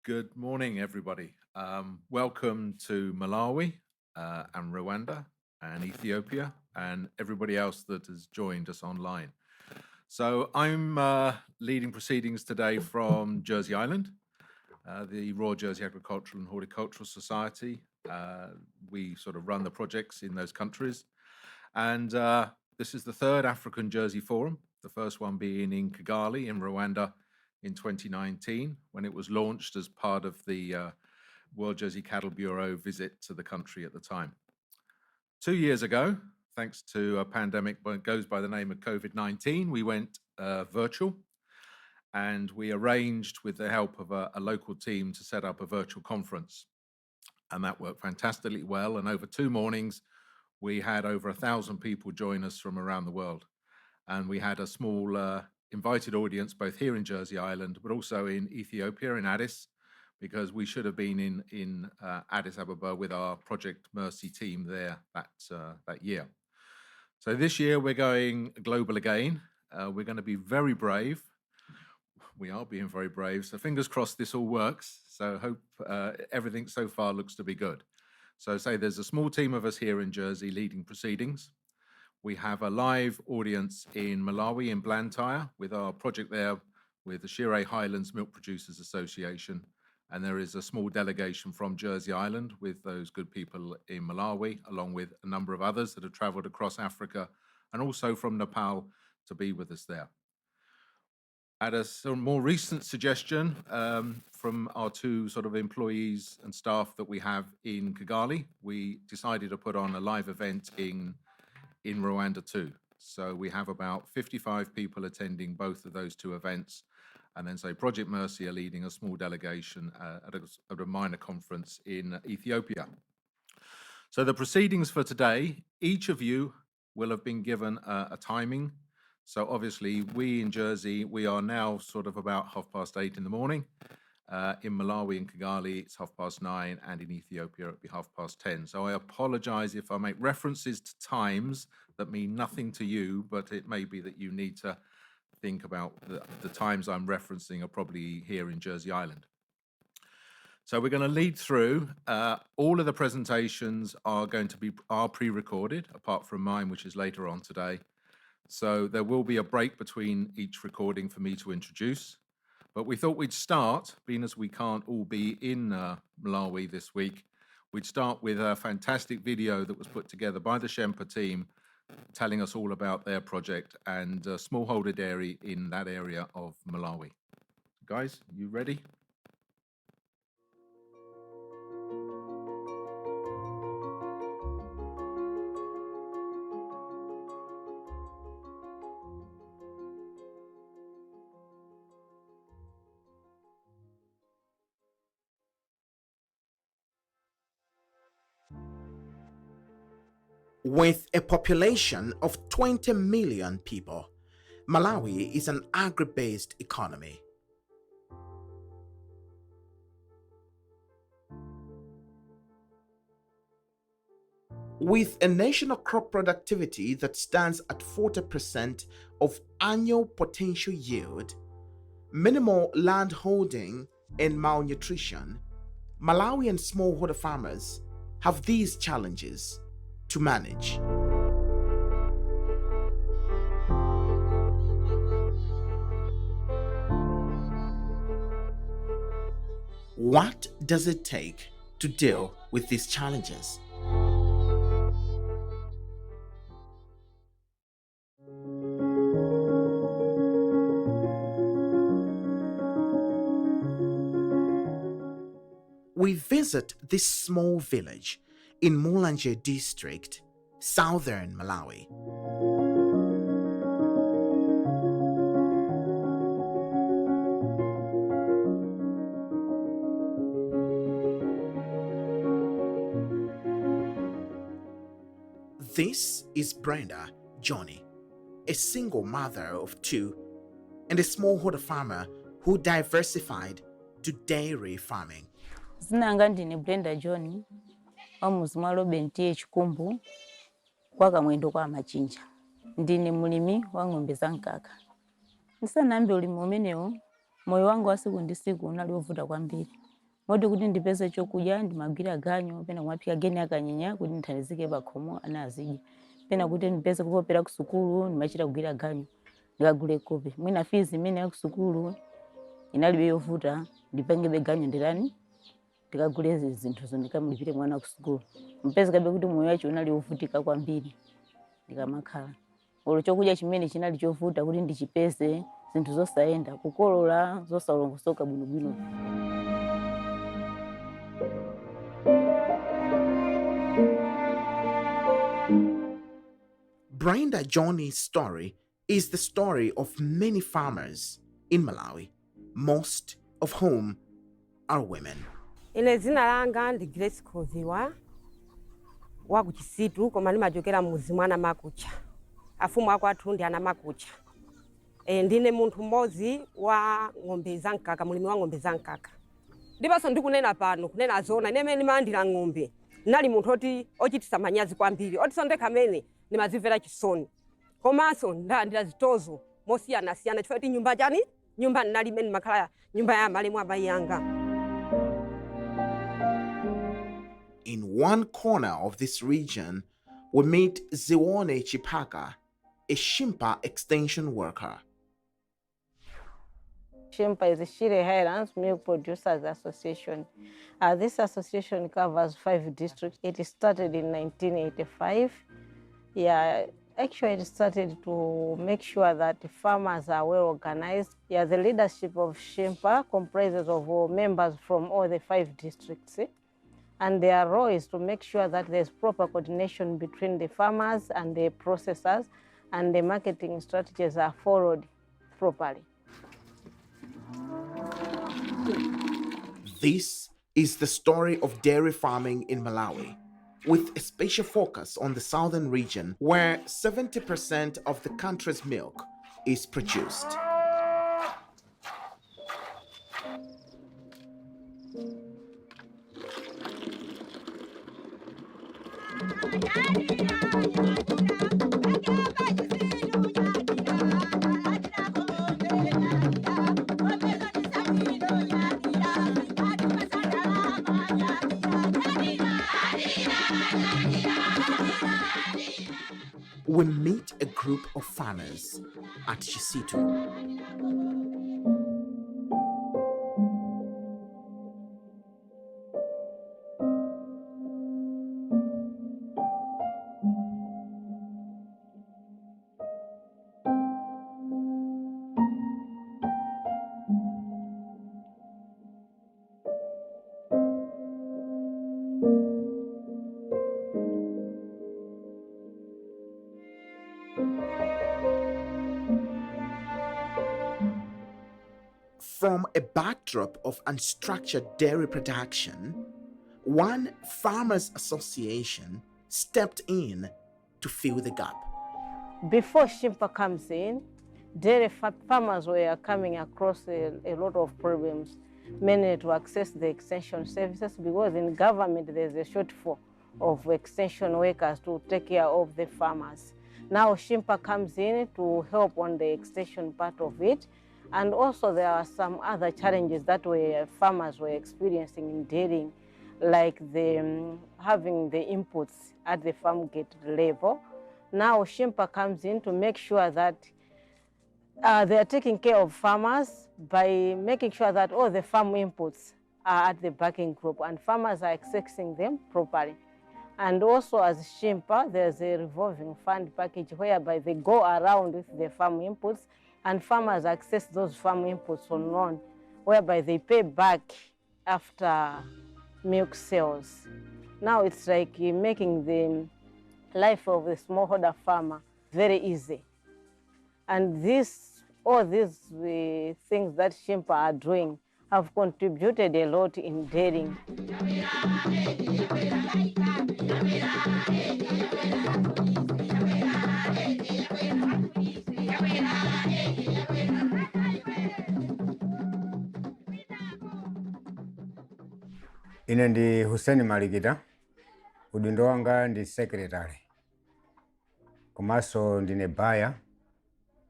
Good morning, everybody. Welcome to Malawi and Rwanda and Ethiopia and everybody else that has joined us online. So I'm leading proceedings today from Jersey Island, the Royal Jersey Agricultural and Horticultural Society. We sort of run the projects in those countries. And this is the third African Jersey Forum, the first one being in Kigali in Rwanda in 2019, when it was launched as part of the World Jersey Cattle Bureau visit to the country at the time. 2 years ago, thanks to a pandemic that goes by the name of COVID-19, we went virtual, and we arranged with the help of a local team to set up a virtual conference. And that worked fantastically well. And over 2 mornings, we had over 1,000 people join us from around the world. And we had a small invited audience both here in Jersey Island, but also in Ethiopia, in Addis, because we should have been in Addis Ababa with our Project Mercy team there that year. So this year we're going global again. We're going to be very brave. We are being very brave. So fingers crossed this all works. So hope everything so far looks to be good. So say there's a small team of us here in Jersey leading proceedings. We have a live audience in Malawi, in Blantyre, with our project there with the Shire Highlands Milk Producers Association. And there is a small delegation from Jersey Island with those good people in Malawi, along with a number of others that have traveled across Africa and also from Nepal to be with us there. At a sort of more recent suggestion from our 2 sort of employees and staff that we have in Kigali, we decided to put on a live event in Rwanda too. So we have about 55 people attending both of those 2 events. And then say Project Mercy are leading a small delegation at a minor conference in Ethiopia. So the proceedings for today, each of you will have been given a timing. So obviously we in Jersey, we are now sort of about 8:30 in the morning. In Malawi and Kigali, it's 9:30, and in Ethiopia, it'll be 10:30. So I apologize if I make references to times that mean nothing to you, but it may be that you need to think about the times I'm referencing are probably here in Jersey Island. So we're going to lead through. All of the presentations are going to be pre-recorded, apart from mine, which is later on today. So there will be a break between each recording for me to introduce. But we thought we'd start, being as we can't all be in Malawi this week, we'd start with a fantastic video that was put together by the Shempa team, telling us all about their project and smallholder dairy in that area of Malawi. Guys, you ready? With a population of 20 million people, Malawi is an agri-based economy. With a national crop productivity that stands at 40% of annual potential yield, minimal land holding and malnutrition, Malawian smallholder farmers have these challenges to manage. What does it take to deal with these challenges? We visit this small village in Blantyre district, southern Malawi. This is Brenda Johnny, a single mother of 2 and a smallholder farmer who diversified to dairy farming. Zinanga ndine Brenda John omuzi mwa Blantyre chikumbu kwa kamwendo kwa machinja. Ndine mulimi wa ng'ombe za nkaka. Nisanambe ulimi umenewo moyo wangu wa siku ndi siku unali ovuta kwambiri. moti kuti ndipeze chokudya ndimagwira ganyu pena kumapika geni akanyinya kuti ndithandizike pakhomo ana azidya pena kuti ndipeze kupopera ku sukulu ndimachita kugwira ganyu ndikagule kope mwina fees imene ya ku sukulu inalibe yovuta ndipangebe ganyu ndirani ndikagule zinthu zondikamulipire mwana ku sukulu mpeze kabe kuti moyo wacho unali wovutika kwambiri ndikamakhala olo chokudya chimene chinali chovuta kuti ndichipeze zinthu zosayenda kukolola zosalongosoka bwinobwino. Blantyre Johnny's story is the story of many farmers in Malawi, most of whom are women. Ine zina langa ndi Grace Khoziwa wa kuchisitu koma ndimachokera muzi mwana makucha afumu akwathu ndi ana makucha. Ndine munthu mmodzi wa ng'ombe zankaka mulimi wa ng'ombe zankaka ndipaso ndikunena pano kunena zona ine ndimayandira ng'ombe nali munthu oti ochitisa manyazi kwambiri otiso ndekhamene nimazimvera chisoni komanso ndalandira zitozo mosiyanasiyana chifukwa kuti nyumba chani nyumba nali imene makhala nyumba ya malemu amayi anga. In one corner of this region, we meet Ziwone Chipaka, a Shimpa extension worker. Shimpa is a Shire Highlands Milk Producers Association. This association covers 5 districts. It started in 1985. Actually it started to make sure that the farmers are well organized. The leadership of Shimpa comprises of members from all the 5 districts. And their role is to make sure that there's proper coordination between the farmers and the processors, and the marketing strategies are followed properly. This is the story of dairy farming in Malawi, with a special focus on the southern region where 70% of the country's milk is produced. We meet a group of farmers at Chisitu. From a backdrop of unstructured dairy production, one farmers' association stepped in to fill the gap. Before Shimpa comes in, dairy farmers were coming across a lot of problems, mainly to access the extension services, because in government there's a shortfall of extension workers to take care of the farmers. Now Shimpa comes in to help on the extension part of it. And also there are some other challenges that farmers were experiencing in dairying, like having the inputs at the farm gate level. Now Shimpa comes in to make sure that they are taking care of farmers by making sure that all the farm inputs are at the backing group and farmers are accessing them properly. And also as Shimpa, there's a revolving fund package whereby they go around with the farm inputs and farmers access those farm inputs on loan, whereby they pay back after milk sales. Now it's like making the life of the smallholder farmer very easy. And all these things that Shimpa are doing have contributed a lot in dairying. Ine ndi Hussein Malikita, udindo wanga ndi secretary. Komanso ndine baya,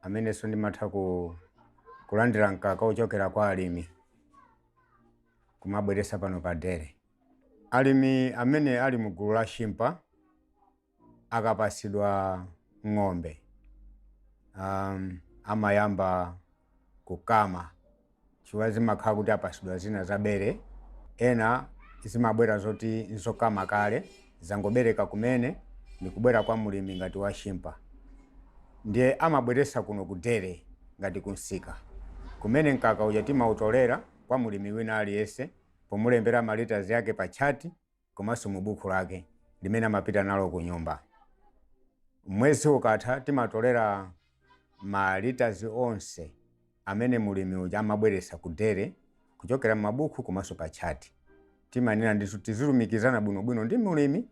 amenenso ndimatha kulandira mkaka ochokera kwa alimi. kumabweresa pano pa dere. Alimi amene ali mu gulu la shimpa akapasidwa ng'ombe amayamba kukama chifukwa zimakhala kuti apasidwa zina za bere, ena zimabwera zoti nzokama kale zangobereka kumene ndikubwera kwa mulimi ngati wa shimpa, ndiye amabweresa kuno kudere ngati kunsika kumene mkaka uja timautolera kwa mulimi wina aliyese pomulembera malitazi yake pa chati komanso mu buku lake limene amapita nalo ku nyumba. Mwezi ukatha timatolera malitazi onse amene mulimi uja amabweresa kudere kuchokera m'mabuku komanso pa chati. Timanena nditu tizilumikizana bwinobwino ndi mulimi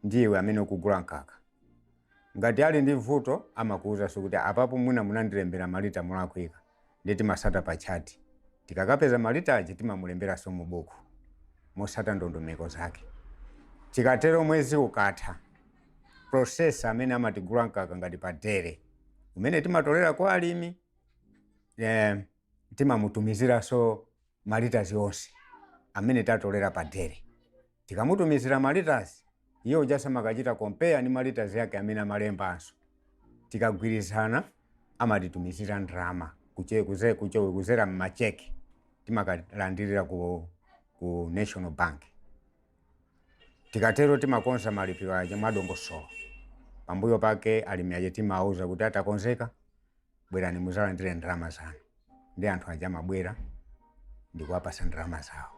ndiwe amene ukugula mkaka. Ngati ali ndi vuto amakuwuzanso kuti apapo mwina munandilembera malita molakwika, ndiye timasata pa chati. Tikakapeza malita aja timamulemberanso mu buku mosata ndondomeko zake. Tikatero mwezi ukatha, process amene amatigula mkaka ngati pa dere umene timatolera kwa alimi, timamutumiziranso malitazi onse amene tatolera pa dere. Tikamutumizira malitazi, iye uja samakachita compare ndi malitazi yake amene amalembanso. Tikagwirizana amatitumizira ndrama kuzera mmacheki timakalandirira ku National Bank. Tikatero timakonza malipiro aja mwadongosolo. Pambuyo pake alimi aja timauza kuti atakonzeka bwerani muzalandire ndrama zanu. Ndi anthu aja amabwera ndikuwapasa ndrama zawo.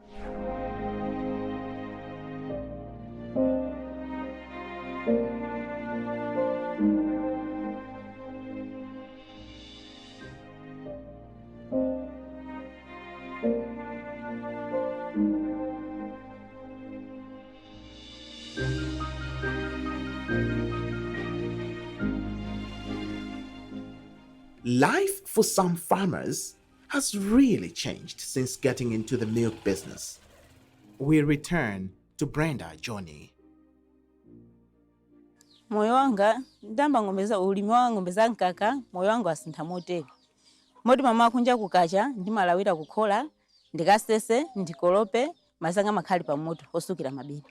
Life for some farmers has really changed since getting into the milk business. We return to Brenda Johnny. Moyo wanga ndamba ng'ombe ulimi wa ng'ombe za nkaka, moyo wangu asintha motero. Moti mama kunja kukacha ndimalawira kukhola, ndikasese, ndikolope, mazanga makhali pa moto osukira mabere.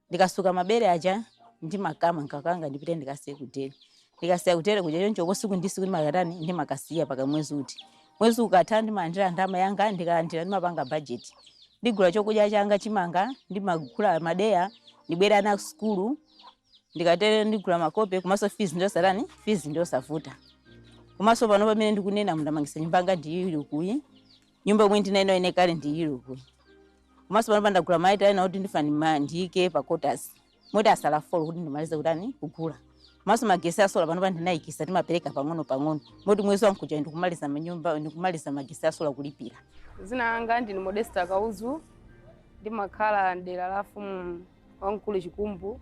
Ndikasuka mabere aja ndimakama nkakanga ndipite ndikasiye kudere. Ndikasiya kudere kuja choncho kosiku ndisiku ndimakatani ndimakasiya paka mwezi uti. Mwezi ukatha ndimalandira ndama yanga ndikalandira ndimapanga budget. Ndigula chokudya changa chimanga, ndimagula madeya, ndibwera na skulu. Ndikatere ndigula makope kumaso fees ndio savuta. Kumaso pano pamene ndikunena mndamangisa nyumbanga ndiyiro kuyi. Nyumba imwe ndinayo ine kale ndiyiro kuyi. Kumaso pano ndagula maita ina kuti ndifani ndike pa quarters. Moti asala 4 kuti ndimalize kutani kugula. Kumaso magesi asola pano ndinaikisa timapereka pang'ono. Moti mwezi wangu kuja ndikumaliza manyumba ndikumaliza magesi asola kulipira. Zina anga ndi Modesta Kauzu, ndimakhala ndera la fumu wankulu chikumbu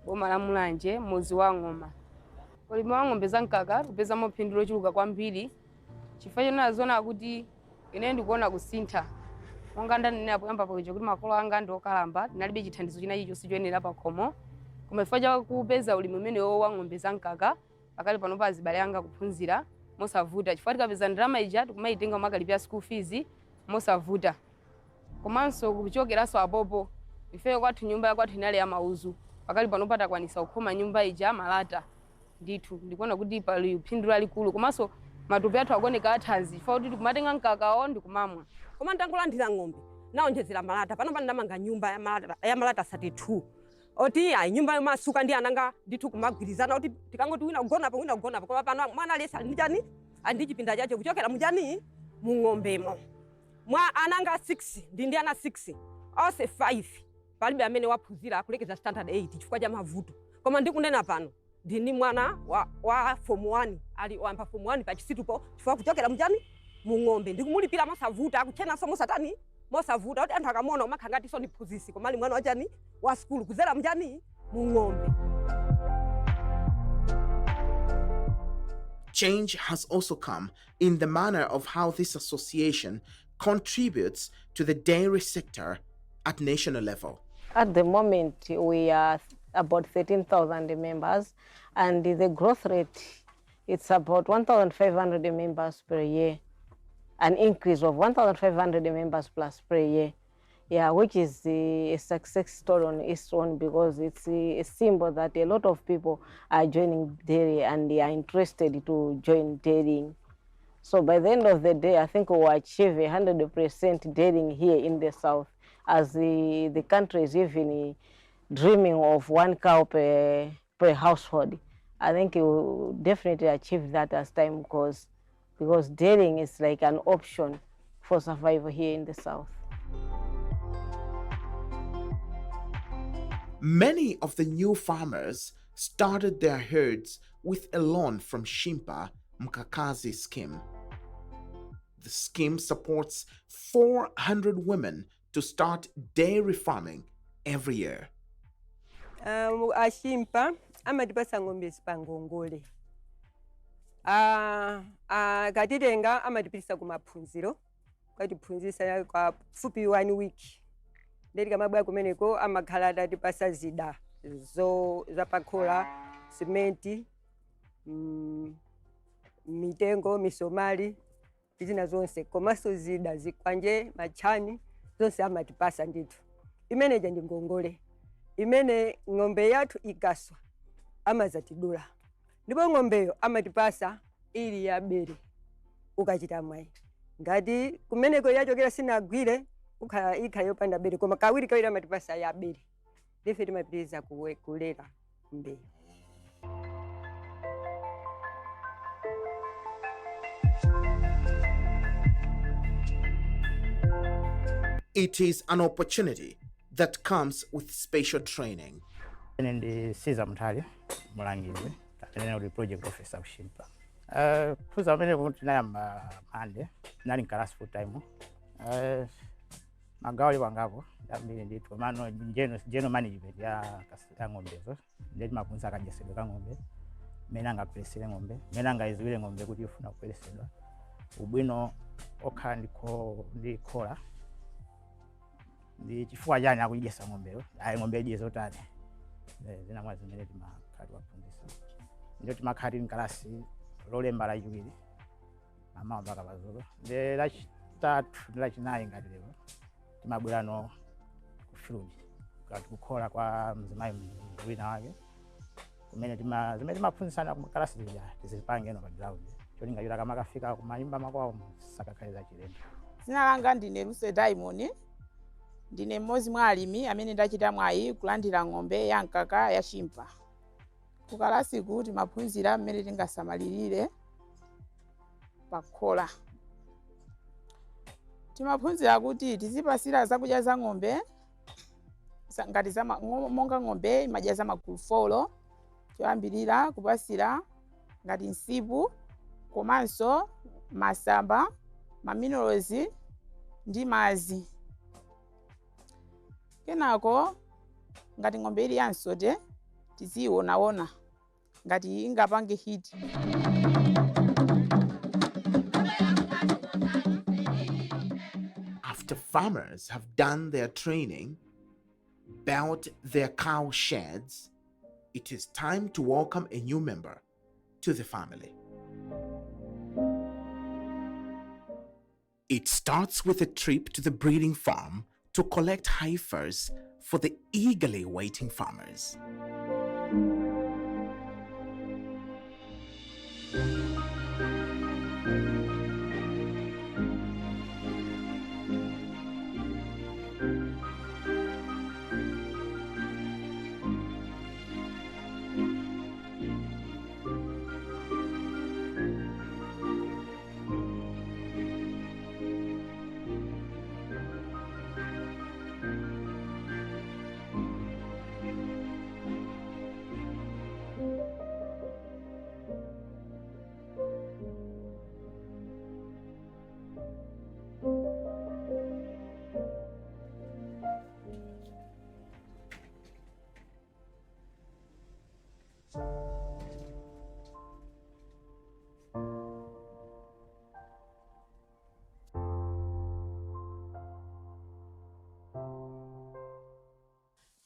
boma la Mulanje muzi wa Ng'oma. Ulimi wa ng'ombe za nkaka kupeza maphindu ochuluka kwambiri chifukwa chonazona kuti ine ndikuona kusintha. Monga ndanena poyamba kuti makolo anga ndokalamba ndinalibe chithandizo china chilichonse choyenera pa khomo. Koma chifukwa cha kupeza ulimi umenewo wa ng'ombe za nkaka pakali pano pa azibale anga kuphunzira mosavuta. Chifukwa tikapeza ndalama ija tikumayitenga makalipira school fees mosavuta. Komanso kuchokeraso apopo ifeyo kwathu nyumba ya kwathu inali ya mauzu. Pakali pano patakwanisa kukhoma nyumba ija malata ndithu ndikuona kuti pali phindu lalikulu. Komanso matupi athu akoneka athanzi chifukwa kuti tikumatenga nkakawo ndikumamwa. Koma ndangolandira ng'ombe naonjezera malata pano ndamanga nyumba ya malata 32. Oti ayi nyumba yomasuka ndi ananga ndithu kumagwirizana kuti tikangoti wina kugona pa koma pano mwana lesa ndijani andi chipinda chacho kuchokera mujani mu ng'ombemo. Mwa ananga 6 ndi ana 6 ose 5 palibe amene waphunzira kulekeza standard 8 chifukwa cha mavuto. Koma ndikunena pano ndini mwana wa form 1 ali wamba form 1 pa chisitupo chifukwa kuchokera mujani mu ng'ombe ndikumulipira mosavuta akuchena so mosatani mosavuta kuti anthu akamona umakhala ngati so ndiphunzisi koma ali mwana wachani wa school kuzera mujani mu ng'ombe. Change has also come in the manner of how this association contributes to the dairy sector at national level. At the moment, we are about 13,000 members, and the growth rate, it's about 1,500 members per year, an increase of 1,500 members plus per year. Yeah, which is a success story on its own, because it's a symbol that a lot of people are joining dairy and they are interested to join dairying. So by the end of the day, I think we will achieve 100% dairying here in the south, as the country is even dreaming of 1 cow per household. I think we will definitely achieve that as time goes, because dairying is like an option for survival here in the south. Many of the new farmers started their herds with a loan from Shimpa Mkakazi scheme. The scheme supports 400 women to start dairy farming every year. Ashimpa amatipasa ng'ombe zipangongole. Katitenga amatipisa kumaphunziro, katiphunzisa kwa fupi 1 week. Ndeti kamabwa kumeneko amakhala atipasa zida zapakhola, simenti, mitengo, misomali, izina zonse, komanso zida, zikwanje, machani, zonse amatipasa ndithu. Imeneja ndi ngongole. Imene ng'ombe yathu ikaswa amazatidula. Ndipo ng'ombeyo amatipasa ili ya bere ukachita mwayi. Ngati kumeneko yachokera sinagwire ikhala yopanda bere, koma kawiri kawiri amatipasa ya bere. Ndife timapitiriza kulera mbeyo. It is an opportunity that comes with special training. Ndi siza mthali mulangizwe tatenena kuti project officer kushimpa kuza amene kuti nayamba mande nali nkalasi full time magawo wangapo ndambiri ndithu mano general management ya ng'ombezo ndi mapunza akajesedwa ka ng'ombe mena angapelesere ng'ombe mena angaizwire ng'ombe kuti ifuna kupelesedwa ubwino okhala ndikhola ndi chifukwa chani akuyijesa ng'ombeyo ayi ng'ombe ijezo tani zina mwa zimene timakhali waphunzisa ndio timakhali nkalasi lolemba lachiwiri mama mpaka pazulu ndi lachitatu ndi lachinayi ngati lero timabwerano ku field ngati kukhola kwa mzimayi wina wake kumene zimene timaphunzisana ku kalasi zija tizipange eno pa ground cholinga choti akamakafika kumanyumba makwawo sakakhale zachilendo. Zina langa ndine Luse Diamond, ndine mmodzi mwa alimi amene ndachita mwayi kulandira ng'ombe ya mkaka ya Shimpa. Kukalasiku timaphunzira mmene tingasamalirire pakhola. Timaphunzira kuti tizipasira zakudya za ng'ombe ngati monga ng'ombe imadya za magulu 4, choyambirira kupasira ngati nsipu komanso masamba, maminerals ndi madzi. Kenako ngati ng'ombe ili yansote tiziwonaona ngati ingapange hit. After farmers have done their training, built their cow sheds, it is time to welcome a new member to the family. It starts with a trip to the breeding farm to collect heifers for the eagerly waiting farmers.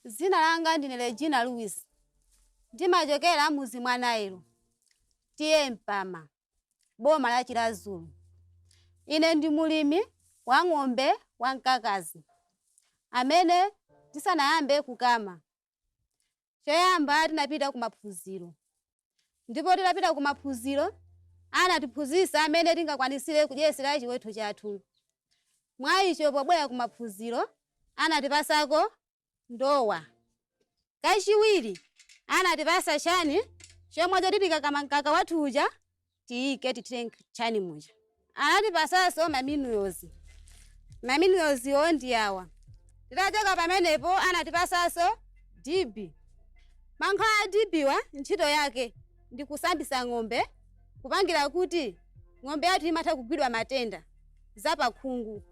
Zina langa ndine Regina Louis. Ndimachokera muzi mwa Nairo. Tiye Mpama. Boma la Chilazulu. Ine ndi mulimi wa ng'ombe wa mkakazi. amene tisanayambe kukama. Choyamba tinapita kumaphunziro. Ndipo tinapita kumaphunziro anatiphunzitsa amene tingakwanisire kudyesera chiweto chathu. Mwa icho pobwera kumaphunziro anatipasako ndowa. Kachiwiri anatipasa chani chomwe choti tikakama mkaka wathu uja tiyike tithire chani muja. Anatipasanso maminuyozi. Maminuyozi yo ndi awa. Titachoka pamenepo anatipasanso dibi. Mankhwala a dibiwa ntchito yake ndi kusambisa ng'ombe kupangira kuti ng'ombe yathu imatha kugwidwa matenda zapakhungu.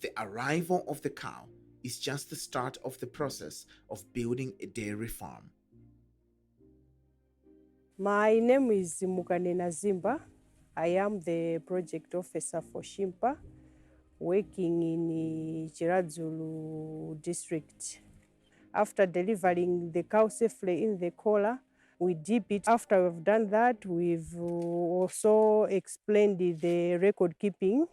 The arrival of the cow is just the start of the process of building a dairy farm. My name is Mukanena Zimba. I am the project officer for Shimpa, working in Chiradzulu district. After delivering the cow safely in the collar, we dip it. After we've done that, we've also explained the record keeping,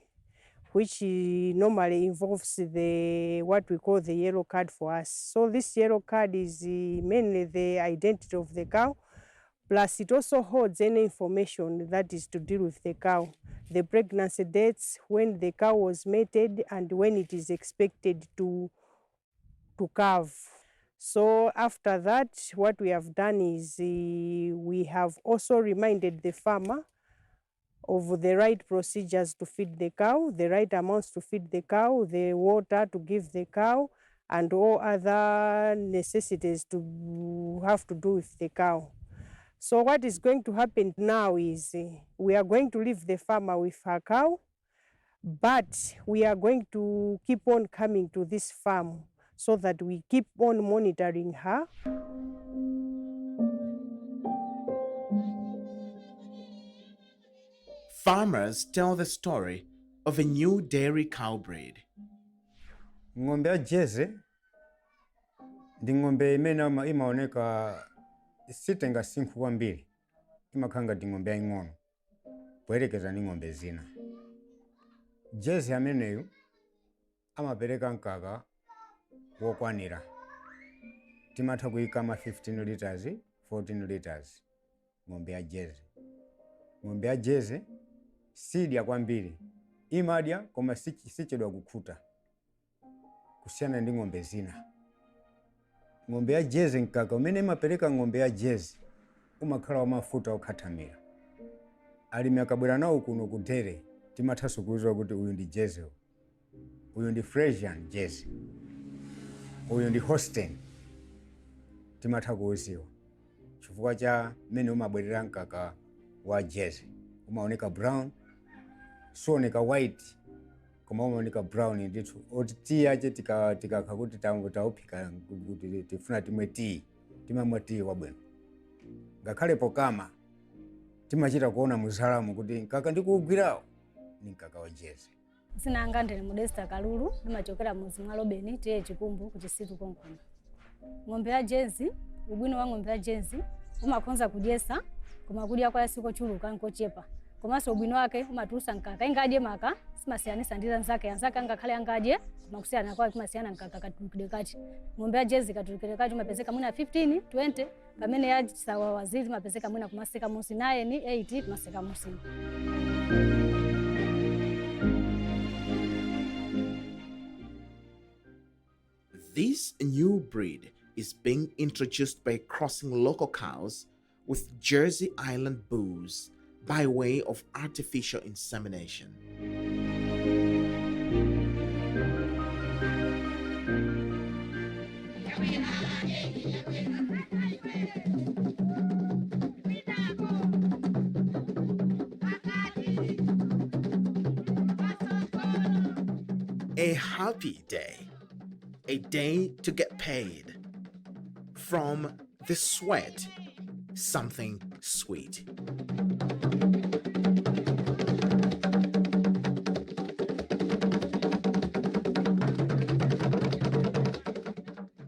which normally involves what we call the yellow card for us. So this yellow card is mainly the identity of the cow, plus it also holds any information that is to deal with the cow. The pregnancy dates, when the cow was mated, and when it is expected to calve. So after that, what we have done is we have also reminded the farmer of the right procedures to feed the cow, the right amounts to feed the cow, the water to give the cow, and all other necessities to have to do with the cow. So what is going to happen now is we are going to leave the farmer with her cow, but we are going to keep on coming to this farm so that we keep on monitoring her. Farmers tell the story of a new dairy cow breed. Ng'ombe ya jeze ndi ng'ombe imene imaoneka sitenga sinkhu kwambiri, imakhala ngati ng'ombe yaying'ono poyerekeza ndi ng'ombe zina. Jeze ameneyu amapereka mkaka wokwanira. Timatha kuyikama 15 liters, 14 liters ng'ombe ya jeze. Ng'ombe ya jeze sidya kwambiri, imadya koma sichedwa kukhuta kusiyana ndi ng'ombe zina. Ng'ombe ya jeze mkaka umene imapereka ng'ombe ya jeze umakhala wa mafuta okhathamira. Alimi akabwera nawo kuno kudere timathanso kuwuzidwa kuti uyu ndi jeze, uyu ndi Fresian jeze, uyu ndi Holstein. Timatha kuwuziwa chifukwa cha mmene umabwerera mkaka wa jeze. Umaoneka brown, suoneka white, koma umaoneka brown ndithu. Oti tea yache tikakha kuti tauphika kuti tifuna timwe tea, timamwa tea wabwino. Ngakhale pokama timachita kuona muzalamu kuti mkaka ndikuugwirawo ni mkaka wa jeze. Dzina langa ndine Modesta Kalulu, ndimachokera muzi mwa Lobeni tiye Chikumbu ku Chisitu Konkono. Ng'ombe ya jezi, ubwino wa ng'ombe ya jezi umakonza kudyesa, koma kudya kwa siko chuluka nkochepa. Komanso ubwino wake umatulusa mkaka ingadye maka simasiyanisa ndi anzake angakhale angadye makusiyana kwa kumasiyana mkaka katulukire kati. Ng'ombe ya jezi katulukire kati umapezeka mwina 15 20, pamene ya sawa waziri umapezeka mwina kumaseka musi naye ni 8 kumaseka musi. This new breed is being introduced by crossing local cows with Jersey Island bulls by way of artificial insemination. A happy day. A day to get paid. From the sweat, something sweet.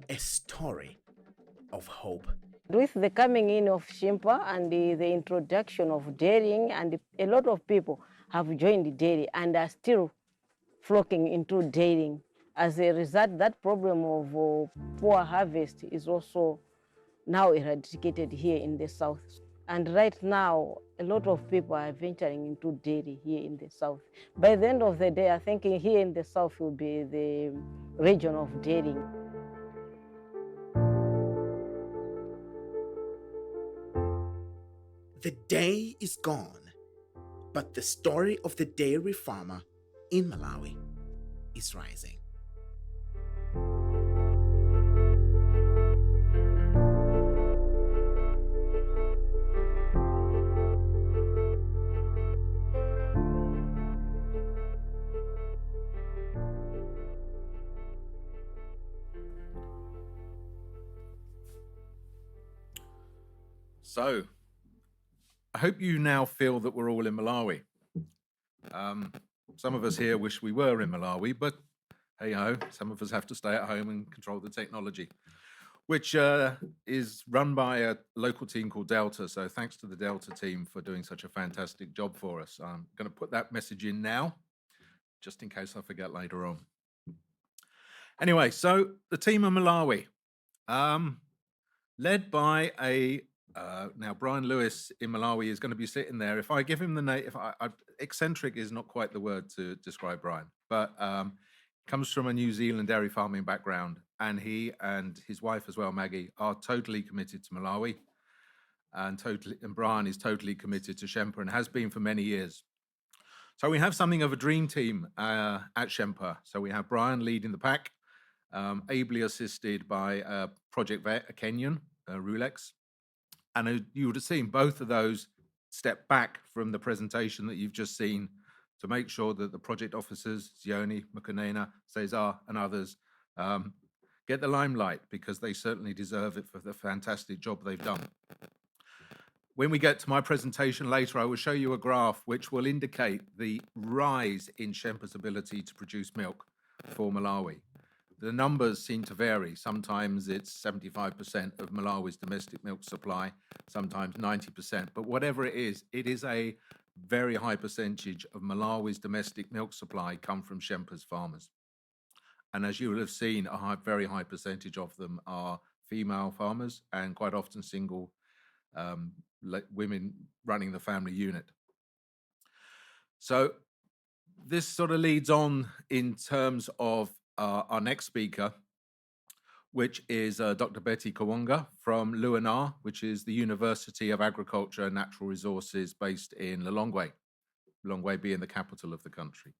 A story of hope With the coming in of Shimpa and the introduction of dairying, and a lot of people have joined dairy and are still flocking into dairying. As a result, that problem of poor harvest is also now eradicated here in the south. And right now, a lot of people are venturing into dairy here in the south. By the end of the day, I think here in the south will be the region of dairying. The day is gone, but the story of the dairy farmer in Malawi is rising. So, I hope you now feel that we're all in Malawi. Some of us here wish we were in Malawi, but hey ho, some of us have to stay at home and control the technology, which is run by a local team called Delta. So thanks to the Delta team for doing such a fantastic job for us. I'm going to put that message in now, just in case I forget later on. Anyway, so the team of Malawi, led by now Brian Lewis in Malawi is going to be sitting there. If I give him the name, eccentric is not quite the word to describe Brian, but comes from a New Zealand dairy farming background, and he and his wife as well, Maggie, are totally committed to Malawi, and Brian is totally committed to Shempa and has been for many years. So we have something of a dream team at Shempa. So we have Brian leading the pack, ably assisted by a project vet, a Kenyan, Rulex. And you would have seen both of those step back from the presentation that you've just seen to make sure that the project officers, Zioni, Mukanena, Cesar, and others get the limelight, because they certainly deserve it for the fantastic job they've done. When we get to my presentation later, I will show you a graph which will indicate the rise in Shempa's ability to produce milk for Malawi. The numbers seem to vary. Sometimes it's 75% of Malawi's domestic milk supply, sometimes 90%. But whatever it is a very high percentage of Malawi's domestic milk supply come from Shempa's farmers. And as you will have seen, a very high percentage of them are female farmers, and quite often single women running the family unit. So this sort of leads on in terms of our next speaker, which is Dr. Betty Kawonga from Luanar, which is the University of Agriculture and Natural Resources based in Lilongwe, Lilongwe being the capital of the country.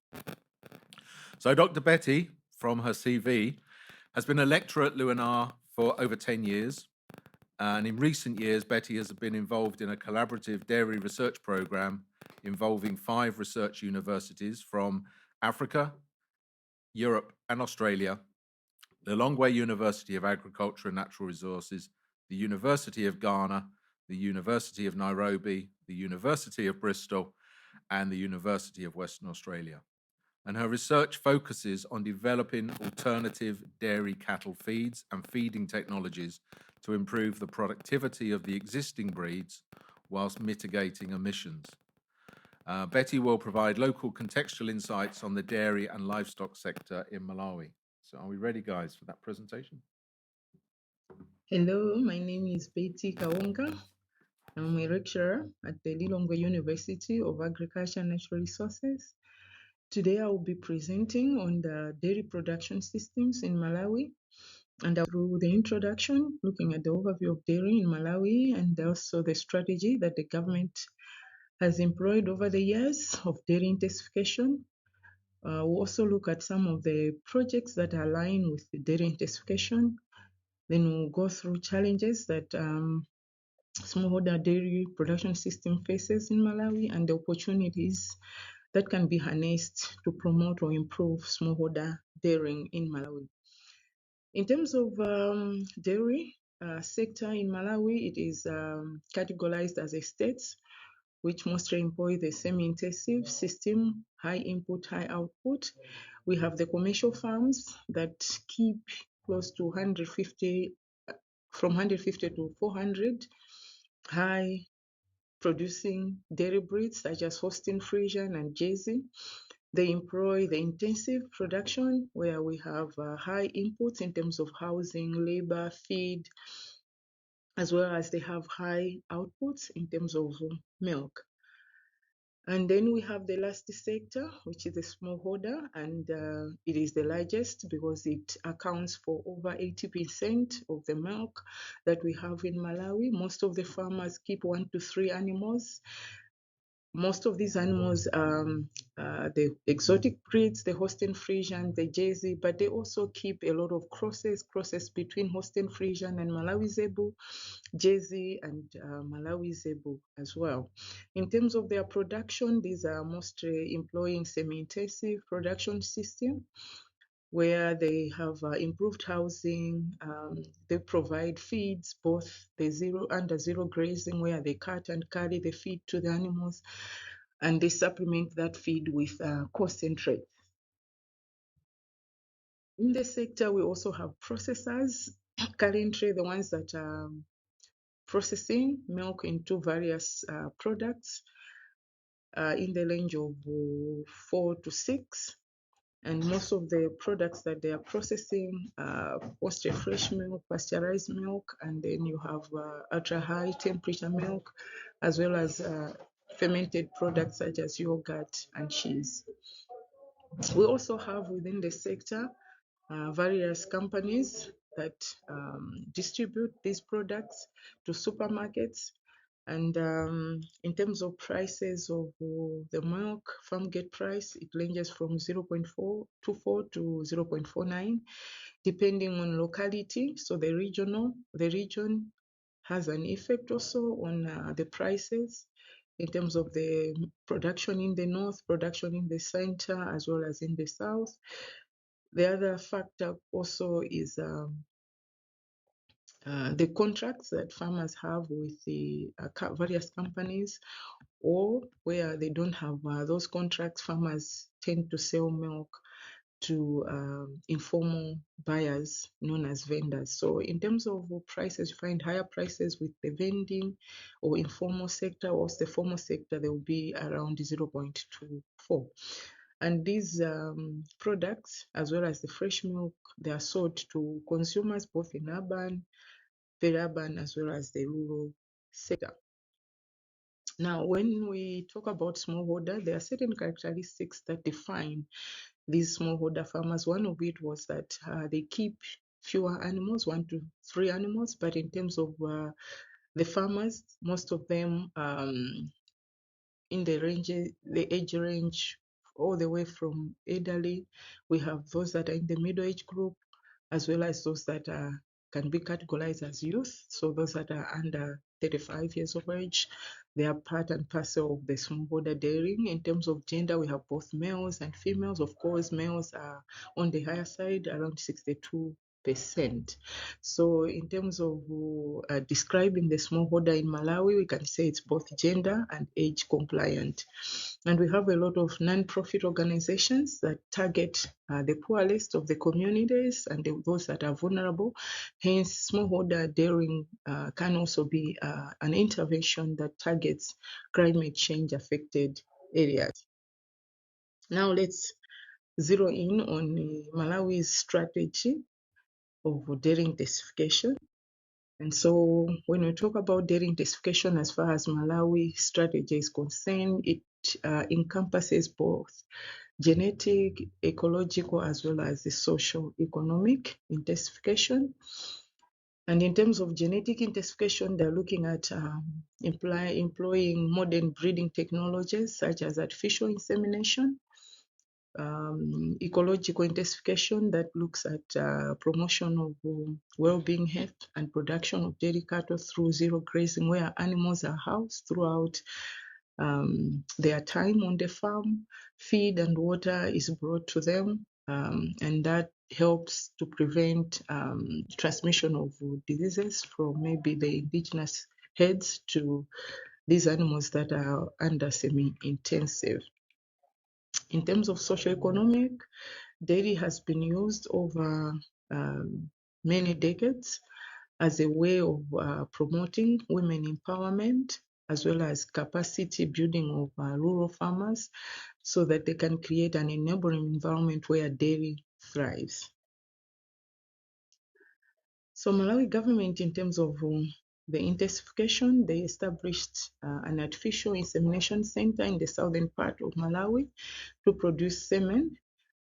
So Dr. Betty, from her CV, has been a lecturer at Luanar for over 10 years. And in recent years, Betty has been involved in a collaborative dairy research program involving 5 research universities from Africa, Europe, and Australia: the Lilongwe University of Agriculture and Natural Resources, the University of Ghana, the University of Nairobi, the University of Bristol, and the University of Western Australia. And her research focuses on developing alternative dairy cattle feeds and feeding technologies to improve the productivity of the existing breeds whilst mitigating emissions. Betty will provide local contextual insights on the dairy and livestock sector in Malawi. So are we ready, guys, for that presentation? Hello, my name is Betty Kawonga. I'm a lecturer at the Lilongwe University of Agriculture and Natural Resources. Today I will be presenting on the dairy production systems in Malawi, and through the introduction, looking at the overview of dairy in Malawi and also the strategy that the government has employed over the years of dairy intensification. We'll also look at some of the projects that align with the dairy intensification. Then we'll go through challenges that smallholder dairy production system faces in Malawi and the opportunities that can be harnessed to promote or improve smallholder dairying in Malawi. In terms of dairy sector in Malawi, it is categorized as estates, which mostly employ the semi-intensive system, high input, high output. We have the commercial farms that keep close to 150 from 150 to 400 high producing dairy breeds such as Holstein Friesian and Jersey. They employ the intensive production where we have high inputs in terms of housing, labor, feed, as well as they have high outputs in terms of milk. And then we have the last sector, which is the smallholder, and it is the largest because it accounts for over 80% of the milk that we have in Malawi. Most of the farmers keep 1 to 3 animals. Most of these animals, the exotic breeds, the Holstein Friesian, the Jersey, but they also keep a lot of crosses between Holstein Friesian and Malawi Zebu, Jersey and Malawi Zebu as well. In terms of their production, these are mostly employing semi-intensive production system where they have improved housing. They provide feeds, both the under zero grazing, where they cut and carry the feed to the animals, and they supplement that feed with concentrate. In the sector, we also have processors, currently the ones that are processing milk into various products in the range of 4 to 6. And most of the products that they are processing are mostly fresh milk, pasteurized milk, and then you have ultra high temperature milk, as well as fermented products such as yogurt and cheese. We also have within the sector various companies that distribute these products to supermarkets. And in terms of prices of the milk, farm gate price, it ranges from 0.424 to 0.49, depending on locality. So the region has an effect also on the prices in terms of the production in the north, production in the center, as well as in the south. The other factor also is the contracts that farmers have with the various companies, or where they don't have those contracts, farmers tend to sell milk to informal buyers known as vendors. So in terms of prices, you find higher prices with the vending or informal sector, whilst the formal sector, they will be around 0.24. And these products, as well as the fresh milk, they are sold to consumers both in urban, peri-urban, as well as the rural sector. Now, when we talk about smallholder, there are certain characteristics that define these smallholder farmers. One of it was that they keep fewer animals, 1 to 3 animals, but in terms of the farmers, most of them in the age range all the way from elderly. We have those that are in the middle age group, as well as those that can be categorized as youth. So those that are under 35 years of age, they are part and parcel of the smallholder dairying. In terms of gender, we have both males and females. Of course, males are on the higher side, around 62%. So in terms of describing the smallholder in Malawi, we can say it's both gender and age compliant. And we have a lot of non-profit organizations that target the poorest of the communities and those that are vulnerable. Hence, smallholder dairying can also be an intervention that targets climate change affected areas. Now let's zero in on Malawi's strategy of dairy intensification. And so when we talk about dairy intensification, as far as Malawi strategy is concerned, it encompasses both genetic, ecological, as well as the social economic intensification. And in terms of genetic intensification, they're looking at employing modern breeding technologies such as artificial insemination, ecological intensification that looks at promotion of well-being, health, and production of dairy cattle through zero grazing, where animals are housed throughout their time on the farm. Feed and water is brought to them, and that helps to prevent transmission of diseases from maybe the indigenous herds to these animals that are under semi-intensive. In terms of socioeconomic, dairy has been used over many decades as a way of promoting women empowerment as well as capacity building of rural farmers so that they can create an enabling environment where dairy thrives. So Malawi government, in terms of the intensification, they established an artificial insemination center in the southern part of Malawi to produce semen,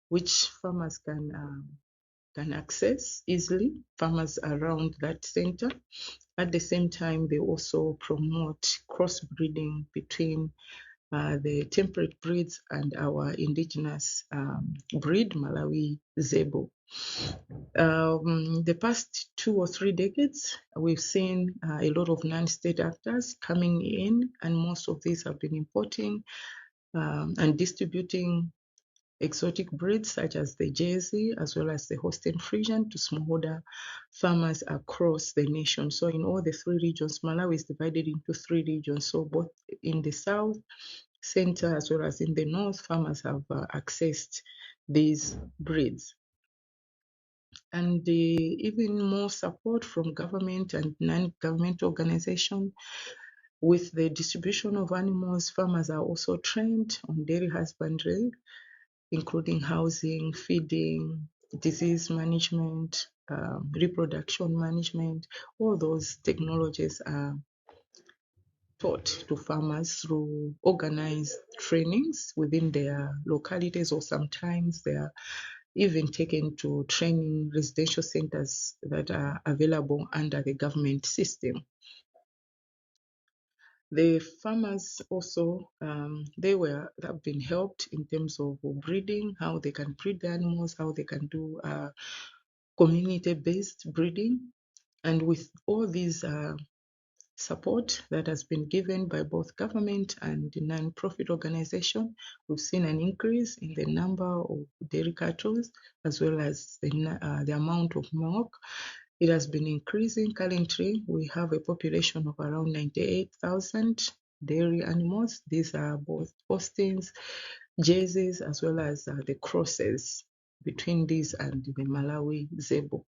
which farmers can access easily, farmers around that center. At the same time, they also promote crossbreeding between the temperate breeds and our indigenous breed, Malawi Zebo. The past 2 or 3 decades, we've seen a lot of non-state actors coming in, and most of these have been importing and distributing exotic breeds such as the Jersey as well as the Holstein Friesian to smallholder farmers across the nation. So in all the 3 regions, Malawi is divided into 3 regions. So both in the south, center, as well as in the north, farmers have accessed these breeds. And even more support from government and non-government organizations. With the distribution of animals, farmers are also trained on dairy husbandry, including housing, feeding, disease management, reproduction management. All those technologies are taught to farmers through organized trainings within their localities, or sometimes they are even taken to training residential centers that are available under the government system. The farmers also, they have been helped in terms of breeding, how they can breed the animals, how they can do community-based breeding. And with all these support that has been given by both government and the non-profit organization, we've seen an increase in the number of dairy cattle as well as the amount of milk. It has been increasing. Currently, we have a population of around 98,000 dairy animals. These are both Holsteins, Jerseys, as well as the crosses between these and the Malawi Zebo.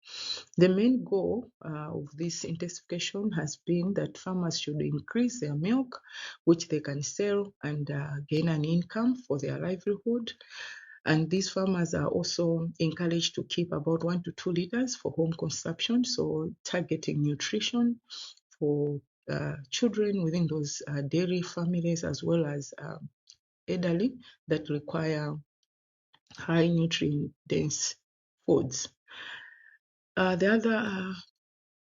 The main goal of this intensification has been that farmers should increase their milk, which they can sell and gain an income for their livelihood. And these farmers are also encouraged to keep about 1 to 2 liters for home consumption, so targeting nutrition for children within those dairy families as well as elderly that require high nutrient-dense foods. The other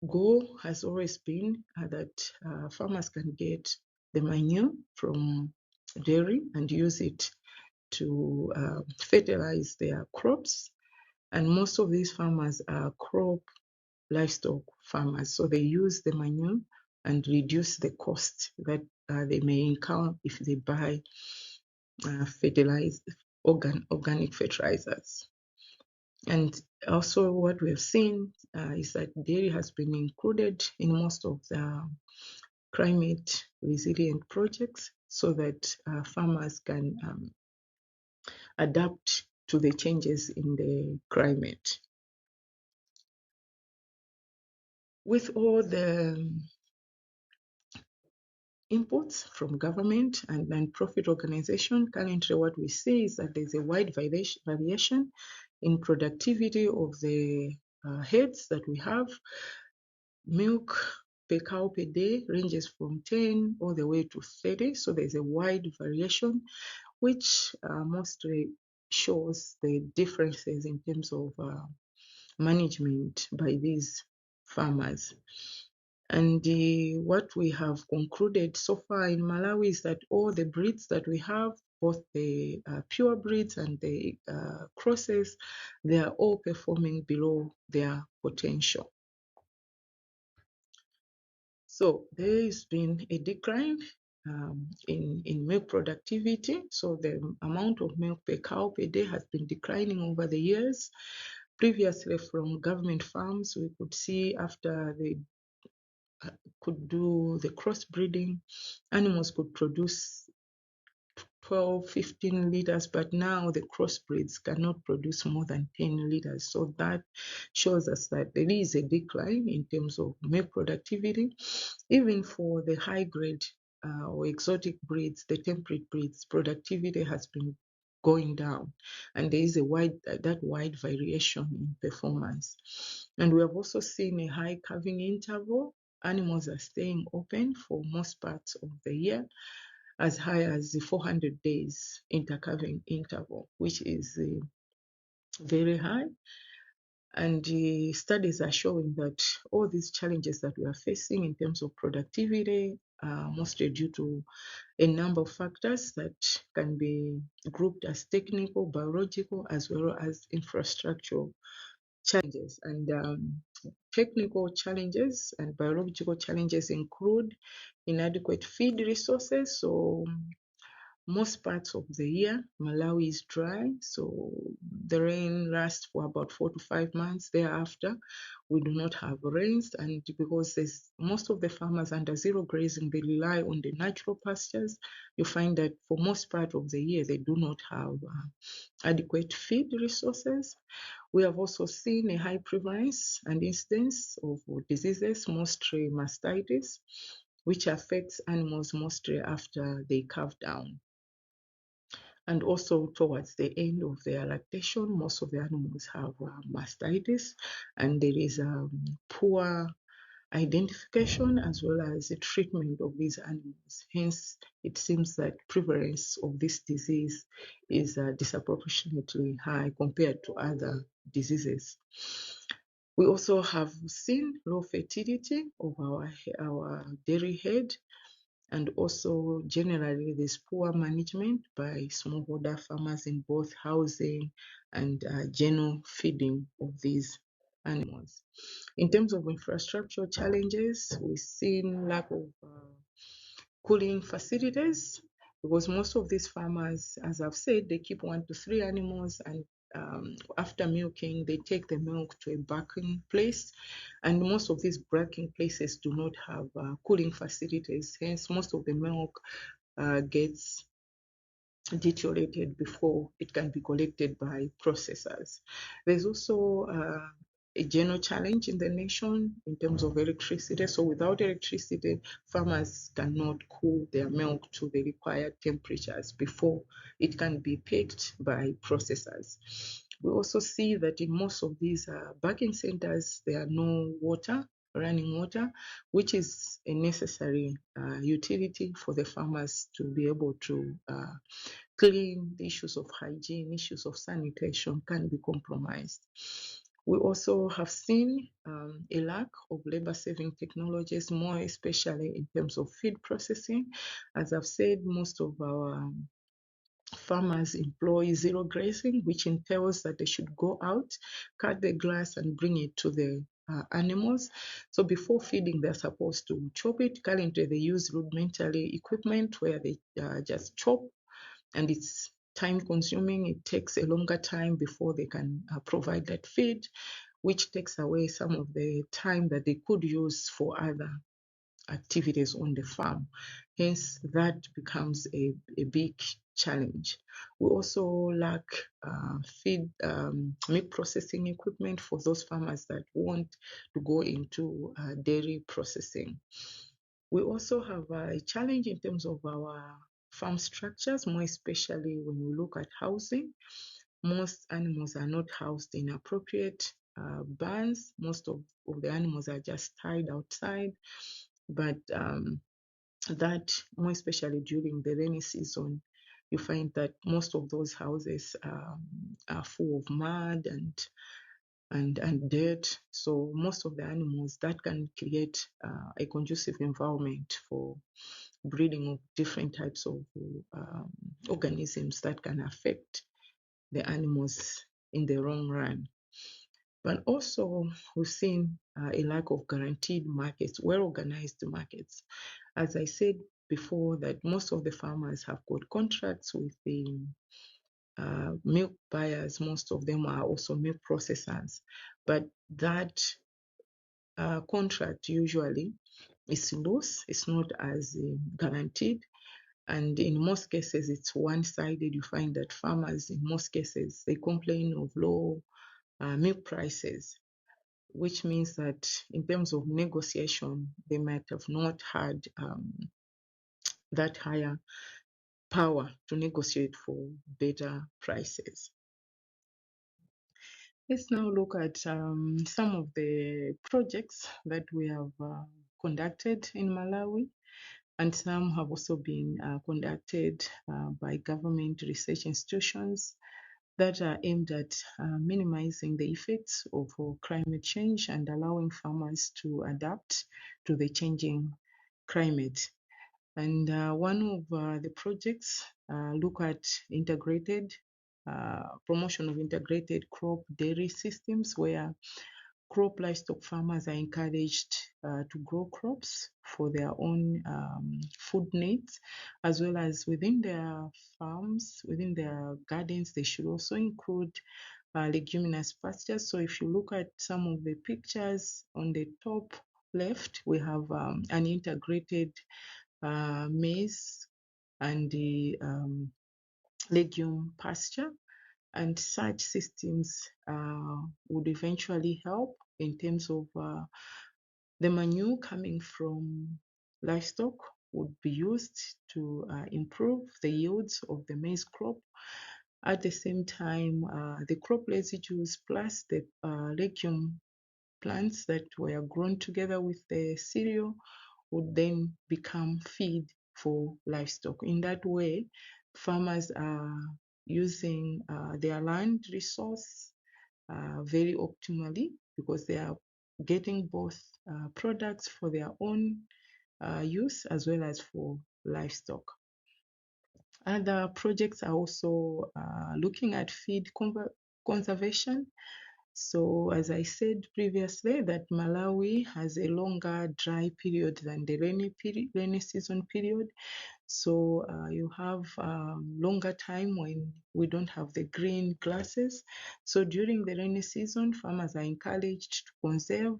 goal has always been that farmers can get the manure from dairy and use it to fertilize their crops. And most of these farmers are crop livestock farmers, so they use the manure and reduce the cost that they may incur if they buy organic fertilizers. And also what we have seen is that dairy has been included in most of the climate resilient projects so that farmers can adapt to the changes in the climate. With all the inputs from government and non-profit organization, currently what we see is that there's a wide variation in productivity of the herds that we have. Milk per cow per day ranges from 10 all the way to 30, so there's a wide variation, which mostly shows the differences in terms of management by these farmers. And what we have concluded so far in Malawi is that all the breeds that we have, both the pure breeds and the crosses, they are all performing below their potential. So there has been a decline in milk productivity. So the amount of milk per cow per day has been declining over the years. Previously, from government farms, we could see after they could do the crossbreeding, animals could produce 12, 15 liters, but now the crossbreeds cannot produce more than 10 liters. So that shows us that there is a decline in terms of milk productivity. Even for the high grade or exotic breeds, the temperate breeds, productivity has been going down, and there is a wide variation in performance. And we have also seen a high calving interval. Animals are staying open for most parts of the year, as high as the 400 days intercalving interval, which is very high. And studies are showing that all these challenges that we are facing in terms of productivity are mostly due to a number of factors that can be grouped as technical, biological, as well as infrastructural challenges. And technical challenges and biological challenges include inadequate feed resources. So most parts of the year, Malawi is dry, so the rain lasts for about 4 to 5 months. Thereafter, we do not have rains, and because most of the farmers under zero grazing, they rely on the natural pastures. You find that for most part of the year, they do not have adequate feed resources. We have also seen a high prevalence and incidence of diseases, mostly mastitis, which affects animals mostly after they calve down. And also towards the end of their lactation, most of the animals have mastitis, and there is poor identification as well as the treatment of these animals. Hence, it seems that prevalence of this disease is disproportionately high compared to other diseases. We also have seen low fertility of our dairy herd, and also generally there's poor management by smallholder farmers in both housing and general feeding of these animals. In terms of infrastructure challenges, we've seen lack of cooling facilities, because most of these farmers, as I've said, they keep 1 to 3 animals, and after milking, they take the milk to a barking place, and most of these barking places do not have cooling facilities. Hence, most of the milk gets deteriorated before it can be collected by processors. There's also a general challenge in the nation in terms of electricity. So without electricity, farmers cannot cool their milk to the required temperatures before it can be picked by processors. We also see that in most of these bagging centers, there are no running water, which is a necessary utility for the farmers to be able to clean. The issues of hygiene, issues of sanitation can be compromised. We also have seen a lack of labor-saving technologies, more especially in terms of feed processing. As I've said, most of our farmers employ zero grazing, which entails that they should go out, cut the grass, and bring it to the animals. So before feeding, they're supposed to chop it. Currently, they use rudimentary equipment where they just chop, and it's time consuming. It takes a longer time before they can provide that feed, which takes away some of the time that they could use for other activities on the farm. Hence, that becomes a big challenge. We also lack milk processing equipment for those farmers that want to go into dairy processing. We also have a challenge in terms of our farm structures, more especially when we look at housing. Most animals are not housed in appropriate barns. Most of the animals are just tied outside, but that, more especially during the rainy season, you find that most of those houses are full of mud and dirt. So most of the animals, that can create a conducive environment for breeding of different types of organisms that can affect the animals in the long run. But also, we've seen a lack of guaranteed markets, well-organized markets. As I said before, that most of the farmers have got contracts with the milk buyers. Most of them are also milk processors, but that contract usually is loose. It's not as guaranteed, And in most cases, it's one-sided. You find that farmers, in most cases, they complain of low milk prices, which means that in terms of negotiation, they might have not had that higher power to negotiate for better prices. Let's now look at some of the projects that we have conducted in Malawi, and some have also been conducted by government research institutions that are aimed at minimizing the effects of climate change and allowing farmers to adapt to the changing climate. And one of the projects look at integrated promotion of integrated crop dairy systems, where crop livestock farmers are encouraged to grow crops for their own food needs, as well as within their farms, within their gardens, they should also include leguminous pastures. So if you look at some of the pictures on the top left, we have an integrated maize and the legume pasture, and such systems would eventually help in terms of the manure coming from livestock would be used to improve the yields of the maize crop. At the same time, the crop residues plus the legume plants that were grown together with the cereal would then become feed for livestock. In that way, farmers are using their land resource very optimally, because they are getting both products for their own use as well as for livestock. Other projects are also looking at feed conservation. So as I said previously, that Malawi has a longer dry period than the rainy season period. So you have longer time when we don't have the green grasses. So during the rainy season, farmers are encouraged to conserve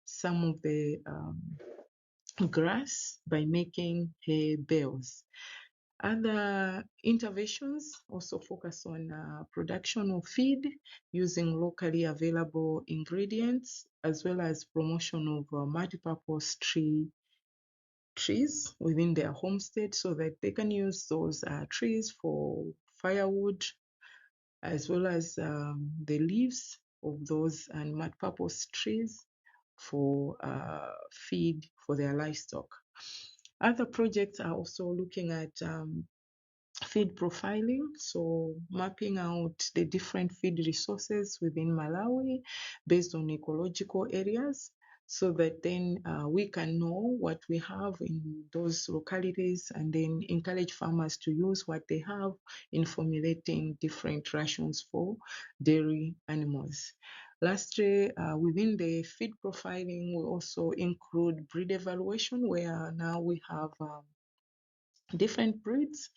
some of the grass by making hay bales. Other interventions also focus on production of feed using locally available ingredients, as well as promotion of multi-purpose trees within their homestead, so that they can use those trees for firewood, as well as the leaves of those and multi-purpose trees for feed for their livestock. Other projects are also looking at feed profiling, so mapping out the different feed resources within Malawi based on ecological areas, so that then we can know what we have in those localities, and then encourage farmers to use what they have in formulating different rations for dairy animals. Lastly, within the feed profiling, we also include breed evaluation, where now we have different breeds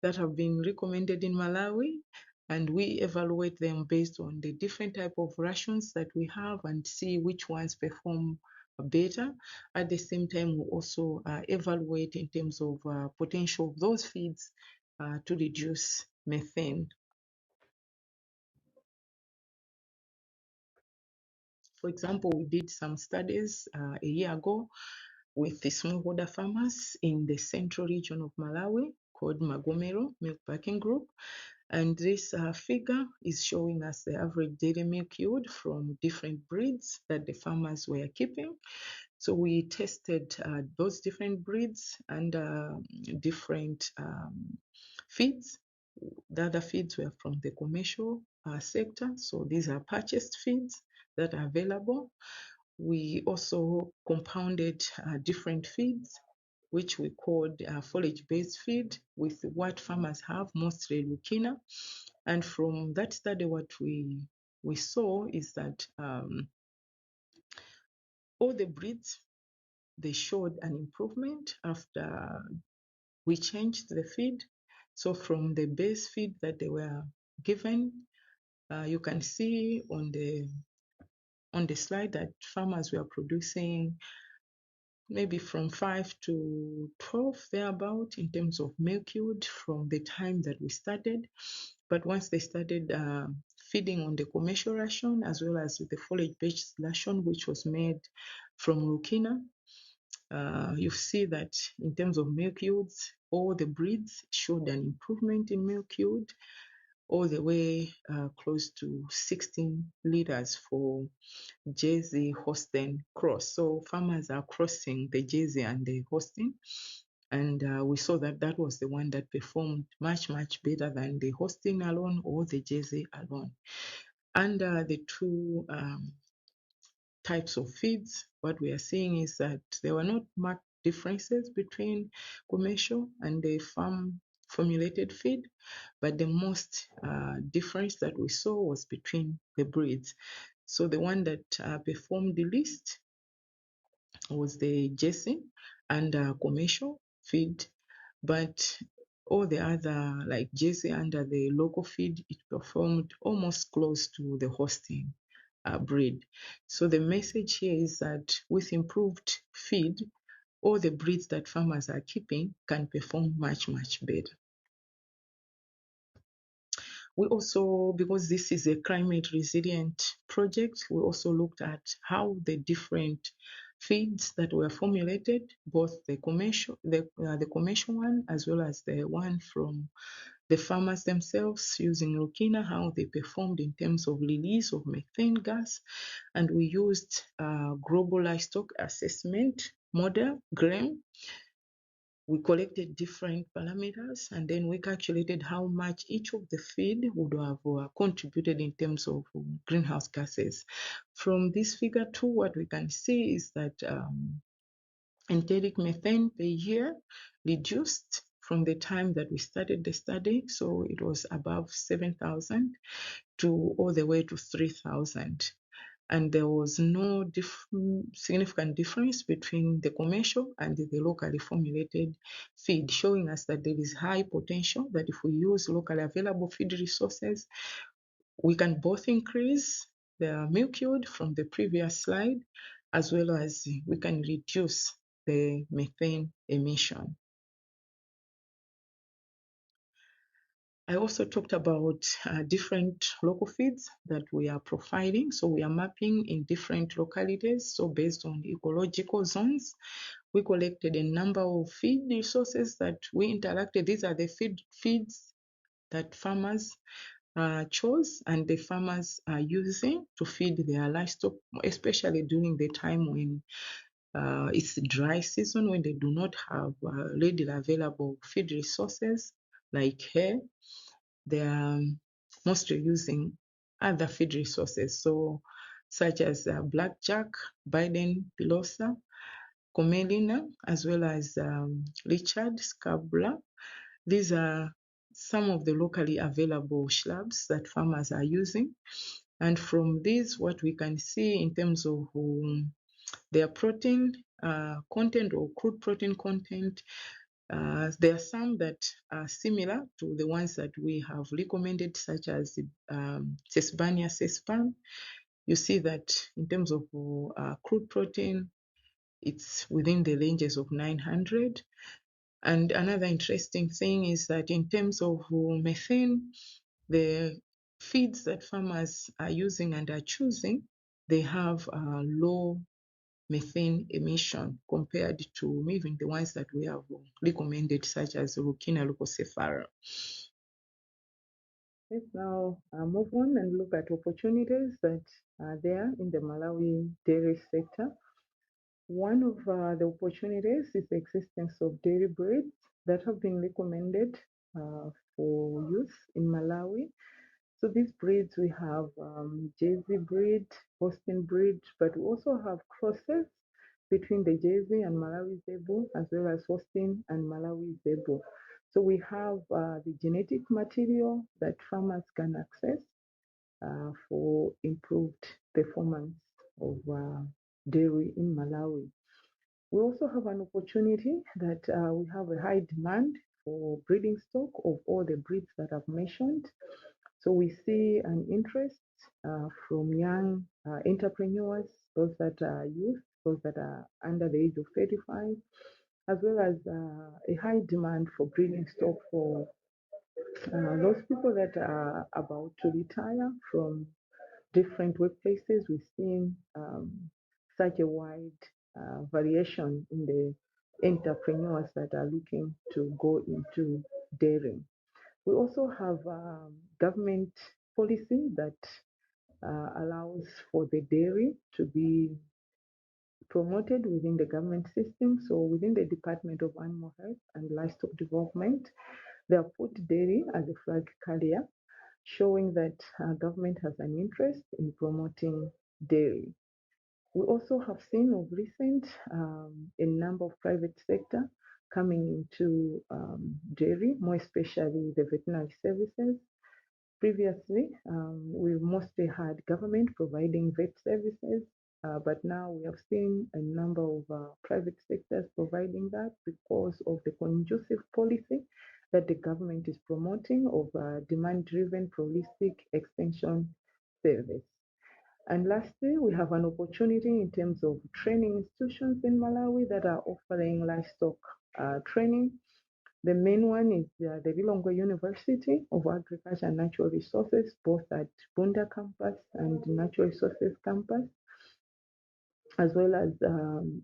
that have been recommended in Malawi, and we evaluate them based on the different type of rations that we have and see which ones perform better. At the same time, we also evaluate in terms of potential of those feeds to reduce methane. For example, we did some studies a year ago with the smallholder farmers in the central region of Malawi called Magomero Milk Packing Group. And this figure is showing us the average dairy milk yield from different breeds that the farmers were keeping. So we tested those different breeds and different feeds. The other feeds were from the commercial sector. So these are purchased feeds that are available. We also compounded different feeds, which we called forage-based feed, with what farmers have, mostly Leucaena. And from that study, what we saw is that all the breeds, they showed an improvement after we changed the feed. So from the base feed that they were given, you can see on the slide that farmers were producing maybe from 5 to 12 thereabout in terms of milk yield from the time that we started. But once they started feeding on the commercial ration as well as the forage-based ration, which was made from Lukina, you see that in terms of milk yields, all the breeds showed an improvement in milk yield, all the way close to 16 liters for Jersey Holstein cross. So farmers are crossing the Jersey and the Holstein, and we saw that that was the one that performed much better than the Holstein alone or the Jersey alone. And the two types of feeds, what we are seeing is that there were not marked differences between commercial and the farm formulated feed, but the most difference that we saw was between the breeds. So the one that performed the least was the Jersey and commercial feed, but all the other like Jersey under the local feed, it performed almost close to the Holstein breed. So the message here is that with improved feed, all the breeds that farmers are keeping can perform much better. We also, because this is a climate resilient project, we also looked at how the different feeds that were formulated, both the commercial one as well as the one from the farmers themselves using Lukina, how they performed in terms of release of methane gas. And we used global livestock assessment model, GRAM. We collected different parameters and then we calculated how much each of the feed would have contributed in terms of greenhouse gases. From this figure 2, what we can see is that enteric methane per year reduced from the time that we started the study. So it was above 7,000 to all the way to 3,000. And there was no significant difference between the commercial and the locally formulated feed, showing us that there is high potential that if we use locally available feed resources, we can both increase the milk yield from the previous slide, as well as we can reduce the methane emission. I also talked about different local feeds that we are providing. So we are mapping in different localities. So based on ecological zones, we collected a number of feed resources that we interacted. These are the feeds that farmers chose and the farmers are using to feed their livestock, especially during the time when it's dry season, when they do not have readily available feed resources like hay. They are mostly using other feed resources, so such as blackjack, Biden, Pilosa, Comelina, as well as Richard, Scabra. These are some of the locally available shrubs that farmers are using. And from these, what we can see in terms of their protein content or crude protein content, there are some that are similar to the ones that we have recommended, such as Sesbania sespan. You see that in terms of crude protein, it's within the ranges of 900. And another interesting thing is that in terms of methane, the feeds that farmers are using and are choosing, they have low methane emission compared to even the ones that we have recommended, such as Lukina leucocephala. Let's now move on and look at opportunities that are there in the Malawi dairy sector. One of the opportunities is the existence of dairy breeds that have been recommended for use in Malawi. So these breeds, we have Jersey breed, Holstein breed, but we also have crosses between the Jersey and Malawi Zebu, as well as Holstein and Malawi Zebu. So we have the genetic material that farmers can access for improved performance of dairy in Malawi. We also have an opportunity that we have a high demand for breeding stock of all the breeds that I've mentioned. So we see an interest from young entrepreneurs, those that are youth, those that are under the age of 35, as well as a high demand for breeding stock for those people that are about to retire from different workplaces. We've seen such a wide variation in the entrepreneurs that are looking to go into dairying. We also have government policy that allows for the dairy to be promoted within the government system. So within the Department of Animal Health and Livestock Development, they have put dairy as a flag carrier, showing that government has an interest in promoting dairy. We also have seen of recent a number of private sector coming into dairy, more especially the veterinary services. Previously, we mostly had government providing vet services, but now we have seen a number of private sectors providing that because of the conducive policy that the government is promoting of demand-driven holistic extension service. And lastly, we have an opportunity in terms of training institutions in Malawi that are offering livestock training. The main one is the Lilongwe University of Agriculture and Natural Resources, both at Bunda campus and Natural Resources campus, as well as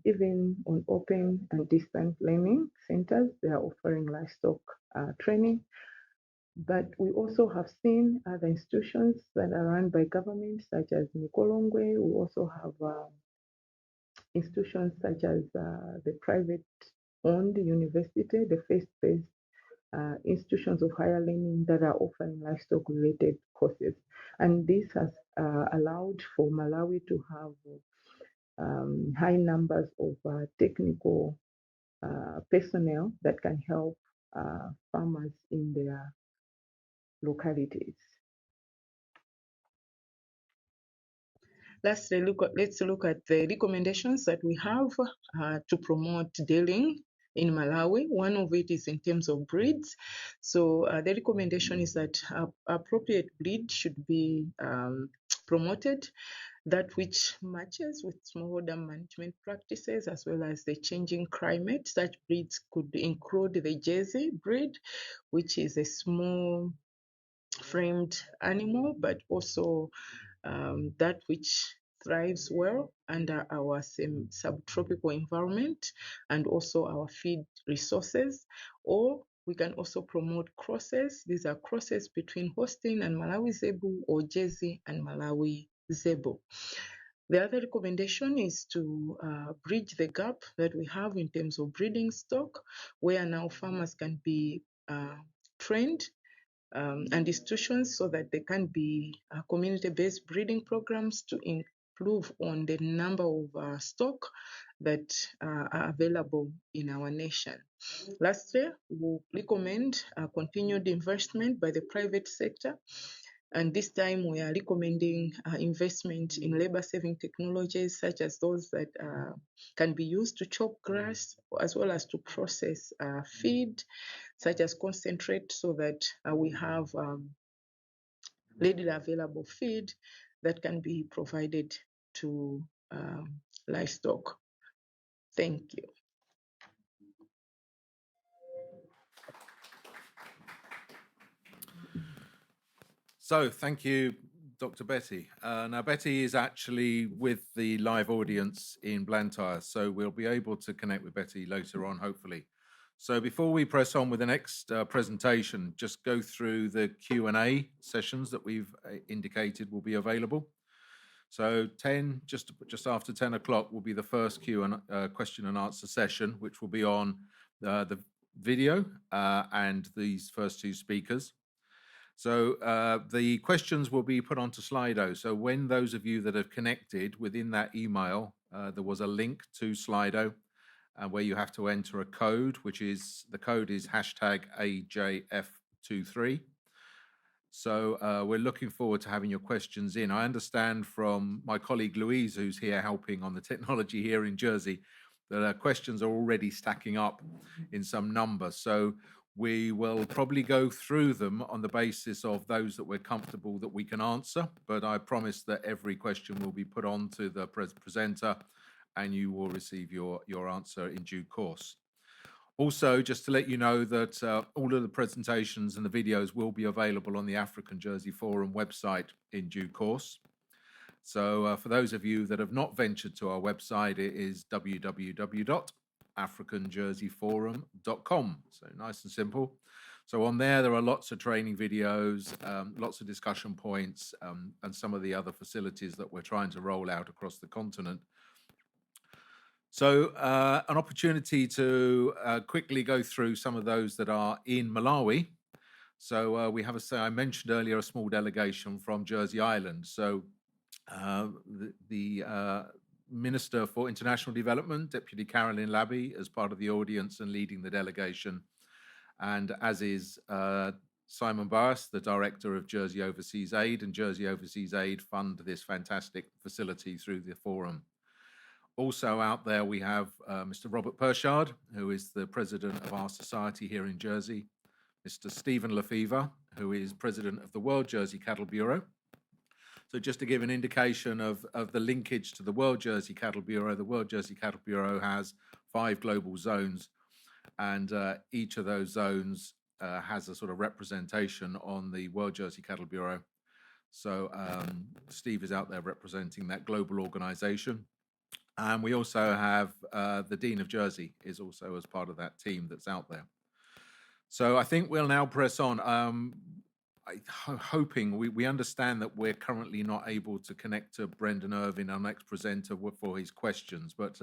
even on open and distance learning centers. They are offering livestock training. But we also have seen other institutions that are run by government, such as Nikolongwe. We also have institutions such as the private-owned university, the faith-based institutions of higher learning that are offering livestock-related courses. And this has allowed for Malawi to have high numbers of technical personnel that can help farmers in their localities. Let's look at the recommendations that we have to promote dairying in Malawi. One of it is in terms of breeds. So the recommendation is that appropriate breed should be promoted, that which matches with smallholder management practices as well as the changing climate. Such breeds could include the Jersey breed, which is a small framed animal, but also that which thrives well under our subtropical environment and also our feed resources. Or we can also promote crosses. These are crosses between Holstein and Malawi Zebu or Jersey and Malawi Zebu. The other recommendation is to bridge the gap that we have in terms of breeding stock, where now farmers can be trained and institutions so that there can be community-based breeding programs to improve on the number of stock that are available in our nation. Lastly, we recommend continued investment by the private sector. And this time we are recommending investment in labor-saving technologies such as those that can be used to chop grass as well as to process feed, such as concentrate, so that we have readily available feed that can be provided to livestock. Thank you. So thank you, Dr. Betty. Now, Betty is actually with the live audience in Blantyre, so we'll be able to connect with Betty later on, hopefully. So before we press on with the next presentation, just go through the Q&A sessions that we've indicated will be available. So just after 10 o'clock will be the first question and answer session, which will be on the video and these first two speakers. So the questions will be put onto Slido. So when those of you that have connected within that email, there was a link to Slido where you have to enter a code, the code is #AJF23. So we're looking forward to having your questions in. I understand from my colleague Louise, who's here helping on the technology here in Jersey, that questions are already stacking up in some number. So we will probably go through them on the basis of those that we're comfortable that we can answer, but I promise that every question will be put on to the presenter and you will receive your answer in due course. Also, just to let you know that all of the presentations and the videos will be available on the African Jersey Forum website in due course. So for those of you that have not ventured to our website, it is www.africanjerseyforum.com. So nice and simple. So on there are lots of training videos, lots of discussion points, and some of the other facilities that we're trying to roll out across the continent. So an opportunity to quickly go through some of those that are in Malawi. So we have I mentioned earlier, a small delegation from Jersey Island. So the Minister for International Development, Deputy Carolyn Labby, as part of the audience and leading the delegation, and as is Simon Barras, the Director of Jersey Overseas Aid, and Jersey Overseas Aid fund this fantastic facility through the forum. Also out there we have Mr. Robert Pershard, who is the President of our society here in Jersey, Mr. Stephen Lefevre, who is President of the World Jersey Cattle Bureau. So just to give an indication of the linkage to the World Jersey Cattle Bureau, the World Jersey Cattle Bureau has 5 global zones, and each of those zones has a sort of representation on the World Jersey Cattle Bureau. So Steve is out there representing that global organization. And we also have the Dean of Jersey is also as part of that team that's out there. So I think we'll now press on. Hoping we understand that we're currently not able to connect to Brendan Irving, our next presenter, for his questions, but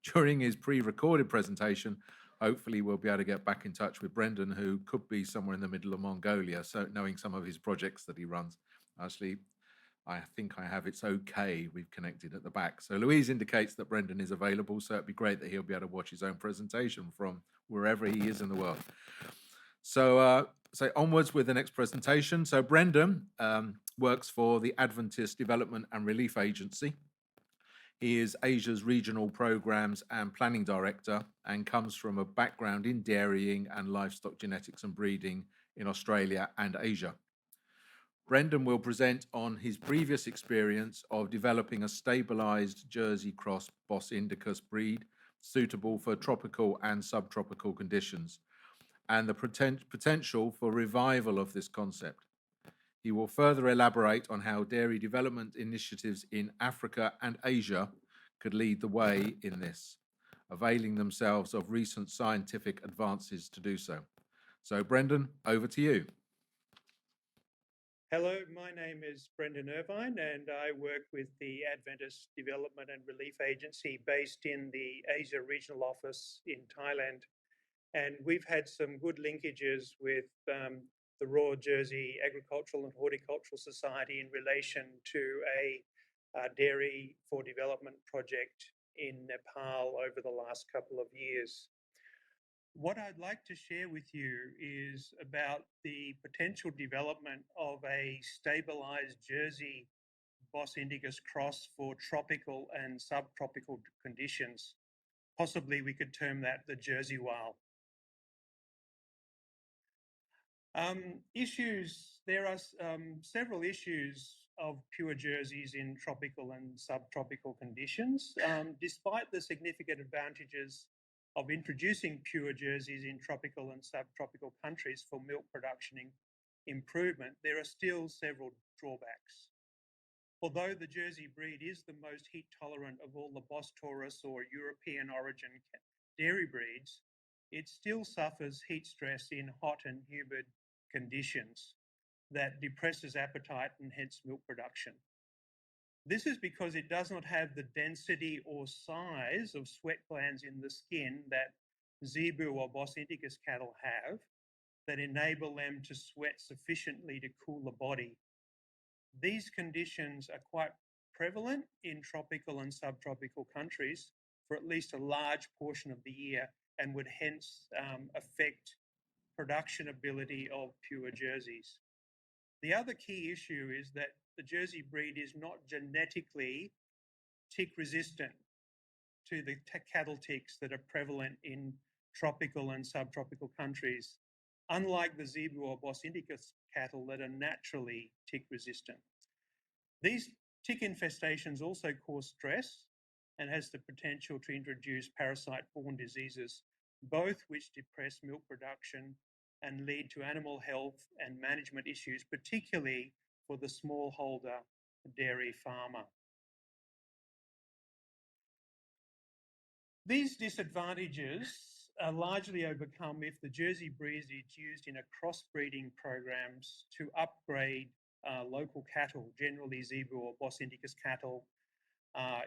during his pre-recorded presentation, hopefully we'll be able to get back in touch with Brendan, who could be somewhere in the middle of Mongolia, so knowing some of his projects that he runs. Actually, I think I have it's okay, we've connected at the back. So Louise indicates that Brendan is available, so it'd be great that he'll be able to watch his own presentation from wherever he is in the world. So onwards with the next presentation. So Brendan works for the Adventist Development and Relief Agency. He is Asia's Regional Programs and Planning Director and comes from a background in dairying and livestock genetics and breeding in Australia and Asia. Brendan will present on his previous experience of developing a stabilized Jersey Cross Bos Indicus breed suitable for tropical and subtropical conditions, and the potential for revival of this concept. He will further elaborate on how dairy development initiatives in Africa and Asia could lead the way in this, availing themselves of recent scientific advances to do so. So Brendan, over to you. Hello, my name is Brendan Irvine and I work with the Adventist Development and Relief Agency based in the Asia Regional Office in Thailand. And we've had some good linkages with the Royal Jersey Agricultural and Horticultural Society in relation to a dairy for development project in Nepal over the last couple of years. What I'd like to share with you is about the potential development of a stabilized Jersey Bos Indicus cross for tropical and subtropical conditions. Possibly we could term that the Jersey Whale. There are several issues of pure Jerseys in tropical and subtropical conditions. Despite the significant advantages of introducing pure Jerseys in tropical and subtropical countries for milk production improvement, there are still several drawbacks. Although the Jersey breed is the most heat tolerant of all the Bos Taurus or European origin dairy breeds, it still suffers heat stress in hot and humid conditions that depresses appetite and hence milk production. This is because it does not have the density or size of sweat glands in the skin that Zebu or Bos Indicus cattle have that enable them to sweat sufficiently to cool the body. These conditions are quite prevalent in tropical and subtropical countries for at least a large portion of the year and would hence affect production ability of pure Jerseys. The other key issue is that the Jersey breed is not genetically tick resistant to the cattle ticks that are prevalent in tropical and subtropical countries, unlike the Zebu or Bos Indicus cattle that are naturally tick resistant. These tick infestations also cause stress and has the potential to introduce parasite-borne diseases, both which depress milk production and lead to animal health and management issues, particularly for the smallholder dairy farmer. These disadvantages are largely overcome if the Jersey breed is used in a crossbreeding programs to upgrade local cattle, generally zebu or Bos indicus cattle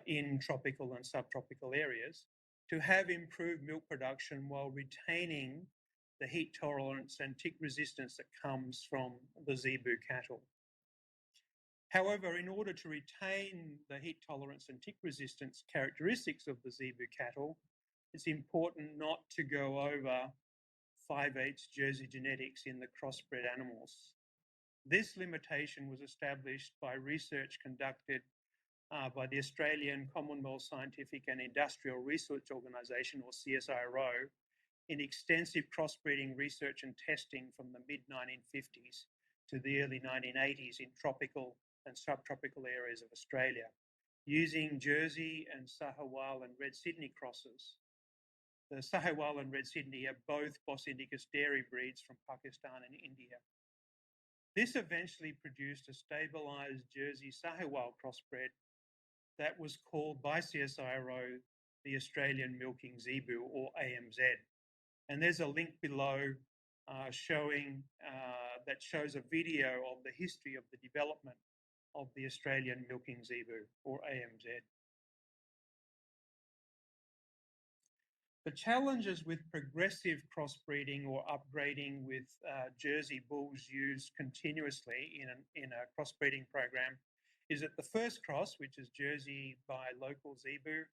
in tropical and subtropical areas, to have improved milk production while retaining the heat tolerance and tick resistance that comes from the zebu cattle. However, in order to retain the heat tolerance and tick resistance characteristics of the zebu cattle, it's important not to go over 5/8 Jersey genetics in the crossbred animals. This limitation was established by research conducted by the Australian Commonwealth Scientific and Industrial Research Organisation, or CSIRO, in extensive crossbreeding research and testing from the mid-1950s to the early 1980s in tropical and subtropical areas of Australia, using Jersey and Sahiwal and Red Sydney crosses. The Sahiwal and Red Sydney are both Bos indicus dairy breeds from Pakistan and India. This eventually produced a stabilised Jersey Sahiwal crossbred that was called by CSIRO the Australian Milking Zebu, or AMZ. And there's a link below that shows a video of the history of the development of the Australian Milking Zebu, or AMZ. The challenges with progressive crossbreeding or upgrading with Jersey bulls used continuously in a crossbreeding program is that the first cross, which is Jersey by local zebu,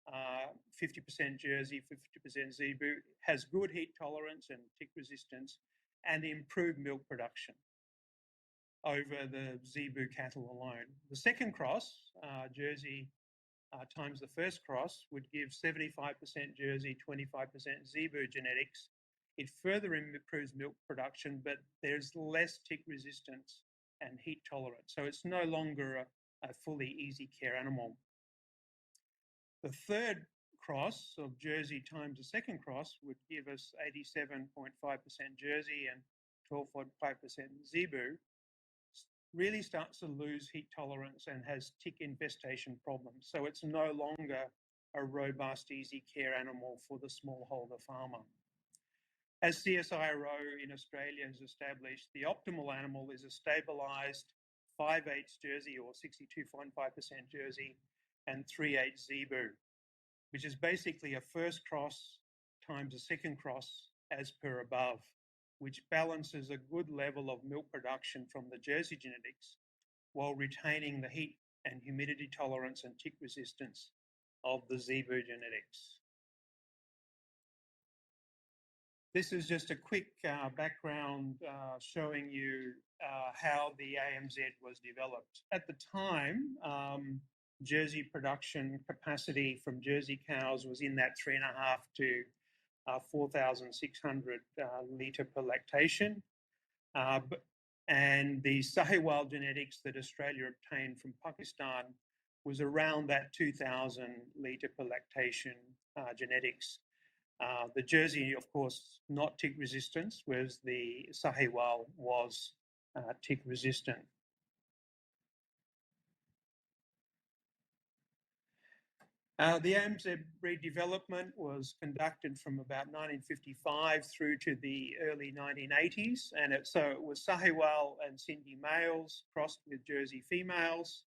50% Jersey, 50% zebu, has good heat tolerance and tick resistance and improved milk production over the zebu cattle alone. The second cross, Jersey times the first cross, would give 75% Jersey, 25% zebu genetics. It further improves milk production, but there's less tick resistance and heat tolerance. So it's no longer a fully easy care animal. The third cross of Jersey times the second cross would give us 87.5% Jersey and 12.5% zebu, really starts to lose heat tolerance and has tick infestation problems. So it's no longer a robust, easy care animal for the smallholder farmer. As CSIRO in Australia has established, the optimal animal is a stabilised 5/8 Jersey or 62.5% Jersey and 3/8 zebu, which is basically a first cross times a second cross as per above, which balances a good level of milk production from the Jersey genetics while retaining the heat and humidity tolerance and tick resistance of the zebu genetics. This is just a quick background showing you how the AMZ was developed. At the time, Jersey production capacity from Jersey cows was in that 3.5 to 4,600 litre per lactation. And the Sahiwal genetics that Australia obtained from Pakistan was around that 2,000 litre per lactation genetics. The Jersey, of course, not tick resistance, whereas the Sahiwal was tick resistant. The AMZ breed development was conducted from about 1955 through to the early 1980s, and so it was Sahiwal and Sindhi males crossed with Jersey females,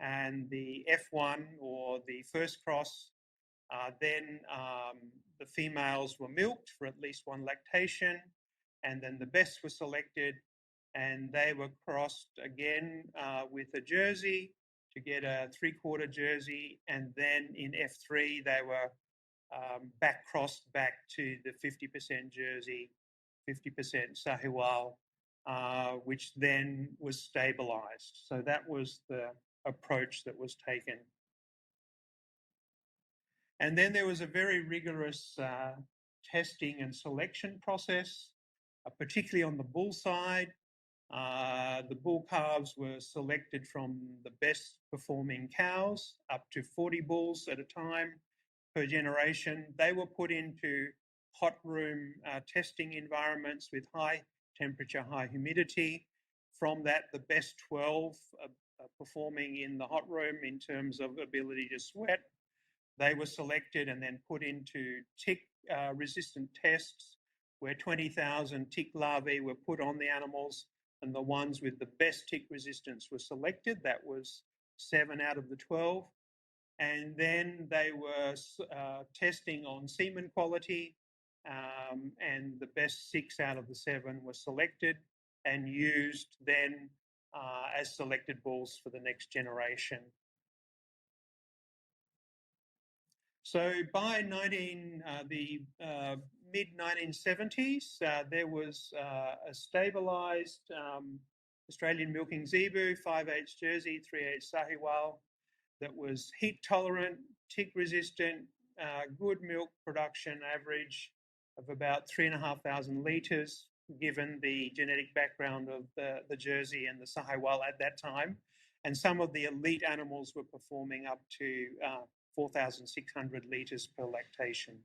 and the F1 or the first cross, then the females were milked for at least one lactation, and then the best were selected, and they were crossed again with a Jersey to get a 3/4 Jersey, and then in F3 they were crossed back to the 50% Jersey, 50% Sahiwal, which then was stabilised. So that was the approach that was taken. And then there was a very rigorous testing and selection process, particularly on the bull side. The bull calves were selected from the best performing cows, up to 40 bulls at a time per generation. They were put into hot room testing environments with high temperature, high humidity. From that, the best 12 performing in the hot room in terms of ability to sweat. They were selected and then put into tick resistant tests where 20,000 tick larvae were put on the animals, and the ones with the best tick resistance were selected. That was 7 out of the 12. And then they were testing on semen quality, and the best 6 out of the 7 were selected and used then as selected bulls for the next generation. So by the mid-1970s, there was a stabilised Australian milking zebu, 5/8 Jersey, 3/8 Sahiwal, that was heat tolerant, tick resistant, good milk production average of about 3,500 litres, given the genetic background of the Jersey and the Sahiwal at that time. And some of the elite animals were performing up to 4,600 litres per lactation.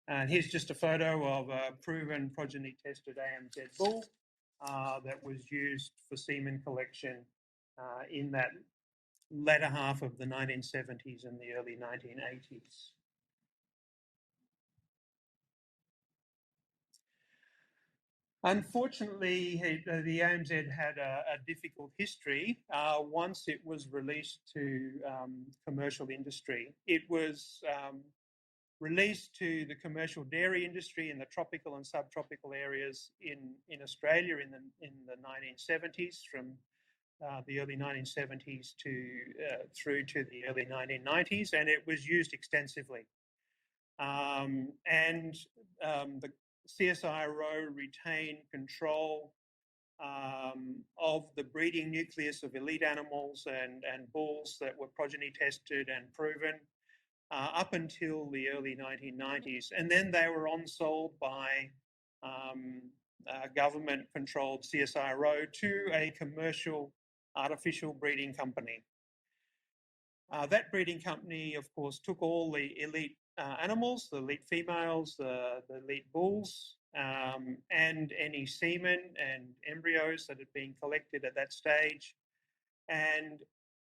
And here's just a photo of a proven progeny tested AMZ bull that was used for semen collection in that latter half of the 1970s and the early 1980s. Unfortunately, the AMZ had a difficult history once it was released to commercial industry. It was released to the commercial dairy industry in the tropical and subtropical areas in Australia in the 1970s, from the early 1970s through to the early 1990s, and it was used extensively. The CSIRO retained control of the breeding nucleus of elite animals and bulls that were progeny tested and proven up until the early 1990s. And then they were on-sold by government-controlled CSIRO to a commercial artificial breeding company. That breeding company, of course, took all the elite animals, the elite females, the elite bulls, and any semen and embryos that had been collected at that stage. And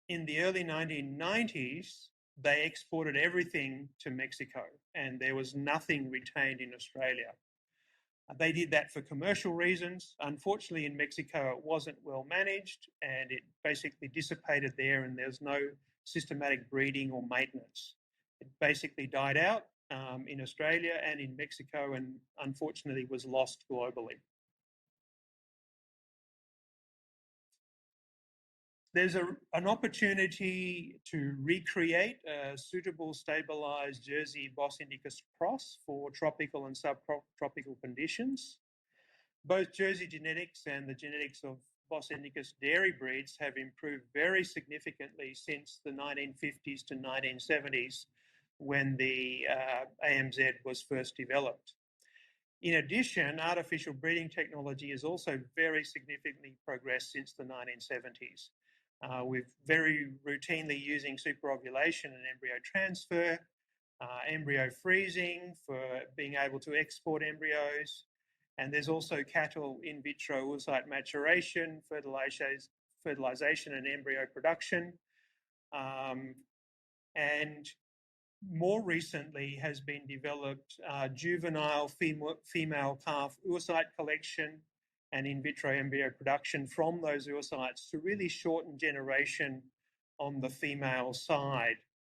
in the early 1990s, they exported everything to Mexico, and there was nothing retained in Australia. They did that for commercial reasons. Unfortunately, in Mexico, it wasn't well managed, and it basically dissipated there, and there's no systematic breeding or maintenance. It basically died out in Australia and in Mexico, and unfortunately was lost globally. There's an opportunity to recreate a suitable stabilised Jersey Bos Indicus cross for tropical and subtropical conditions. Both Jersey genetics and the genetics of Bos Indicus dairy breeds have improved very significantly since the 1950s to 1970s, when the AMZ was first developed. In addition, artificial breeding technology has also very significantly progressed since the 1970s. We're very routinely using superovulation and embryo transfer, embryo freezing for being able to export embryos. And there's also cattle in vitro oocyte maturation, fertilization and embryo production. And more recently has been developed juvenile female calf oocyte collection and in vitro embryo production from those oocytes to really shorten generation on the female side.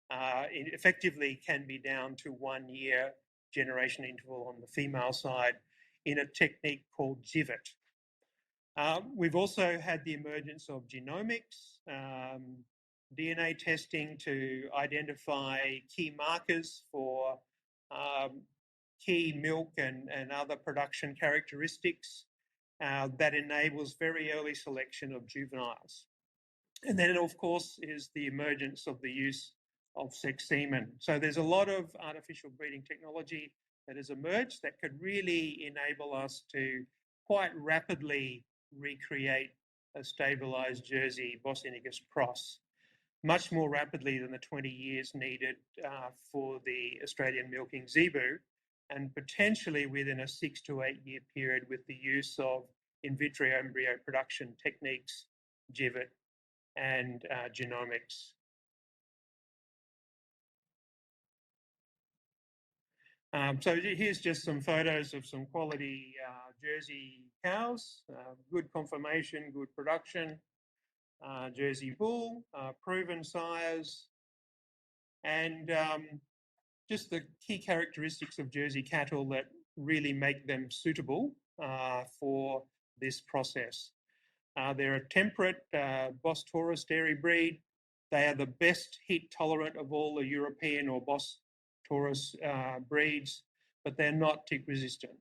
It effectively can be down to 1 year generation interval on the female side in a technique called GIVIT. We've also had the emergence of genomics, DNA testing to identify key markers for key milk and other production characteristics that enables very early selection of juveniles. And then, of course, is the emergence of the use of sex semen. So there's a lot of artificial breeding technology that has emerged that could really enable us to quite rapidly recreate a stabilised Jersey Bos Indicus cross, much more rapidly than the 20 years needed for the Australian milking zebu, and potentially within a 6 to 8 year period with the use of in vitro embryo production techniques, GIVIT, and genomics. So here's just some photos of some quality Jersey cows, good conformation, good production, Jersey bull, proven sires, and just the key characteristics of Jersey cattle that really make them suitable for this process. They're a temperate Bos Taurus dairy breed. They are the best heat tolerant of all the European or Bos Taurus breeds, but they're not tick resistant.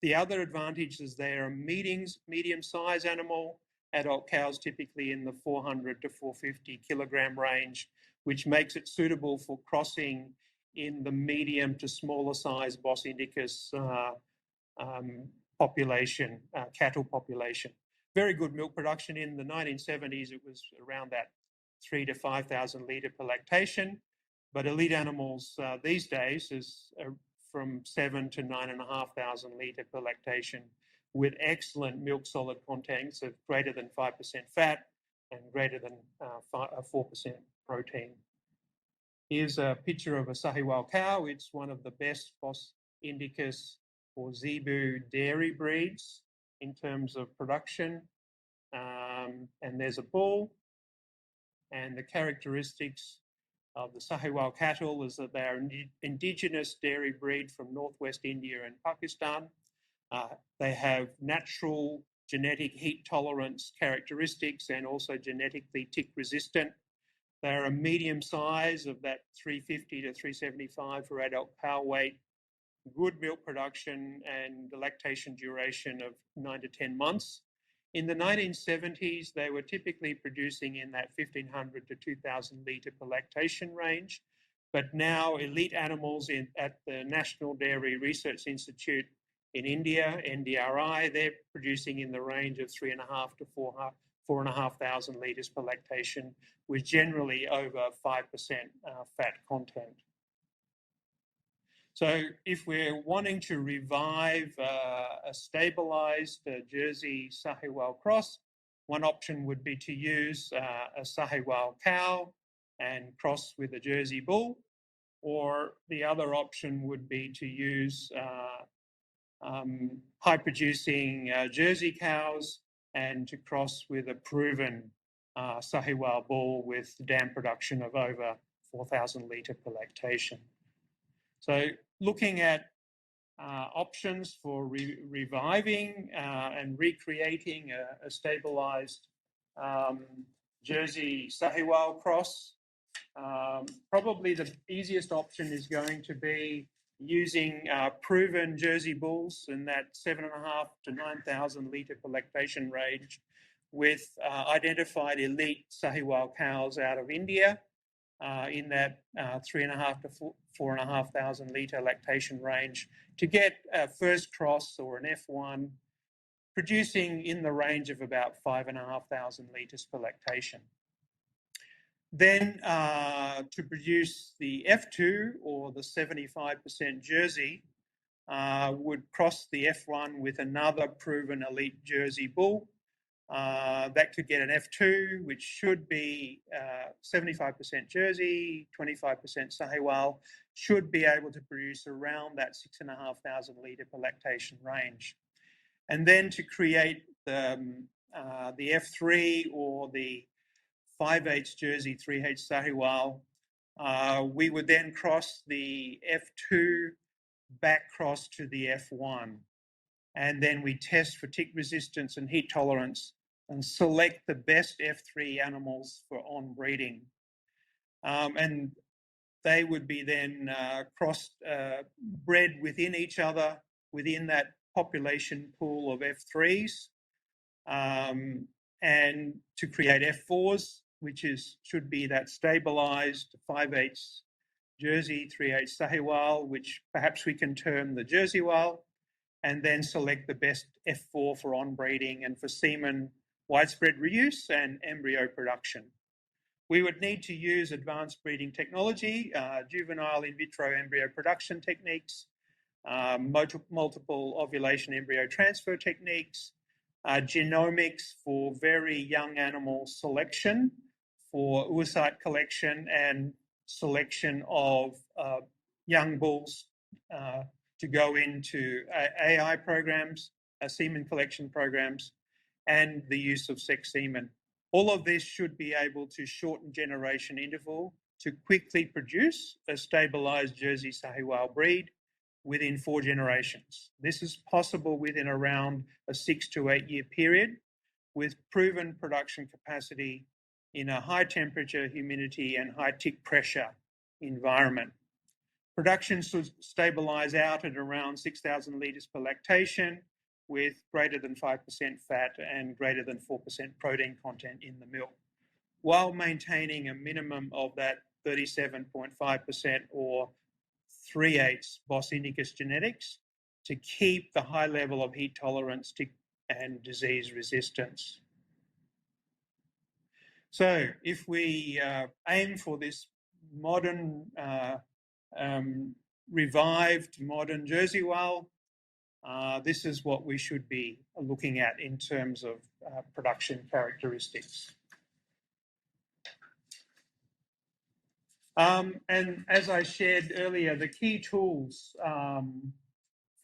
The other advantage is they are a medium size animal, adult cows typically in the 400 to 450 kilogram range, which makes it suitable for crossing in the medium to smaller size Bos Indicus population, cattle population. Very good milk production in the 1970s. It was around that 3,000 to 5,000 litre per lactation, but elite animals these days is from 7,000 to 9,500 litre per lactation, with excellent milk solid contents of greater than 5% fat and greater than 4% protein. Here's a picture of a Sahiwal cow. It's one of the best Bos Indicus or zebu dairy breeds in terms of production. And there's a bull. And the characteristics of the Sahiwal cattle is that they are an indigenous dairy breed from northwest India and Pakistan. They have natural genetic heat tolerance characteristics and also genetically tick resistant. They're a medium size of that 350 to 375 for adult cow weight, good milk production and the lactation duration of 9 to 10 months. In the 1970s, they were typically producing in that 1,500 to 2,000 litre per lactation range. But now elite animals at the National Dairy Research Institute in India, NDRI, they're producing in the range of 3,500 to 4,500 litres per lactation, with generally over 5% fat content. So if we're wanting to revive a stabilised Jersey Sahiwal cross, one option would be to use a Sahiwal cow and cross with a Jersey bull, or the other option would be to use high-producing Jersey cows and to cross with a proven Sahiwal bull with dam production of over 4,000 litre per lactation. So looking at options for reviving and recreating a stabilised Jersey Sahiwal cross, probably the easiest option is going to be using proven Jersey bulls in that 7,500 to 9,000 litre per lactation range with identified elite Sahiwal cows out of India in that 3,500 to 4,500 litre lactation range to get a first cross or an F1 producing in the range of about 5,500 litres per lactation. Then to produce the F2 or the 75% Jersey would cross the F1 with another proven elite Jersey bull. That could get an F2, which should be 75% Jersey, 25% Sahiwal, should be able to produce around that 6,500 litre per lactation range. And then to create the F3 or the 5H Jersey, 3H Sahiwal, we would then cross the F2 back cross to the F1. And then we test for tick resistance and heat tolerance and select the best F3 animals for on-breeding. And they would be then bred within each other, within that population pool of F3s, and to create F4s, which should be that stabilised 5H Jersey, 3H Sahiwal, which perhaps we can term the Jersey Wal. and then select the best F4 for on-breeding and for semen widespread reuse and embryo production. We would need to use advanced breeding technology, juvenile in vitro embryo production techniques, multiple ovulation embryo transfer techniques, genomics for very young animal selection, for oocyte collection and selection of young bulls to go into AI programs, semen collection programs, and the use of sex semen. All of this should be able to shorten generation interval to quickly produce a stabilized Jersey Sahiwal breed within 4 generations. This is possible within around a 6 to 8 year period with proven production capacity in a high temperature, humidity and high tick pressure environment. Production should stabilize out at around 6,000 litres per lactation with greater than 5% fat and greater than 4% protein content in the milk, while maintaining a minimum of that 37.5% or 3/8 Bos indicus genetics to keep the high level of heat tolerance and disease resistance. So if we aim for this modern, revived modern Jersey Whale, this is what we should be looking at in terms of production characteristics. And as I shared earlier, the key tools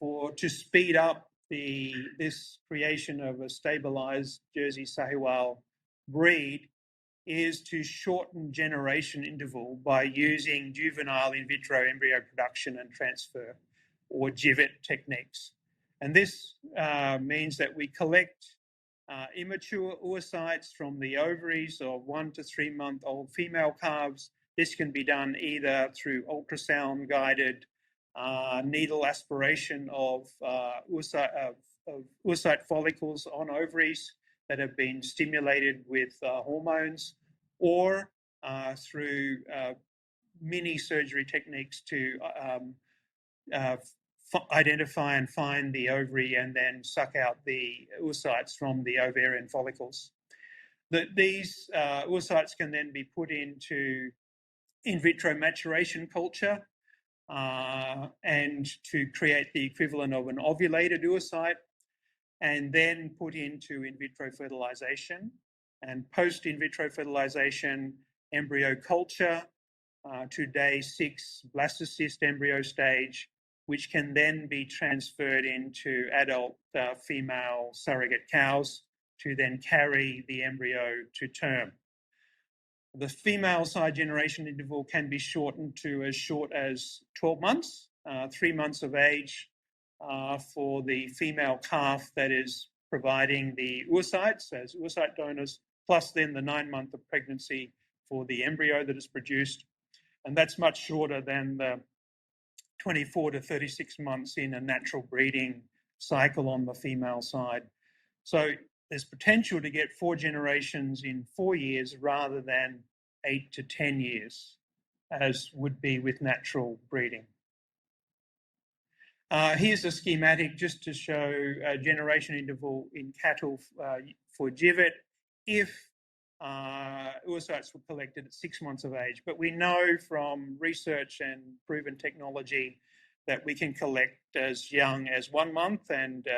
to speed up this creation of a stabilized Jersey Sahiwal breed is to shorten generation interval by using juvenile in vitro embryo production and transfer, or JIVET techniques. And this means that we collect immature oocytes from the ovaries of 1 to 3 month old female calves. This can be done either through ultrasound guided needle aspiration of oocyte follicles on ovaries that have been stimulated with hormones, or through mini surgery techniques to identify and find the ovary and then suck out the oocytes from the ovarian follicles. These oocytes can then be put into in vitro maturation culture and to create the equivalent of an ovulated oocyte, and then put into in vitro fertilization. And post in vitro fertilization, embryo culture to day 6 blastocyst embryo stage, which can then be transferred into adult female surrogate cows to then carry the embryo to term. The female side generation interval can be shortened to as short as 12 months, 3 months of age for the female calf that is providing the oocytes as oocyte donors, plus then the 9 month of pregnancy for the embryo that is produced. And that's much shorter than the 24 to 36 months in a natural breeding cycle on the female side. So there's potential to get 4 generations in 4 years rather than 8 to 10 years, as would be with natural breeding. Here's a schematic just to show a generation interval in cattle for JIVET if oocytes were collected at 6 months of age. But we know from research and proven technology that we can collect as young as 1 month and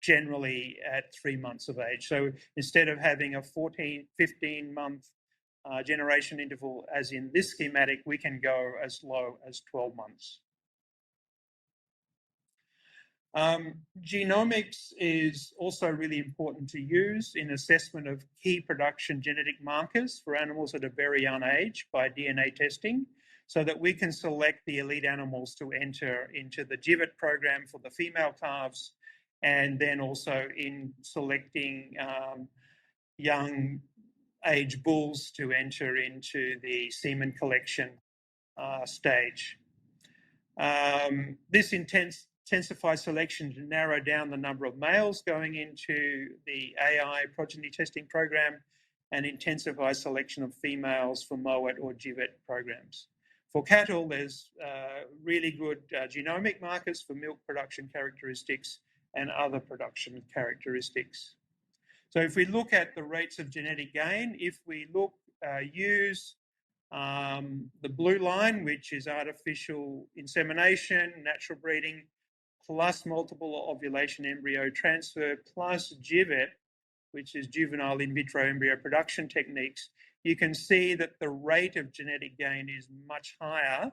generally at 3 months of age. So instead of having a 15 month generation interval as in this schematic, we can go as low as 12 months. Genomics is also really important to use in assessment of key production genetic markers for animals at a very young age by DNA testing, so that we can select the elite animals to enter into the JIVET program for the female calves, and then also in selecting young age bulls to enter into the semen collection stage. This intensifies selection to narrow down the number of males going into the AI progeny testing program, and intensifies selection of females for MOAT or JIVET programs. For cattle, there's really good genomic markers for milk production characteristics, and other production characteristics. So if we look at the rates of genetic gain, if we use the blue line, which is artificial insemination, natural breeding, plus multiple ovulation embryo transfer, plus GIVET, which is juvenile in vitro embryo production techniques, you can see that the rate of genetic gain is much higher.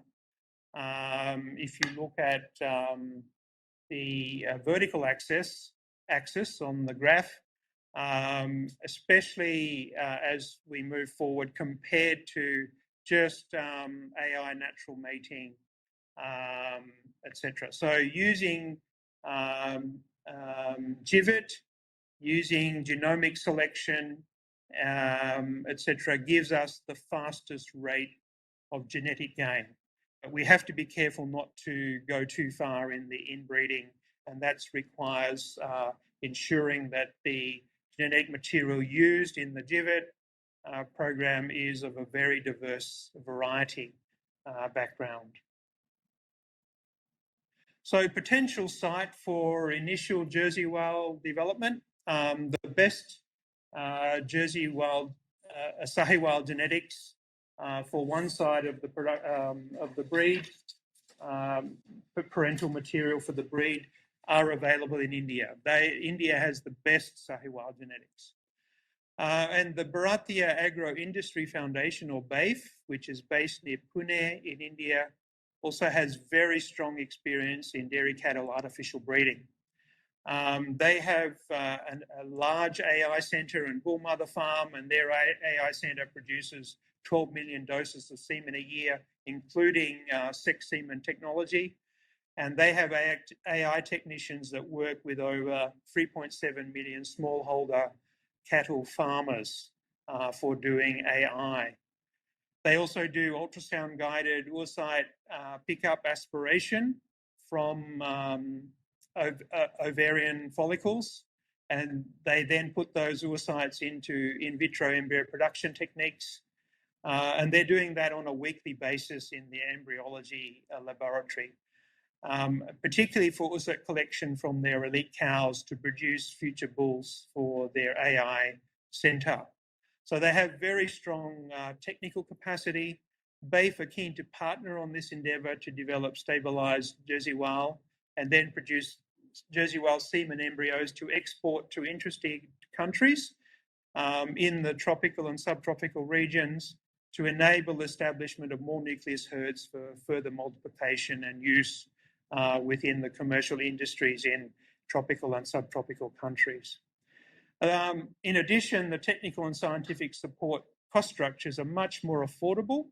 If you look at the vertical axis on the graph, especially as we move forward compared to just AI natural mating, etc. So using GIVET, using genomic selection, etc., gives us the fastest rate of genetic gain. But we have to be careful not to go too far in the inbreeding, and that requires ensuring that the genetic material used in the GIVET program is of a very diverse variety background. So potential site for initial Jersey whale development. The best Jersey whale, Sahiwal genetics for one side of the breed, parental material for the breed, are available in India. India has the best Sahiwal genetics. And the Blantyre Agro Industry Foundation, or BAIF, which is based near Pune in India, also has very strong experience in dairy cattle artificial breeding. They have a large AI centre and bull mother farm, and their AI centre produces 12 million doses of semen a year, including sex semen technology. And they have AI technicians that work with over 3.7 million smallholder cattle farmers for doing AI. They also do ultrasound-guided oocyte pickup aspiration from ovarian follicles, and they then put those oocytes into in vitro embryo production techniques, and they're doing that on a weekly basis in the embryology laboratory, particularly for oocyte collection from their elite cows to produce future bulls for their AI centre. So they have very strong technical capacity. BAIF are keen to partner on this endeavour to develop stabilised Jersey whale and then produce Jersey whale semen embryos to export to interesting countries in the tropical and subtropical regions to enable establishment of more nucleus herds for further multiplication and use within the commercial industries in tropical and subtropical countries. In addition, the technical and scientific support cost structures are much more affordable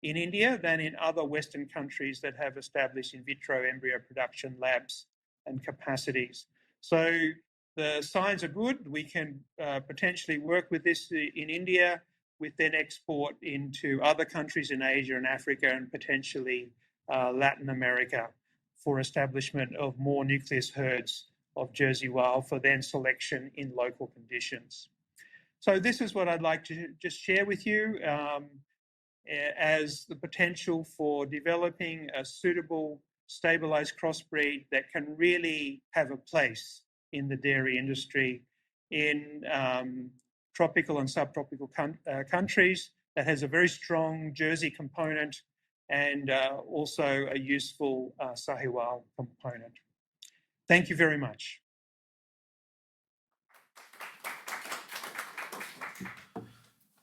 in India than in other Western countries that have established in vitro embryo production labs and capacities. So the signs are good. We can potentially work with this in India, with then export into other countries in Asia and Africa and potentially Latin America for establishment of more nucleus herds of Jersey whale for then selection in local conditions. So this is what I'd like to just share with you as the potential for developing a suitable stabilised crossbreed that can really have a place in the dairy industry in tropical and subtropical countries, that has a very strong Jersey component and also a useful Sahiwal component. Thank you very much.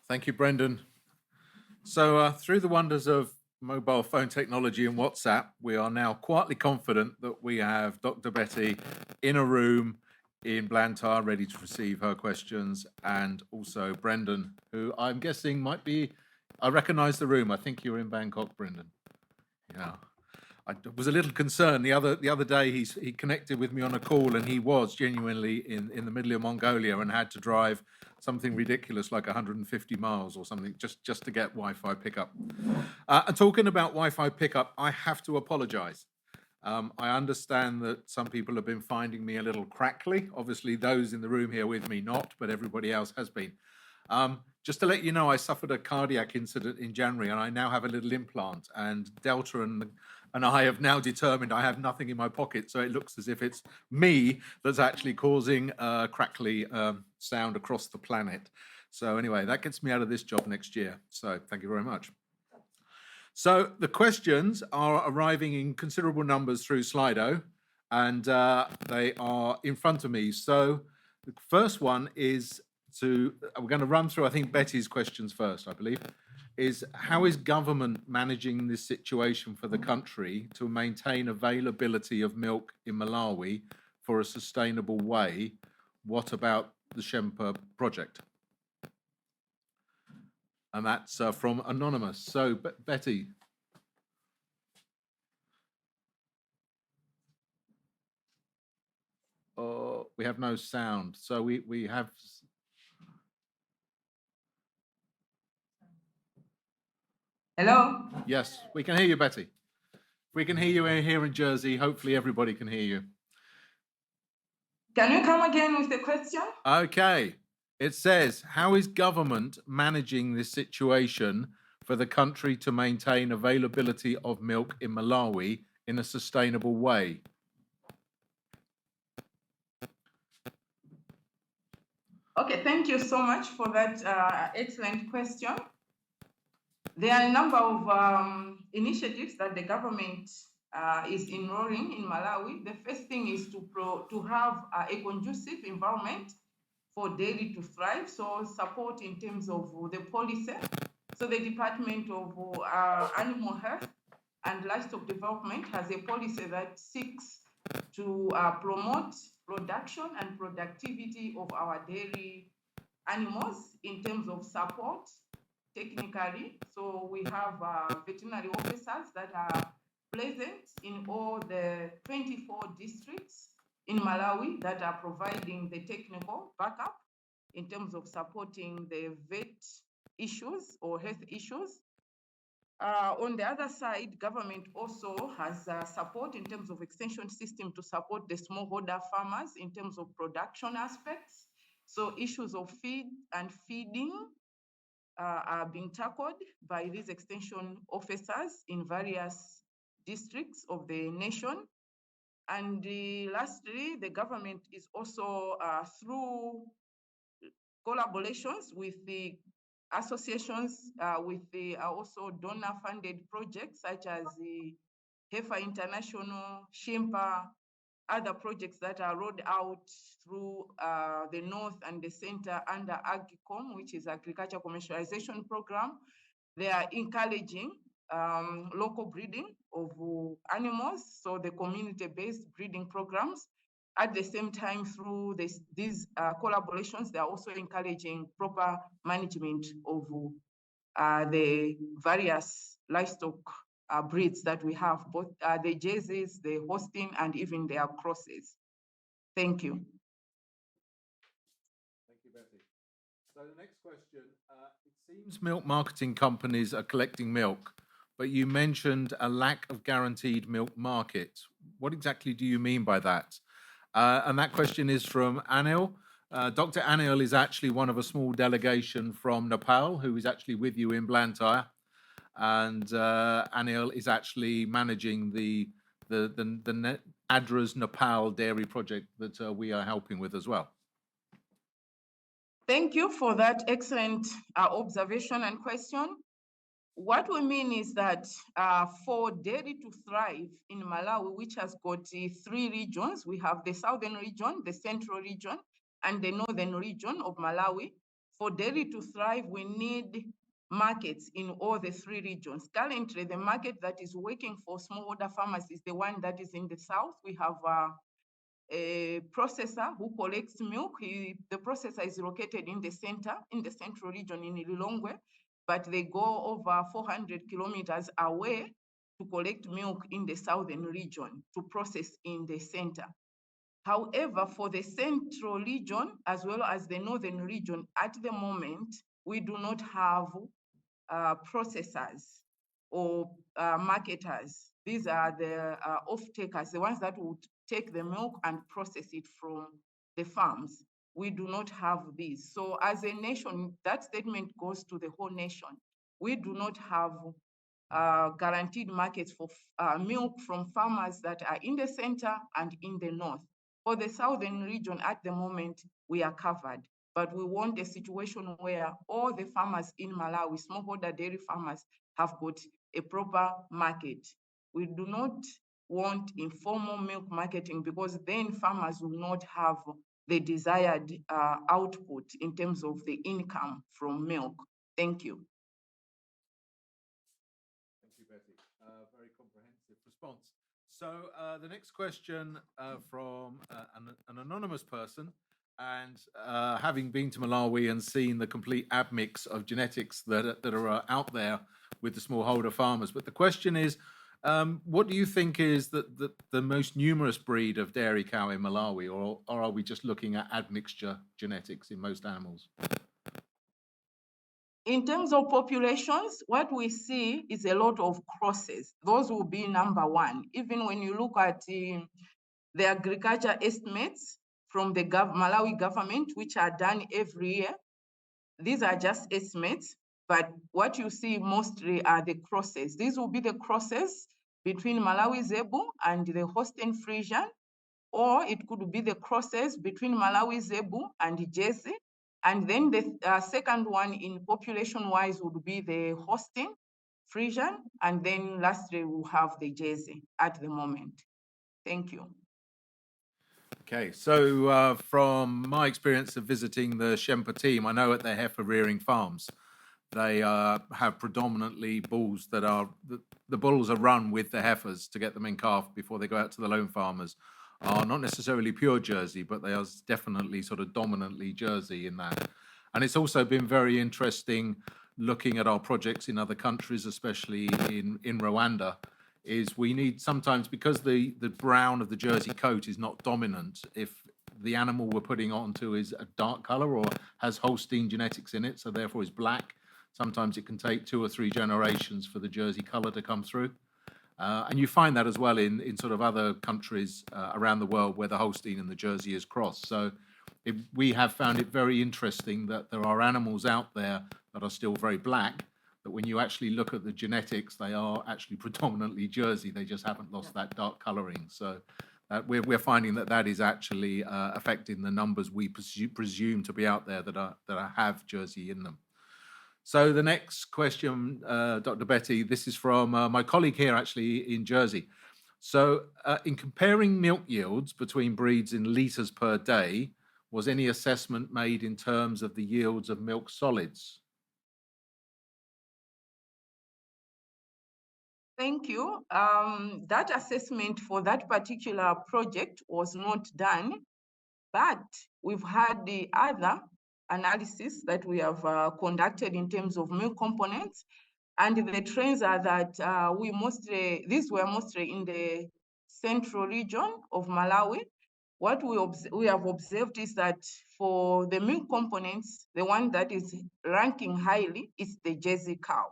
Thank you, Brendan. So through the wonders of mobile phone technology and WhatsApp, we are now quietly confident that we have Dr. Betty in a room in Blantyre ready to receive her questions, and also Brendan, who I'm guessing might be, I recognise the room. I think you're in Bangkok, Brendan. Yeah. I was a little concerned the other day. He connected with me on a call, and he was genuinely in the middle of Mongolia and had to drive something ridiculous like 150 miles or something just to get Wi-Fi pickup. And talking about Wi-Fi pickup, I have to apologise. I understand that some people have been finding me a little crackly. Obviously, those in the room here with me not, but everybody else has been. Just to let you know, I suffered a cardiac incident in January, and I now have a little implant. And Delta and I have now determined I have nothing in my pocket, so it looks as if it's me that's actually causing a crackly sound across the planet. So anyway, that gets me out of this job next year. So thank you very much. So the questions are arriving in considerable numbers through Slido, and they are in front of me. So the first one is we're going to run through, I think, Betty's questions first, I believe, is how is government managing this situation for the country to maintain availability of milk in Malawi for a sustainable way? What about the Shempa project? And that's from Anonymous. So, Betty. Oh, we have no sound. So we have... Hello? Yes, we can hear you, Betty. We can hear you here in Jersey. Hopefully everybody can hear you. Can you come again with the question? Okay. It says, how is government managing this situation for the country to maintain availability of milk in Malawi in a sustainable way? Okay, thank you so much for that excellent question. There are a number of initiatives that the government is enrolling in Malawi. The first thing is to have a conducive environment for dairy to thrive, so support in terms of the policy. So the Department of Animal Health and Livestock Development has a policy that seeks to promote production and productivity of our dairy animals in terms of support technically. So we have veterinary officers that are present in all the 24 districts in Malawi that are providing the technical backup in terms of supporting the vet issues or health issues. On the other side, government also has support in terms of extension system to support the smallholder farmers in terms of production aspects. So issues of feed and feeding are being tackled by these extension officers in various districts of the nation. And lastly, the government is also through collaborations with the associations, with the also donor-funded projects such as the Heifer International, Shempa, other projects that are rolled out through the north and the center under AGCOM, which is Agriculture Commercialization Program. They are encouraging local breeding of animals, so the community-based breeding programs. At the same time, through these collaborations, they are also encouraging proper management of the various livestock breeds that we have, both the jerseys, the Holstein, and even their crosses. Thank you. Thank you, Betty. So the next question, it seems milk marketing companies are collecting milk, but you mentioned a lack of guaranteed milk market. What exactly do you mean by that? And that question is from Anil. Dr. Anil is actually one of a small delegation from Nepal who is actually with you in Blantyre. And Anil is actually managing the ADRA's Nepal dairy project that we are helping with as well. Thank you for that excellent observation and question. What we mean is that for dairy to thrive in Malawi, which has got 3 regions, we have the southern region, the central region, and the northern region of Malawi. For dairy to thrive, we need markets in all the 3 regions. Currently, the market that is working for smallholder farmers is the one that is in the south. We have a processor who collects milk. The processor is located in the center, in the central region in Lilongwe, but they go over 400 kilometers away to collect milk in the southern region to process in the center. However, for the central region, as well as the northern region, at the moment, we do not have processors or marketers. These are the off-takers, the ones that would take the milk and process it from the farms. we do not have this. So as a nation, that statement goes to the whole nation. We do not have guaranteed markets for milk from farmers that are in the center and in the north. For the southern region at the moment, we are covered, but we want a situation where all the farmers in Malawi, smallholder dairy farmers, have got a proper market. We do not want informal milk marketing because then farmers will not have the desired output in terms of the income from milk. Thank you. Thank you, Betty. Very comprehensive response. So the next question from an anonymous person, and having been to Malawi and seen the complete admix of genetics that are out there with the smallholder farmers. But the question is, what do you think is the most numerous breed of dairy cow in Malawi, or are we just looking at admixture genetics in most animals? In terms of populations, what we see is a lot of crosses. Those will be number one. Even when you look at the agriculture estimates from the Malawi government, which are done every year, these are just estimates, but what you see mostly are the crosses. These will be the crosses between Malawi Zebu and the Holstein Friesian, or it could be the crosses between Malawi Zebu and Jersey. And then the second one in population-wise would be the Holstein Friesian, and then lastly we'll have the Jersey at the moment. Thank you. Okay, so from my experience of visiting the Shempa team, I know at their heifer rearing farms, they have predominantly bulls that are, the bulls are run with the heifers to get them in calf before they go out to the loan farmers, are not necessarily pure Jersey, but they are definitely sort of dominantly Jersey in that. And it's also been very interesting looking at our projects in other countries, especially in Rwanda, is we need sometimes, because the brown of the Jersey coat is not dominant, if the animal we're putting onto is a dark color or has Holstein genetics in it, so therefore is black, sometimes it can take 2 or 3 generations for the Jersey color to come through. And you find that as well in sort of other countries around the world where the Holstein and the Jersey is crossed. So we have found it very interesting that there are animals out there that are still very black, that when you actually look at the genetics, they are actually predominantly Jersey. They just haven't lost that dark coloring. So we're finding that is actually affecting the numbers we presume to be out there that have Jersey in them. So the next question, Dr. Betty, this is from my colleague here actually in Jersey. So in comparing milk yields between breeds in litres per day, was any assessment made in terms of the yields of milk solids? Thank you. That assessment for that particular project was not done, but we've had the other analysis that we have conducted in terms of milk components, and the trends are that these were mostly in the central region of Malawi. What we have observed is that for the milk components, the one that is ranking highly is the Jersey cow,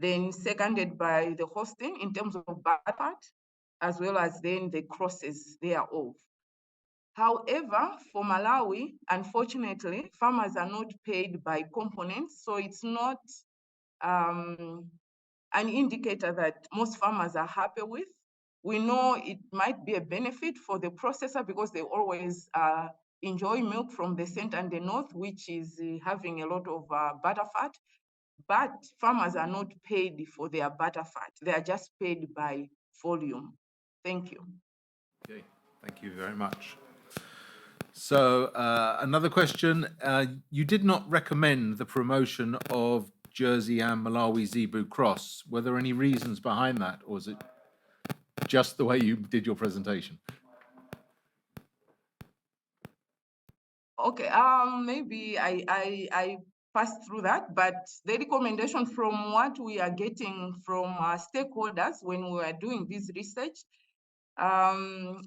then seconded by the Holstein in terms of butter fat, as well as then the crosses thereof. However, for Malawi, unfortunately, farmers are not paid by components, so it's not an indicator that most farmers are happy with. We know it might be a benefit for the processor because they always enjoy milk from the center and the north, which is having a lot of butter fat, but farmers are not paid for their butter fat. They are just paid by volume. Thank you. Okay, thank you very much. So another question, you did not recommend the promotion of Jersey and Malawi Zebu cross. Were there any reasons behind that, or was it just the way you did your presentation? Okay, maybe I passed through that, but the recommendation from what we are getting from our stakeholders when we are doing this research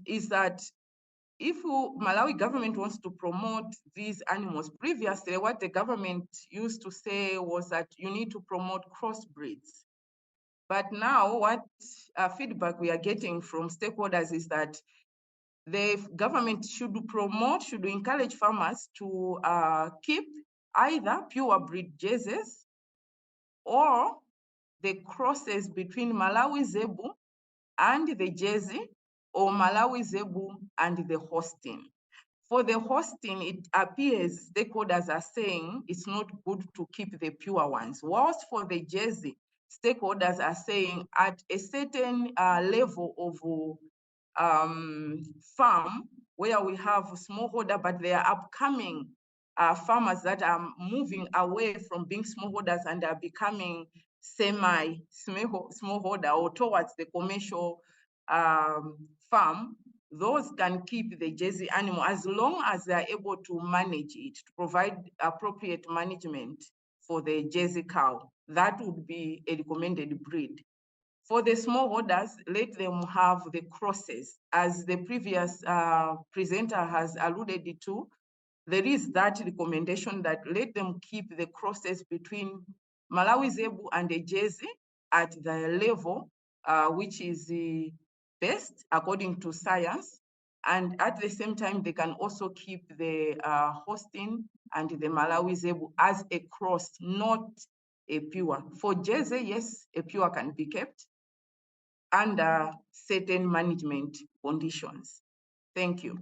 is that if Malawi government wants to promote these animals, previously what the government used to say was that you need to promote crossbreeds. But now what feedback we are getting from stakeholders is that the government should encourage farmers to keep either pure breed jerseys or the crosses between Malawi Zebu and the jersey, or Malawi Zebu and the Holstein. For the Holstein, it appears stakeholders are saying it's not good to keep the pure ones. Whilst for the jersey, stakeholders are saying at a certain level of farm where we have smallholder, but they are upcoming farmers that are moving away from being smallholders and are becoming semi-smallholder or towards the commercial farm. Those can keep the jersey animal as long as they are able to manage it, to provide appropriate management for the jersey cow. That would be a recommended breed. For the smallholders, let them have the crosses. As the previous presenter has alluded to, there is that recommendation that let them keep the crosses between Malawi Zebu and the jersey at the level which is the best according to science. And at the same time, they can also keep the Holstein and the Malawi Zebu as a cross, not a pure. For jersey, yes, a pure can be kept under certain management conditions. Thank you.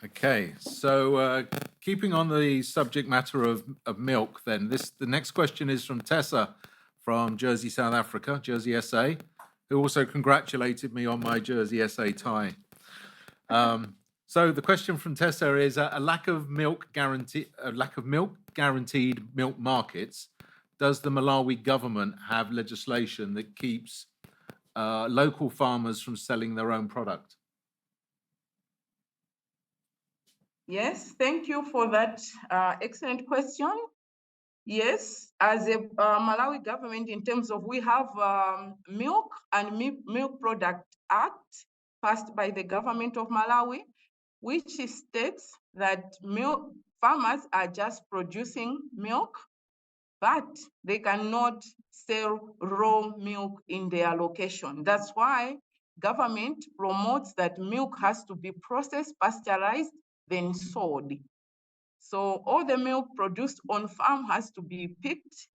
Okay, so keeping on the subject matter of milk, then the next question is from Tessa from Jersey, South Africa, Jersey SA, who also congratulated me on my Jersey SA tie. So the question from Tessa is a lack of milk guaranteed milk markets. Does the Malawi government have legislation that keeps local farmers from selling their own product? Yes, thank you for that excellent question. Yes, as a Malawi government, in terms of we have Milk and Milk Product Act passed by the government of Malawi, which states that milk farmers are just producing milk, but they cannot sell raw milk in their location. That's why government promotes that milk has to be processed, pasteurized, then sold. So all the milk produced on farm has to be picked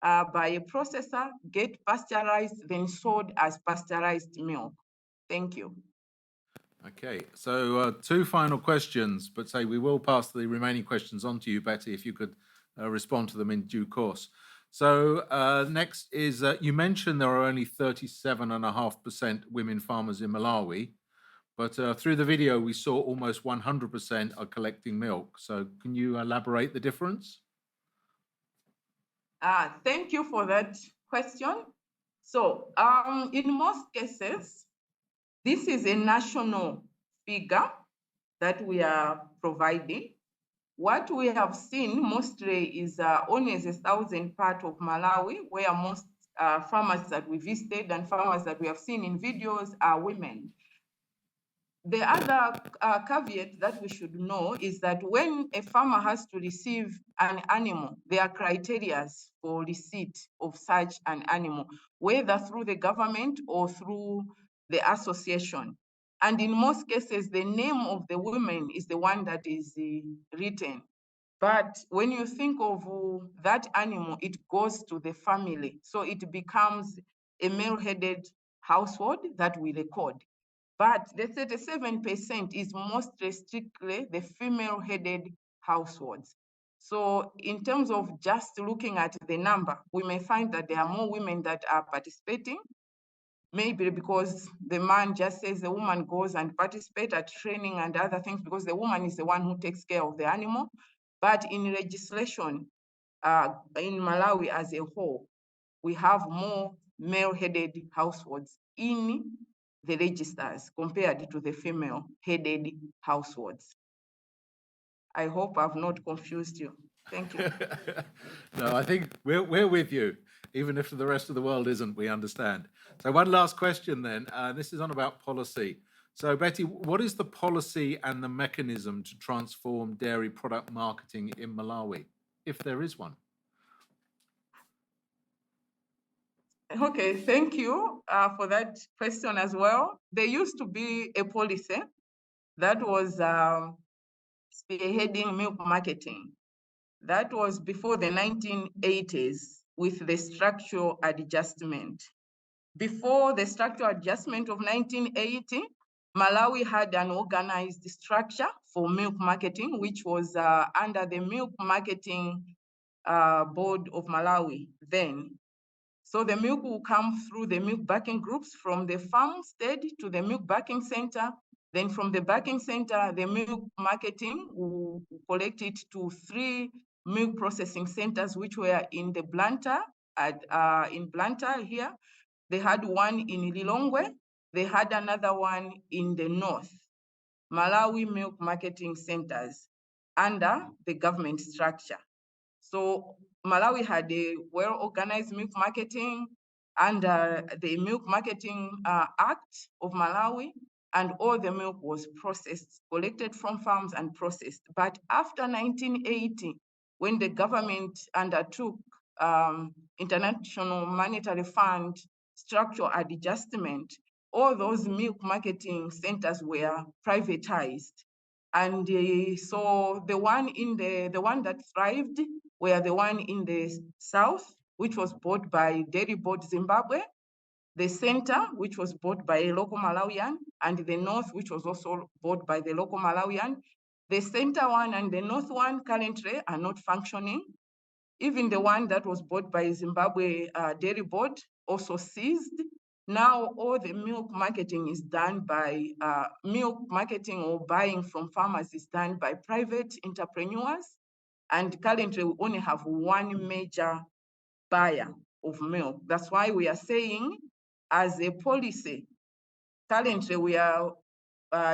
by a processor, get pasteurized, then sold as pasteurized milk. Thank you. Okay, so two final questions, but we will pass the remaining questions on to you, Betty, if you could respond to them in due course. So next is, you mentioned there are only 37.5% women farmers in Malawi, but through the video, we saw almost 100% are collecting milk. So can you elaborate the difference? Thank you for that question. So in most cases, this is a national figure that we are providing. What we have seen mostly is only as a southern part of Malawi, where most farmers that we visited and farmers that we have seen in videos are women. The other caveat that we should know is that when a farmer has to receive an animal, there are criteria for receipt of such an animal, whether through the government or through the association. And in most cases, the name of the woman is the one that is written. But when you think of that animal, it goes to the family. So it becomes a male-headed household that we record. But the 37% is most strictly the female-headed households. So in terms of just looking at the number, we may find that there are more women that are participating, maybe because the man just says the woman goes and participate at training and other things because the woman is the one who takes care of the animal. But in legislation, in Malawi as a whole, we have more male-headed households in the registers compared to the female-headed households. I hope I've not confused you. Thank you. No, I think we're with you, even if the rest of the world isn't, we understand. So one last question then, this is on about policy. So Betty, what is the policy and the mechanism to transform dairy product marketing in Malawi, if there is one? Okay, thank you for that question as well. There used to be a policy that was spearheading milk marketing. That was before the 1980s with the structural adjustment. Before the structural adjustment of 1980, Malawi had an organized structure for milk marketing, which was under the Milk Marketing Board of Malawi then. So the milk will come through the milk backing groups from the farmstead to the milk backing center. Then from the backing center, the milk marketing will collect it to 3 milk processing centers, which were in the Blantyre, in Blantyre here. They had one in Lilongwe. They had another one in the north, Malawi Milk Marketing Centers, under the government structure. So Malawi had a well-organized milk marketing under the Milk Marketing Act of Malawi, and all the milk was processed, collected from farms and processed. But after 1980, when the government undertook International Monetary Fund structural adjustment, all those milk marketing centers were privatized. And so the one that thrived were the one in the south, which was bought by Dairy Board Zimbabwe, the center, which was bought by a local Malawian, and the north, which was also bought by the local Malawian. The center one and the north one currently are not functioning. Even the one that was bought by Zimbabwe Dairy Board also ceased. Now all the milk marketing is done by, milk marketing or buying from farmers is done by private entrepreneurs. And currently we only have one major buyer of milk. That's why we are saying, as a policy, currently we are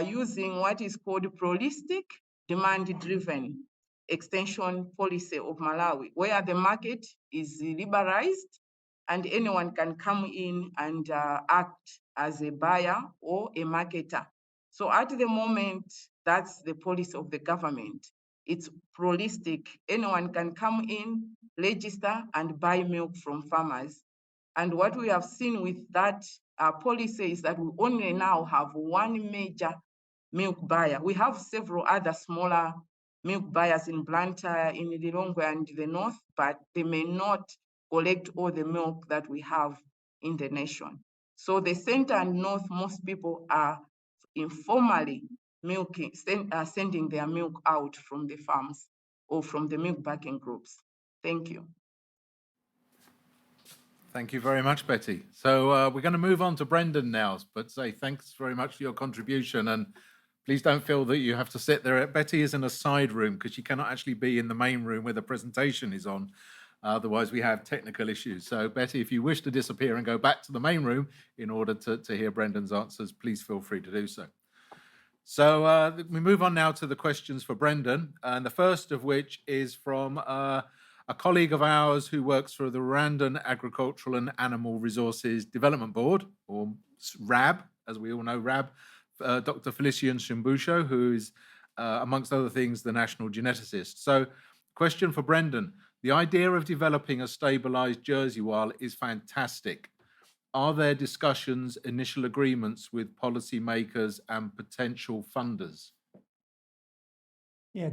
using what is called holistic demand-driven extension policy of Malawi, where the market is liberalized and anyone can come in and act as a buyer or a marketer. So at the moment, that's the policy of the government. It's holistic. Anyone can come in, register, and buy milk from farmers. And what we have seen with that policy is that we only now have one major milk buyer. We have several other smaller milk buyers in Blantyre, in Lilongwe, and the north, but they may not collect all the milk that we have in the nation. So the center and north, most people are informally milking, sending their milk out from the farms or from the milk backing groups. Thank you. Thank you very much, Betty. So we're going to move on to Brendan now, but say thanks very much for your contribution, and please don't feel that you have to sit there. Betty is in a side room because she cannot actually be in the main room where the presentation is on. Otherwise, we have technical issues. So, Betty, if you wish to disappear and go back to the main room in order to hear Brendan's answers, please feel free to do so. So we move on now to the questions for Brendan, and the first of which is from a colleague of ours who works for the Rwandan Agricultural and Animal Resources Development Board, or RAB, as we all know, RAB, Dr. Felician Shumbusho, who is, amongst other things, the national geneticist. So, question for Brendan. The idea of developing a stabilized Jersey wile is fantastic. Are there discussions, initial agreements with policymakers and potential funders? Yeah,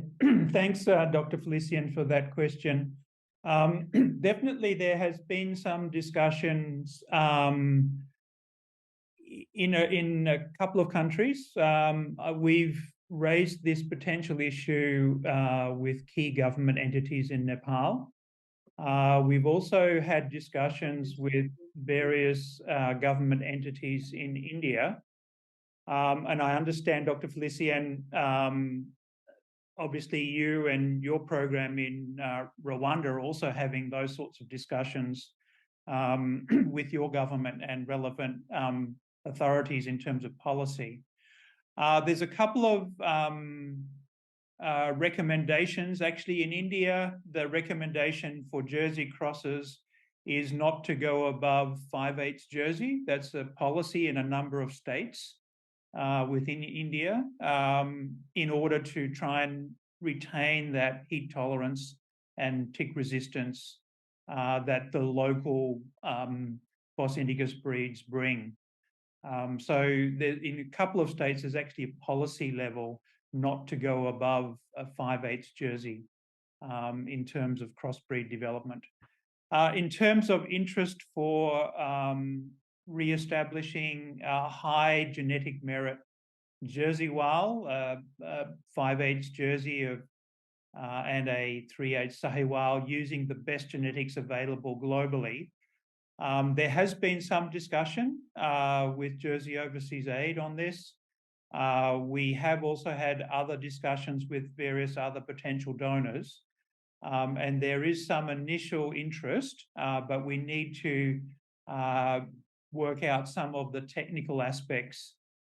thanks, Dr. Felician, for that question. Definitely, there has been some discussions in a couple of countries. We've raised this potential issue with key government entities in Nepal. We've also had discussions with various government entities in India. And I understand, Dr. Felician, obviously you and your program in Rwanda are also having those sorts of discussions with your government and relevant authorities in terms of policy. There's a couple of recommendations. Actually, in India, the recommendation for Jersey crosses is not to go above 5/8 Jersey. That's a policy in a number of states within India in order to try and retain that heat tolerance and tick resistance that the local Bos Indicus breeds bring. So in a couple of states, there's actually a policy level not to go above a 5/8 Jersey in terms of crossbreed development. In terms of interest for re-establishing a high genetic merit Jersey Wal, 5/8 Jersey and a 3/8 Sahiwal using the best genetics available globally. There has been some discussion with Jersey Overseas Aid on this. We have also had other discussions with various other potential donors. And there is some initial interest, but we need to work out some of the technical aspects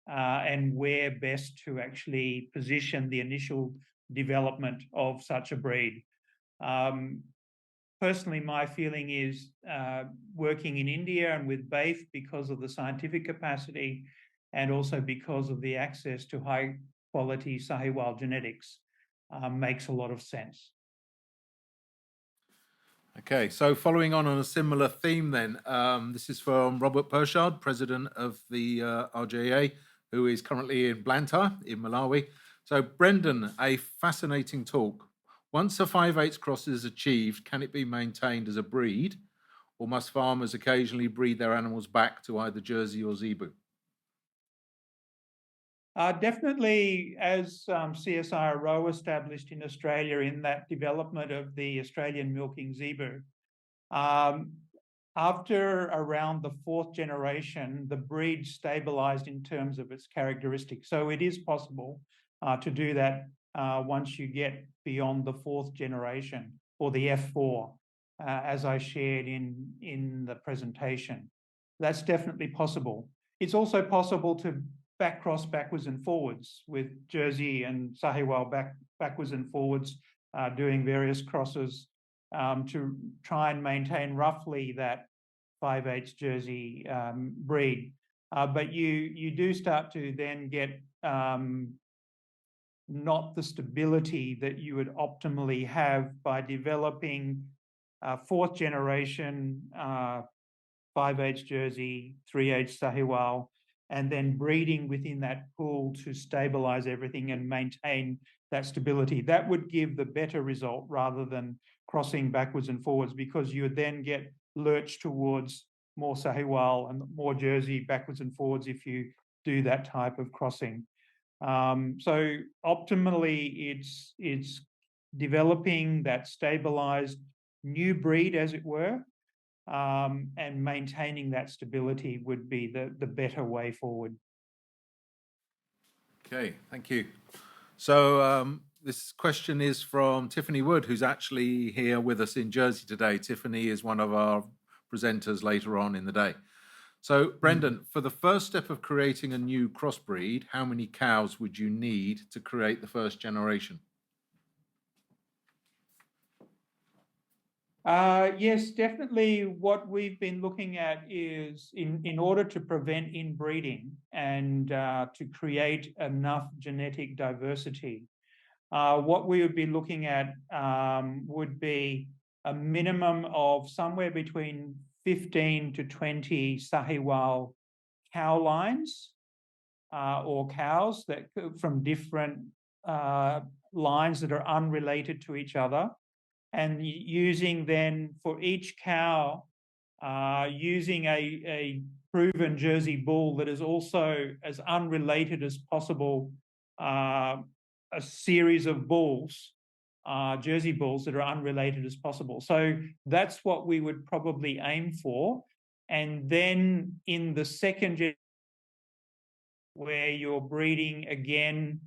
and where best to actually position the initial development of such a breed. Personally, my feeling is working in India and with BAIF because of the scientific capacity and also because of the access to high quality Sahiwal genetics makes a lot of sense. Okay, so following on a similar theme then, this is from Robert Pershard, president of the RJA, who is currently in Blantyre in Malawi. So Brendan, a fascinating talk. Once a 5/8 cross is achieved, can it be maintained as a breed, or must farmers occasionally breed their animals back to either Jersey or Zebu? Definitely, as CSIRO established in Australia in that development of the Australian milking zebu, after around the 4th generation, the breed stabilised in terms of its characteristics. So it is possible to do that once you get beyond the 4th generation or the F4, as I shared in the presentation. That's definitely possible. It's also possible to back cross backwards and forwards with Jersey and Sahiwal backwards and forwards, doing various crosses to try and maintain roughly that 5/8 Jersey breed. But you do start to then get not the stability that you would optimally have by developing 4th generation 5/8 Jersey, 3/8 Sahiwal, and then breeding within that pool to stabilize everything and maintain that stability. That would give the better result rather than crossing backwards and forwards, because you would then get lurched towards more Sahiwal and more Jersey backwards and forwards if you do that type of crossing. So optimally, it's developing that stabilized new breed, as it were, and maintaining that stability would be the better way forward. Okay, thank you. So this question is from Tiffany Wood, who's actually here with us in Jersey today. Tiffany is one of our presenters later on in the day. So Brendan, for the first step of creating a new crossbreed, how many cows would you need to create the first generation? Yes, definitely. What we've been looking at is in order to prevent inbreeding and to create enough genetic diversity, what we would be looking at would be a minimum of somewhere between 15 to 20 Sahiwal cow lines or cows that from different lines that are unrelated to each other. And using then for each cow, using a proven Jersey bull that is also as unrelated as possible, a series of bulls, Jersey bulls that are unrelated as possible. So that's what we would probably aim for. And then in the second generation, where you're breeding again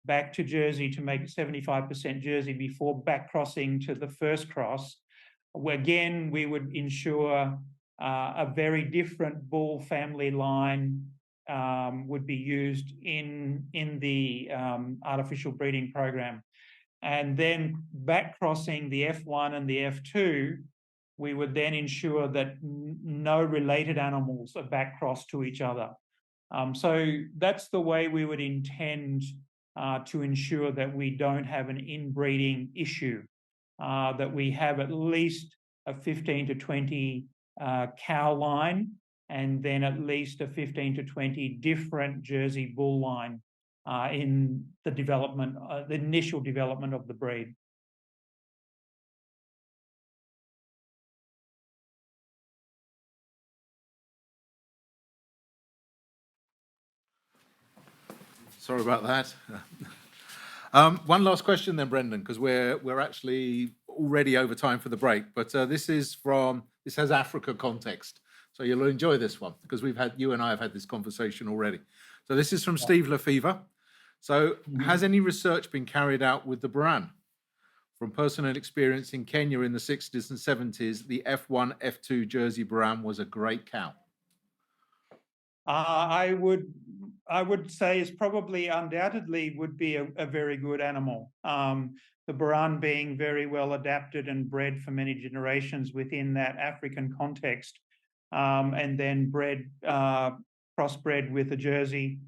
back to Jersey to make it 75% Jersey before back crossing to the first cross, where again we would ensure a very different bull family line would be used in the artificial breeding program. And then back crossing the F1 and the F2, we would then ensure that no related animals are back crossed to each other. So that's the way we would intend to ensure that we don't have an inbreeding issue, that we have at least a 15 to 20 cow line and then at least a 15 to 20 different Jersey bull line in the development, the initial development of the breed. Sorry about that. One last question then, Brendan, because we're actually already over time for the break. But this has Africa context, so you'll enjoy this one because you and I have had this conversation already. So this is from Steve Lefevre. So has any research been carried out with the Buran? From personal experience in Kenya in the 60s and 70s, the F1, F2 Jersey Buran was a great cow. I would say is probably undoubtedly would be a very good animal. The Buran being very well adapted and bred for many generations within that African context, and then crossbred with a Jersey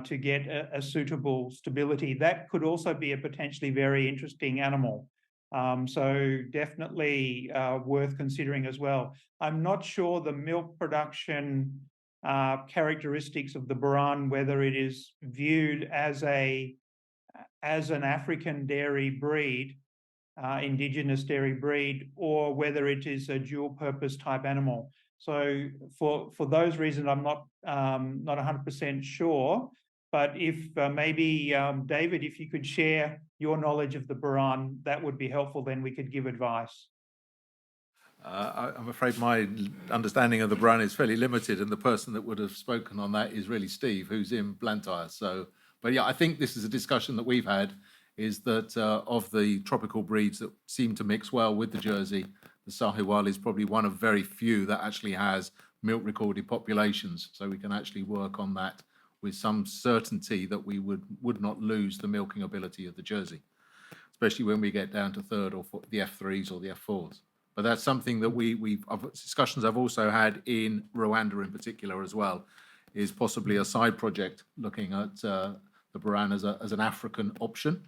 to get a suitable stability. That could also be a potentially very interesting animal. So definitely worth considering as well. I'm not sure the milk production characteristics of the Buran, whether it is viewed as an African dairy breed, indigenous dairy breed, or whether it is a dual purpose type animal. So for those reasons, I'm not 100% sure. But if maybe David, if you could share your knowledge of the Buran, that would be helpful. Then we could give advice. I'm afraid my understanding of the Buran is fairly limited, and the person that would have spoken on that is really Steve, who's in Blantyre. So, but yeah, I think this is a discussion that we've had, is that of the tropical breeds that seem to mix well with the Jersey, the Sahiwal is probably one of very few that actually has milk recorded populations. So we can actually work on that with some certainty that we would not lose the milking ability of the Jersey, especially when we get down to third or the F3s or the F4s. But that's something that discussions I've also had in Rwanda in particular as well, is possibly a side project looking at the Buran as an African option,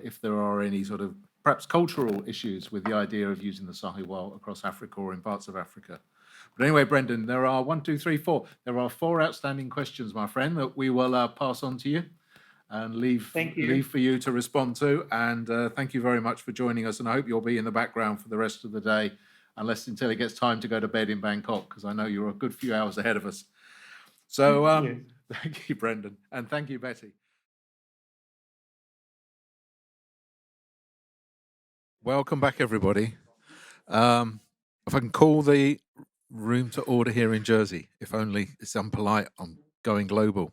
if there are any sort of perhaps cultural issues with the idea of using the Sahiwal across Africa or in parts of Africa. But anyway, Brendan, there are 1, 2, 3, 4. There are 4 outstanding questions, my friend, that we will pass on to you and leave for you to respond to. And thank you very much for joining us. And I hope you'll be in the background for the rest of the day, until it gets time to go to bed in Bangkok, because I know you're a good few hours ahead of us. So thank you, Brendan. And thank you, Betty. Welcome back, everybody. If I can call the room to order here in Jersey, if only it's unpolite, I'm going global.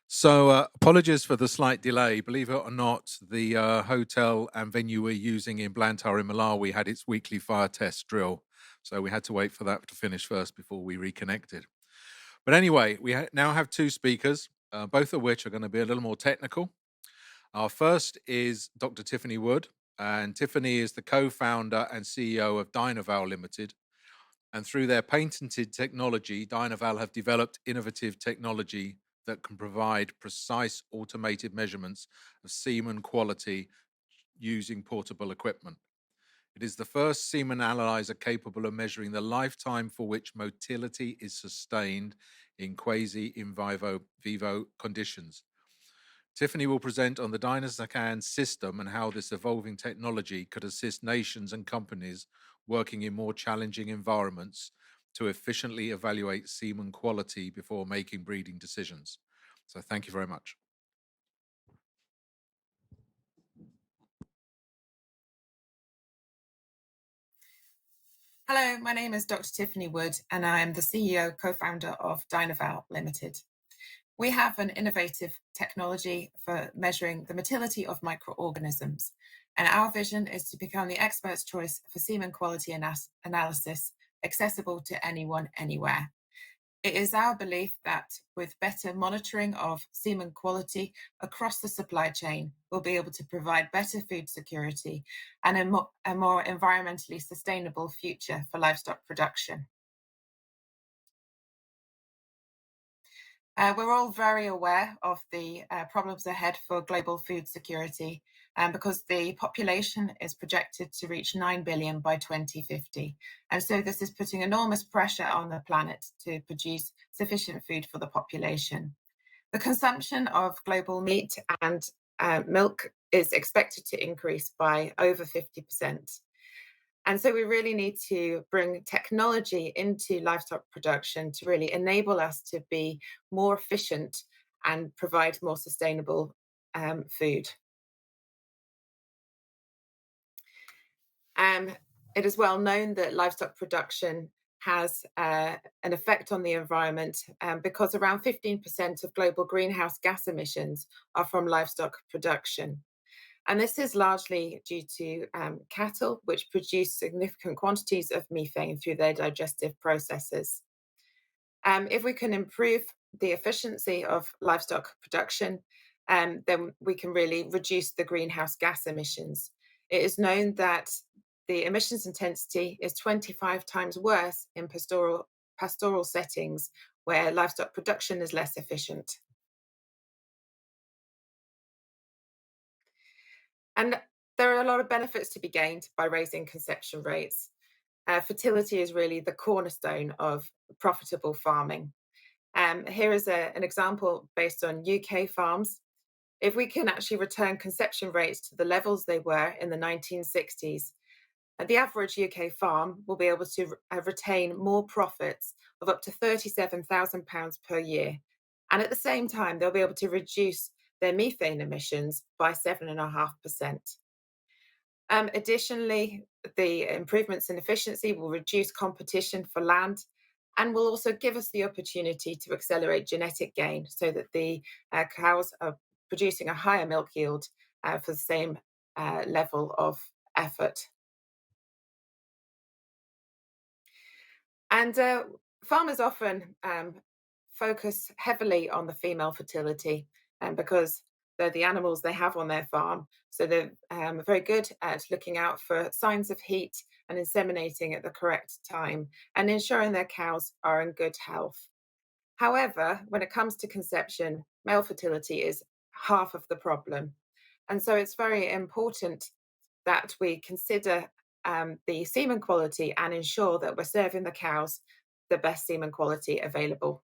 So apologies for the slight delay. Believe it or not, the hotel and venue we're using in Blantyre in Malawi had its weekly fire test drill. So we had to wait for that to finish first before we reconnected. But anyway, we now have 2 speakers, both of which are going to be a little more technical. Our first is Dr. Tiffany Wood, and Tiffany is the co-founder and CEO of Dynaval Limited. And through their patented technology, Dynaval have developed innovative technology that can provide precise automated measurements of semen quality using portable equipment. It is the first semen analyzer capable of measuring the lifetime for which motility is sustained in quasi-in vivo conditions. Tiffany will present on the Dynaval system and how this evolving technology could assist nations and companies working in more challenging environments to efficiently evaluate semen quality before making breeding decisions. So thank you very much. Hello, my name is Dr. Tiffany Wood, and I am the CEO, co-founder of Dynaval Limited. We have an innovative technology for measuring the motility of microorganisms, and our vision is to become the expert's choice for semen quality analysis, accessible to anyone, anywhere. It is our belief that with better monitoring of semen quality across the supply chain, we'll be able to provide better food security and a more environmentally sustainable future for livestock production. We're all very aware of the problems ahead for global food security because the population is projected to reach 9 billion by 2050. And so this is putting enormous pressure on the planet to produce sufficient food for the population. The consumption of global meat and milk is expected to increase by over 50%. And so we really need to bring technology into livestock production to really enable us to be more efficient and provide more sustainable food. It is well known that livestock production has an effect on the environment because around 15% of global greenhouse gas emissions are from livestock production. And this is largely due to cattle, which produce significant quantities of methane through their digestive processes. If we can improve the efficiency of livestock production, then we can really reduce the greenhouse gas emissions. It is known that the emissions intensity is 25 times worse in pastoral settings where livestock production is less efficient. And there are a lot of benefits to be gained by raising conception rates. Fertility is really the cornerstone of profitable farming. Here is an example based on UK farms. If we can actually return conception rates to the levels they were in the 1960s, the average UK farm will be able to retain more profits of up to £37,000 per year. And at the same time, they'll be able to reduce their methane emissions by 7.5%. Additionally, the improvements in efficiency will reduce competition for land and will also give us the opportunity to accelerate genetic gain so that the cows are producing a higher milk yield for the same level of effort. And farmers often focus heavily on the female fertility because they're the animals they have on their farm. So they're very good at looking out for signs of heat and inseminating at the correct time and ensuring their cows are in good health. However, when it comes to conception, male fertility is half of the problem. And so it's very important that we consider the semen quality and ensure that we're serving the cows the best semen quality available.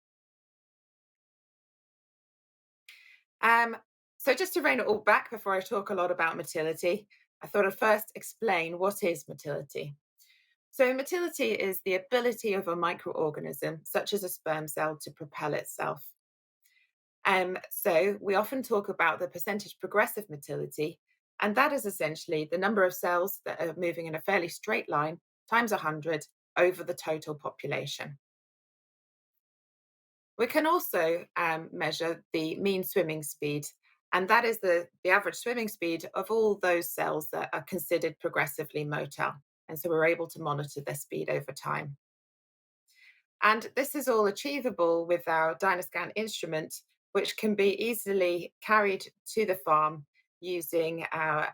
So just to rein it all back before I talk a lot about motility, I thought I'd first explain what is motility. So motility is the ability of a microorganism, such as a sperm cell, to propel itself. So we often talk about the percentage progressive motility, and that is essentially the number of cells that are moving in a fairly straight line times 100 over the total population. We can also measure the mean swimming speed, and that is the average swimming speed of all those cells that are considered progressively motile. And so we're able to monitor their speed over time. And this is all achievable with our Dynascan instrument, which can be easily carried to the farm using a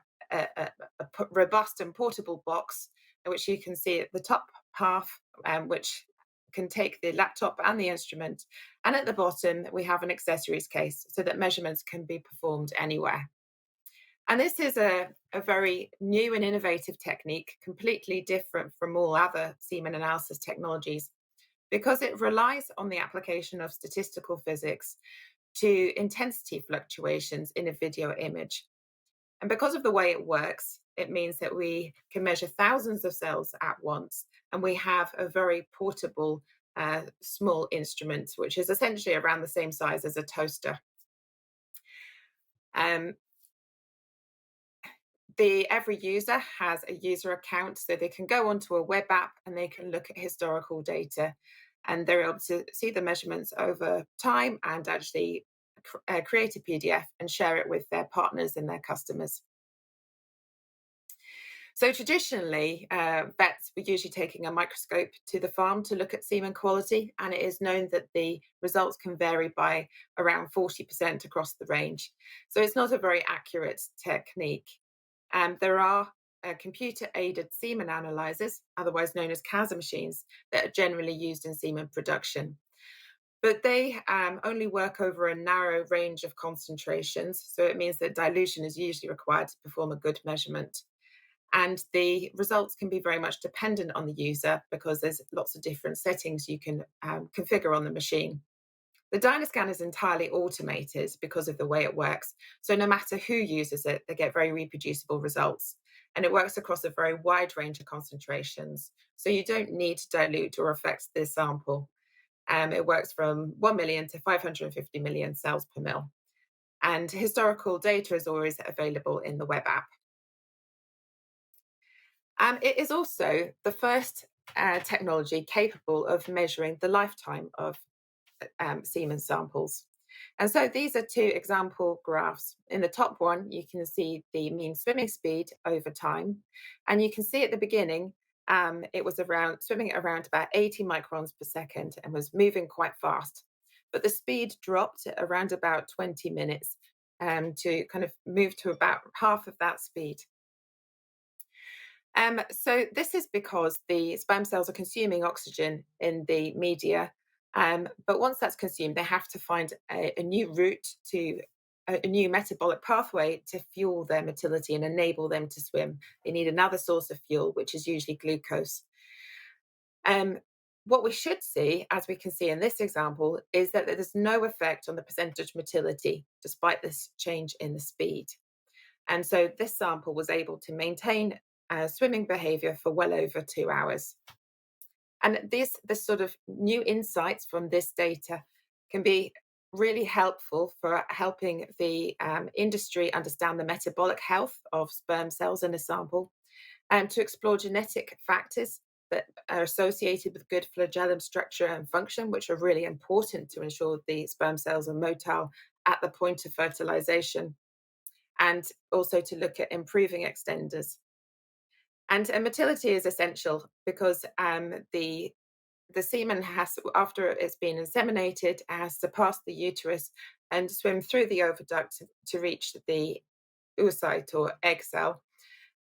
robust and portable box, which you can see at the top half, which can take the laptop and the instrument. And at the bottom, we have an accessories case so that measurements can be performed anywhere. And this is a very new and innovative technique, completely different from all other semen analysis technologies, because it relies on the application of statistical physics to intensity fluctuations in a video image. And because of the way it works, it means that we can measure thousands of cells at once, and we have a very portable, small instrument, which is essentially around the same size as a toaster. Every user has a user account, so they can go onto a web app and they can look at historical data, and they're able to see the measurements over time and actually create a PDF and share it with their partners and their customers. So traditionally, vets were usually taking a microscope to the farm to look at semen quality, and it is known that the results can vary by around 40% across the range. So it's not a very accurate technique. There are computer-aided semen analyzers, otherwise known as CASA machines, that are generally used in semen production. but they only work over a narrow range of concentrations. So it means that dilution is usually required to perform a good measurement. And the results can be very much dependent on the user because there's lots of different settings you can configure on the machine. The Dynascan is entirely automated because of the way it works. So no matter who uses it, they get very reproducible results. And it works across a very wide range of concentrations. So you don't need to dilute or affect the sample. It works from 1 million to 550 million cells per mil. And historical data is always available in the web app. It is also the first technology capable of measuring the lifetime of semen samples. And so these are two example graphs. In the top one, you can see the mean swimming speed over time. And you can see at the beginning, it was swimming at around about 80 microns per second and was moving quite fast. But the speed dropped at around about 20 minutes to kind of move to about half of that speed. So this is because the sperm cells are consuming oxygen in the media, but once that's consumed, they have to find a new route to a new metabolic pathway to fuel their motility and enable them to swim. They need another source of fuel, which is usually glucose. What we should see, as we can see in this example, is that there's no effect on the percentage motility, despite this change in the speed. And so this sample was able to maintain swimming behavior for well over 2 hours. And this sort of new insights from this data can be really helpful for helping the industry understand the metabolic health of sperm cells in a sample and to explore genetic factors that are associated with good flagellum structure and function, which are really important to ensure the sperm cells are motile at the point of fertilization, and also to look at improving extenders. And motility is essential because the semen has, after it's been inseminated, has to pass the uterus and swim through the oviduct to reach the oocyte or egg cell.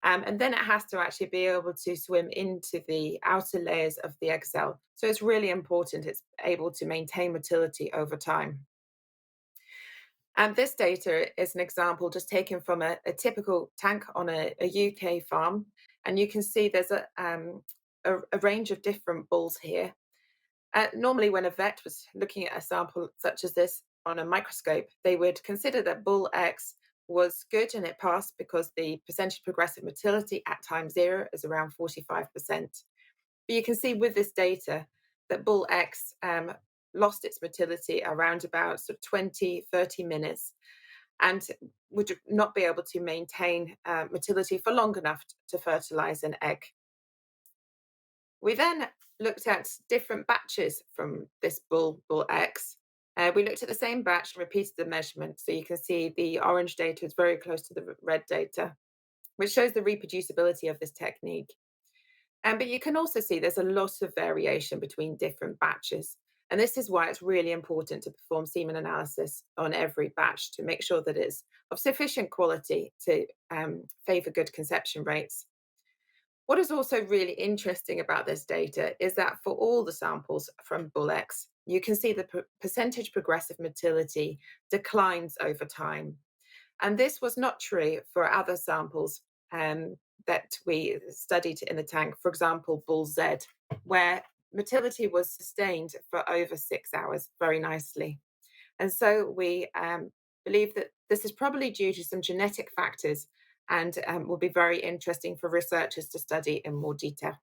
And then it has to actually be able to swim into the outer layers of the egg cell. So it's really important it's able to maintain motility over time. And this data is an example just taken from a typical tank on a UK farm. And you can see there's a range of different bulls here. Normally, when a vet was looking at a sample such as this on a microscope, they would consider that bull X was good and it passed because the percentage progressive motility at time 0 is around 45%. But you can see with this data that bull X lost its motility around about sort of 20, 30 minutes and would not be able to maintain motility for long enough to fertilize an egg. We then looked at different batches from this bull X. We looked at the same batch and repeated the measurement. So you can see the orange data is very close to the red data, which shows the reproducibility of this technique. But you can also see there's a lot of variation between different batches. And this is why it's really important to perform semen analysis on every batch to make sure that it's of sufficient quality to favor good conception rates. What is also really interesting about this data is that for all the samples from bull X, you can see the percentage progressive motility declines over time. And this was not true for other samples that we studied in the tank, for example, bull Z, where motility was sustained for over 6 hours very nicely. And so we believe that this is probably due to some genetic factors and will be very interesting for researchers to study in more detail.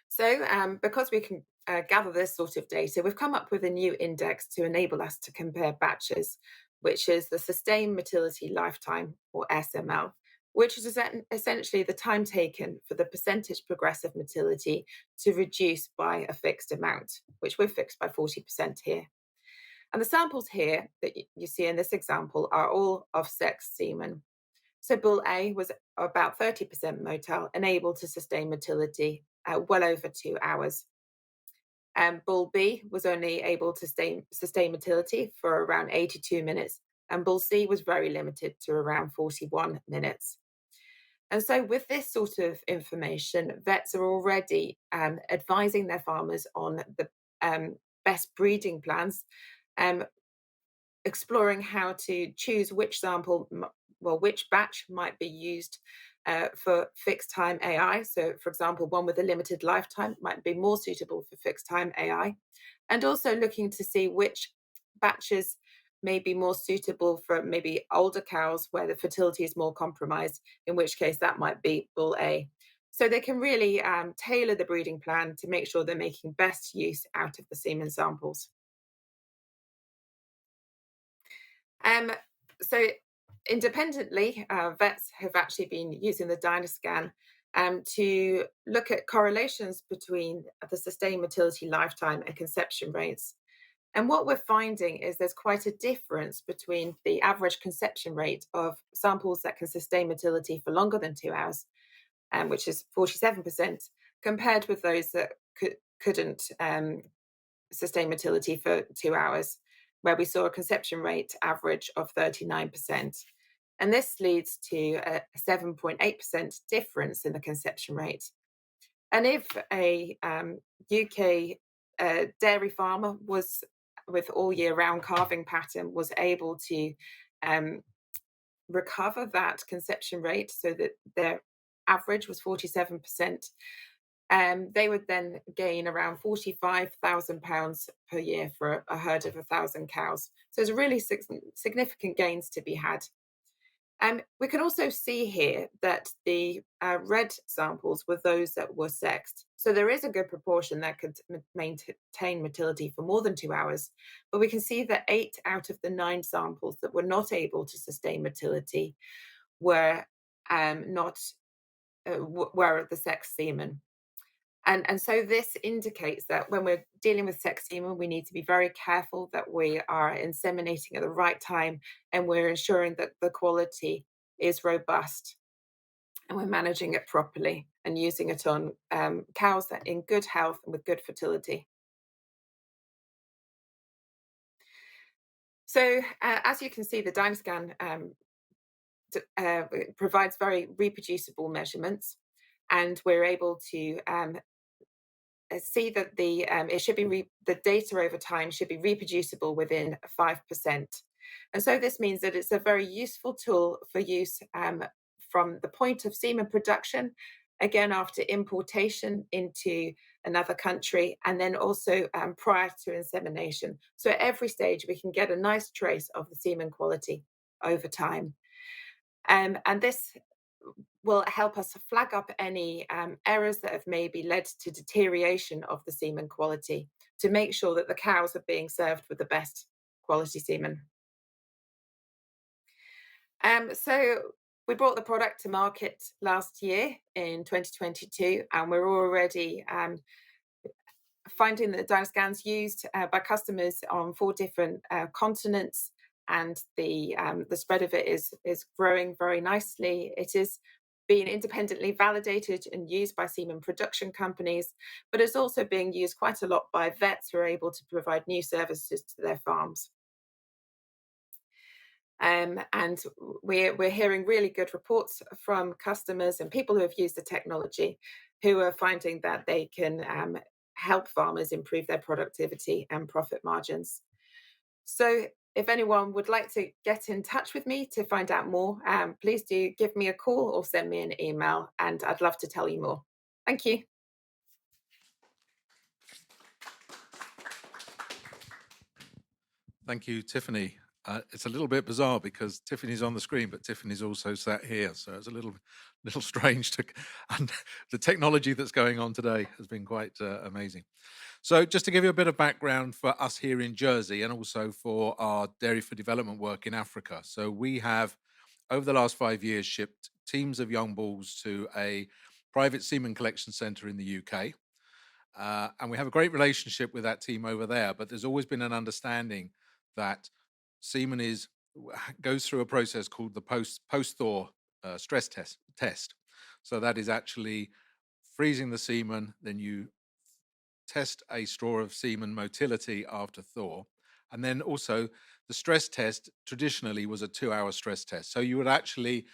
So because we can gather this sort of data, we've come up with a new index to enable us to compare batches, which is the Sustained Motility Lifetime, or SML, which is essentially the time taken for the percentage progressive motility to reduce by a fixed amount, which we've fixed by 40% here. And the samples here that you see in this example are all of sex semen. So bull A was about 30% motile and able to sustain motility well over 2 hours. Bull B was only able to sustain motility for around 82 minutes, and bull C was very limited to around 41 minutes. And so with this sort of information, vets are already advising their farmers on the best breeding plans, exploring how to choose which sample, which batch might be used for fixed time AI. So, for example, one with a limited lifetime might be more suitable for fixed time AI. And also looking to see which batches may be more suitable for maybe older cows where the fertility is more compromised, in which case that might be bull A. So they can really tailor the breeding plan to make sure they're making best use out of the semen samples. So independently, vets have actually been using the DynaScan to look at correlations between the sustained motility lifetime and conception rates. And what we're finding is there's quite a difference between the average conception rate of samples that can sustain motility for longer than 2 hours, which is 47%, compared with those that couldn't sustain motility for 2 hours, where we saw a conception rate average of 39%. And this leads to a 7.8% difference in the conception rate. And if a UK dairy farmer was, with all year round calving pattern, was able to recover that conception rate so that their average was 47%, they would then gain around £45,000 per year for a herd of 1,000 cows. So there's really significant gains to be had. We can also see here that the red samples were those that were sexed. So there is a good proportion that could maintain motility for more than 2 hours. But we can see that 8 out of the 9 samples that were not able to sustain motility were were the sexed semen. And so this indicates that when we're dealing with sex semen, we need to be very careful that we are inseminating at the right time and we're ensuring that the quality is robust and we're managing it properly and using it on cows that are in good health and with good fertility. So as you can see, the DynaScan provides very reproducible measurements, and we're able to see that the data over time should be reproducible within 5%. And so this means that it's a very useful tool for use from the point of semen production, again after importation into another country, and then also prior to insemination. So at every stage we can get a nice trace of the semen quality over time. And this will help us flag up any errors that have maybe led to deterioration of the semen quality to make sure that the cows are being served with the best quality semen. So we brought the product to market last year in 2022, and we're already finding that DynaScan's used by customers on 4 different continents, and the spread of it is growing very nicely. It is being independently validated and used by semen production companies, but it's also being used quite a lot by vets who are able to provide new services to their farms. And we're hearing really good reports from customers and people who have used the technology, who are finding that they can help farmers improve their productivity and profit margins. So if anyone would like to get in touch with me to find out more, please do give me a call or send me an email, and I'd love to tell you more. Thank you. Thank you, Tiffany. It's a little bit bizarre because Tiffany's on the screen, but Tiffany's also sat here, so it's a little strange to. And the technology that's going on today has been quite amazing. So, just to give you a bit of background for us here in Jersey, and also for our Dairy for Development work in Africa. So, we have over the last 5 years shipped teams of young bulls to a private semen collection centre in the UK. And we have a great relationship with that team over there, but there's always been an understanding that semen goes through a process called the post-thaw stress test. So that is actually freezing the semen, then you test a straw of semen motility after thaw, and then also the stress test traditionally was a 2-hour stress test. So you would actually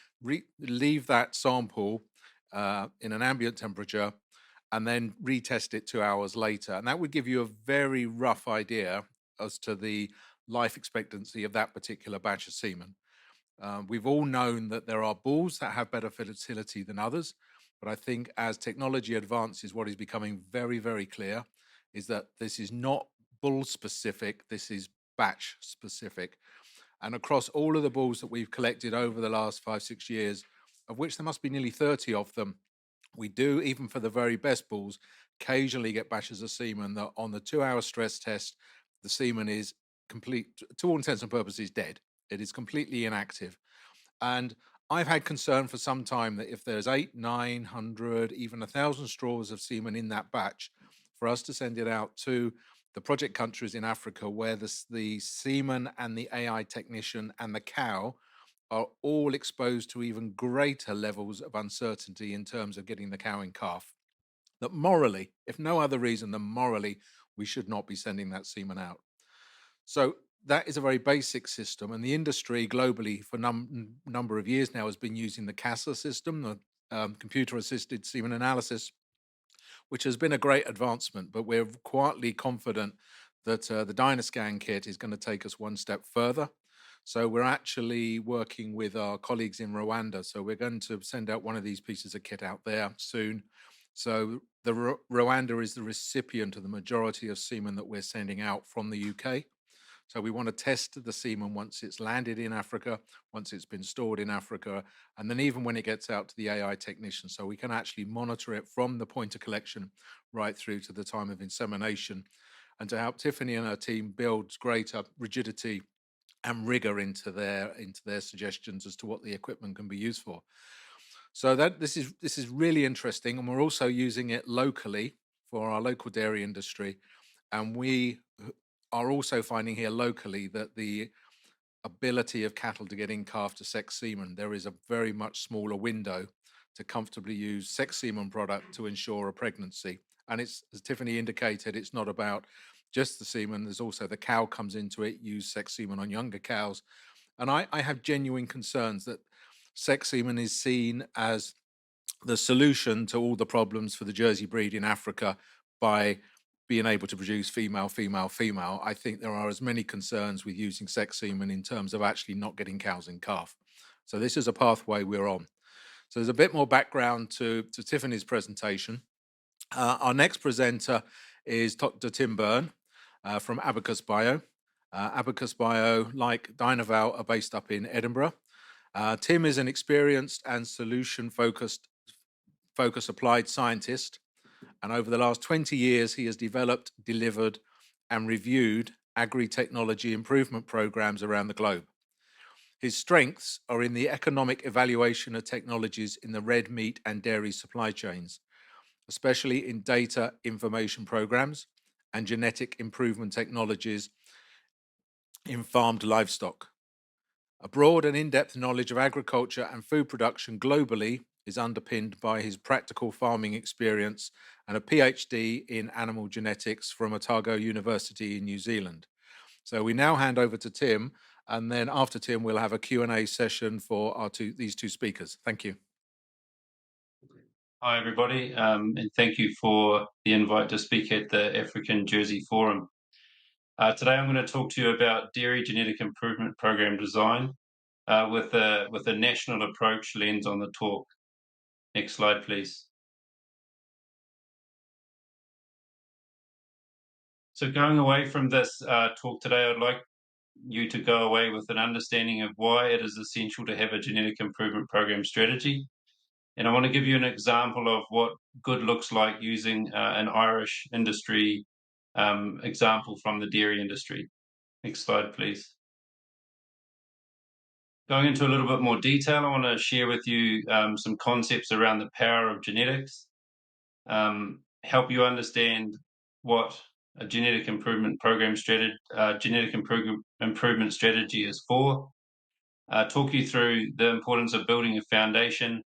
leave that sample in an ambient temperature and then retest it 2 hours later. And that would give you a very rough idea as to the life expectancy of that particular batch of semen. We've all known that there are bulls that have better fertility than others, but I think as technology advances, what is becoming very, very clear is that this is not bull specific, this is batch specific. And across all of the bulls that we've collected over the last 5-6 years, of which there must be nearly 30 of them, we do, even for the very best bulls, occasionally get batches of semen that on the 2-hour stress test, the semen is complete, to all intents and purposes, dead. It is completely inactive. And I've had concern for some time that if there's 800, 900, even 1,000 straws of semen in that batch, for us to send it out to the project countries in Africa where the semen and the AI technician and the cow are all exposed to even greater levels of uncertainty in terms of getting the cow and calf, that morally, if no other reason than morally, we should not be sending that semen out. So that is a very basic system, and the industry globally for number of years now has been using the CASA system, the computer-assisted semen analysis, which has been a great advancement, but we're quietly confident that the Dynascan kit is going to take us one step further. So we're actually working with our colleagues in Rwanda. So we're going to send out one of these pieces of kit out there soon. So the Rwanda is the recipient of the majority of semen that we're sending out from the UK. So we want to test the semen once it's landed in Africa, once it's been stored in Africa, and then even when it gets out to the AI technician, so we can actually monitor it from the point of collection right through to the time of insemination, and to help Tiffany and her team build greater rigidity and rigor into their suggestions as to what the equipment can be used for. So that this is really interesting, and we're also using it locally for our local dairy industry, and we are also finding here locally that the ability of cattle to get in calf to sex semen, there is a very much smaller window to comfortably use sex semen product to ensure a pregnancy. And it's, as Tiffany indicated, it's not about just the semen, there's also the cow comes into it, use sex semen on younger cows. And I have genuine concerns that sex semen is seen as the solution to all the problems for the Jersey breed in Africa by being able to produce female, female, female. I think there are as many concerns with using sex semen in terms of actually not getting cows in calf. So this is a pathway we're on. So there's a bit more background to Tiffany's presentation. Our next presenter is Dr. Tim Byrne from Abacus Bio. Abacus Bio, like Dynaval, are based up in Edinburgh. Tim is an experienced and solution-focused applied scientist, and over the last 20 years, he has developed, delivered, and reviewed agri-technology improvement programs around the globe. His strengths are in the economic evaluation of technologies in the red meat and dairy supply chains, especially in data information programs and genetic improvement technologies in farmed livestock. A broad and in-depth knowledge of agriculture and food production globally is underpinned by his practical farming experience and a PhD in animal genetics from Otago University in New Zealand. So we now hand over to Tim, and then after Tim, we'll have a Q&A session for these two speakers. Thank you. Hi, everybody, and thank you for the invite to speak at the African Jersey Forum. Today, I'm going to talk to you about dairy genetic improvement program design with a national approach lens on the talk. Next slide, please. So going away from this talk today, I'd like you to go away with an understanding of why it is essential to have a genetic improvement program strategy. And I want to give you an example of what good looks like using an Irish industry example from the dairy industry. Next slide, please. Going into a little bit more detail, I want to share with you some concepts around the power of genetics, help you understand what a genetic improvement program strategy, improvement strategy is for, talk you through the importance of building a foundation,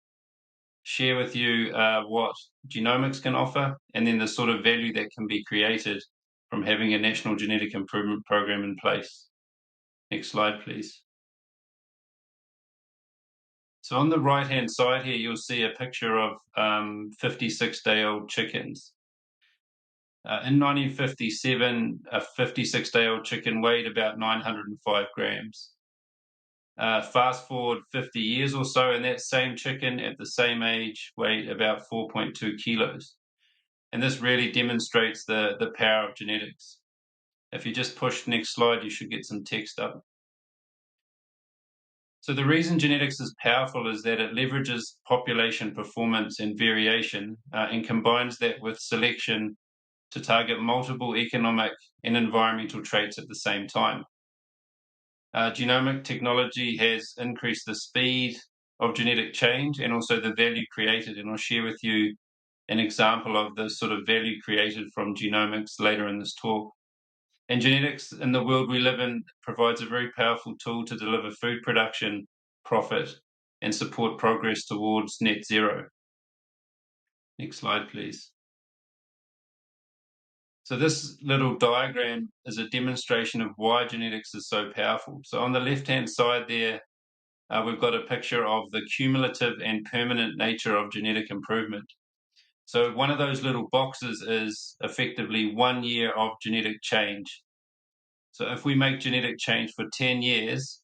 share with you what genomics can offer, and then the sort of value that can be created from having a national genetic improvement program in place. Next slide, please. So on the right-hand side here, you'll see a picture of 56-day-old chickens. In 1957, a 56-day-old chicken weighed about 905 grams. Fast forward 50 years or so, and that same chicken at the same age weighed about 4.2 kilos. And this really demonstrates the power of genetics. If you just push next slide, you should get some text up. So the reason genetics is powerful is that it leverages population performance and variation and combines that with selection to target multiple economic and environmental traits at the same time. Genomic technology has increased the speed of genetic change and also the value created, and I'll share with you an example of the sort of value created from genomics later in this talk. And genetics in the world we live in provides a very powerful tool to deliver food production, profit, and support progress towards net zero. Next slide, please. So this little diagram is a demonstration of why genetics is so powerful. So on the left-hand side there, we've got a picture of the cumulative and permanent nature of genetic improvement. So one of those little boxes is effectively 1 year of genetic change. So if we make genetic change for 10 years,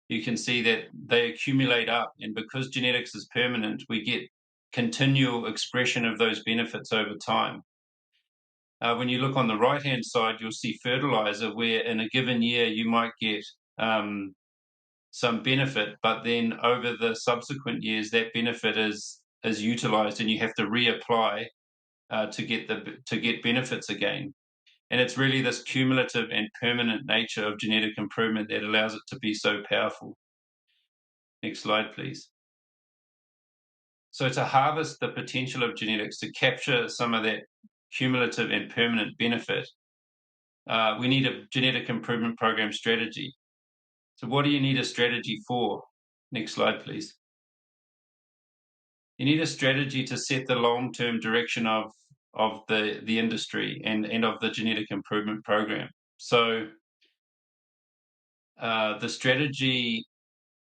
you can see that they accumulate up. And because genetics is permanent, we get continual expression of those benefits over time. When you look on the right-hand side, you'll see fertilizer, where in a given year you might get some benefit, but then over the subsequent years, that benefit is utilized, and you have to reapply to get benefits again. And it's really this cumulative and permanent nature of genetic improvement that allows it to be so powerful. Next slide, please. So to harvest the potential of genetics, to capture some of that cumulative and permanent benefit, we need a genetic improvement program strategy. So what do you need a strategy for? Next slide, please. You need a strategy to set the long-term direction of the industry and of the genetic improvement program. So the strategy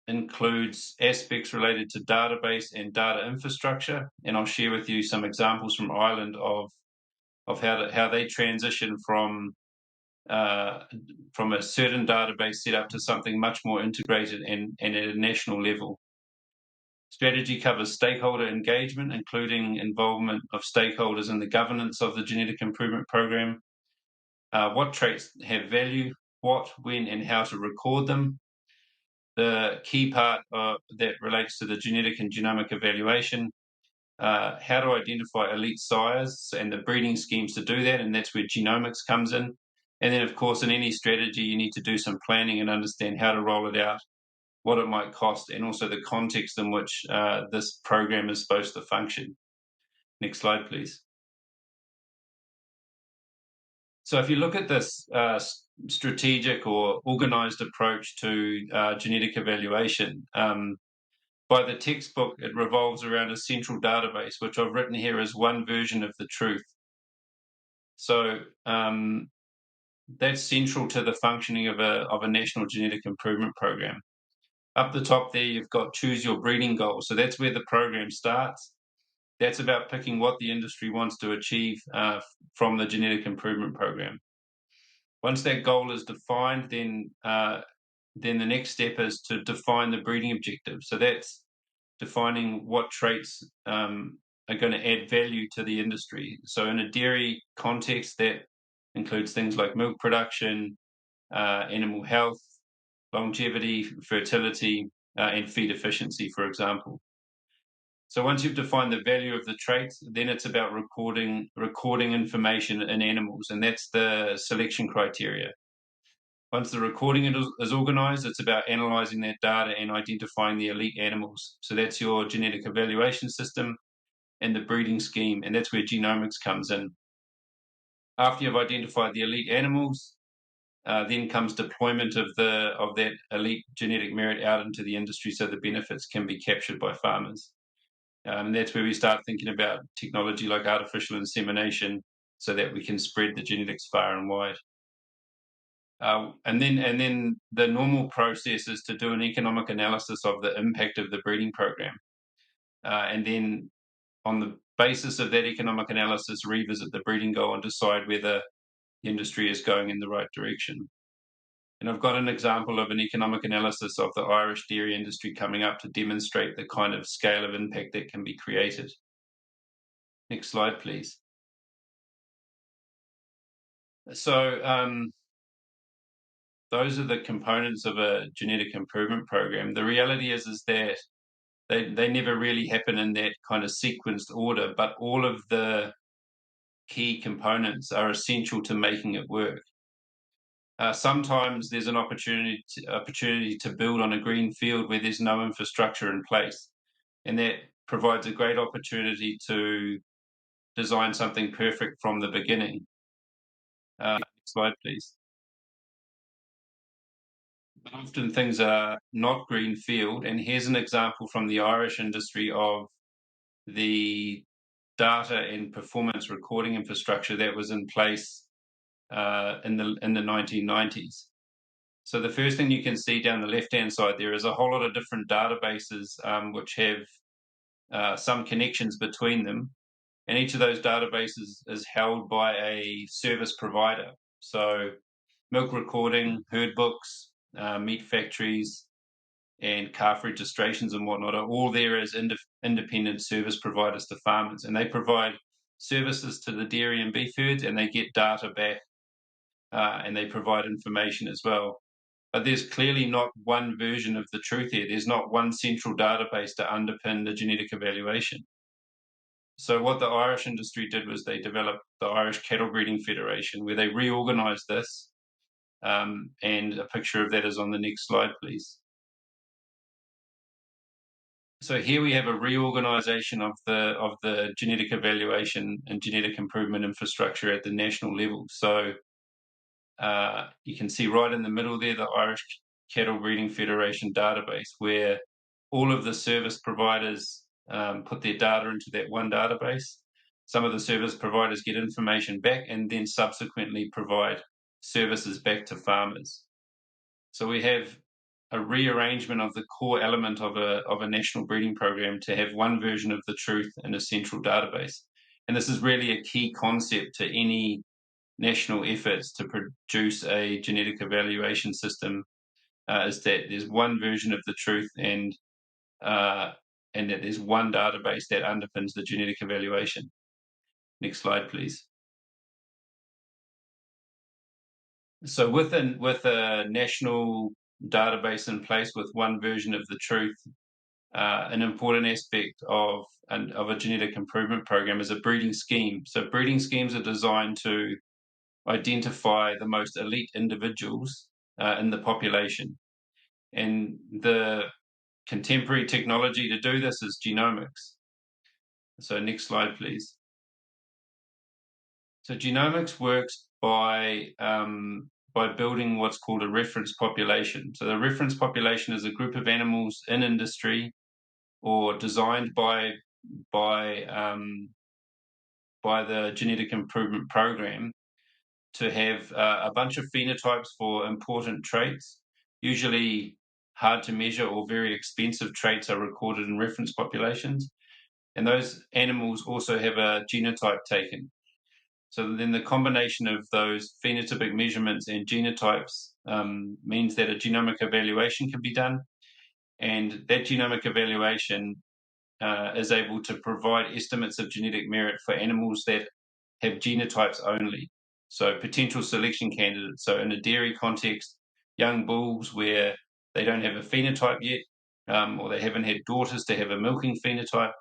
includes aspects related to database and data infrastructure, and I'll share with you some examples from Ireland of how they transition from a certain database set up to something much more integrated and at a national level. Strategy covers stakeholder engagement, including involvement of stakeholders in the governance of the genetic improvement program, what traits have value, what, when, and how to record them. The key part that relates to the genetic and genomic evaluation, how to identify elite sires and the breeding schemes to do that, and that's where genomics comes in. And then, of course, in any strategy, you need to do some planning and understand how to roll it out, what it might cost, and also the context in which this program is supposed to function. Next slide, please. So if you look at this strategic or organized approach to genetic evaluation, by the textbook, it revolves around a central database, which I've written here as one version of the truth. So that's central to the functioning of a national genetic improvement program. Up the top there, you've got choose your breeding goal. So that's where the program starts. That's about picking what the industry wants to achieve from the genetic improvement program. Once that goal is defined, then the next step is to define the breeding objective. So that's defining what traits are going to add value to the industry. So in a dairy context, that includes things like milk production, animal health, longevity, fertility, and feed efficiency, for example. So once you've defined the value of the traits, then it's about recording information in animals, and that's the selection criteria. Once the recording is organized, it's about analyzing that data and identifying the elite animals. So that's your genetic evaluation system and the breeding scheme, and that's where genomics comes in. After you've identified the elite animals, then comes deployment of that elite genetic merit out into the industry so the benefits can be captured by farmers. And that's where we start thinking about technology like artificial insemination so that we can spread the genetics far and wide. And then the normal process is to do an economic analysis of the impact of the breeding program. And then on the basis of that economic analysis, revisit the breeding goal and decide whether the industry is going in the right direction. And I've got an example of an economic analysis of the Irish dairy industry coming up to demonstrate the kind of scale of impact that can be created. Next slide, please. So those are the components of a genetic improvement program. The reality is that they never really happen in that kind of sequenced order, but all of the key components are essential to making it work. Sometimes there's an opportunity to build on a green field where there's no infrastructure in place, and that provides a great opportunity to design something perfect from the beginning. Next slide, please. But often things are not green field, and here's an example from the Irish industry of the data and performance recording infrastructure that was in place in the 1990s. So the first thing you can see down the left-hand side there is a whole lot of different databases which have some connections between them, and each of those databases is held by a service provider. So milk recording, herd books, meat factories, and calf registrations and whatnot are all there as independent service providers to farmers, and they provide services to the dairy and beef herds, and they get data back, and they provide information as well. But there's clearly not one version of the truth here. There's not one central database to underpin the genetic evaluation. So what the Irish industry did was they developed the Irish Cattle Breeding Federation, where they reorganised this, and a picture of that is on the next slide, please. So here we have a reorganisation of the genetic evaluation and genetic improvement infrastructure at the national level. So you can see right in the middle there the Irish Cattle Breeding Federation database, where all of the service providers put their data into that one database. Some of the service providers get information back and then subsequently provide services back to farmers. So we have a rearrangement of the core element of a national breeding program to have one version of the truth in a central database. And this is really a key concept to any national efforts to produce a genetic evaluation system, is that there's one version of the truth and that there's one database that underpins the genetic evaluation. Next slide, please. So with a national database in place with one version of the truth, an important aspect of a genetic improvement program is a breeding scheme. So breeding schemes are designed to identify the most elite individuals in the population. And the contemporary technology to do this is genomics. So next slide, please. So genomics works by building what's called a reference population. So the reference population is a group of animals in industry or designed by the genetic improvement program to have a bunch of phenotypes for important traits. Usually hard to measure or very expensive traits are recorded in reference populations. And those animals also have a genotype taken. So then the combination of those phenotypic measurements and genotypes means that a genomic evaluation can be done. And that genomic evaluation is able to provide estimates of genetic merit for animals that have genotypes only. So potential selection candidates. So in a dairy context, young bulls where they don't have a phenotype yet, or they haven't had daughters to have a milking phenotype,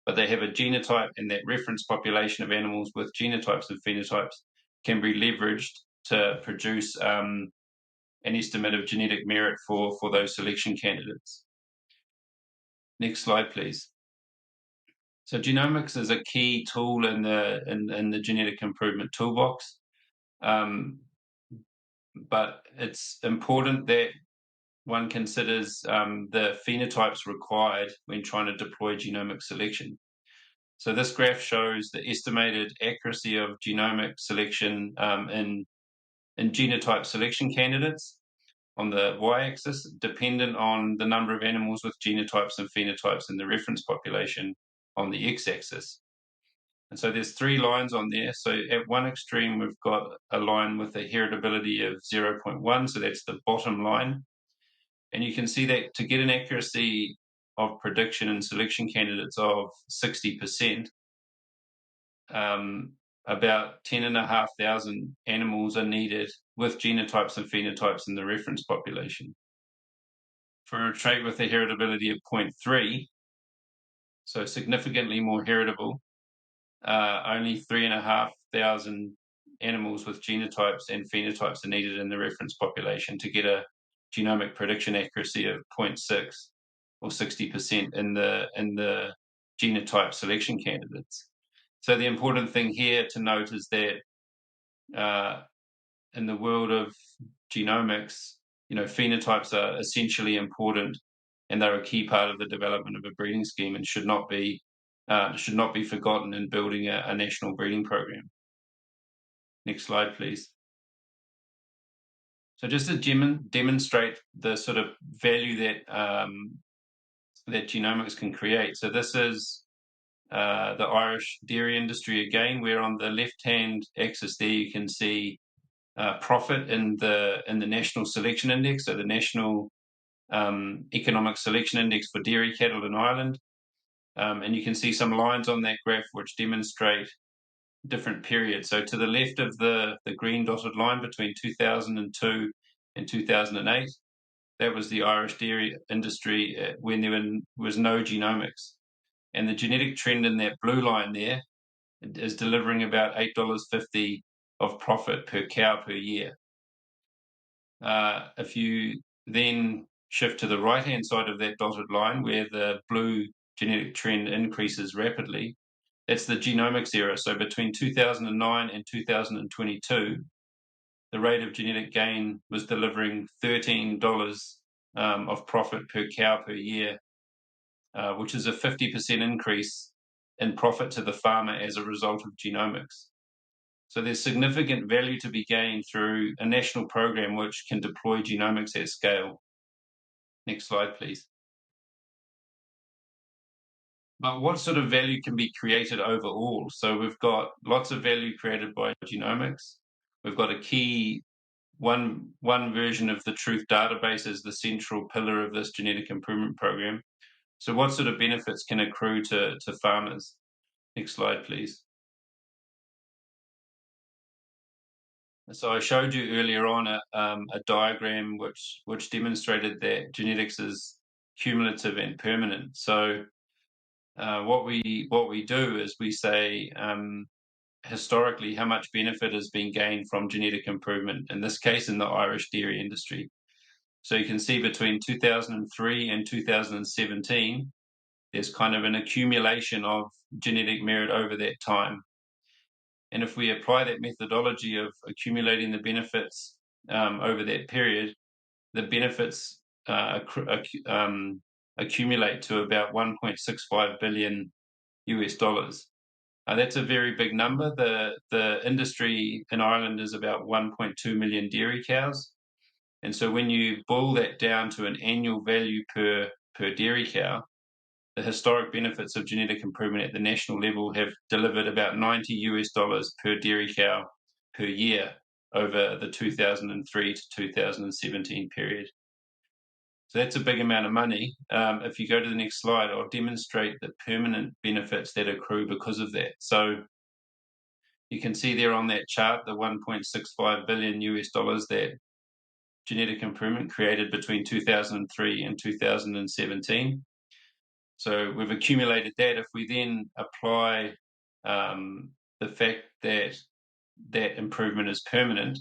but they have a genotype, and that reference population of animals with genotypes and phenotypes can be leveraged to produce an estimate of genetic merit for those selection candidates. Next slide, please. So genomics is a key tool in the genetic improvement toolbox, but it's important that one considers the phenotypes required when trying to deploy genomic selection. So this graph shows the estimated accuracy of genomic selection in in genotype selection candidates on the y-axis, dependent on the number of animals with genotypes and phenotypes in the reference population on the x-axis. And so there's 3 lines on there. So at one extreme, we've got a line with a heritability of 0.1, so that's the bottom line. And you can see that to get an accuracy of prediction in selection candidates of 60%, about 10,500 animals are needed with genotypes and phenotypes in the reference population. For a trait with a heritability of 0.3, so significantly more heritable, only 3,500 animals with genotypes and phenotypes are needed in the reference population to get a genomic prediction accuracy of 0.6 or 60% in the genotype selection candidates. So the important thing here to note is that in the world of genomics, phenotypes are essentially important, and they're a key part of the development of a breeding scheme and should not be forgotten in building a national breeding program. Next slide, please. So just to demonstrate the sort of value that that genomics can create. So this is the Irish dairy industry again, where on the left-hand axis there you can see profit in the National Selection Index, so the National Economic Selection Index for dairy cattle in Ireland. And you can see some lines on that graph which demonstrate different periods. So to the left of the green dotted line between 2002 and 2008, that was the Irish dairy industry when there was no genomics. And the genetic trend in that blue line there is delivering about $8.50 of profit per cow per year. If you then shift to the right-hand side of that dotted line where the blue genetic trend increases rapidly, that's the genomics era. So between 2009 and 2022, the rate of genetic gain was delivering $13 of profit per cow per year, which is a 50% increase in profit to the farmer as a result of genomics. So there's significant value to be gained through a national program which can deploy genomics at scale. Next slide, please. But what sort of value can be created overall? So we've got lots of value created by genomics. We've got a key one version of the Truth database as the central pillar of this genetic improvement program. So what sort of benefits can accrue to farmers? Next slide, please. So I showed you earlier on a diagram which demonstrated that genetics is cumulative and permanent. So what we do is we say historically how much benefit has been gained from genetic improvement, in this case in the Irish dairy industry. So you can see between 2003 and 2017, there's kind of an accumulation of genetic merit over that time. And if we apply that methodology of accumulating the benefits over that period, the benefits accumulate to about $1.65 billion US. That's a very big number. The industry in Ireland is about 1.2 million dairy cows. And so when you boil that down to an annual value per dairy cow, the historic benefits of genetic improvement at the national level have delivered about $90 US per dairy cow per year over the 2003 to 2017 period. So that's a big amount of money. If you go to the next slide, I'll demonstrate the permanent benefits that accrue because of that. So you can see there on that chart, the $1.65 billion US that genetic improvement created between 2003 and 2017. So we've accumulated that. If we then apply the fact that that improvement is permanent,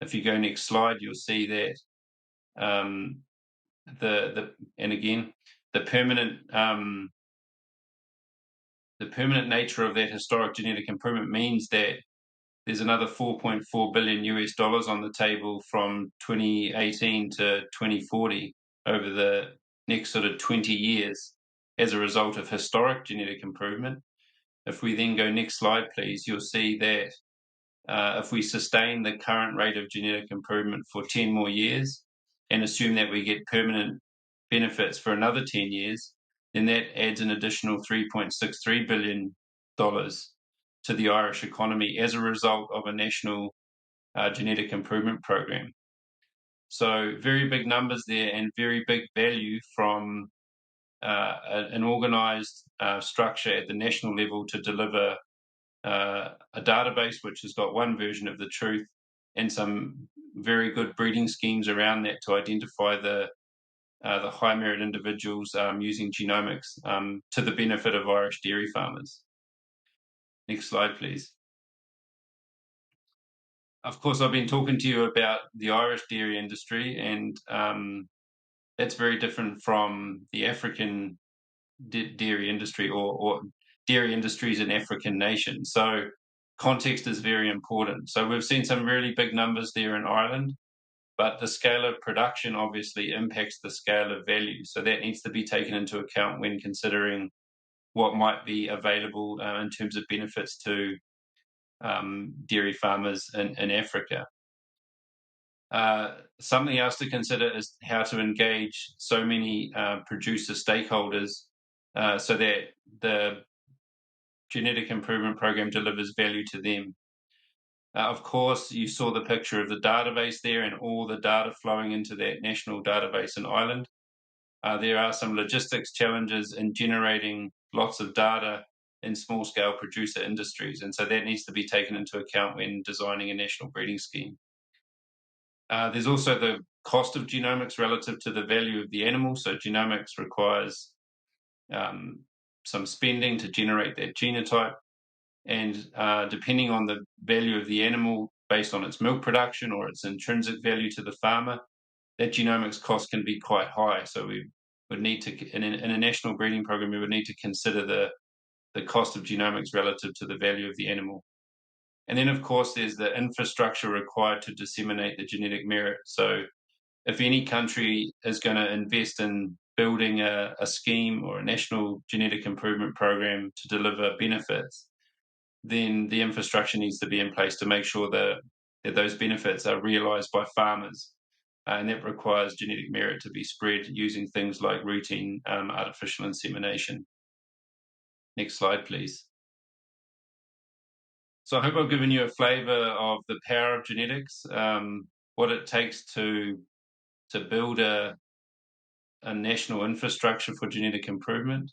if you go next slide, you'll see that the permanent nature of that historic genetic improvement means that there's another $4.4 billion US on the table from 2018 to 2040 over the next sort of 20 years as a result of historic genetic improvement. If we then go next slide, please, you'll see that if we sustain the current rate of genetic improvement for 10 more years and assume that we get permanent benefits for another 10 years, then that adds an additional $3.63 billion to the Irish economy as a result of a national genetic improvement program. So very big numbers there and very big value from an organised structure at the national level to deliver a database which has got one version of the truth and some very good breeding schemes around that to identify the high merit individuals using genomics to the benefit of Irish dairy farmers. Next slide, please. Of course, I've been talking to you about the Irish dairy industry, and that's very different from the African dairy industry or dairy industries in African nations. So context is very important. So we've seen some really big numbers there in Ireland, but the scale of production obviously impacts the scale of value. So that needs to be taken into account when considering what might be available in terms of benefits to dairy farmers in Africa. Something else to consider is how to engage so many producer stakeholders so that the genetic improvement program delivers value to them. Of course, you saw the picture of the database there and all the data flowing into that national database in Ireland. There are some logistics challenges in generating lots of data in small-scale producer industries, and so that needs to be taken into account when designing a national breeding scheme. There's also the cost of genomics relative to the value of the animal. So genomics requires some spending to generate that genotype. And depending on the value of the animal based on its milk production or its intrinsic value to the farmer, that genomics cost can be quite high. So we would need to, in a national breeding program, we would need to consider the cost of genomics relative to the value of the animal. And then, of course, there's the infrastructure required to disseminate the genetic merit. So if any country is going to invest in building a scheme or a national genetic improvement program to deliver benefits, then the infrastructure needs to be in place to make sure that those benefits are realised by farmers. And that requires genetic merit to be spread using things like routine artificial insemination. Next slide, please. So I hope I've given you a flavour of the power of genetics, what it takes to build a national infrastructure for genetic improvement.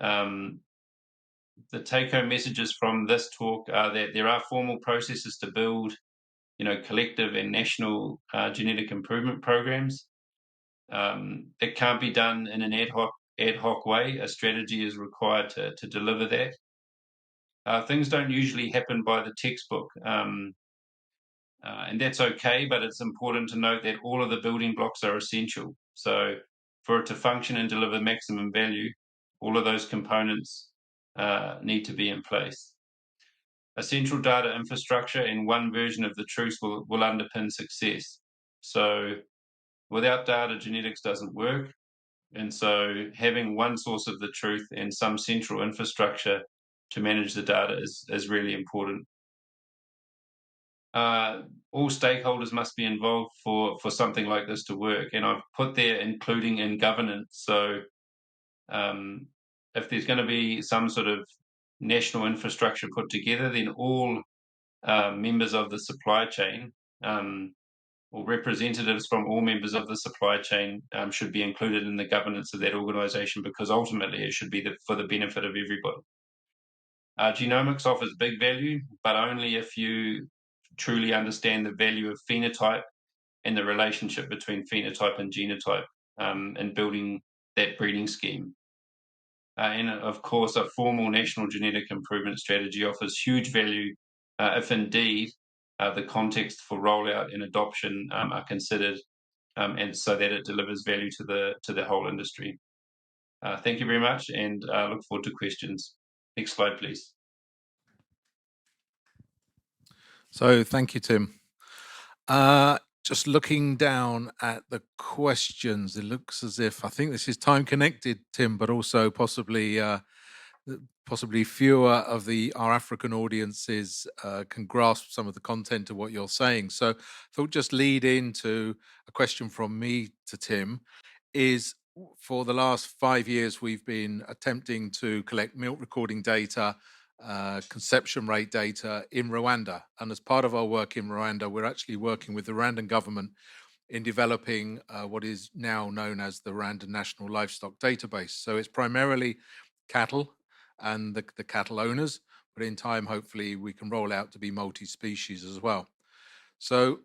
The take-home messages from this talk are that there are formal processes to build, collective and national genetic improvement programs. It can't be done in an ad hoc way. A strategy is required to deliver that. Things don't usually happen by the textbook, and that's okay, but it's important to note that all of the building blocks are essential. So for it to function and deliver maximum value, all of those components need to be in place. A central data infrastructure and one version of the truth will underpin success. So without data, genetics doesn't work. And so having one source of the truth and some central infrastructure to manage the data is really important. All stakeholders must be involved for something like this to work. And I've put there including in governance. So if there's going to be some sort of national infrastructure put together, then all members of the supply chain or representatives from all members of the supply chain should be included in the governance of that organisation, because ultimately it should be for the benefit of everybody. Genomics offers big value, but only if you truly understand the value of phenotype and the relationship between phenotype and genotype in building that breeding scheme. And of course, a formal national genetic improvement strategy offers huge value if indeed the context for rollout and adoption are considered, and so that it delivers value to the whole industry. Thank you very much, and look forward to questions. Next slide, please. So thank you, Tim. Just looking down at the questions, it looks as if, I think this is time connected, Tim, but also possibly possibly fewer of our African audiences can grasp some of the content of what you're saying. So I thought just lead into a question from me to Tim is, for the last 5 years, we've been attempting to collect milk recording data, conception rate data in Rwanda. And as part of our work in Rwanda, we're actually working with the Rwandan government in developing what is now known as the Rwanda National Livestock Database. So it's primarily cattle and the cattle owners, but in time, hopefully, we can roll out to be multi-species as well. So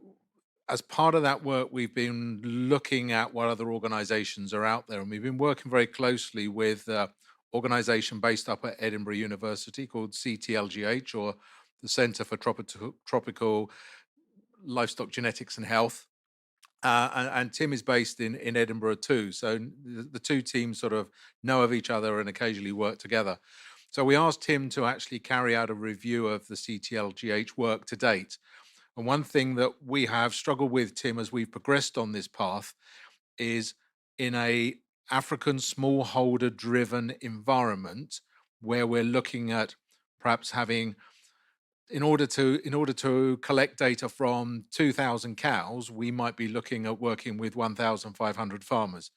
as part of that work, we've been looking at what other organizations are out there, and we've been working very closely with an organization based up at Edinburgh University called CTLGH, or the Centre for Tropical Livestock Genetics and Health. And Tim is based in Edinburgh too. So the two teams sort of know of each other and occasionally work together. So we asked Tim to actually carry out a review of the CTLGH work to date. And one thing that we have struggled with, Tim, as we've progressed on this path, is in a African smallholder driven environment where we're looking at perhaps having, in order to collect data from 2,000 cows, we might be looking at working with 1,500 farmers.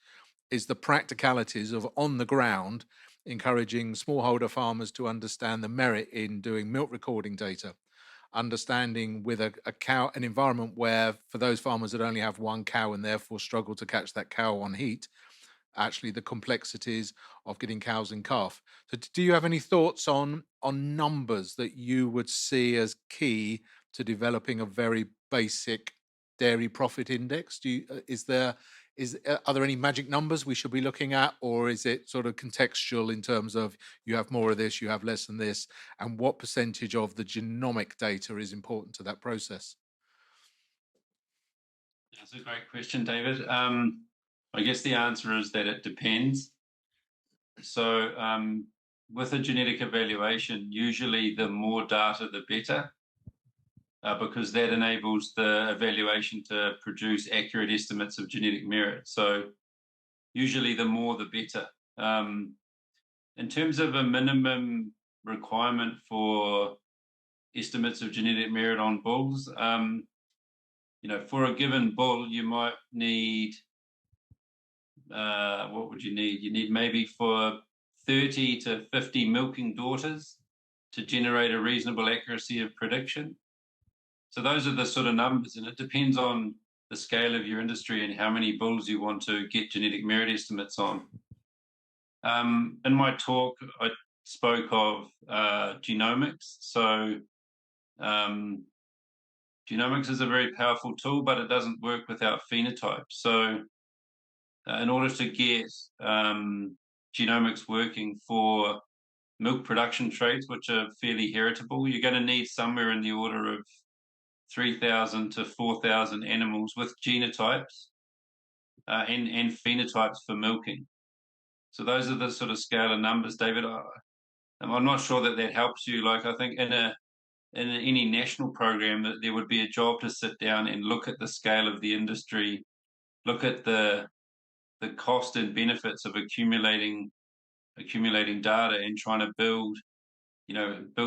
Is the practicalities of on the ground encouraging smallholder farmers to understand the merit in doing milk recording data, understanding with a cow, an environment where for those farmers that only have one cow and therefore struggle to catch that cow on heat, actually the complexities of getting cows in calf. So do you have any thoughts on numbers that you would see as key to developing a very basic dairy profit index? Are there any magic numbers we should be looking at, or is it sort of contextual in terms of you have more of this, you have less than this, and what percentage of the genomic data is important to that process? That's a great question, David. I guess the answer is that it depends. So with a genetic evaluation, usually the more data, the better, because that enables the evaluation to produce accurate estimates of genetic merit. So usually the more, the better. In terms of a minimum requirement for estimates of genetic merit on bulls, for a given bull, you might need, what would you need? You need maybe for 30 to 50 milking daughters to generate a reasonable accuracy of prediction. So those are the sort of numbers, and it depends on the scale of your industry and how many bulls you want to get genetic merit estimates on. In my talk, I spoke of genomics. So genomics is a very powerful tool, but it doesn't work without phenotype. So in order to get genomics working for milk production traits, which are fairly heritable, you're going to need somewhere in the order of 3,000 to 4,000 animals with genotypes and phenotypes for milking. So those are the sort of scale of numbers, David. I'm not sure that helps you. Like, I think in any national program that there would be a job to sit down and look at the scale of the industry, look at the cost and benefits of accumulating data and trying to build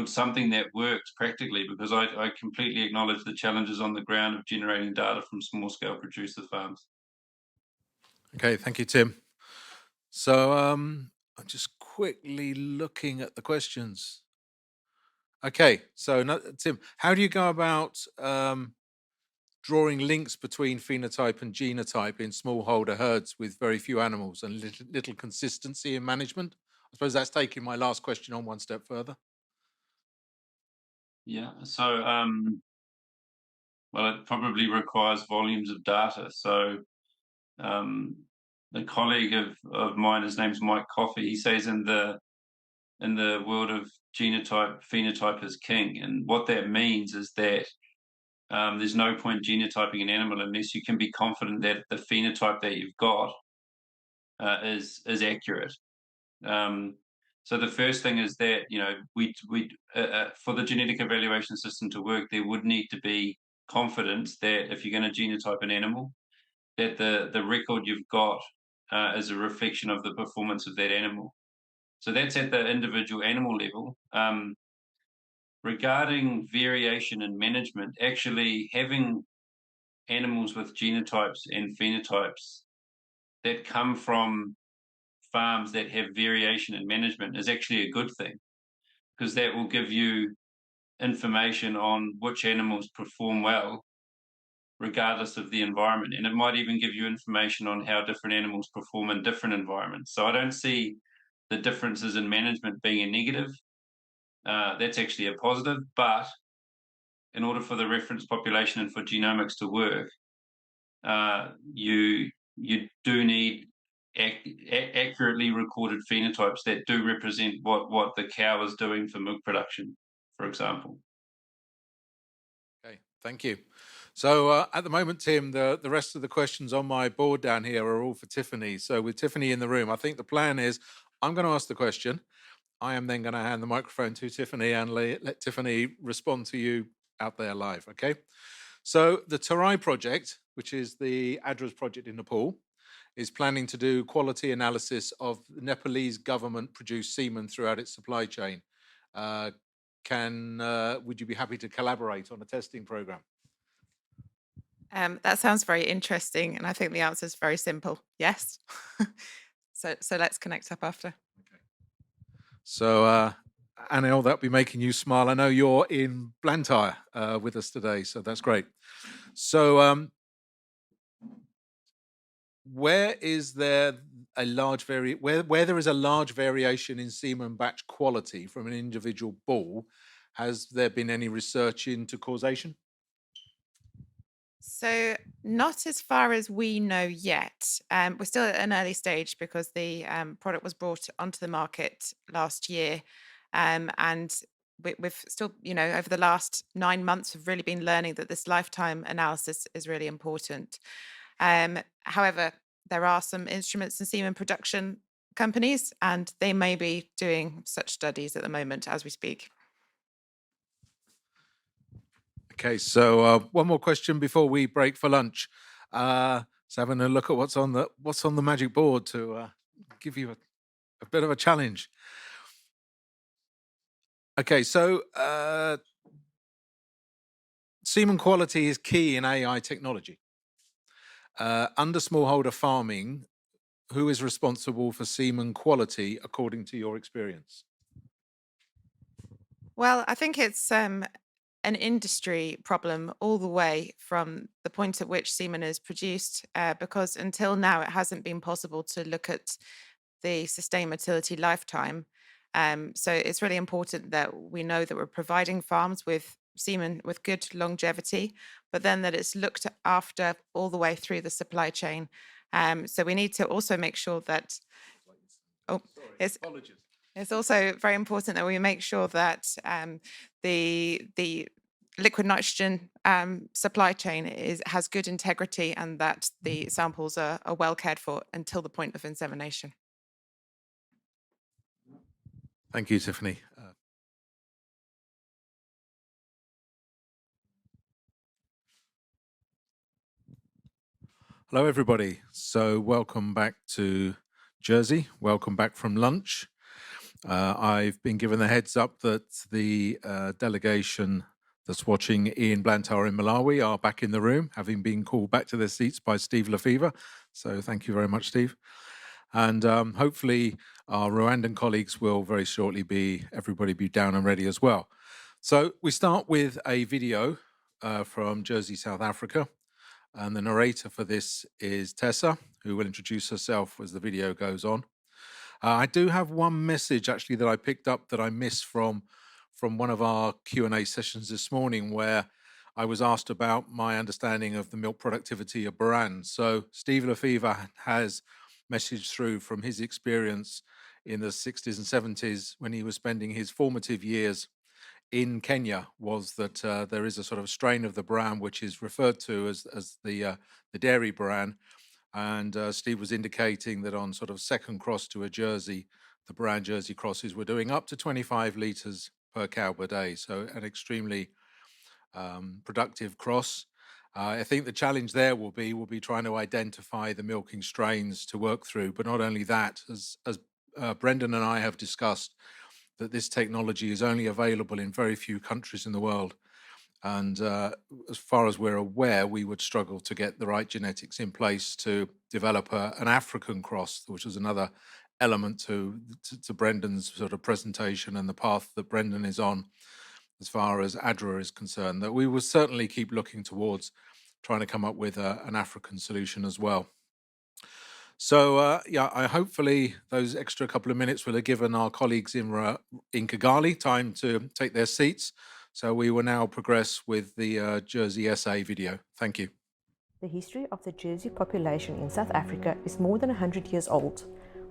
something that works practically, because I completely acknowledge the challenges on the ground of generating data from small scale producer farms. Okay, thank you, Tim. So I'm just quickly looking at the questions. Okay, so Tim, how do you go about drawing links between phenotype and genotype in smallholder herds with very few animals and little consistency in management? I suppose that's taking my last question on one step further. Yeah, so well, it probably requires volumes of data. So a colleague of mine, his name's Mike Coffey, he says in the world of genotype, phenotype is king. And what that means is that there's no point genotyping an animal unless you can be confident that the phenotype that you've got is accurate. So the first thing is that, we for the genetic evaluation system to work, there would need to be confidence that if you're going to genotype an animal, that the record you've got is a reflection of the performance of that animal. So that's at the individual animal level. Regarding variation in management, actually having animals with genotypes and phenotypes that come from farms that have variation in management is actually a good thing, because that will give you information on which animals perform well regardless of the environment, and it might even give you information on how different animals perform in different environments. So I don't see the differences in management being a negative. That's actually a positive, but in order for the reference population and for genomics to work, you do need accurately recorded phenotypes that do represent what the cow is doing for milk production, for example. Okay, thank you. So at the moment, Tim, the rest of the questions on my board down here are all for Tiffany. So with Tiffany in the room, I think the plan is I'm going to ask the question. I am then going to hand the microphone to Tiffany and let Tiffany respond to you out there live, okay? So the Tarai project, which is the ADRA's project in Nepal, is planning to do quality analysis of Nepalese government-produced semen throughout its supply chain. Would you be happy to collaborate on a testing program? That sounds very interesting, and I think the answer is very simple. Yes. So let's connect up after. So, Anil, that'll be making you smile. I know you're in Blantyre with us today, so that's great. So, where is there a large where there is a large variation in semen batch quality from an individual bull, has there been any research into causation? So not as far as we know yet. We're still at an early stage because the product was brought onto the market last year. And we've still, over the last 9 months, we've really been learning that this lifetime analysis is really important. However, there are some instruments and semen production companies, and they may be doing such studies at the moment as we speak. Okay, so one more question before we break for lunch. So having a look at what's on the magic board to give you a bit of a challenge. Okay, so semen quality is key in AI technology. Under smallholder farming, who is responsible for semen quality according to your experience? Well, I think it's an industry problem all the way from the point at which semen is produced, because until now it hasn't been possible to look at the sustained motility lifetime. So it's really important that we know that we're providing farms with semen with good longevity, but then that it's looked after all the way through the supply chain. So we need to also make sure that it's also very important that we make sure that the liquid nitrogen supply chain has good integrity, and that the samples are well cared for until the point of insemination. Thank you, Tiffany. Hello, everybody. So welcome back to Jersey. Welcome back from lunch. I've been given the heads up that the delegation that's watching in Blantyre in Malawi are back in the room, having been called back to their seats by Steve Lefevre. So thank you very much, Steve. And hopefully our Rwandan colleagues will very shortly everybody be down and ready as well. So we start with a video from Jersey, South Africa. And the narrator for this is Tessa, who will introduce herself as the video goes on. I do have one message actually that I picked up that I missed from one of our Q&A sessions this morning, where I was asked about my understanding of the milk productivity of Buran. So Steve Lefevre has messaged through from his experience in the 60s and 70s when he was spending his formative years in Kenya, was that there is a sort of strain of the Buran which is referred to as the dairy Buran. And Steve was indicating that on sort of second cross to a Jersey, the Buran Jersey crosses were doing up to 25 litres per cow per day. So an extremely productive cross. I think the challenge there will be trying to identify the milking strains to work through. But not only that, as Brendan and I have discussed that this technology is only available in very few countries in the world. And as far as we're aware, we would struggle to get the right genetics in place to develop an African cross, which is another element to Brendan's sort of presentation and the path that Brendan is on as far as ADRA is concerned, that we will certainly keep looking towards trying to come up with an African solution as well. So yeah, hopefully those extra couple of minutes will have given our colleagues in Kigali time to take their seats. So we will now progress with the Jersey SA video. Thank you. The history of the Jersey population in South Africa is more than 100 years old,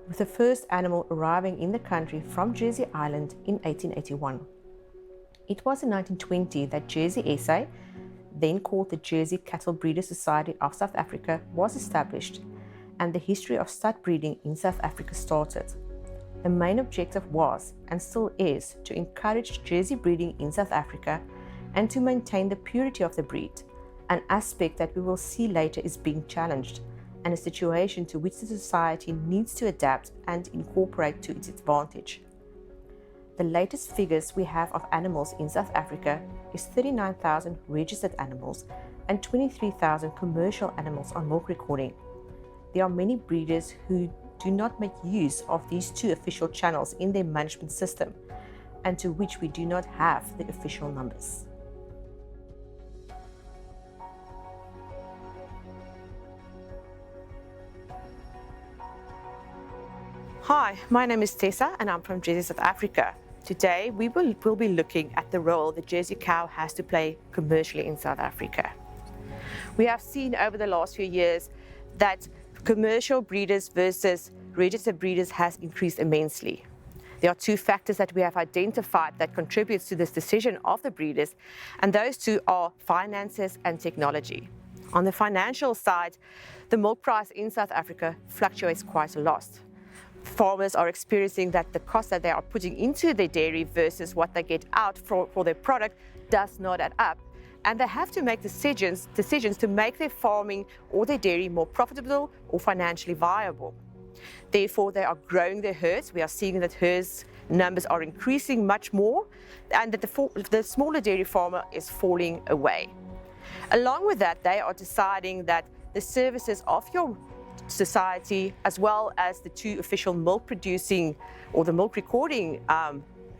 with the first animal arriving in the country from Jersey Island in 1881. It was in 1920 that Jersey SA, then called the Jersey Cattle Breeders Society of South Africa, was established, and the history of stud breeding in South Africa started. The main objective was, and still is, to encourage Jersey breeding in South Africa and to maintain the purity of the breed, an aspect that we will see later is being challenged, and a situation to which the society needs to adapt and incorporate to its advantage. The latest figures we have of animals in South Africa is 39,000 registered animals and 23,000 commercial animals on milk recording. There are many breeders who do not make use of these two official channels in their management system, and to which we do not have the official numbers. Hi, my name is Tessa and I'm from Jersey, South Africa. Today we will be looking at the role the Jersey cow has to play commercially in South Africa. We have seen over the last few years that commercial breeders versus registered breeders has increased immensely. There are two factors that we have identified that contributes to this decision of the breeders, and those two are finances and technology. On the financial side, the milk price in South Africa fluctuates quite a lot. Farmers are experiencing that the cost that they are putting into their dairy versus what they get out for their product does not add up. And they have to make decisions to make their farming or their dairy more profitable or financially viable. Therefore, they are growing their herds. We are seeing that herds numbers are increasing much more, and that the smaller dairy farmer is falling away. Along with that, they are deciding that the services of your society, as well as the two official milk producing or the milk recording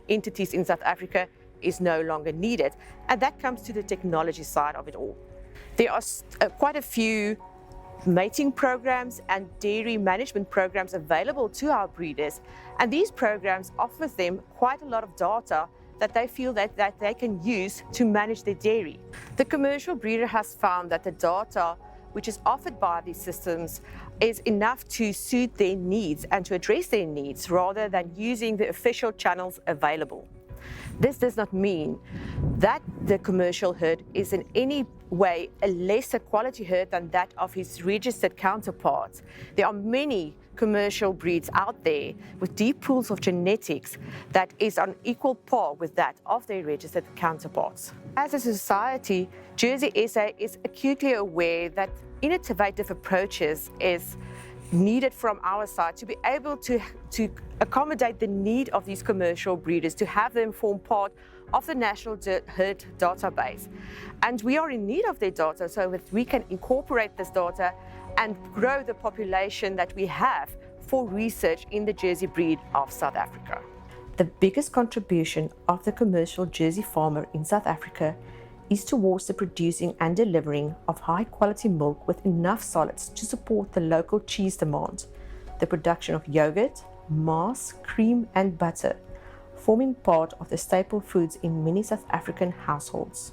entities in South Africa, is no longer needed. And that comes to the technology side of it all. There are quite a few mating programs and dairy management programs available to our breeders, and these programs offer them quite a lot of data that they feel that they can use to manage their dairy. The commercial breeder has found that the data which is offered by these systems is enough to suit their needs and to address their needs rather than using the official channels available. This does not mean that the commercial herd is in any way a lesser quality herd than that of his registered counterparts. There are many commercial breeds out there with deep pools of genetics that is on equal par with that of their registered counterparts. As a society, Jersey SA is acutely aware that innovative approaches is needed from our side to be able to accommodate the need of these commercial breeders, to have them form part of the national herd database. And we are in need of their data so that we can incorporate this data and grow the population that we have for research in the Jersey breed of South Africa. The biggest contribution of the commercial Jersey farmer in South Africa is towards the producing and delivering of high quality milk with enough solids to support the local cheese demand, the production of yogurt, mass, cream and butter, forming part of the staple foods in many South African households.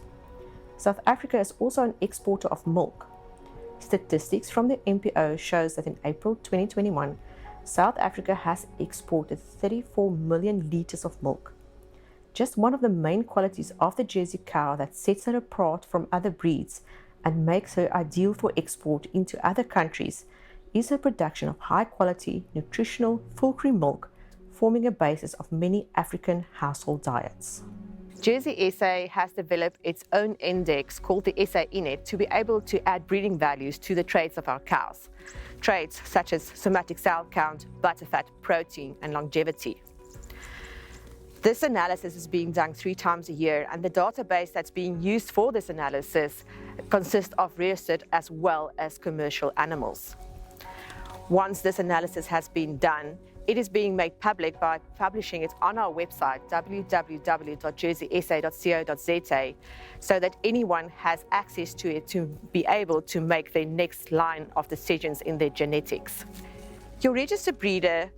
South Africa is also an exporter of milk. Statistics from the MPO shows that in April 2021, South Africa has exported 34 million litres of milk. Just one of the main qualities of the Jersey cow that sets her apart from other breeds and makes her ideal for export into other countries is her production of high-quality, nutritional, full-cream milk, forming a basis of many African household diets. Jersey SA has developed its own index called the SA Inet to be able to add breeding values to the traits of our cows. traits such as somatic cell count, butterfat, protein, and longevity. This analysis is being done 3 times a year, and the database that's being used for this analysis consists of registered as well as commercial animals. Once this analysis has been done, it is being made public by publishing it on our website, www.jerseysa.co.za, so that anyone has access to it to be able to make their next line of decisions in their genetics. Your registered breeder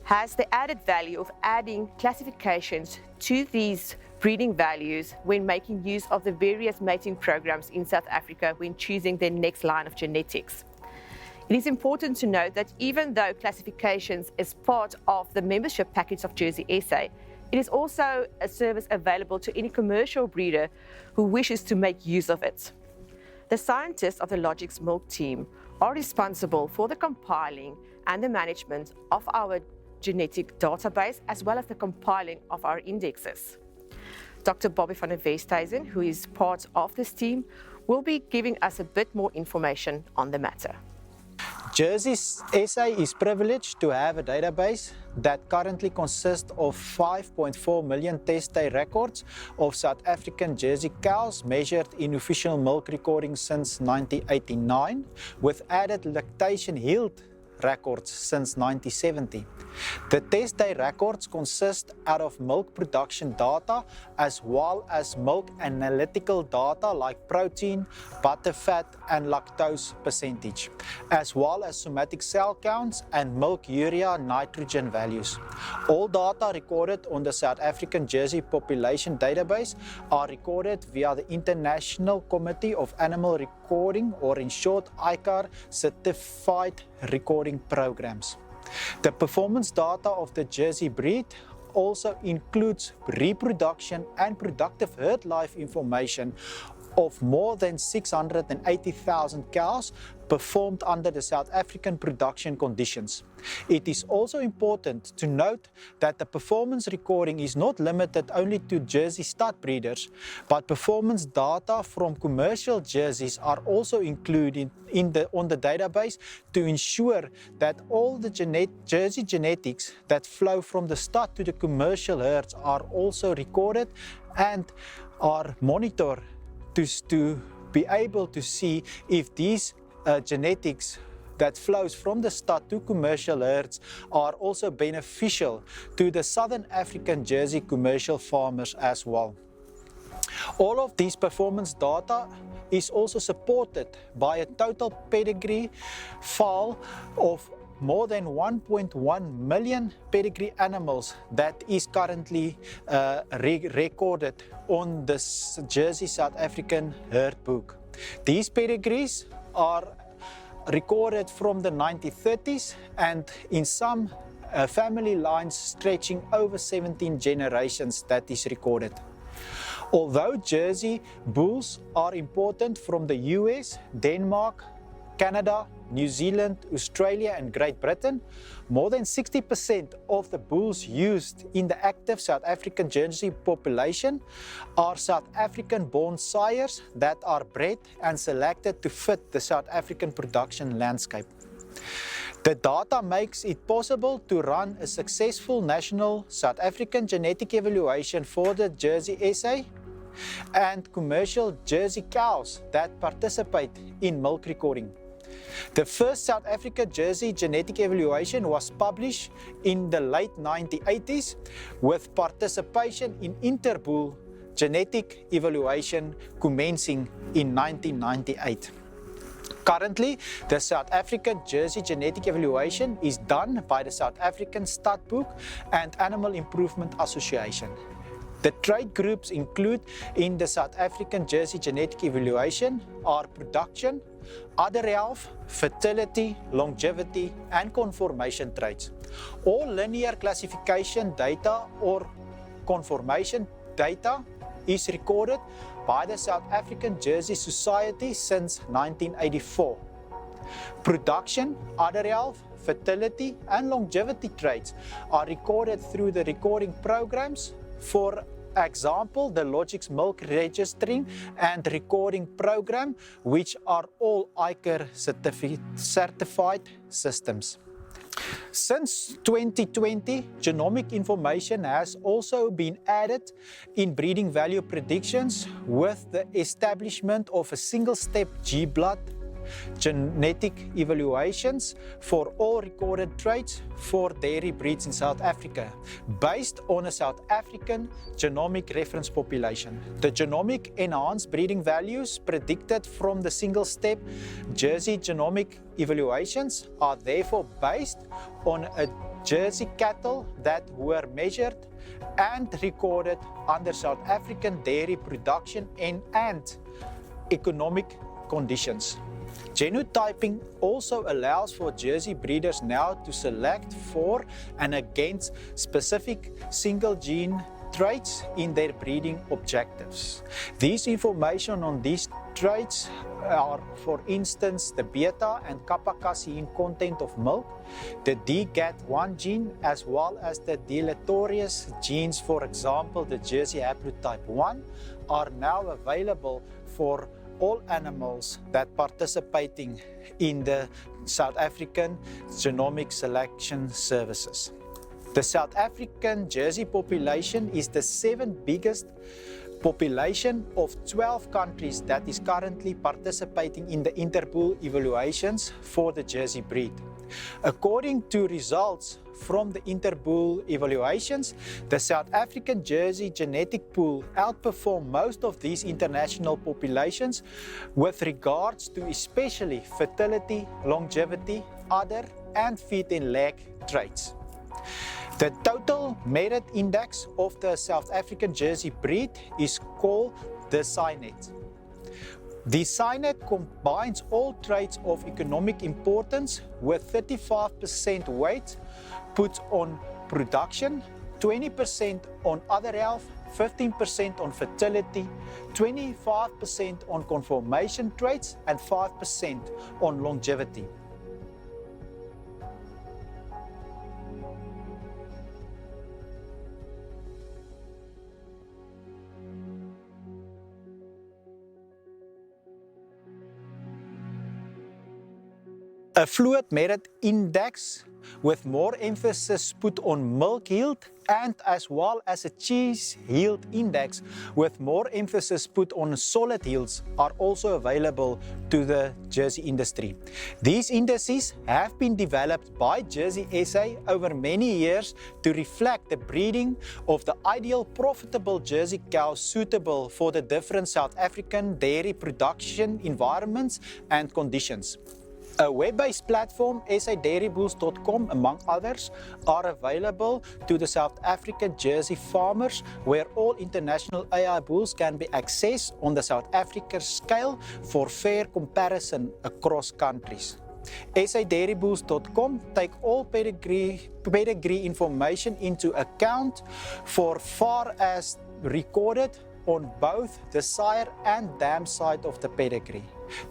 has the added value of adding classifications to these breeding values when making use of the various mating programs in South Africa when choosing their next line of genetics. It is important to note that even though classifications is part of the membership package of Jersey SA, it is also a service available to any commercial breeder who wishes to make use of it. The scientists of the Logix Milk team are responsible for the compiling and the management of our genetic database, as well as the compiling of our indexes. Dr. Bobby van der Westhuizen, who is part of this team, will be giving us a bit more information on the matter. Jersey SA is privileged to have a database that currently consists of 5.4 million test day records of South African Jersey cows measured in official milk recording since 1989, with added lactation yield records since 1970. The test day records consist out of milk production data as well as milk analytical data like protein, butterfat and lactose percentage, as well as somatic cell counts and milk urea nitrogen values. All data recorded on the South African Jersey population database are recorded via the International Committee of Animal Recording, or in short ICAR, certified recording programs. The performance data of the Jersey breed also includes reproduction and productive herd life information of more than 680,000 cows performed under the South African production conditions. It is also important to note that the performance recording is not limited only to Jersey stud breeders, but performance data from commercial jerseys are also included on the database to ensure that all the Jersey genetics that flow from the stud to the commercial herds are also recorded and are monitored to be able to see if these genetics that flows from the stud to commercial herds are also beneficial to the Southern African Jersey commercial farmers as well. All of these performance data is also supported by a total pedigree file of more than 1.1 million pedigree animals that is currently recorded on the Jersey South African herd book. These pedigrees are recorded from the 1930s and in some family lines stretching over 17 generations that is recorded. Although Jersey bulls are important from the US, Denmark, Canada, New Zealand, Australia and Great Britain, more than 60% of the bulls used in the active South African Jersey population are South African-born sires that are bred and selected to fit the South African production landscape. The data makes it possible to run a successful national South African genetic evaluation for the Jersey SA and commercial Jersey cows that participate in milk recording. The first South Africa Jersey genetic evaluation was published in the late 1980s with participation in interbull genetic evaluation commencing in 1998. Currently, the South African Jersey genetic evaluation is done by the South African Stud Book and Animal Improvement Association. The trait groups include in the South African Jersey genetic evaluation are production, other health, fertility, longevity, and conformation traits. All linear classification data or conformation data is recorded by the South African Jersey Society since 1984. Production, other health, fertility, and longevity traits are recorded through the recording programs for example, the Logix Milk Registering and Recording Program, which are all ICAR certified systems. Since 2020, genomic information has also been added in breeding value predictions with the establishment of a single-step G-blood genetic evaluations for all recorded traits for dairy breeds in South Africa, based on a South African genomic reference population. The genomic enhanced breeding values predicted from the single-step Jersey genomic evaluations are therefore based on a Jersey cattle that were measured and recorded under South African dairy production and economic conditions. Genotyping also allows for Jersey breeders now to select for and against specific single gene traits in their breeding objectives. These information on these traits are, for instance, the beta and kappa casein content of milk, the DGAT1 gene, as well as the deleterious genes, for example, the Jersey haplotype 1, are now available for all animals that participating in the South African Genomic Selection Services. The South African Jersey population is the 7th biggest population of 12 countries that is currently participating in the interpool evaluations for the Jersey breed. According to results from the interpool evaluations, the South African Jersey genetic pool outperformed most of these international populations with regards to especially fertility, longevity, udder, and feet and leg traits. The total merit index of the South African Jersey breed is called the SINET. The SINET combines all traits of economic importance with 35% weight put on production, 20% on other health, 15% on fertility, 25% on conformation traits, and 5% on longevity. A fluid merit index with more emphasis put on milk yield, and as well as a cheese yield index with more emphasis put on solid yields are also available to the Jersey industry. These indices have been developed by Jersey SA over many years to reflect the breeding of the ideal profitable Jersey cows suitable for the different South African dairy production environments and conditions. A web-based platform, saDairyBulls.com, among others, are available to the South African Jersey farmers, where all international AI bulls can be accessed on the South African scale for fair comparison across countries. saDairyBulls.com take all pedigree information into account for far as recorded on both the sire and dam side of the pedigree,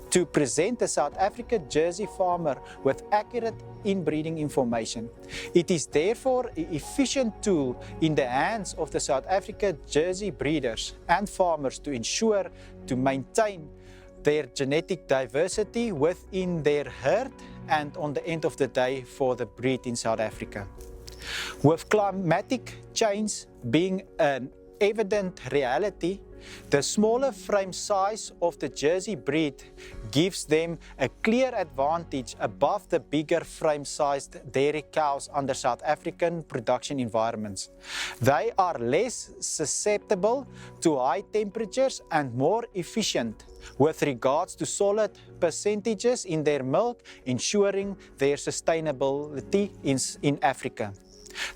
to present the South African Jersey farmer with accurate inbreeding information. It is therefore an efficient tool in the hands of the South African Jersey breeders and farmers to ensure to maintain their genetic diversity within their herd and on the end of the day for the breed in South Africa. With climatic change being an evident reality, the smaller frame size of the Jersey breed gives them a clear advantage above the bigger frame-sized dairy cows under South African production environments. They are less susceptible to high temperatures and more efficient with regards to solid percentages in their milk, ensuring their sustainability in Africa.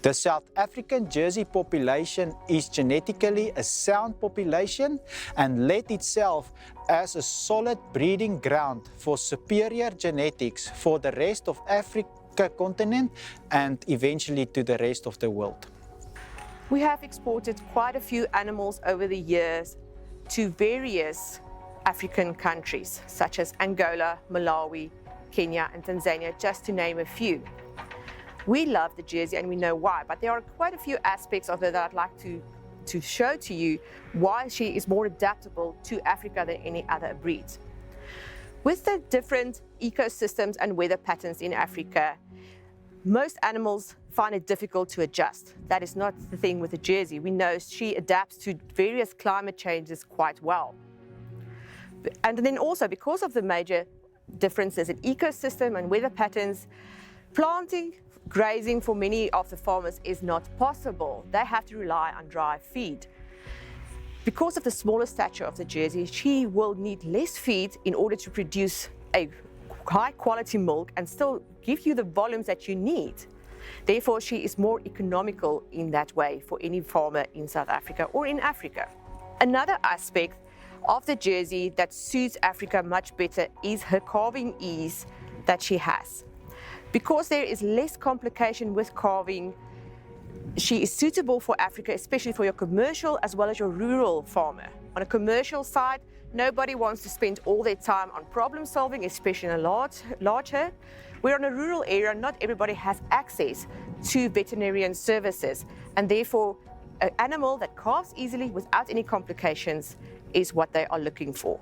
The South African Jersey population is genetically a sound population and led itself as a solid breeding ground for superior genetics for the rest of Africa continent and eventually to the rest of the world. We have exported quite a few animals over the years to various African countries, such as Angola, Malawi, Kenya, and Tanzania, just to name a few. We love the Jersey and we know why, but there are quite a few aspects of it that I'd like to to show to you why she is more adaptable to Africa than any other breed. With the different ecosystems and weather patterns in Africa, most animals find it difficult to adjust. That is not the thing with the Jersey. We know she adapts to various climate changes quite well. And then also, because of the major differences in ecosystem and weather patterns, planting, grazing for many of the farmers is not possible. They have to rely on dry feed. Because of the smaller stature of the Jersey, she will need less feed in order to produce a high quality milk and still give you the volumes that you need. Therefore, she is more economical in that way for any farmer in South Africa or in Africa. Another aspect of the Jersey that suits Africa much better is her calving ease that she has. Because there is less complication with calving, she is suitable for Africa, especially for your commercial as well as your rural farmer. On a commercial side, nobody wants to spend all their time on problem solving, especially in a large herd. Where on a rural area, not everybody has access to veterinarian services, and therefore an animal that calves easily without any complications is what they are looking for.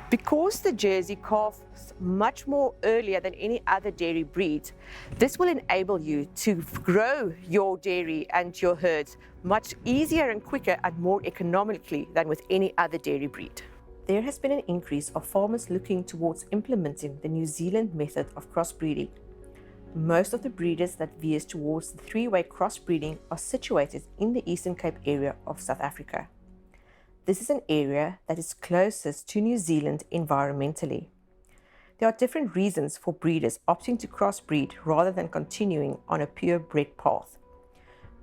Because the Jersey calves much more earlier than any other dairy breed, this will enable you to grow your dairy and your herds much easier and quicker and more economically than with any other dairy breed. There has been an increase of farmers looking towards implementing the New Zealand method of crossbreeding. Most of the breeders that veers towards the three-way crossbreeding are situated in the Eastern Cape area of South Africa. This is an area that is closest to New Zealand environmentally. There are different reasons for breeders opting to crossbreed rather than continuing on a purebred path.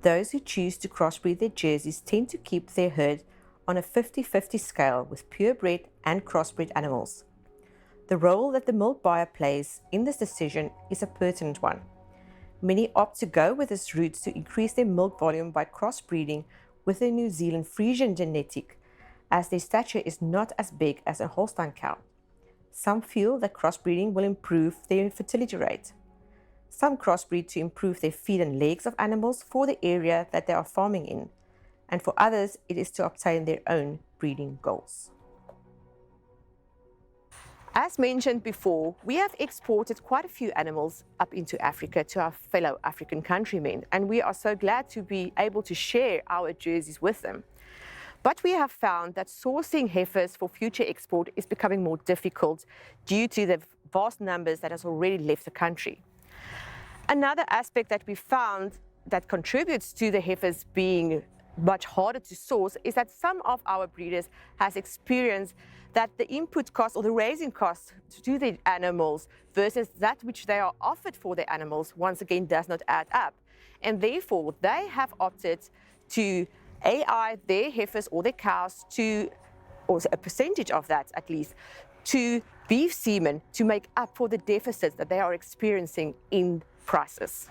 Those who choose to crossbreed their Jerseys tend to keep their herd on a 50-50 scale with purebred and crossbred animals. The role that the milk buyer plays in this decision is a pertinent one. Many opt to go with this route to increase their milk volume by crossbreeding with a New Zealand Friesian genetic, as their stature is not as big as a Holstein cow. Some feel that crossbreeding will improve their fertility rate. Some crossbreed to improve their feet and legs of animals for the area that they are farming in, and for others it is to obtain their own breeding goals. As mentioned before, we have exported quite a few animals up into Africa to our fellow African countrymen, and we are so glad to be able to share our Jerseys with them. But we have found that sourcing heifers for future export is becoming more difficult due to the vast numbers that has already left the country. Another aspect that we found that contributes to the heifers being much harder to source is that some of our breeders has experienced that the input cost or the raising costs to the animals versus that which they are offered for the animals once again does not add up. And therefore they have opted to AI their heifers or their cows to, or a percentage of that at least, to beef semen to make up for the deficits that they are experiencing in prices.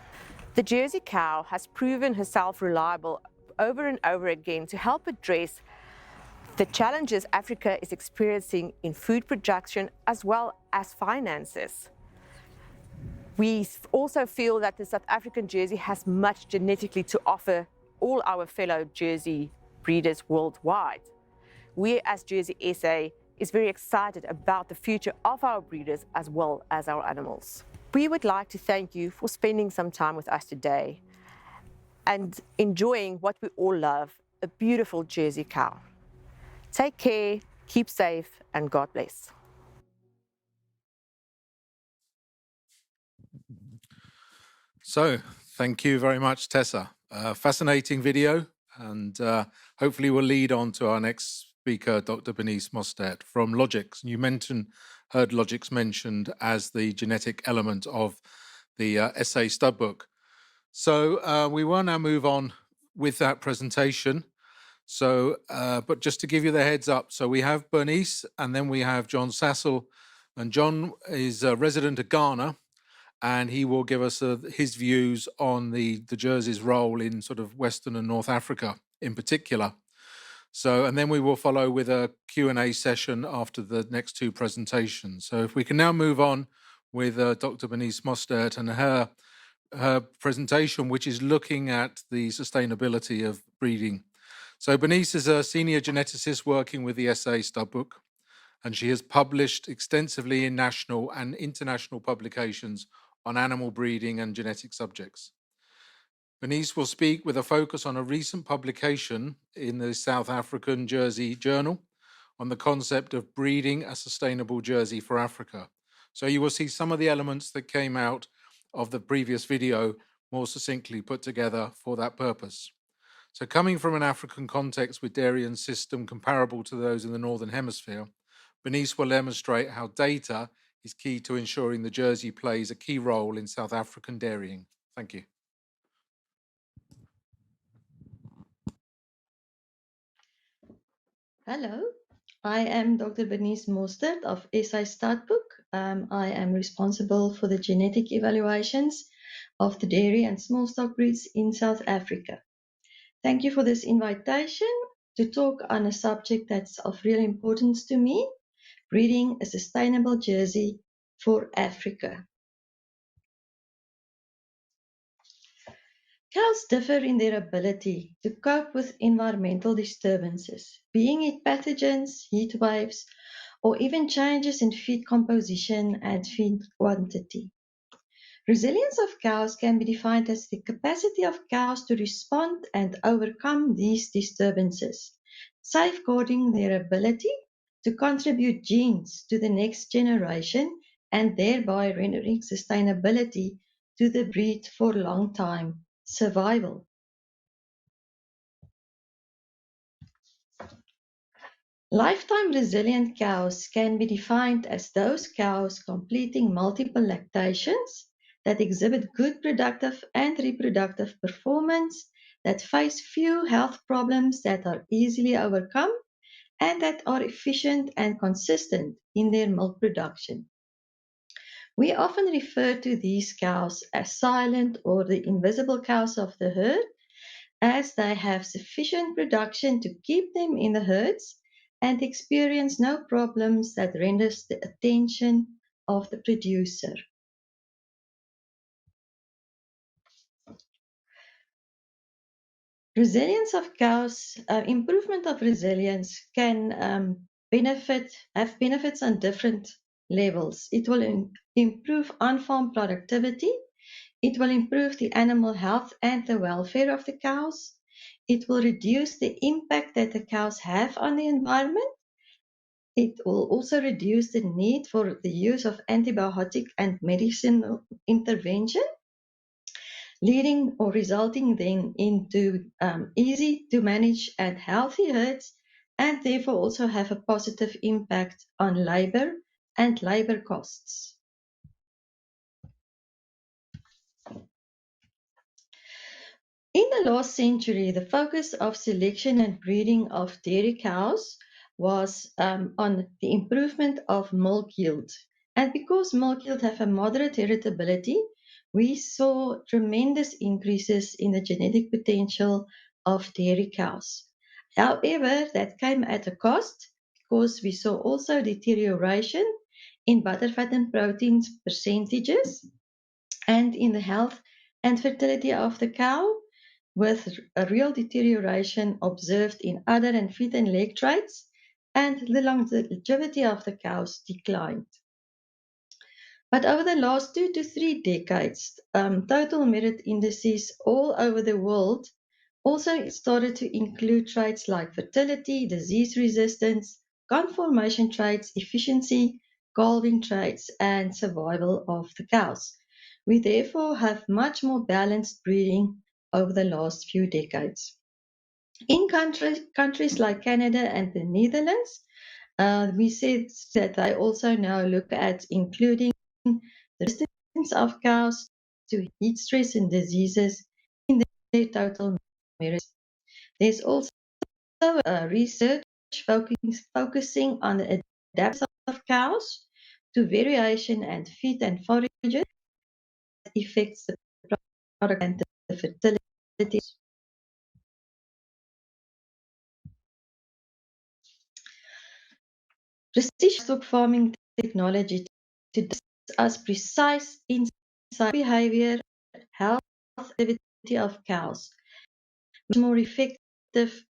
The Jersey cow has proven herself reliable over and over again to help address the challenges Africa is experiencing in food production as well as finances. We also feel that the South African Jersey has much genetically to offer all our fellow Jersey breeders worldwide. We as Jersey SA is very excited about the future of our breeders as well as our animals. We would like to thank you for spending some time with us today and enjoying what we all love, a beautiful Jersey cow. Take care, keep safe, and God bless. So, thank you very much, Tessa. Fascinating video, and hopefully will lead on to our next speaker, Dr. Bernice Mostert from Logix. You heard Logix mentioned as the genetic element of the essay stud book. So we will now move on with that presentation. So, but just to give you the heads up, so we have Bernice, and then we have John Sassel, and John is a resident of Ghana, and he will give us his views on the Jersey's role in sort of Western and North Africa in particular. So, and then we will follow with a Q&A session after the next two presentations. So if we can now move on with Dr. Bernice Mostert and her presentation, which is looking at the sustainability of breeding. So Bernice is a senior geneticist working with the SA Studbook, and she has published extensively in national and international publications on animal breeding and genetic subjects. Bernice will speak with a focus on a recent publication in the South African Jersey Journal on the concept of breeding a sustainable Jersey for Africa. So you will see some of the elements that came out of the previous video more succinctly put together for that purpose. So coming from an African context with dairy and system comparable to those in the Northern Hemisphere, Bernice will demonstrate how data is key to ensuring the Jersey plays a key role in South African dairying. Thank you. Hello, I am Dr. Bernice Mostert of SA Studbook. I am responsible for the genetic evaluations of the dairy and small stock breeds in South Africa. Thank you for this invitation to talk on a subject that's of real importance to me, breeding a sustainable Jersey for Africa. Cows differ in their ability to cope with environmental disturbances, being it pathogens, heat waves, or even changes in feed composition and feed quantity. Resilience of cows can be defined as the capacity of cows to respond and overcome these disturbances, safeguarding their ability to contribute genes to the next generation and thereby rendering sustainability to the breed for long time survival. Lifetime resilient cows can be defined as those cows completing multiple lactations that exhibit good productive and reproductive performance, that face few health problems that are easily overcome, and that are efficient and consistent in their milk production. We often refer to these cows as silent or the invisible cows of the herd, as they have sufficient production to keep them in the herds and experience no problems that renders the attention of the producer. Resilience of cows, improvement of resilience can have benefits on different levels. It will improve on-farm productivity. It will improve the animal health and the welfare of the cows. It will reduce the impact that the cows have on the environment. It will also reduce the need for the use of antibiotic and medicinal intervention, leading or resulting then into easy to manage and healthy herds, and therefore also have a positive impact on labor and labor costs. In the last century, the focus of selection and breeding of dairy cows was on the improvement of milk yield. And because milk yield have a moderate heritability, we saw tremendous increases in the genetic potential of dairy cows. However, that came at a cost because we saw also deterioration in butterfat and proteins percentages and in the health and fertility of the cow, with a real deterioration observed in udder and feet and leg traits, and the longevity of the cows declined. But over the last 2 to 3 decades, total merit indices all over the world also started to include traits like fertility, disease resistance, conformation traits, efficiency, calving traits, and survival of the cows. We therefore have much more balanced breeding over the last few decades. In countries like Canada and the Netherlands, we said that they also now look at including the resistance of cows to heat stress and diseases in their total merit. There's also research focusing on the adaptation of cows to variation and feed and forage that affects the product and the fertility. Precision stock farming technology to us precise insight behavior, health, activity of cows, much more effective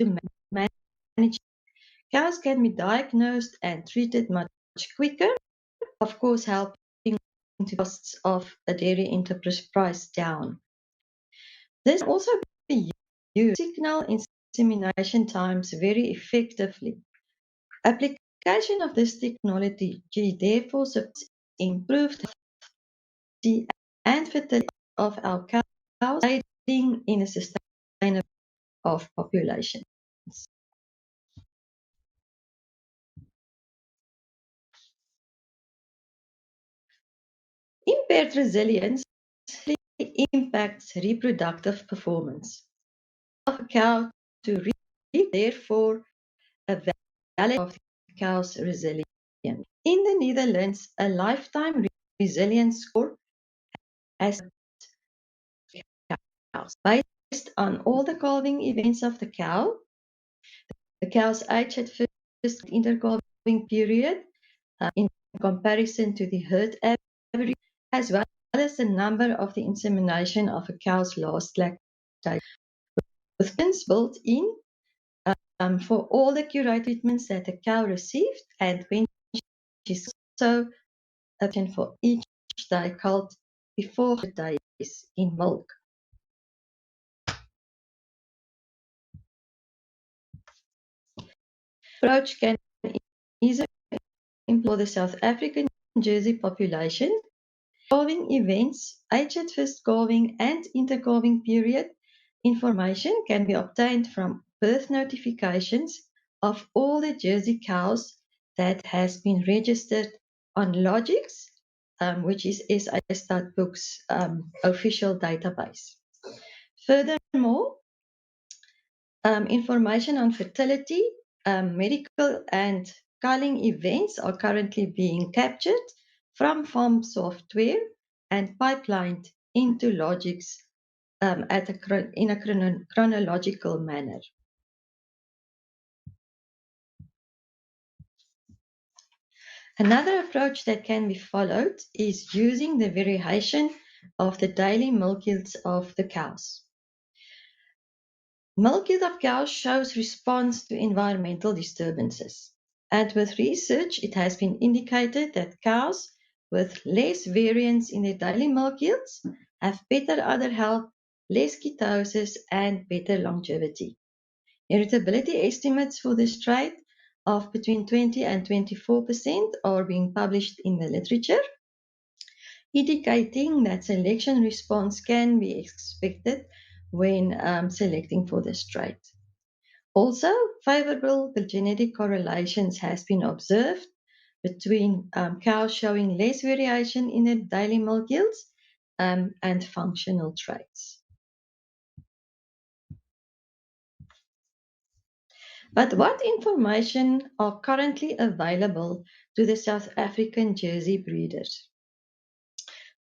to manage. Cows can be diagnosed and treated much quicker, of course, helping to costs of a dairy enterprise down. This can also be used to signal insemination times very effectively. Application of this technology therefore supports improved health and fertility of our cows, aiding in a sustainable of populations. Impaired resilience impacts reproductive performance of a cow to reap, therefore a valid of the cow's resilience. In the Netherlands, a lifetime resilience score has cows based on all the calving events of the cow, the cow's age at first intercalving period in comparison to the herd average, as well as the number of the insemination of a cow's last lactation, with pins built in for all the curated treatments that the cow received, and when she's also option for each day culled before the days in milk. Approach can easily employ the South African Jersey population. Calving events, age at first calving and intercalving period information can be obtained from birth notifications of all the Jersey cows that has been registered on Logix, which is SA Statboek's official database. Furthermore, information on fertility, medical and culling events are currently being captured from farm software and pipelined into Logix in a chronological manner. Another approach that can be followed is using the variation of the daily milk yields of the cows. Milk yield of cows shows response to environmental disturbances. And with research, it has been indicated that cows with less variance in their daily milk yields have better udder health, less ketosis, and better longevity. Heritability estimates for this trait of between 20 and 24% are being published in the literature, indicating that selection response can be expected when selecting for this trait. Also, favorable genetic correlations has been observed between cows showing less variation in their daily milk yields and functional traits. But what information are currently available to the South African Jersey breeders?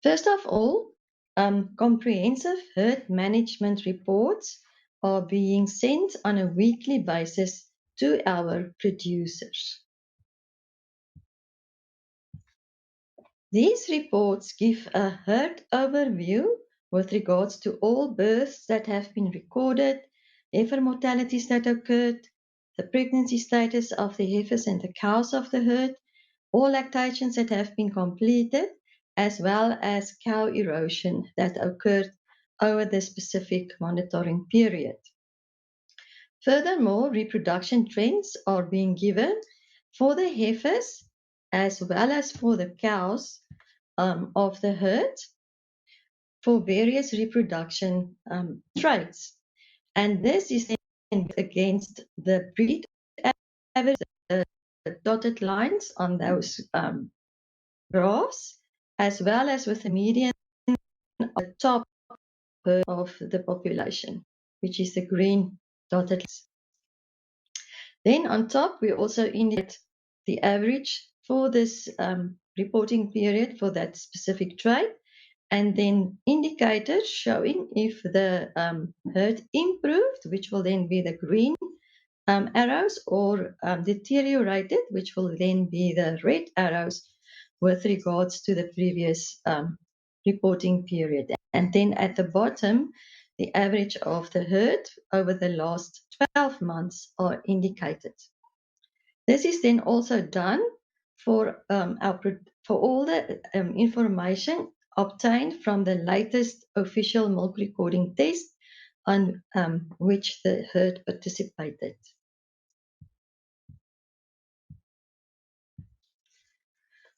First of all, comprehensive herd management reports are being sent on a weekly basis to our producers. These reports give a herd overview with regards to all births that have been recorded, heifer mortalities that occurred, the pregnancy status of the heifers and the cows of the herd, all lactations that have been completed, as well as cow erosion that occurred over the specific monitoring period. Furthermore, reproduction trends are being given for the heifers as well as for the cows of the herd for various reproduction traits. And this is against the breed average, the dotted lines on those graphs, as well as with the median at the top of the population, which is the green dotted lines. Then on top, we also indicate the average for this reporting period for that specific trait, and then indicators showing if the herd improved, which will then be the green arrows, or deteriorated, which will then be the red arrows with regards to the previous reporting period. And then at the bottom, the average of the herd over the last 12 months are indicated. This is then also done for all the information obtained from the latest official milk recording test on which the herd participated.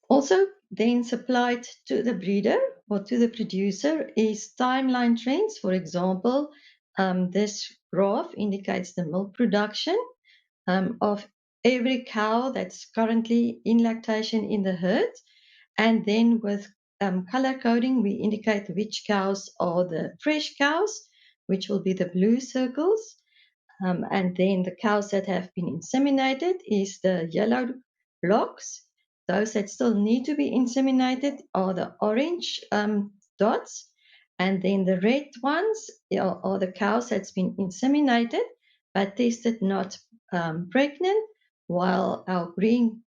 Also then supplied to the breeder or to the producer is timeline trends. For example, this graph indicates the milk production of every cow that's currently in lactation in the herd. And then with color coding, we indicate which cows are the fresh cows, which will be the blue circles. And then the cows that have been inseminated is the yellow blocks. Those that still need to be inseminated are the orange dots. And then the red ones are the cows that's been inseminated but tested not pregnant, while our green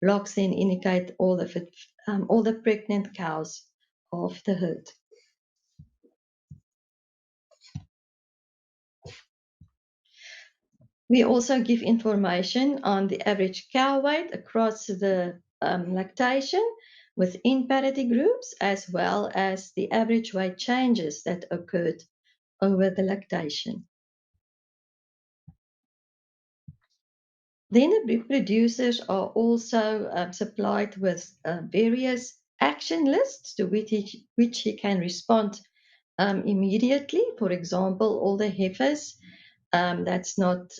blocks then indicate all the pregnant cows of the herd. We also give information on the average cow weight across the lactation within parity groups, as well as the average weight changes that occurred over the lactation. Then the producers are also supplied with various action lists to which he can respond immediately. For example, all the heifers that's not,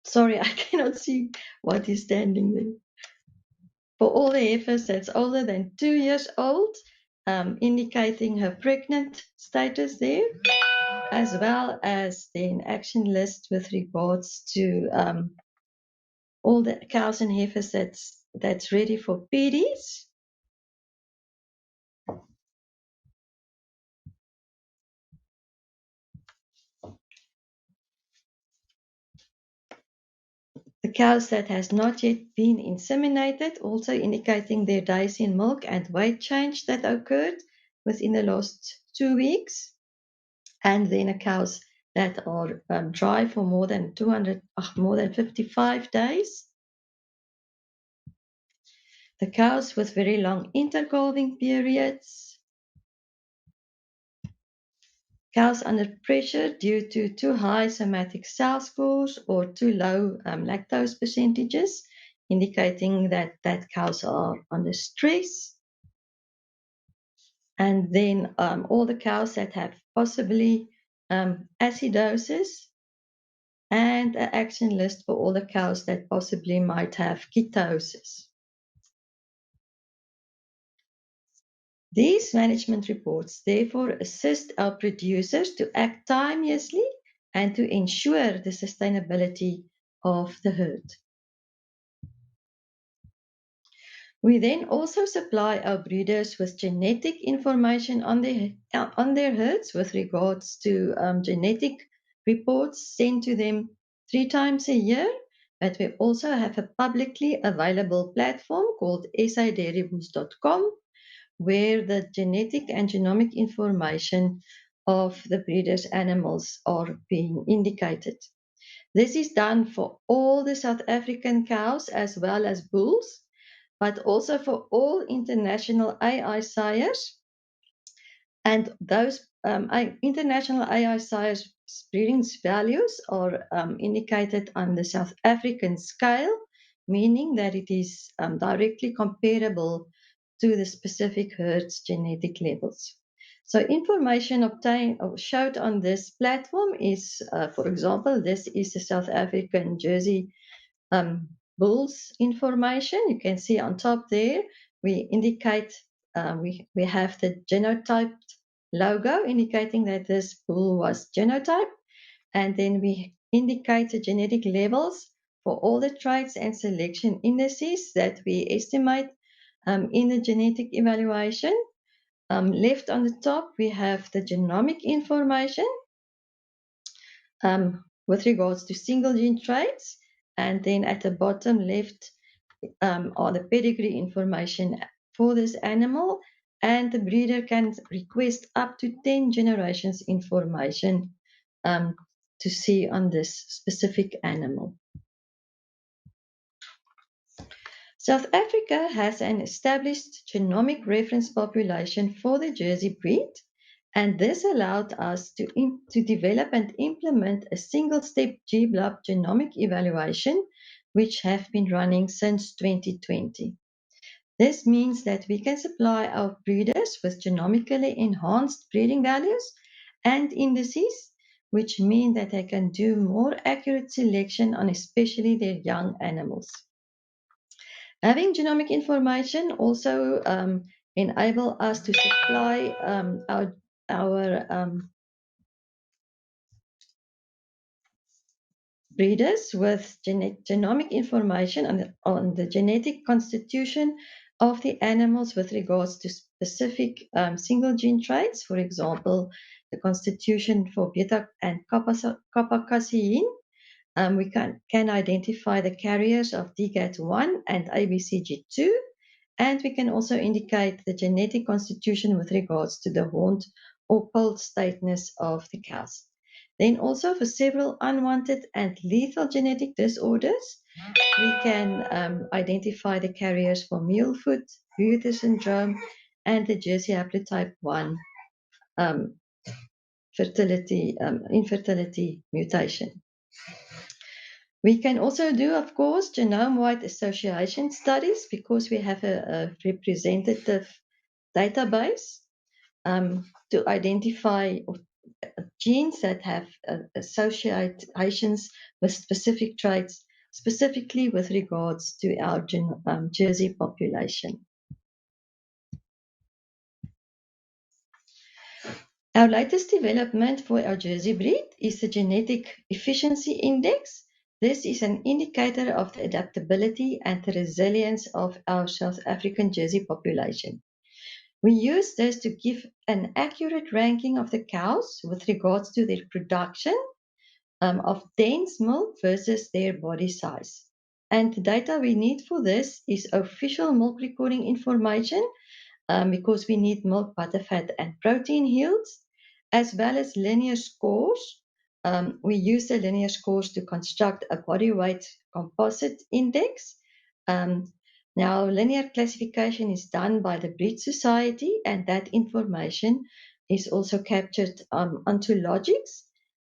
sorry, I cannot see what is standing there. For all the heifers that's older than 2 years old, indicating her pregnant status there, as well as the action list with regards to all the cows and heifers that's ready for PDs. The cows that has not yet been inseminated, also indicating their days in milk and weight change that occurred within the last 2 weeks. And then the cows that are dry for more than 55 days. The cows with very long intercalving periods. Cows under pressure due to too high somatic cell scores or too low lactose percentages, indicating that cows are under stress. And then all the cows that have possibly acidosis, and an action list for all the cows that possibly might have ketosis. These management reports therefore assist our producers to act timeously and to ensure the sustainability of the herd. We then also supply our breeders with genetic information on their herds with regards to genetic reports sent to them 3 times a year. But we also have a publicly available platform called sadairybull.com, where the genetic and genomic information of the breeders' animals are being indicated. This is done for all the South African cows as well as bulls, but also for all international AI sires. And those international AI sires breeding values are indicated on the South African scale, meaning that it is directly comparable to the specific herd's genetic levels. So information obtained or showed on this platform is, for example, this is the South African Jersey bulls information. You can see on top there, we indicate, we have the genotyped logo indicating that this bull was genotyped. And then we indicate the genetic levels for all the traits and selection indices that we estimate in the genetic evaluation. Left on the top, we have the genomic information with regards to single gene traits. And then at the bottom left are the pedigree information for this animal, and the breeder can request up to 10 generations information to see on this specific animal. South Africa has an established genomic reference population for the Jersey breed, and this allowed us to develop and implement a single-step GBLUB genomic evaluation, which have been running since 2020. This means that we can supply our breeders with genomically enhanced breeding values and indices, which mean that they can do more accurate selection on especially their young animals. Having genomic information also enable us to supply our breeders with genomic information on the genetic constitution of the animals with regards to specific single gene traits, for example, the constitution for beta and kappa casein. We can identify the carriers of DGAT1 and ABCG2, and we can also indicate the genetic constitution with regards to the horned or polled stateness of the cows. Then also for several unwanted and lethal genetic disorders, we can identify the carriers for mulefoot, Reuter syndrome, and the Jersey haplotype 1 infertility mutation. We can also do, of course, genome-wide association studies because we have a representative database to identify genes that have associations with specific traits, specifically with regards to our Jersey population. Our latest development for our Jersey breed is the Genetic Efficiency Index. This is an indicator of the adaptability and the resilience of our South African Jersey population. We use this to give an accurate ranking of the cows with regards to their production of dense milk versus their body size. And the data we need for this is official milk recording information because we need milk, butter, fat, and protein yields, as well as linear scores. We use the linear scores to construct a body weight composite index. Now, linear classification is done by the Breed Society, and that information is also captured onto Logix.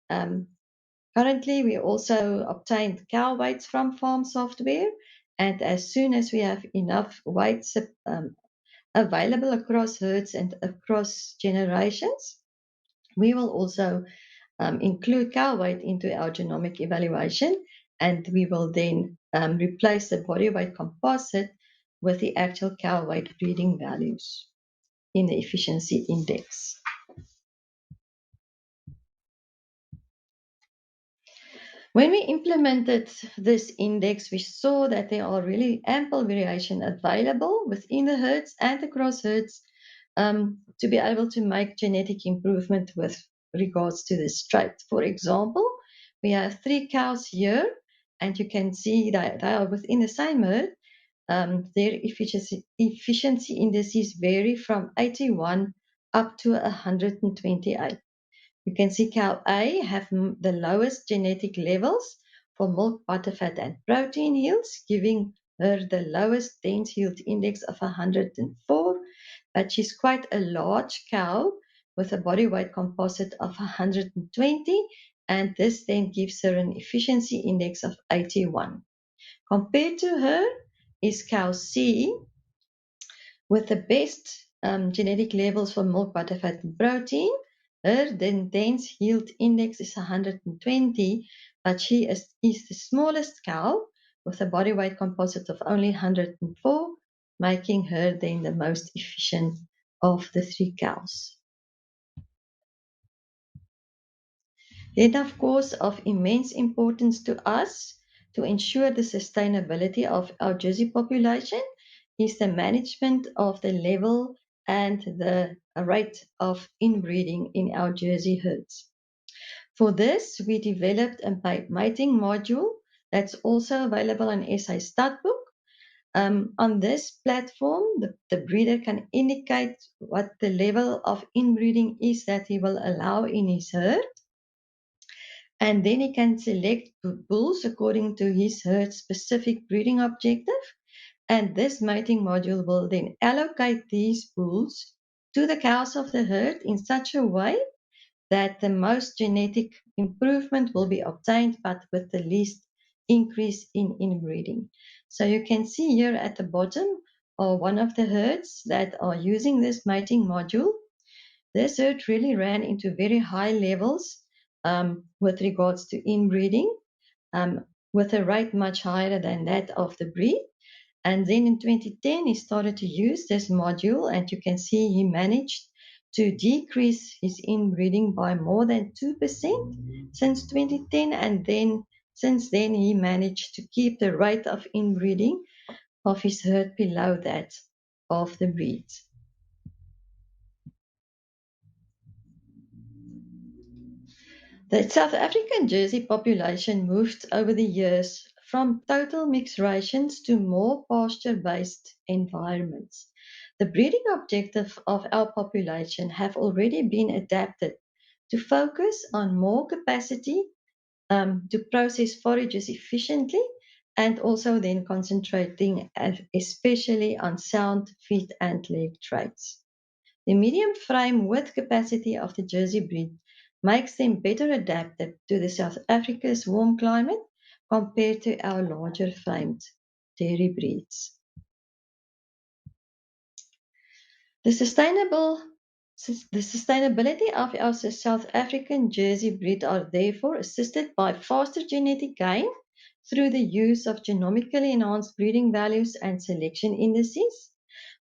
Currently, we also obtained cow weights from farm software, and as soon as we have enough weights available across herds and across generations, we will also include cow weight into our genomic evaluation, and we will then replace the body weight composite with the actual cow weight breeding values in the efficiency index. When we implemented this index, we saw that there are really ample variation available within the herds and across herds to be able to make genetic improvement with regards to this trait. For example, we have 3 cows here, and you can see that they are within the same herd. Their efficiency indices vary from 81 up to 128. You can see cow A have the lowest genetic levels for milk, butter, fat, and protein yields, giving her the lowest dense yield index of 104, but she's quite a large cow with a body weight composite of 120, and this then gives her an efficiency index of 81. Compared to her is cow C with the best genetic levels for milk, butter, fat, and protein. Her dense yield index is 120, but she is the smallest cow with a body weight composite of only 104, making her then the most efficient of the 3 cows. Then, of course, of immense importance to us to ensure the sustainability of our Jersey population is the management of the level and the rate of inbreeding in our Jersey herds. For this, we developed a mating module that's also available on SA Statboek. On this platform, the breeder can indicate what the level of inbreeding is that he will allow in his herd. And then he can select bulls according to his herd's specific breeding objective. And this mating module will then allocate these bulls to the cows of the herd in such a way that the most genetic improvement will be obtained, but with the least increase in inbreeding. So you can see here at the bottom are one of the herds that are using this mating module. This herd really ran into very high levels with regards to inbreeding, with a rate much higher than that of the breed. And then in 2010, he started to use this module, and you can see he managed to decrease his inbreeding by more than 2% since 2010. And then since then, he managed to keep the rate of inbreeding of his herd below that of the breed. The South African Jersey population moved over the years from total mixrations to more pasture-based environments. The breeding objective of our population have already been adapted to focus on more capacity to process forages efficiently, and also then concentrating especially on sound feet and leg traits. The medium frame width capacity of the Jersey breed makes them better adapted to the South Africa's warm climate compared to our larger framed dairy breeds. The sustainability of our South African Jersey breed are therefore assisted by faster genetic gain through the use of genomically enhanced breeding values and selection indices,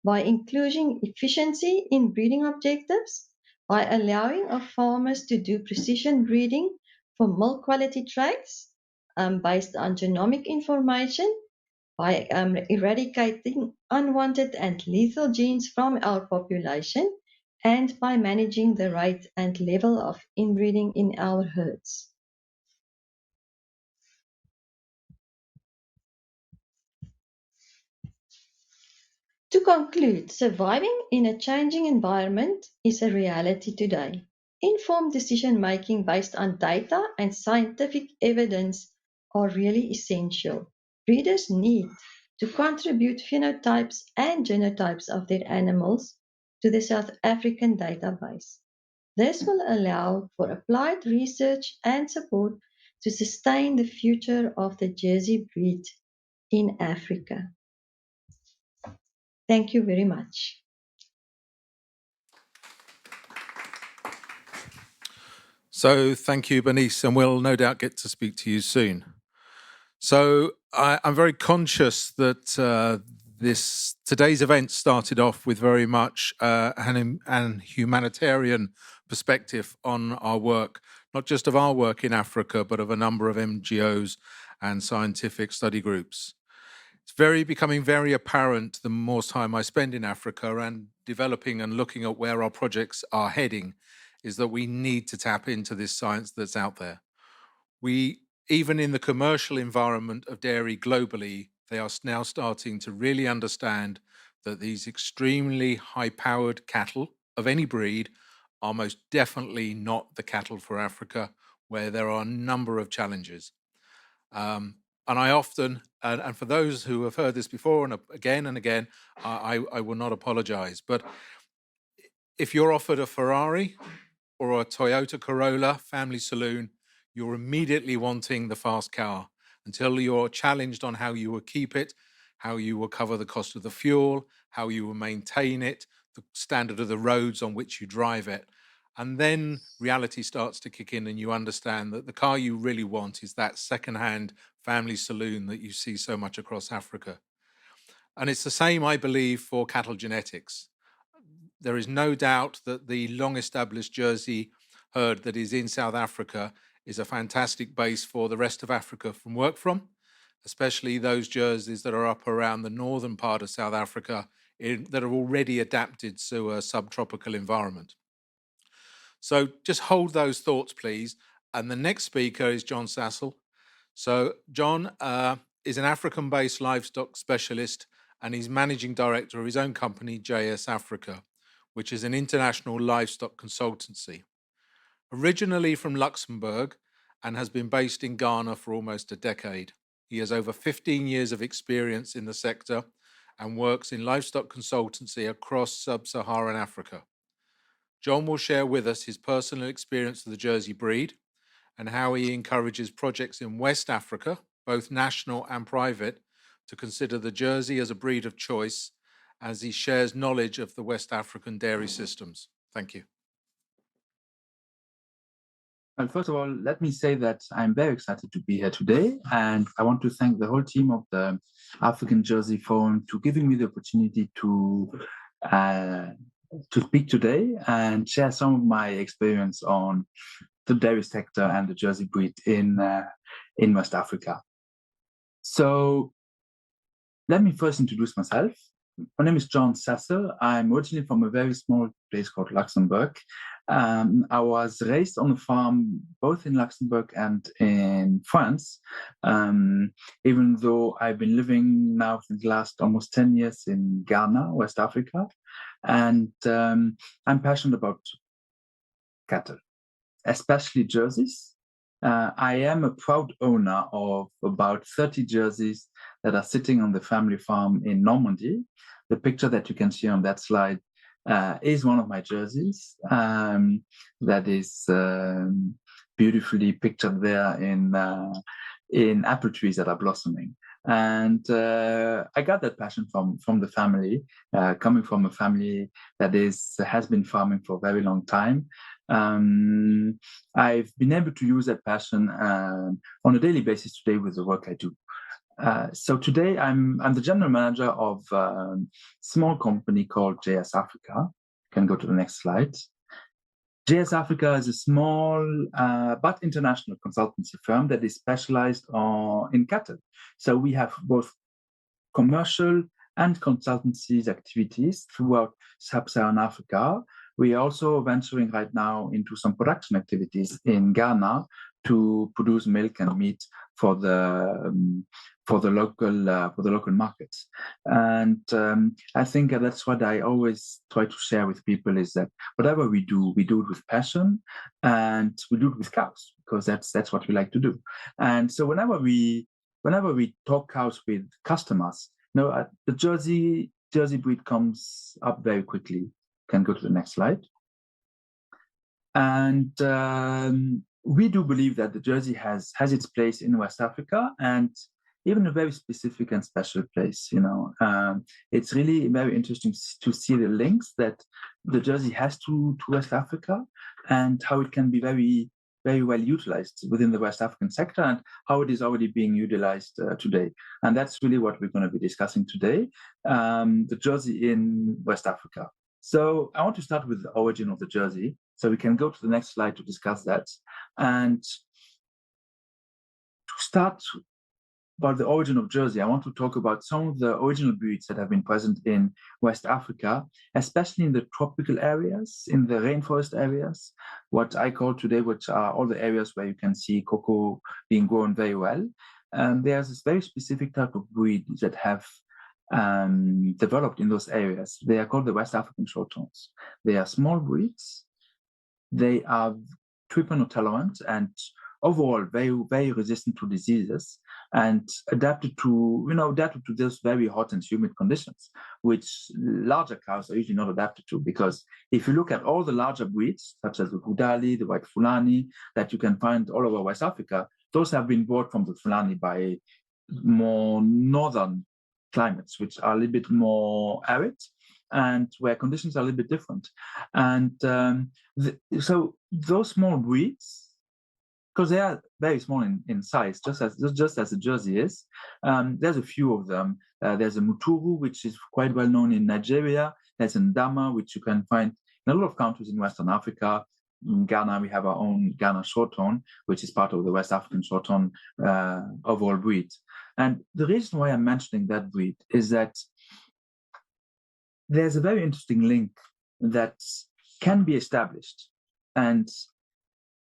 by including efficiency in breeding objectives, by allowing of farmers to do precision breeding for milk quality traits based on genomic information, by eradicating unwanted and lethal genes from our population, and by managing the rate and level of inbreeding in our herds. To conclude, surviving in a changing environment is a reality today. Informed decision-making based on data and scientific evidence are really essential. Breeders need to contribute phenotypes and genotypes of their animals to the South African database. This will allow for applied research and support to sustain the future of the Jersey breed in Africa. Thank you very much. So thank you, Bernice, and we'll no doubt get to speak to you soon. So I'm very conscious that today's event started off with very much an humanitarian perspective on our work, not just of our work in Africa, but of a number of NGOs and scientific study groups. It's becoming very apparent the more time I spend in Africa and developing and looking at where our projects are heading, is that we need to tap into this science that's out there. Even in the commercial environment of dairy globally, they are now starting to really understand that these extremely high-powered cattle of any breed are most definitely not the cattle for Africa, where there are a number of challenges. And I often, and for those who have heard this before and again, I will not apologize. But if you're offered a Ferrari or a Toyota Corolla family saloon, you're immediately wanting the fast car until you're challenged on how you will keep it, how you will cover the cost of the fuel, how you will maintain it, the standard of the roads on which you drive it. And then reality starts to kick in and you understand that the car you really want is that second-hand family saloon that you see so much across Africa. And it's the same, I believe, for cattle genetics. There is no doubt that the long-established Jersey herd that is in South Africa is a fantastic base for the rest of Africa from work from, especially those Jerseys that are up around the northern part of South Africa that are already adapted to a subtropical environment. So just hold those thoughts, please. And the next speaker is John Sassel. So John is an African-based livestock specialist and he's managing director of his own company, JS Africa, which is an international livestock consultancy. Originally from Luxembourg and has been based in Ghana for almost a decade. He has over 15 years of experience in the sector and works in livestock consultancy across sub-Saharan Africa. John will share with us his personal experience of the Jersey breed and how he encourages projects in West Africa, both national and private, to consider the Jersey as a breed of choice as he shares knowledge of the West African dairy systems. Thank you. Well, first of all, let me say that I'm very excited to be here today, and I want to thank the whole team of the African Jersey Forum to giving me the opportunity to speak today and share some of my experience on the dairy sector and the Jersey breed in West Africa. So let me first introduce myself. My name is John Sassel. I'm originally from a very small place called Luxembourg. I was raised on a farm both in Luxembourg and in France, even though I've been living now for the last almost 10 years in Ghana, West Africa. And I'm passionate about cattle, especially Jerseys. I am a proud owner of about 30 Jerseys that are sitting on the family farm in Normandy. The picture that you can see on that slide is one of my Jerseys that is beautifully pictured there in apple trees that are blossoming. And I got that passion from the family, coming from a family that has been farming for a very long time. I've been able to use that passion on a daily basis today with the work I do. So today I'm the general manager of a small company called JS Africa. You can go to the next slide. JS Africa is a small but international consultancy firm that is specialized in cattle. So we have both commercial and consultancy activities throughout sub-Saharan Africa. We are also venturing right now into some production activities in Ghana to produce milk and meat for the local markets. And I think that's what I always try to share with people is that whatever we do it with passion, and we do it with cows because that's what we like to do. And so whenever we talk cows with customers, the Jersey breed comes up very quickly. Can go to the next slide. And we do believe that the Jersey has its place in West Africa, and even a very specific and special place. It's really very interesting to see the links that the Jersey has to West Africa and how it can be very, very well utilized within the West African sector and how it is already being utilized today. And that's really what we're going to be discussing today, the Jersey in West Africa. So I want to start with the origin of the Jersey. So we can go to the next slide to discuss that. And to start about the origin of Jersey, I want to talk about some of the original breeds that have been present in West Africa, especially in the tropical areas, in the rainforest areas, what I call today, which are all the areas where you can see cocoa being grown very well. There's this very specific type of breed that have developed in those areas. They are called the West African Shorthorns. They are small breeds. They are treatment tolerant and overall very, very resistant to diseases and adapted to those very hot and humid conditions, which larger cows are usually not adapted to. Because if you look at all the larger breeds, such as the Hudali, the White Fulani, that you can find all over West Africa, those have been brought from the Fulani by more northern climates, which are a little bit more arid and where conditions are a little bit different. And so those small breeds, because they are very small in size, just as the Jersey is, there's a few of them. There's a Muturu, which is quite well known in Nigeria. There's a Ndama, which you can find in a lot of countries in Western Africa. In Ghana, we have our own Ghana Shorthorn, which is part of the West African Shorthorn overall breed. And the reason why I'm mentioning that breed is that there's a very interesting link that can be established. And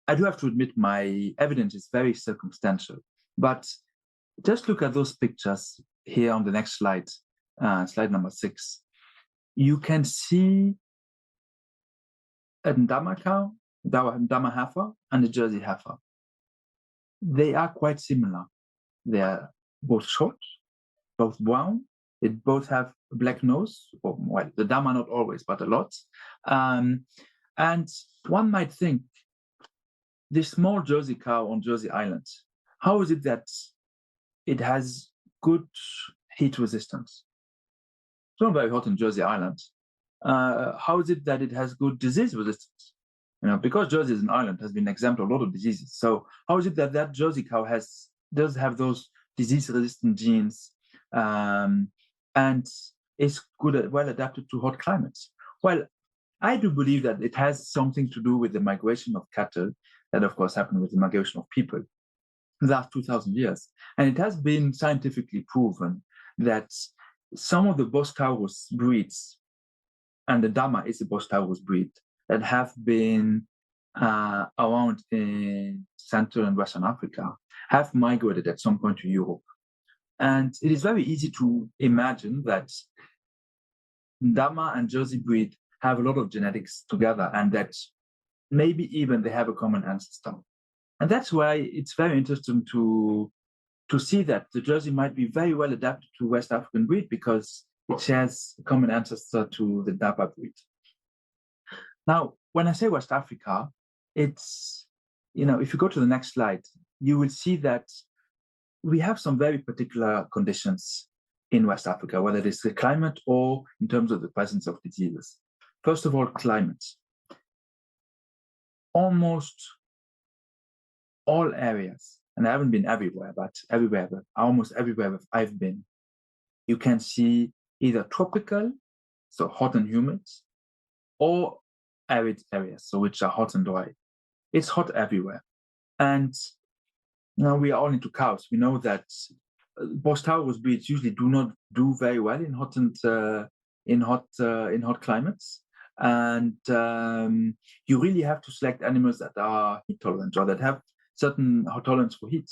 I do have to admit my evidence is very circumstantial, but just look at those pictures here on the next slide. slide number 6, you can see a Ndama cow, Ndama heifer, and a Jersey heifer. They are quite similar. They are both short, both brown. They both have a black nose. Well, the Ndama not always, but a lot. And one might think, this small Jersey cow on Jersey Island, how is it that it has good heat resistance? It's not very hot on Jersey Island. How is it that it has good disease resistance? Because Jersey is an island, has been exempt of a lot of diseases. So how is it that that Jersey cow does have those disease-resistant genes and is well adapted to hot climates? Well, I do believe that it has something to do with the migration of cattle that, of course, happened with the migration of people in the last 2,000 years. And it has been scientifically proven that some of the Bos Taurus breeds, and the Ndama is a Bos Taurus breed, that have been around in Central and Western Africa, have migrated at some point to Europe. And it is very easy to imagine that Ndama and Jersey breed have a lot of genetics together, and that maybe even they have a common ancestor. And that's why it's very interesting to see that the Jersey might be very well adapted to West African breed, because it shares a common ancestor to the Ndama breed. Now, when I say West Africa, it's, if you go to the next slide, you will see that we have some very particular conditions in West Africa, whether it is the climate or in terms of the presence of diseases. First of all, climate. Almost all areas, and I haven't been everywhere, but almost everywhere I've been, you can see either tropical, so hot and humid, or arid areas, so which are hot and dry. It's hot everywhere. And now we are all into cows. We know that Bos Taurus breeds usually do not do very well in hot climates. And you really have to select animals that are heat tolerant, or that have certain tolerance for heat.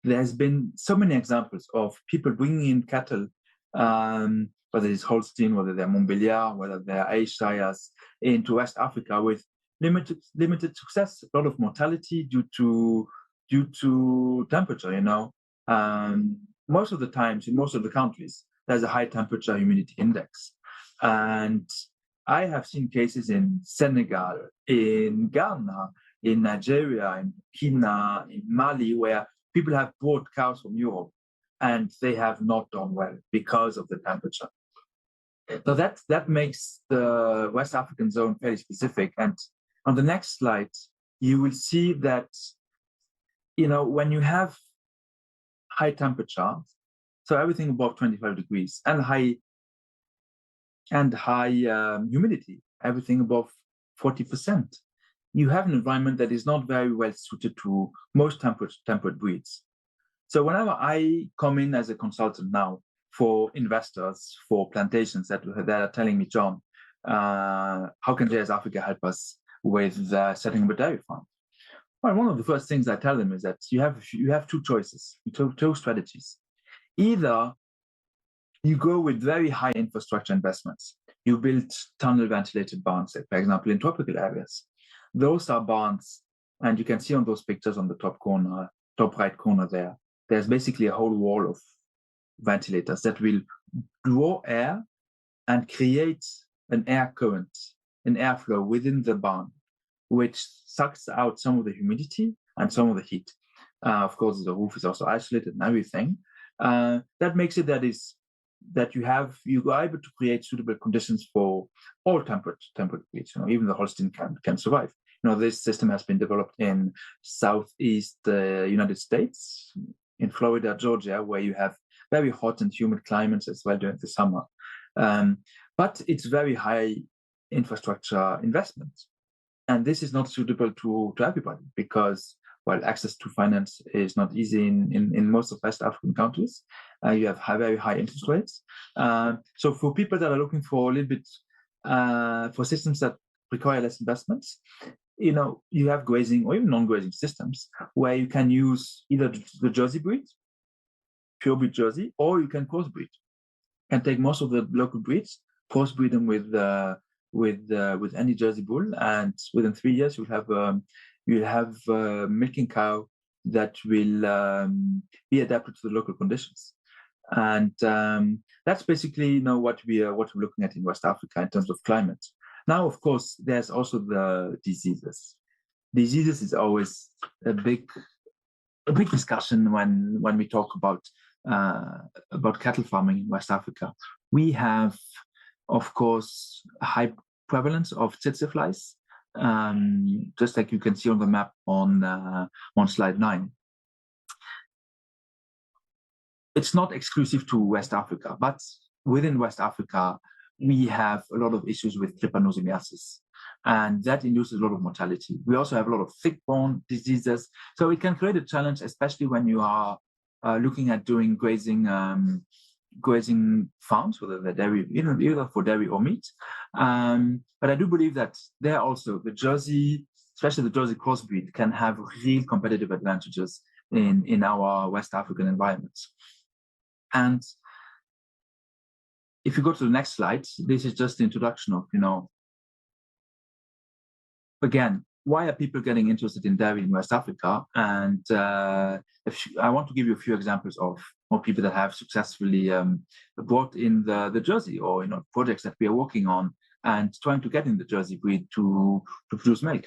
There's been so many examples of people bringing in cattle, whether it's Holstein, whether they're Montbéliard, whether they're Ayrshires, into West Africa with limited success, a lot of mortality due to temperature. Most of the times in most of the countries, there's a high temperature humidity index, and I have seen cases in Senegal, in Ghana, in Nigeria, in Kenya, in Mali, where people have brought cows from Europe and they have not done well because of the temperature. So that makes the West African zone very specific. And on the next slide, you will see that, when you have high temperature, so everything above 25 degrees, and high humidity, everything above 40%, you have an environment that is not very well suited to most temperate breeds. So whenever I come in as a consultant now for investors, for plantations that are telling me, John, how can JS Africa help us with setting up a dairy farm? Well, one of the first things I tell them is that you have two choices, two strategies. Either you go with very high infrastructure investments. You build tunnel ventilated barns, for example, in tropical areas. Those are barns, and you can see on those pictures on the top right corner there, there's basically a whole wall of ventilators that will draw air and create an air current, an airflow within the barn, which sucks out some of the humidity and some of the heat. Of course, the roof is also isolated and everything. That makes it that you are able to create suitable conditions for all temperate breeds. Even the Holstein can survive. This system has been developed in Southeast United States, in Florida, Georgia, where you have very hot and humid climates as well during the summer. But it's very high infrastructure investment. And this is not suitable to everybody, because access to finance is not easy in most of West African countries. You have very high interest rates. So for people that are looking for a little bit, for systems that require less investments, you have grazing or even non-grazing systems where you can use either the Jersey breed, pure breed Jersey, or you can crossbreed. can take most of the local breeds, crossbreed them with any Jersey bull, and within 3 years you'll have a milking cow that will be adapted to the local conditions. And that's basically what we're looking at in West Africa in terms of climate. Now, of course, there's also the diseases. Diseases is always a big discussion when we talk about cattle farming in West Africa. We have, of course, a high prevalence of tsetse flies, just like you can see on the map on slide 9. It's not exclusive to West Africa, but within West Africa, we have a lot of issues with trypanosomiasis, and that induces a lot of mortality. We also have a lot of tick-borne diseases, so it can create a challenge, especially when you are looking at doing grazing farms, whether they're dairy, either for dairy or meat. But I do believe that there also the Jersey, especially the Jersey crossbreed, can have real competitive advantages in our West African environments. And if you go to the next slide, this is just the introduction of, again, why are people getting interested in dairy in West Africa? And I want to give you a few examples of more people that have successfully brought in the Jersey, or projects that we are working on and trying to get in the Jersey breed to produce milk.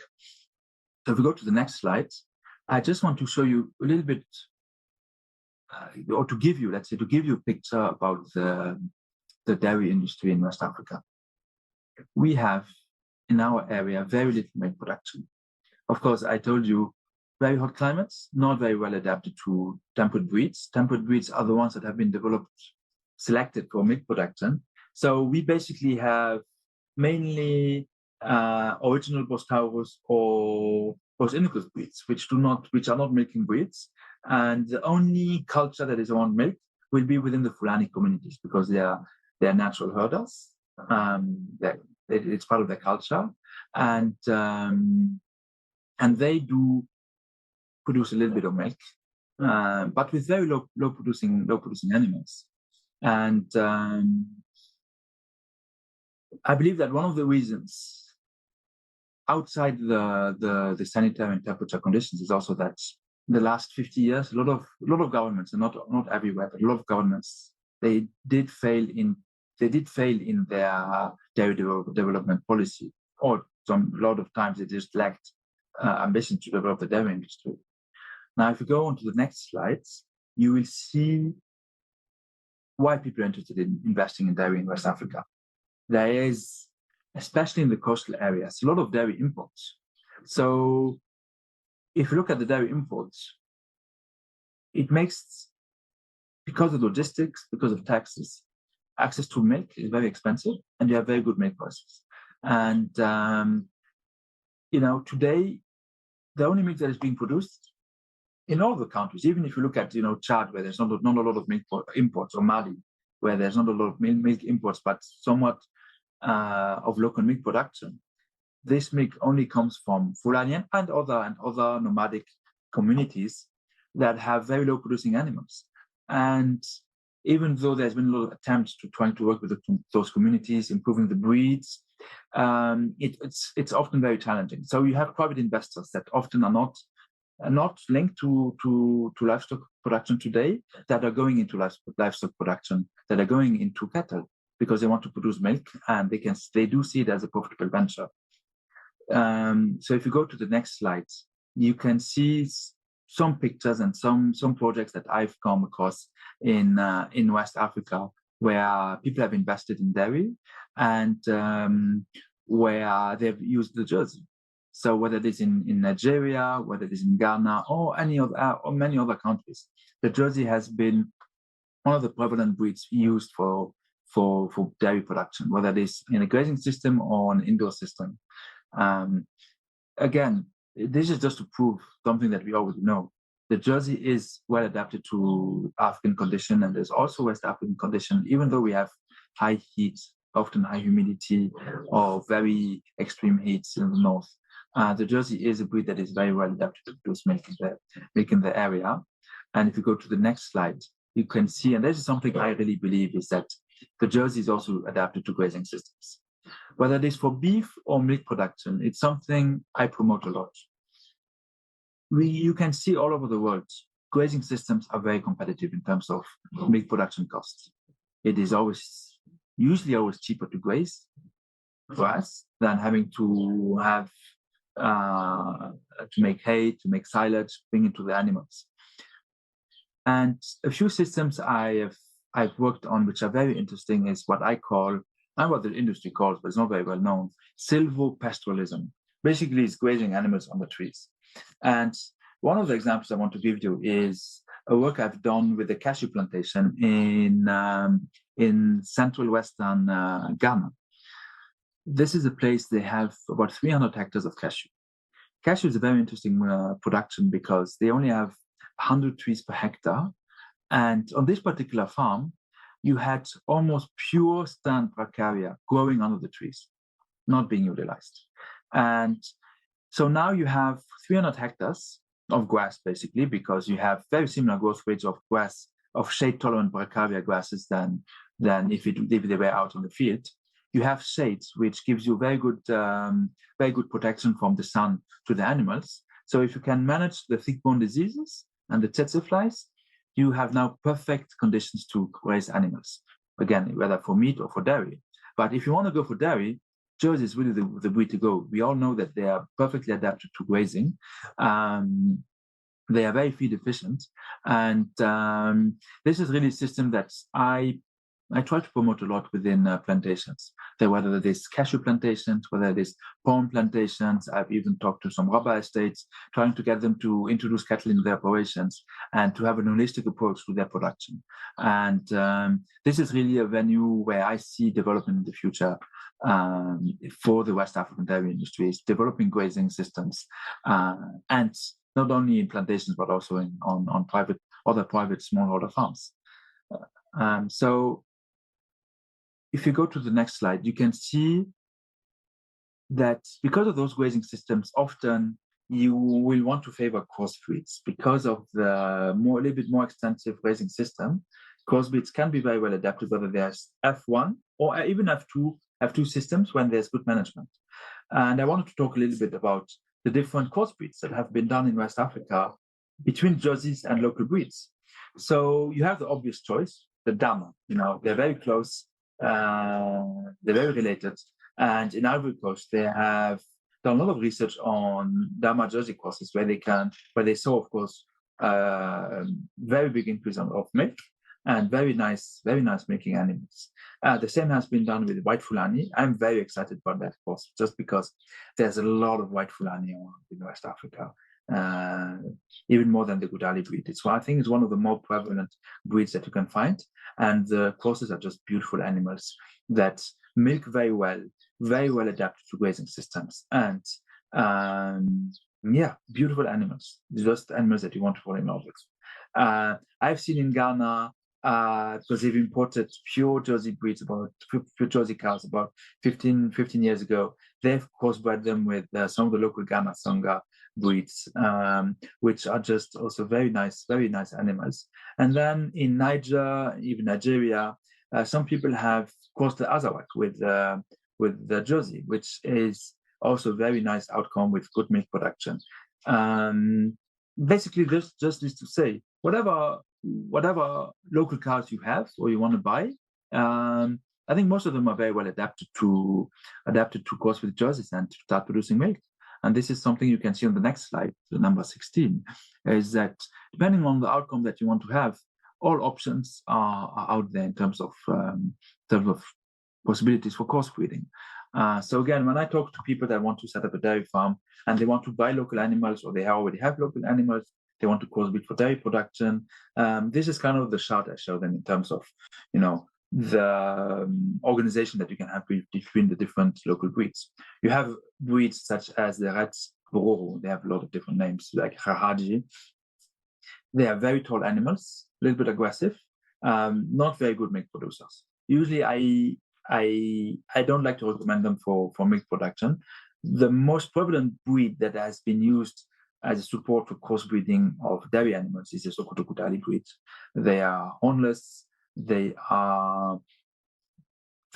So if we go to the next slide, I just want to show you a little bit, or to give you a picture about the dairy industry in West Africa. We have in our area very little milk production. Of course, I told you, very hot climates, not very well adapted to temperate breeds. Temperate breeds are the ones that have been selected for milk production. So we basically have mainly original Bostaurus or Bos-Indicus breeds, which are not milking breeds. And the only culture that is around milk will be within the Fulani communities, because they are natural herders. It's part of their culture, and they do produce a little bit of milk, but with very low producing animals. And I believe that one of the reasons outside the sanitary and temperature conditions is also that in the last 50 years, a lot of governments, and not everywhere, but a lot of governments, they did fail in their dairy development policy, or a lot of times they just lacked ambition to develop the dairy industry. Now, if you go on to the next slides, you will see why people are interested in investing in dairy in West Africa. There is, especially in the coastal areas, a lot of dairy imports. So if you look at the dairy imports, it makes, because of logistics, because of taxes, access to milk is very expensive, and you have very good milk prices. And today, the only milk that is being produced in all the countries, even if you look at Chad, where there's not a lot of milk imports, or Mali, where there's not a lot of milk imports, but somewhat of local milk production, this milk only comes from Fulani and other nomadic communities that have very low producing animals. And even though there's been a lot of attempts to trying to work with those communities, improving the breeds, it's often very challenging. So you have private investors that often are not linked to livestock production today, that are going into livestock production, that are going into cattle, because they want to produce milk, and they do see it as a profitable venture. So if you go to the next slide, you can see some pictures and some projects that I've come across in West Africa, where people have invested in dairy, and where they've used the Jersey. So whether it is in Nigeria, whether it is in Ghana, or many other countries, the Jersey has been one of the prevalent breeds used for dairy production, whether it is in a grazing system or an indoor system. Again, this is just to prove something that we already know. The Jersey is well adapted to African condition, and there's also West African condition, even though we have high heat, often high humidity, or very extreme heats in the north. The Jersey is a breed that is very well adapted to produce milk in the area. And if you go to the next slide, you can see, and this is something I really believe, is that the Jersey is also adapted to grazing systems. Whether it is for beef or milk production, it's something I promote a lot. You can see all over the world, grazing systems are very competitive in terms of milk production costs. It is usually always cheaper to graze grass than having to have to make hay, to make silage, bring it to the animals. And a few systems I've worked on which are very interesting is what I call, and what the industry calls, but it's not very well known, silvopastoralism. Basically, it's grazing animals on the trees. And one of the examples I want to give you is a work I've done with a cashew plantation in central western Ghana. This is a place they have about 300 hectares of cashew. Cashew is a very interesting production because they only have 100 trees per hectare. And on this particular farm, you had almost pure stand bracharia growing under the trees, not being utilized. And so now you have 300 hectares of grass, basically, because you have very similar growth rates of grass, of shade-tolerant bracharia grasses than if they were out on the field. You have shades, which gives you very good protection from the sun to the animals. So if you can manage the thick-bone diseases and the tsetse flies, you have now perfect conditions to raise animals. Again, whether for meat or for dairy. But if you want to go for dairy, Jersey is really the way to go. We all know that they are perfectly adapted to grazing. They are very feed efficient. And this is really a system that I try to promote a lot within plantations. Whether it is cashew plantations, whether it is palm plantations, I've even talked to some rubber estates, trying to get them to introduce cattle into their operations and to have an holistic approach to their production. And this is really a venue where I see development in the future for the West African dairy industries, developing grazing systems, and not only in plantations, but also on other private smallholder farms. So if you go to the next slide, you can see that because of those grazing systems, often you will want to favor crossbreeds because of the little bit more extensive grazing system. Crossbreeds can be very well adapted, whether there's F1 or even F2 systems when there's good management. And I wanted to talk a little bit about the different crossbreeds that have been done in West Africa between Jerseys and local breeds. So you have the obvious choice, the Dama. They're very close. They're very related. And in Ivory Coast, they have done a lot of research on Dama Jersey crosses where they saw, of course, very big increase of milk and very nice milking animals. The same has been done with White Fulani. I'm very excited about that cross just because there's a lot of White Fulani in West Africa. Even more than the Gudali breed. I think it's one of the more prevalent breeds that you can find. And the crosses are just beautiful animals that milk very well adapted to grazing systems. And beautiful animals, just animals that you want to fall in love with. I've seen in Ghana, because they've imported pure Jersey breeds, pure Jersey cows about 15 years ago. They've crossbred them with some of the local Ghana Songa breeds, which are just also very nice animals. And then in Niger, even Nigeria, some people have crossed the Azawak with the Jersey, which is also a very nice outcome with good milk production. Basically, this just is to say, whatever local cows you have or you want to buy, I think most of them are very well adapted to cross with Jerseys and to start producing milk. And this is something you can see on the next slide, the number 16, is that depending on the outcome that you want to have, all options are out there in terms of possibilities for crossbreeding. So again, when I talk to people that want to set up a dairy farm and they want to buy local animals or they already have local animals, they want to crossbreed for dairy production, this is kind of the chart I show them in terms of, the organization that you can have between the different local breeds. You have breeds such as the Red Bororo. They have a lot of different names, like Hahaji. They are very tall animals, a little bit aggressive, not very good milk producers. Usually, I don't like to recommend them for milk production. The most prevalent breed that has been used as a support for crossbreeding of dairy animals is the Sokoto Kudali breed. They are hornless. They are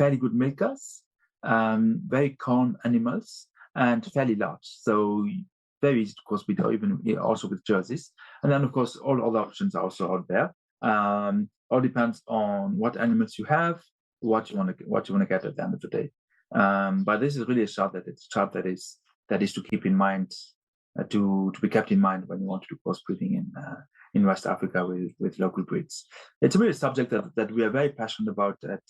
fairly good milkers, very corn animals, and fairly large. So very easy to crossbreed, or even also with Jerseys. And then, of course, all other options are also out there. All depends on what animals you have, what you want to get at the end of the day. But this is really a chart that is to keep in mind, to be kept in mind when you want to do crossbreeding in West Africa with local breeds. It's really a subject that we are very passionate about at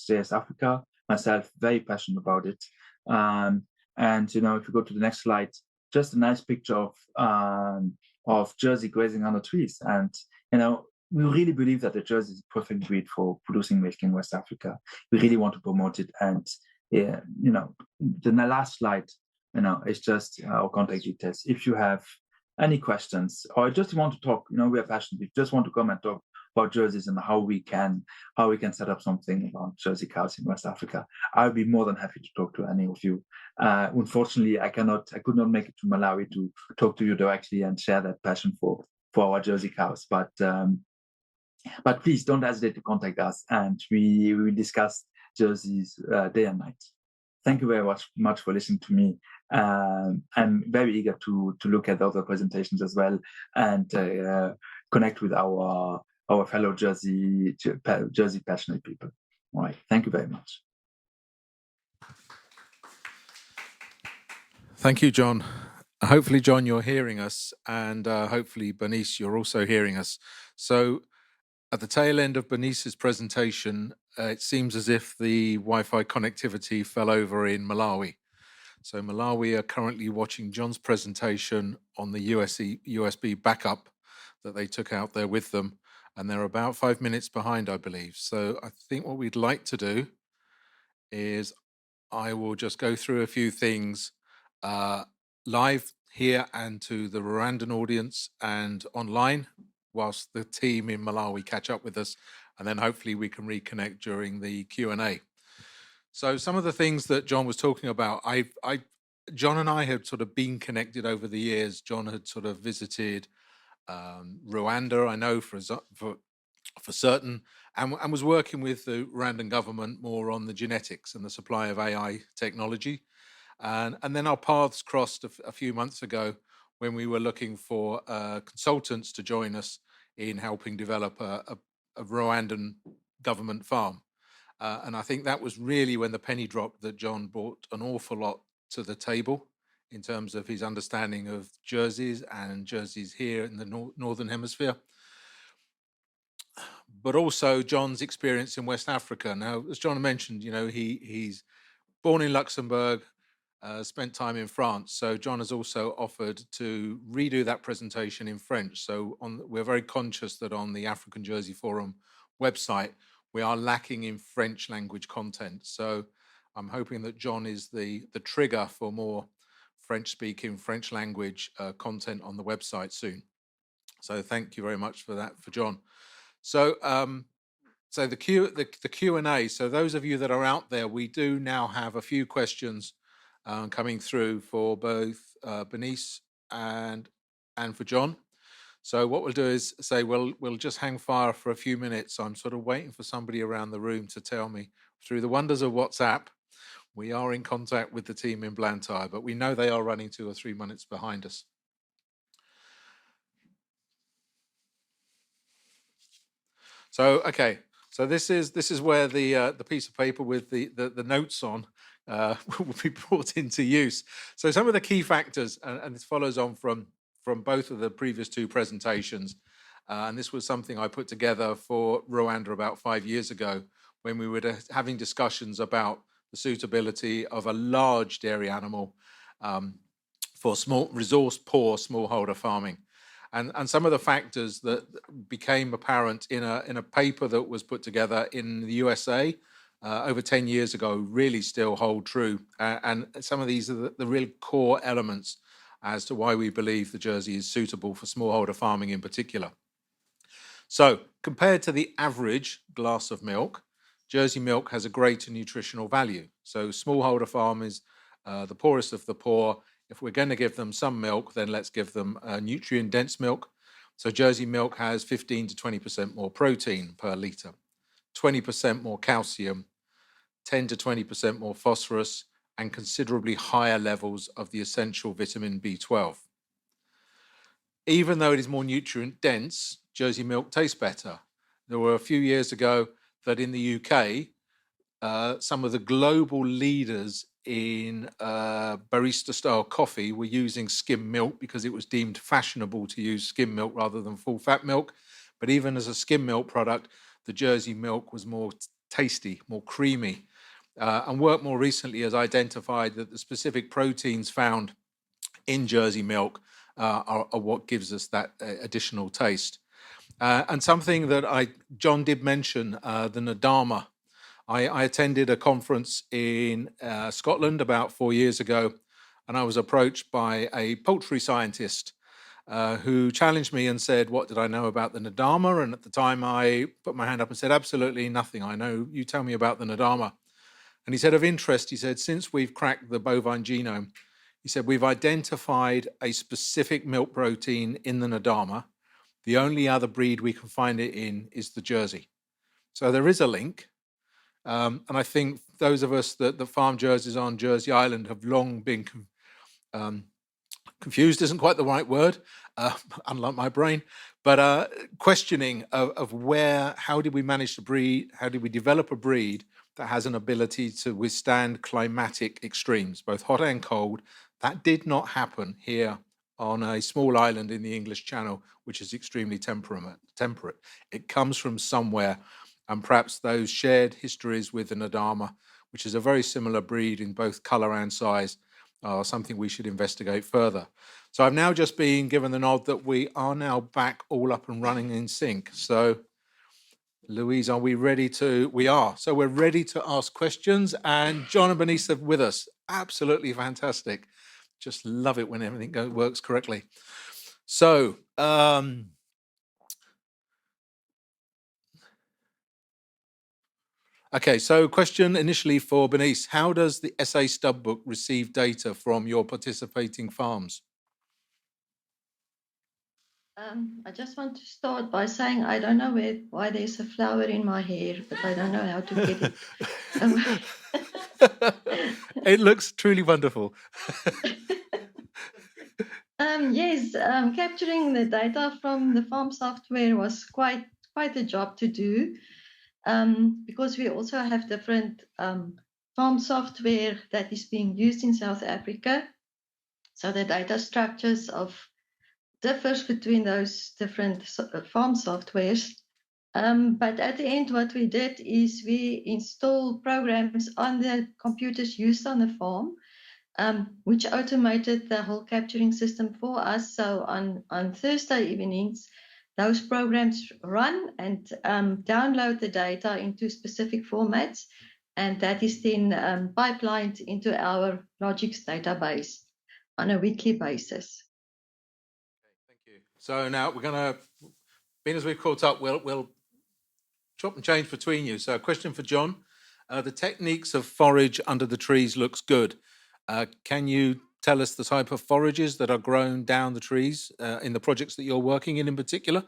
JS Africa. Myself, very passionate about it. And if you go to the next slide, just a nice picture of Jersey grazing under trees. And we really believe that the Jersey is a perfect breed for producing milk in West Africa. We really want to promote it. And the last slide, is just our contact details. If you have any questions or just want to talk, we are passionate. If you just want to come and talk about Jerseys and how we can set up something about Jersey cows in West Africa, I'll be more than happy to talk to any of you. Unfortunately, I could not make it to Malawi to talk to you directly and share that passion for our Jersey cows. But please don't hesitate to contact us, and we will discuss Jerseys day and night. Thank you very much for listening to me. I'm very eager to look at the other presentations as well and connect with our fellow Jersey passionate people. All right, thank you very much. Thank you, John. Hopefully, John, you're hearing us, and hopefully, Bernice, you're also hearing us. So at the tail end of Bernice's presentation, it seems as if the Wi-Fi connectivity fell over in Malawi. So Malawi are currently watching John's presentation on the USB backup that they took out there with them, and they're about 5 minutes behind, I believe. So I think what we'd like to do is I will just go through a few things live here and to the Rwandan audience and online, whilst the team in Malawi catch up with us, and then hopefully we can reconnect during the Q&A. So some of the things that John was talking about, John and I had sort of been connected over the years. John had sort of visited Rwanda, I know for certain, and was working with the Rwandan government more on the genetics and the supply of AI technology. And then our paths crossed a few months ago when we were looking for consultants to join us in helping develop a Rwandan government farm. And I think that was really when the penny dropped that John brought an awful lot to the table in terms of his understanding of Jerseys and Jerseys here in the Northern Hemisphere. But also John's experience in West Africa. Now, as John mentioned, he's born in Luxembourg, spent time in France. So John has also offered to redo that presentation in French. So we're very conscious that on the African Jersey Forum website, we are lacking in French language content. So I'm hoping that John is the trigger for more French-speaking, French language content on the website soon. So thank you very much for that, for John. So so the Q&A. So those of you that are out there, we do now have a few questions coming through for both Bernice and for John. So what we'll do is say we'll just hang fire for a few minutes. I'm sort of waiting for somebody around the room to tell me, through the wonders of WhatsApp, we are in contact with the team in Blantyre, but we know they are running 2 or 3 minutes behind us. So okay, so this is where the piece of paper with the notes on will be brought into use. So some of the key factors, and this follows on from both of the previous 2 presentations, and this was something I put together for Rwanda about 5 years ago when we were having discussions about the suitability of a large dairy animal for resource-poor smallholder farming. And some of the factors that became apparent in a paper that was put together in the USA over 10 years ago really still hold true. And some of these are the real core elements as to why we believe the Jersey is suitable for smallholder farming in particular. So compared to the average glass of milk, Jersey milk has a greater nutritional value. So smallholder farm is the poorest of the poor. If we're going to give them some milk, then let's give them nutrient-dense milk. So Jersey milk has 15 to 20% more protein per litre, 20% more calcium, 10 to 20% more phosphorus, and considerably higher levels of the essential vitamin B12. Even though it is more nutrient dense, Jersey milk tastes better. There were a few years ago that in the UK, some of the global leaders in barista style coffee were using skim milk because it was deemed fashionable to use skim milk rather than full fat milk. But even as a skim milk product, the Jersey milk was more tasty, more creamy. And work more recently has identified that the specific proteins found in Jersey milk are what gives us that additional taste. And something that John did mention, the Nadama. I attended a conference in Scotland about 4 years ago, and I was approached by a poultry scientist who challenged me and said, what did I know about the Nadama? And at the time I put my hand up and said, absolutely nothing. I know, you tell me about the Nadama. And he said, of interest, he said, since we've cracked the bovine genome, he said, we've identified a specific milk protein in the Nadama. The only other breed we can find it in is the Jersey. So there is a link. And I think those of us that farm jerseys on Jersey Island have long been confused, isn't quite the right word, unlike my brain, but questioning of how did we manage to breed, how did we develop a breed that has an ability to withstand climatic extremes, both hot and cold. That did not happen here on a small island in the English Channel, which is extremely temperate. It comes from somewhere, and perhaps those shared histories with the Nadama, which is a very similar breed in both colour and size, are something we should investigate further. So I've now just been given the nod that we are now back all up and running in sync. So Louise, are we ready to? We are. So we're ready to ask questions, and John and Bernice are with us. Absolutely fantastic. Just love it when everything works correctly. So, okay, so question initially for Bernice. How does the SA Stub Book receive data from your participating farms? I just want to start by saying I don't know why there's a flower in my hair, but I don't know how to get it away. It looks truly wonderful. Yes, capturing the data from the farm software was quite a job to do, because we also have different farm software that is being used in South Africa. So the data structures differs between those different farm softwares. But at the end, what we did is we installed programs on the computers used on the farm, which automated the whole capturing system for us. So on Thursday evenings, those programs run and download the data into specific formats, and that is then pipelined into our Logix database on a weekly basis. Thank you. So now we're going to, being as we've caught up, we'll chop and change between you. So a question for John. The techniques of forage under the trees looks good. Can you tell us the type of forages that are grown down the trees in the projects that you're working in particular?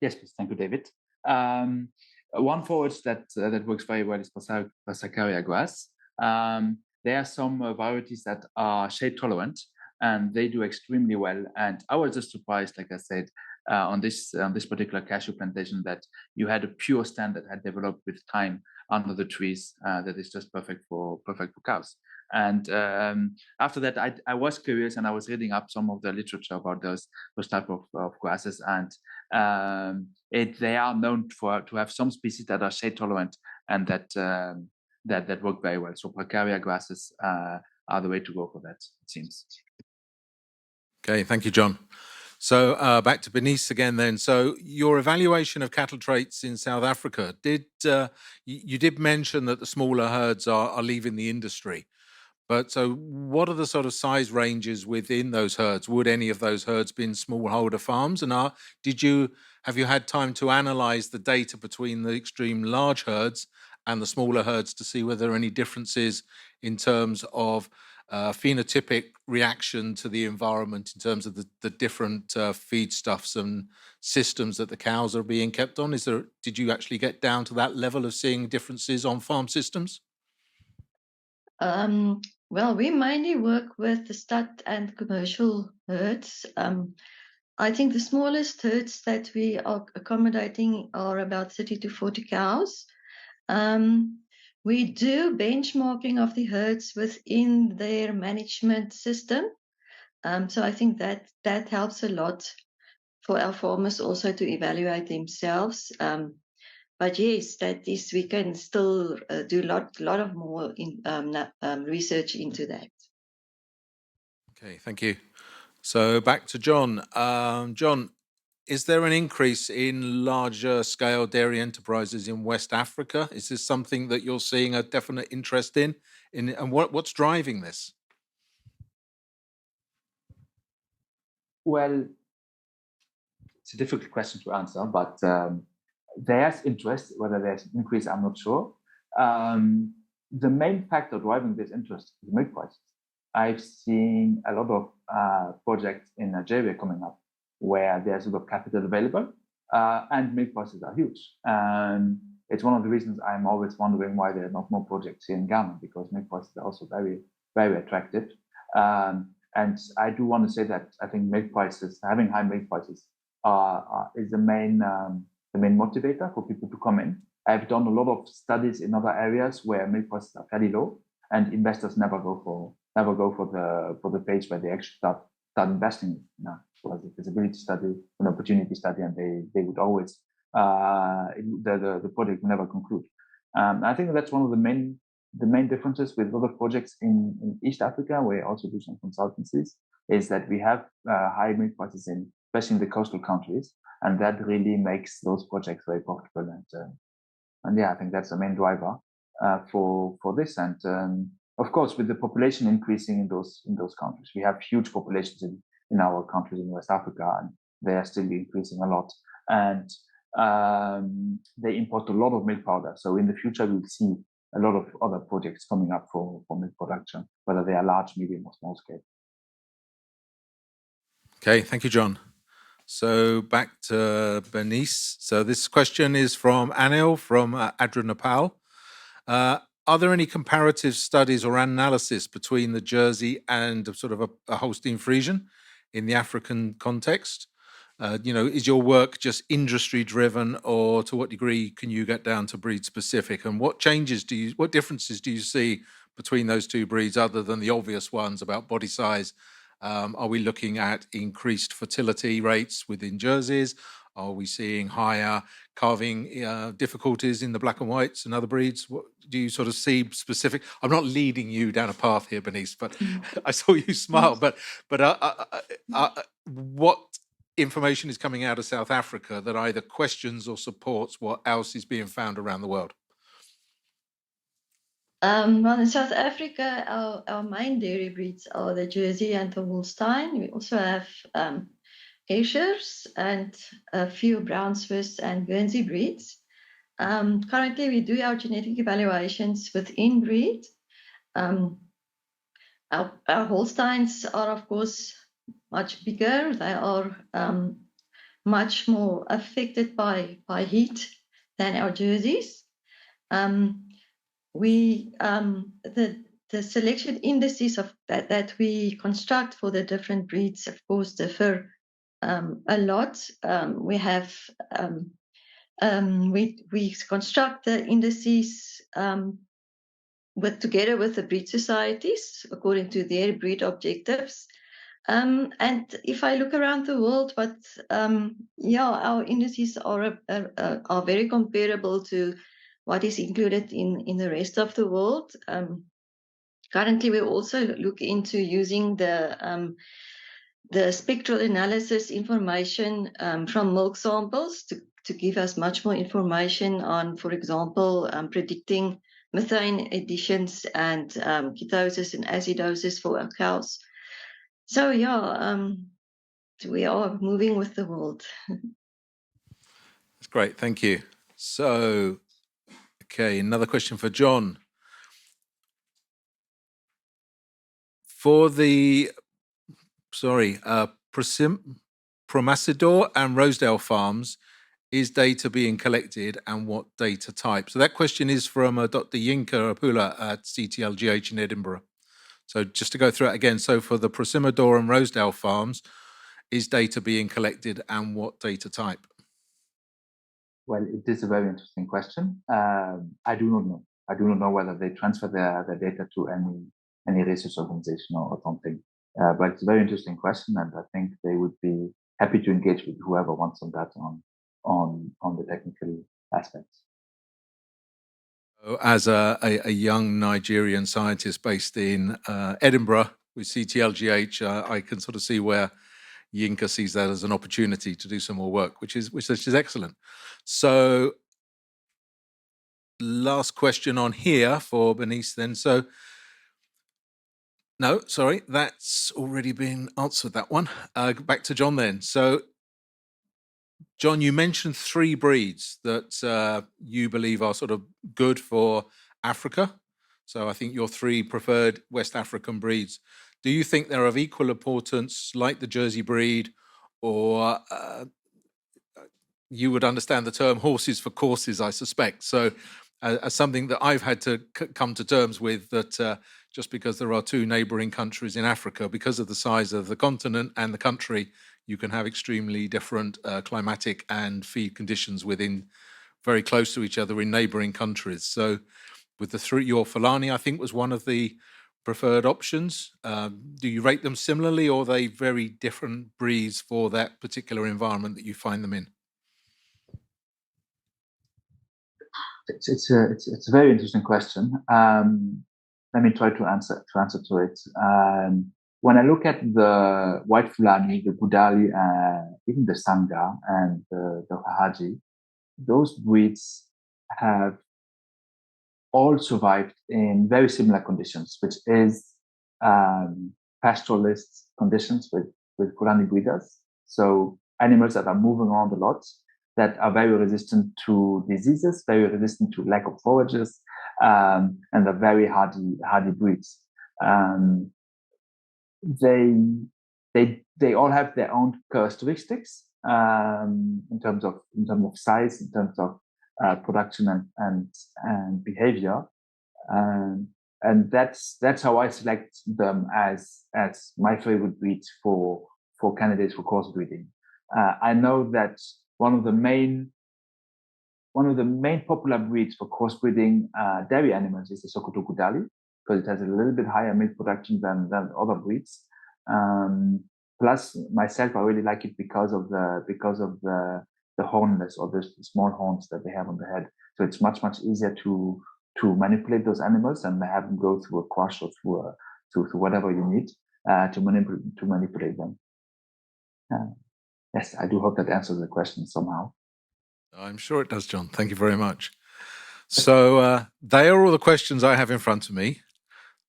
Yes, please. Thank you, David. One forage that works very well is Passacaria grass. There are some varieties that are shade tolerant, and they do extremely well. And I was just surprised, like I said, on this particular cashew plantation, that you had a pure stand that had developed with time under the trees that is just perfect for cows. And after that, I was curious, and I was reading up some of the literature about those type of grasses, and they are known to have some species that are shade tolerant and that work very well. So Passacaria grasses are the way to go for that, it seems. Okay, thank you, John. So back to Bernice again then. So your evaluation of cattle traits in South Africa, you did mention that the smaller herds are leaving the industry. But so what are the sort of size ranges within those herds? Would any of those herds been smallholder farms? And have you had time to analyze the data between the extreme large herds and the smaller herds to see whether there are any differences in terms of phenotypic reaction to the environment in terms of the different feedstuffs and systems that the cows are being kept on? Did you actually get down to that level of seeing differences on farm systems? Well, we mainly work with the stud and commercial herds. I think the smallest herds that we are accommodating are about 30 to 40 cows. We do benchmarking of the herds within their management system. So I think that helps a lot for our farmers also to evaluate themselves. But yes, that is, we can still do a lot of more research into that. Okay, thank you. So back to John. John, is there an increase in larger scale dairy enterprises in West Africa? Is this something that you're seeing a definite interest in and what's driving this? Well, it's a difficult question to answer, but there's interest. Whether there's an increase, I'm not sure. The main factor driving this interest is milk prices. I've seen a lot of projects in Nigeria coming up where there's a lot of capital available and milk prices are huge. And it's one of the reasons I'm always wondering why there are not more projects here in Ghana, because milk prices are also very, very attractive. And I do want to say that I think milk prices, having high milk prices, is the main motivator for people to come in. I've done a lot of studies in other areas where milk prices are fairly low, and investors never go for the page where they actually start investing. So as a feasibility study, an opportunity study, and they would always the project will never conclude. I think that's one of the main differences with other projects in East Africa, where I also do some consultancies, is that we have high milk prices especially in the coastal countries, and that really makes those projects very profitable. And yeah, I think that's the main driver for this. And of course, with the population increasing in those countries, we have huge populations in our countries in West Africa, and they are still increasing a lot. And they import a lot of milk powder. So in the future, we'll see a lot of other projects coming up for milk production, whether they are large, medium, or small scale. Okay, thank you, John. So back to Bernice. So this question is from Anil from Adranapal. Are there any comparative studies or analysis between the Jersey and sort of a Holstein Friesian in the African context? Is your work just industry driven, or to what degree can you get down to breed specific? And what differences do you see between those two breeds other than the obvious ones about body size? Are we looking at increased fertility rates within Jerseys? Are we seeing higher calving difficulties in the black and whites and other breeds? What do you sort of see specific? I'm not leading you down a path here, Bernice, but I saw you smile. But what information is coming out of South Africa that either questions or supports what else is being found around the world? Well, in South Africa, our main dairy breeds are the Jersey and the Holstein. We also have Ayrshires and a few Brown Swiss and Guernsey breeds. Currently, we do our genetic evaluations within breed. Our Holsteins are, of course, much bigger. They are much more affected by heat than our Jerseys. The selection indices of that we construct for the different breeds, of course, differ a lot. We construct the indices together with the breed societies according to their breed objectives. And if I look around the world, our indices are very comparable to what is included in the rest of the world. Currently, we also look into using the spectral analysis information from milk samples to give us much more information on, for example, predicting methane additions and ketosis and acidosis for our cows. So we are moving with the world. That's great, thank you. So, okay, another question for John. For the, Promasidor and Rosedale farms, is data being collected and what data type? So that question is from Dr. Yinka Apula at CTLGH in Edinburgh. So just to go through it again, so for the Prosimidor and Rosedale farms, is data being collected and what data type? Well, it is a very interesting question. I do not know. I do not know whether they transfer their data to any research organization or something. But it's a very interesting question, and I think they would be happy to engage with whoever wants on that on the technical aspects. As a young Nigerian scientist based in Edinburgh with CTLGH, I can sort of see where Yinka sees that as an opportunity to do some more work, which is excellent. So last question on here for Bernice then. So no, sorry, that's already been answered, that one. Back to John then. So John, you mentioned 3 breeds that you believe are sort of good for Africa. So I think your 3 preferred West African breeds. Do you think they're of equal importance, like the Jersey breed, or you would understand the term horses for courses, I suspect. So as something that I've had to come to terms with, that just because there are 2 neighboring countries in Africa, because of the size of the continent and the country, you can have extremely different climatic and feed conditions within very close to each other in neighboring countries. So with the 3, your Fulani, I think, was one of the preferred options. Do you rate them similarly, or are they very different breeds for that particular environment that you find them in? It's a very interesting question. Let me try to answer to it. When I look at the White Fulani, the Budali, even the Sangha and the Haji, those breeds have all survived in very similar conditions, which is pastoralist conditions with Fulani breeders. So animals that are moving around a lot, that are very resistant to diseases, very resistant to lack of forages, and are very hardy breeds. They all have their own characteristics in terms of size, in terms of production and behavior, and that's how I select them as my favorite breed for candidates for crossbreeding. I know that one of the main popular breeds for crossbreeding dairy animals is the Sokoto Gudali, because it has a little bit higher milk production than other breeds. Plus, myself, I really like it because of the hornless, or the small horns that they have on the head. So it's much easier to manipulate those animals and have them go through a crush or through whatever you need to manipulate them. Yes, I do hope that answers the question somehow. I'm sure it does, John. Thank you very much. So they are all the questions I have in front of me.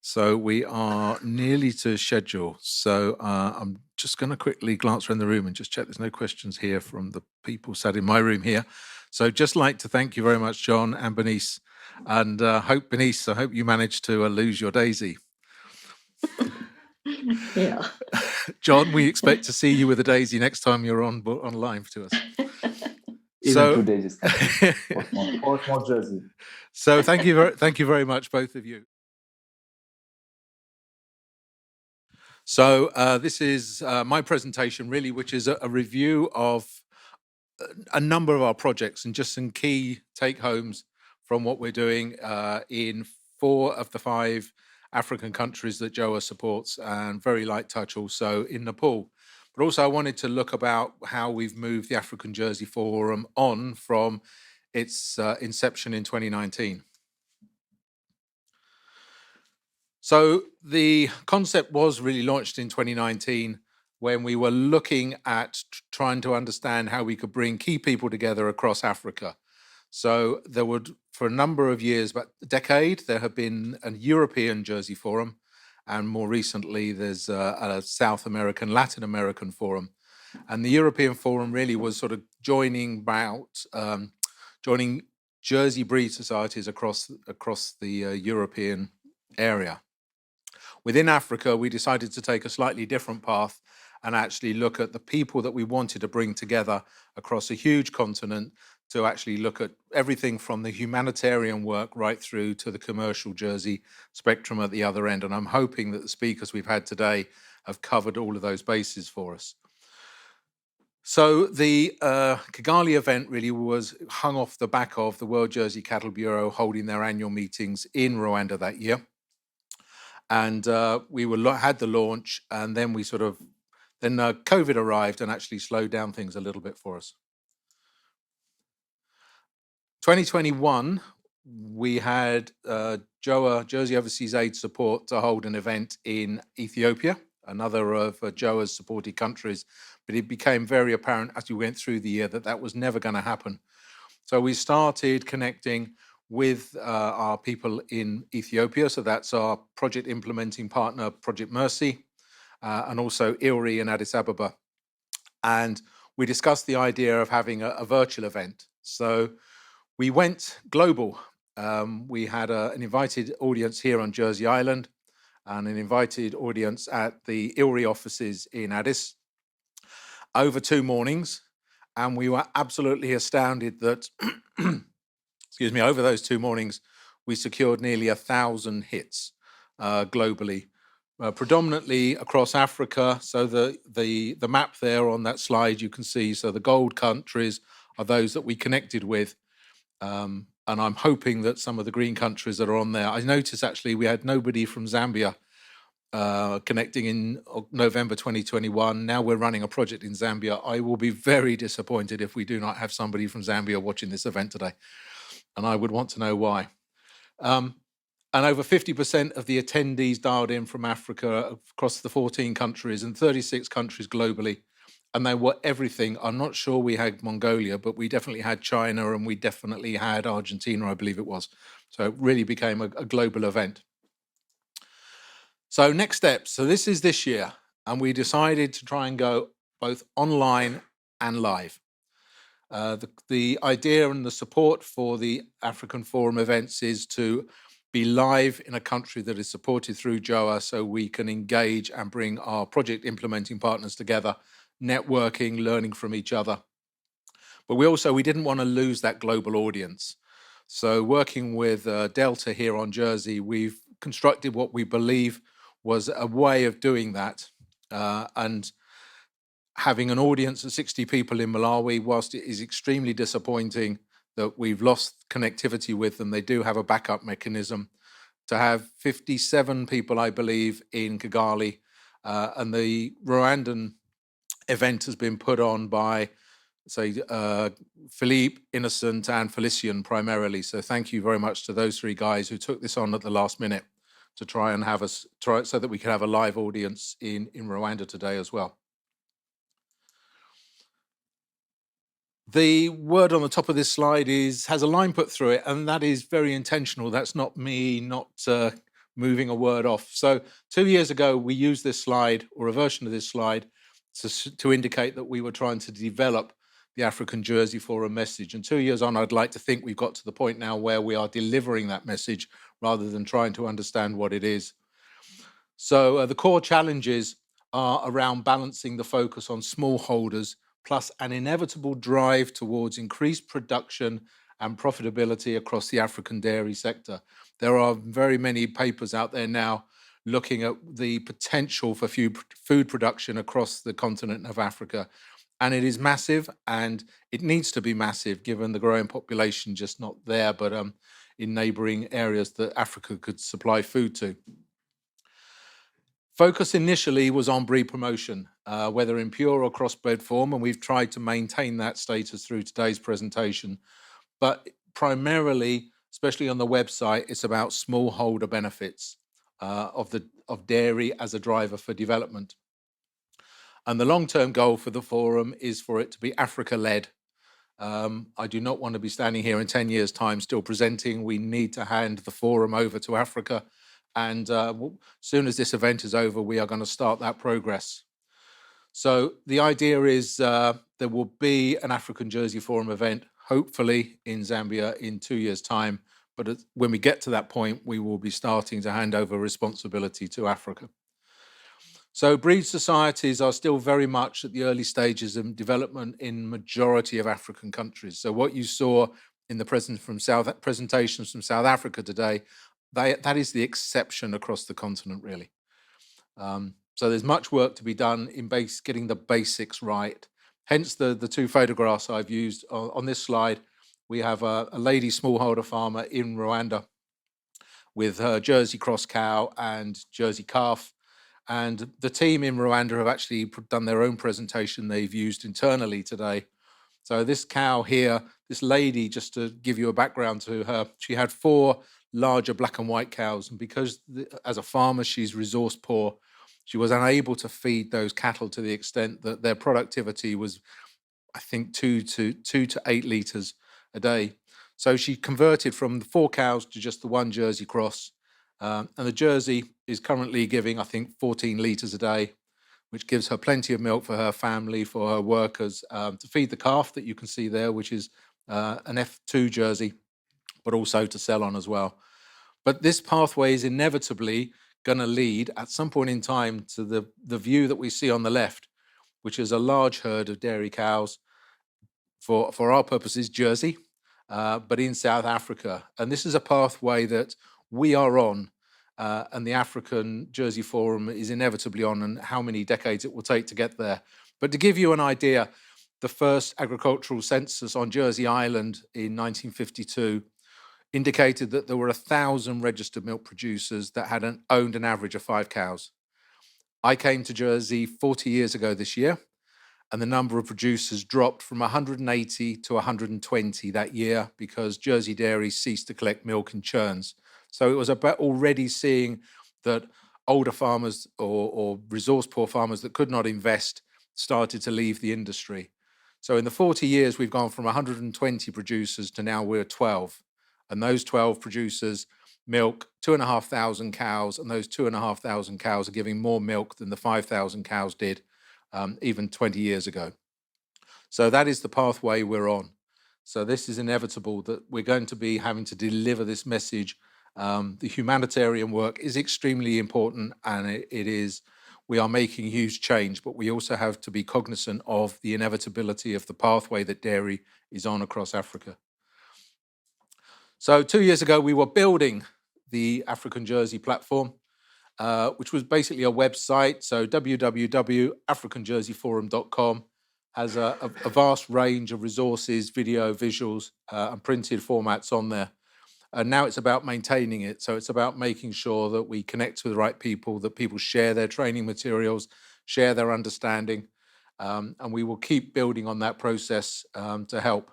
So we are nearly to schedule. So I'm just going to quickly glance around the room and just check there's no questions here from the people sat in my room here. So just like to thank you very much, John and Bernice. And I hope you managed to lose your daisy. Yeah. John, we expect to see you with a daisy next time you're on live to us. Even 2 days is or small jersey. So thank you very much, both of you. So this is my presentation, really, which is a review of a number of our projects and just some key take-homes from what we're doing in 4 of the 5 African countries that JOA supports, and very light touch also in Nepal. But also I wanted to look about how we've moved the African Jersey Forum on from its inception in 2019. So the concept was really launched in 2019 when we were looking at trying to understand how we could bring key people together across Africa. So there would, for a number of years, about a decade, there have been a European Jersey Forum, and more recently there's a South American, Latin American Forum. And the European Forum really was sort of joining Jersey breed societies across the European area. Within Africa, we decided to take a slightly different path and actually look at the people that we wanted to bring together across a huge continent to actually look at everything from the humanitarian work right through to the commercial Jersey spectrum at the other end. And I'm hoping that the speakers we've had today have covered all of those bases for us. So the Kigali event really was hung off the back of the World Jersey Cattle Bureau holding their annual meetings in Rwanda that year. And we had the launch, and then COVID arrived and actually slowed down things a little bit for us. 2021, we had JOA, Jersey Overseas Aid Support, to hold an event in Ethiopia, another of JOA's supported countries, but it became very apparent as we went through the year that that was never going to happen. So we started connecting with our people in Ethiopia. So that's our project implementing partner, Project Mercy, and also ILRI in Addis Ababa. And we discussed the idea of having a virtual event. So we went global. We had an invited audience here on Jersey Island and an invited audience at the ILRI offices in Addis over 2 mornings. And we were absolutely astounded that excuse me, over those 2 mornings, we secured nearly 1,000 hits globally, predominantly across Africa. So the map there on that slide, you can see, so the gold countries are those that we connected with. And I'm hoping that some of the green countries that are on there, I noticed actually we had nobody from Zambia connecting in November 2021. Now we're running a project in Zambia. I will be very disappointed if we do not have somebody from Zambia watching this event today. And I would want to know why. And over 50% of the attendees dialed in from Africa across the 14 countries and 36 countries globally. And they were everything. I'm not sure we had Mongolia, but we definitely had China and we definitely had Argentina, I believe it was. So it really became a global event. So next steps. So this is this year. And we decided to try and go both online and live. The idea and the support for the African Forum events is to be live in a country that is supported through JOA so we can engage and bring our project implementing partners together, networking, learning from each other. But we didn't want to lose that global audience. So working with Delta here on Jersey, we've constructed what we believe was a way of doing that. And having an audience of 60 people in Malawi, whilst it is extremely disappointing that we've lost connectivity with them, they do have a backup mechanism. To have 57 people, I believe, in Kigali, and the Rwandan event has been put on by, say, Philippe, Innocent, and Felician primarily. So thank you very much to those 3 guys who took this on at the last minute to try and have us so that we could have a live audience in Rwanda today as well. The word on the top of this slide has a line put through it, and that is very intentional. That's not me not moving a word off. So 2 years ago, we used this slide, or a version of this slide, to indicate that we were trying to develop the African Jersey Forum message. And 2 years on, I'd like to think we've got to the point now where we are delivering that message rather than trying to understand what it is. So the core challenges are around balancing the focus on smallholders plus an inevitable drive towards increased production and profitability across the African dairy sector. There are very many papers out there now looking at the potential for food production across the continent of Africa. And it is massive, and it needs to be massive given the growing population, just not there, but in neighboring areas that Africa could supply food to. Focus initially was on breed promotion, whether in pure or crossbred form, and we've tried to maintain that status through today's presentation. But primarily, especially on the website, it's about smallholder benefits of dairy as a driver for development. And the long-term goal for the forum is for it to be Africa-led. I do not want to be standing here in 10 years' time still presenting. We need to hand the forum over to Africa. And as soon as this event is over, we are going to start that progress. So the idea is there will be an African Jersey Forum event, hopefully in Zambia in 2 years' time. But when we get to that point, we will be starting to hand over responsibility to Africa. So breed societies are still very much at the early stages of development in majority of African countries. So what you saw in the presentations from South Africa today, that is the exception across the continent, really. So there's much work to be done in getting the basics right. Hence the two photographs I've used on this slide. We have a lady smallholder farmer in Rwanda with her Jersey cross cow and Jersey calf. And the team in Rwanda have actually done their own presentation they've used internally today. So this cow here, this lady, just to give you a background to her, she had 4 larger black and white cows. And because as a farmer, she's resource poor, she was unable to feed those cattle to the extent that their productivity was, I think, 2 to 8 litres a day. So she converted from the 4 cows to just the 1 Jersey cross. And the Jersey is currently giving, I think, 14 litres a day, which gives her plenty of milk for her family, for her workers, to feed the calf that you can see there, which is an F2 Jersey, but also to sell on as well. But this pathway is inevitably going to lead at some point in time to the view that we see on the left, which is a large herd of dairy cows, for our purposes, Jersey, but in South Africa. And this is a pathway that we are on, and the African Jersey Forum is inevitably on, and how many decades it will take to get there. But to give you an idea, the first agricultural census on Jersey Island in 1952 indicated that there were 1,000 registered milk producers that had owned an average of 5 cows. I came to Jersey 40 years ago this year, and the number of producers dropped from 180 to 120 that year because Jersey Dairy ceased to collect milk in churns. So it was about already seeing that older farmers or resource poor farmers that could not invest started to leave the industry. So in the 40 years, we've gone from 120 producers to now we're 12. And those 12 producers milk 2,500 cows, and those 2,500 cows are giving more milk than the 5,000 cows did even 20 years ago. So that is the pathway we're on. So this is inevitable that we're going to be having to deliver this message. The humanitarian work is extremely important, and we are making huge change, but we also have to be cognizant of the inevitability of the pathway that dairy is on across Africa. So 2 years ago, we were building the African Jersey platform, which was basically a website. So www.africanjerseyforum.com has a vast range of resources, video, visuals, and printed formats on there. And now it's about maintaining it. So it's about making sure that we connect with the right people, that people share their training materials, share their understanding, and we will keep building on that process to help.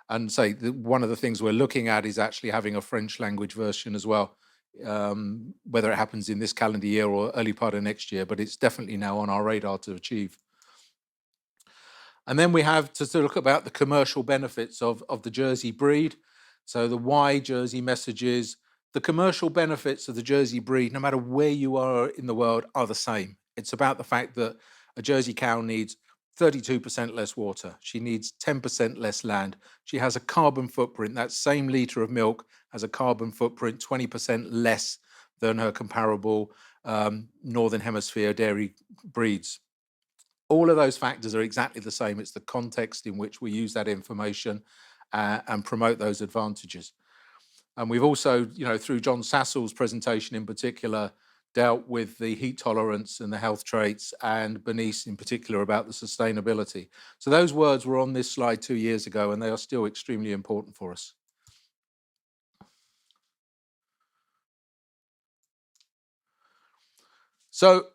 And say one of the things we're looking at is actually having a French language version as well, whether it happens in this calendar year or early part of next year, but it's definitely now on our radar to achieve. And then we have to look about the commercial benefits of the Jersey breed. So the why Jersey messages, the commercial benefits of the Jersey breed, no matter where you are in the world, are the same. It's about the fact that a Jersey cow needs 32% less water. She needs 10% less land. She has a carbon footprint. That same litre of milk has a carbon footprint 20% less than her comparable Northern Hemisphere dairy breeds. All of those factors are exactly the same. It's the context in which we use that information and promote those advantages. And we've also, through John Sassel's presentation in particular, dealt with the heat tolerance and the health traits, and Bernice in particular about the sustainability. So those words were on this slide 2 years ago, and they are still extremely important for us. So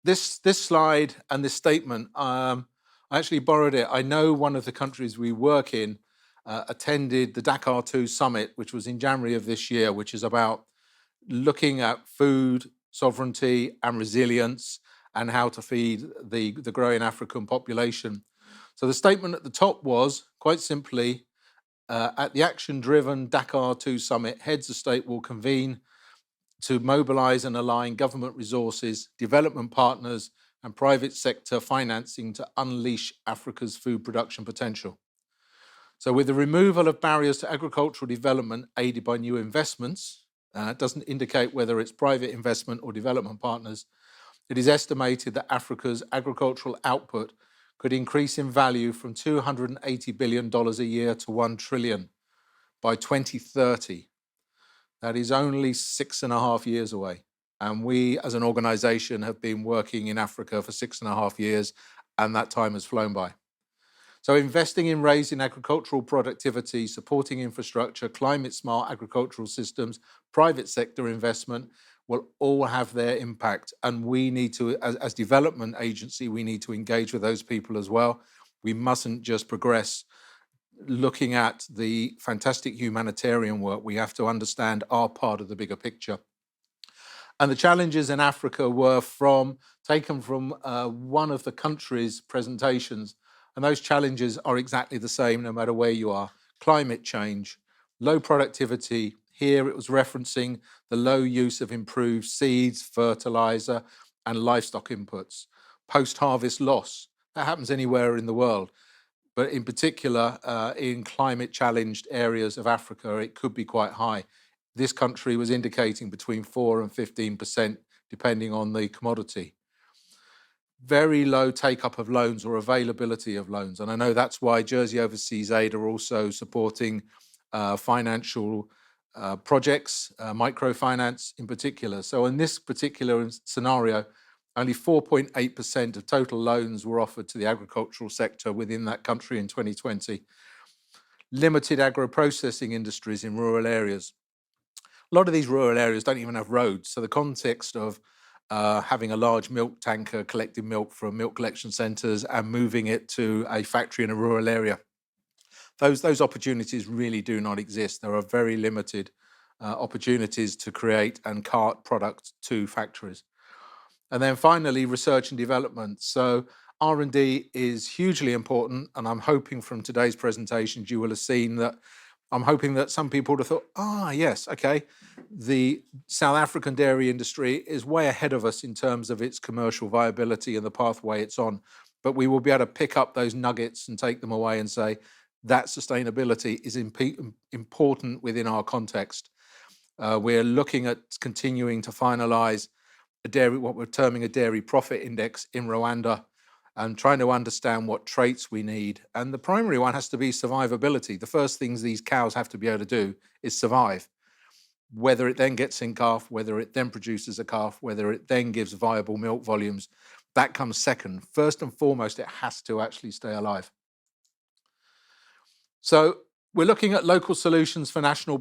this slide and this statement, I actually borrowed it. I know one of the countries we work in attended the Dakar 2 summit, which was in January of this year, which is about looking at food sovereignty and resilience and how to feed the growing African population. So the statement at the top was, quite simply, at the action-driven Dakar 2 summit, heads of state will convene to mobilize and align government resources, development partners, and private sector financing to unleash Africa's food production potential. So with the removal of barriers to agricultural development aided by new investments, it doesn't indicate whether it's private investment or development partners, it is estimated that Africa's agricultural output could increase in value from $280 billion a year to $1 trillion by 2030. That is only 6.5 years away. And we as an organization have been working in Africa for 6.5 years, and that time has flown by. So investing in raising agricultural productivity, supporting infrastructure, climate-smart agricultural systems, private sector investment will all have their impact. And we need to, as development agency, we need to engage with those people as well. We mustn't just progress looking at the fantastic humanitarian work. We have to understand our part of the bigger picture. And the challenges in Africa were taken from one of the country's presentations. And those challenges are exactly the same no matter where you are. Climate change, low productivity. Here it was referencing the low use of improved seeds, fertilizer, and livestock inputs. Post-harvest loss. That happens anywhere in the world. But in particular, in climate-challenged areas of Africa, it could be quite high. This country was indicating between 4 and 15%, depending on the commodity. Very low take-up of loans or availability of loans. And I know that's why Jersey Overseas Aid are also supporting financial projects, microfinance in particular. So in this particular scenario, only 4.8% of total loans were offered to the agricultural sector within that country in 2020. Limited agro-processing industries in rural areas. A lot of these rural areas don't even have roads. So the context of having a large milk tanker collecting milk from milk collection centres and moving it to a factory in a rural area, those opportunities really do not exist. There are very limited opportunities to create and cart product to factories. And then finally, research and development. So R&D is hugely important, and I'm hoping from today's presentations you will have seen that I'm hoping that some people would have thought, yes, okay, the South African dairy industry is way ahead of us in terms of its commercial viability and the pathway it's on. But we will be able to pick up those nuggets and take them away and say that sustainability is important within our context. We're looking at continuing to finalise what we're terming a dairy profit index in Rwanda, and trying to understand what traits we need. And the primary one has to be survivability. The first things these cows have to be able to do is survive. Whether it then gets in calf, whether it then produces a calf, whether it then gives viable milk volumes, that comes second. First and foremost, it has to actually stay alive. So we're looking at local solutions for national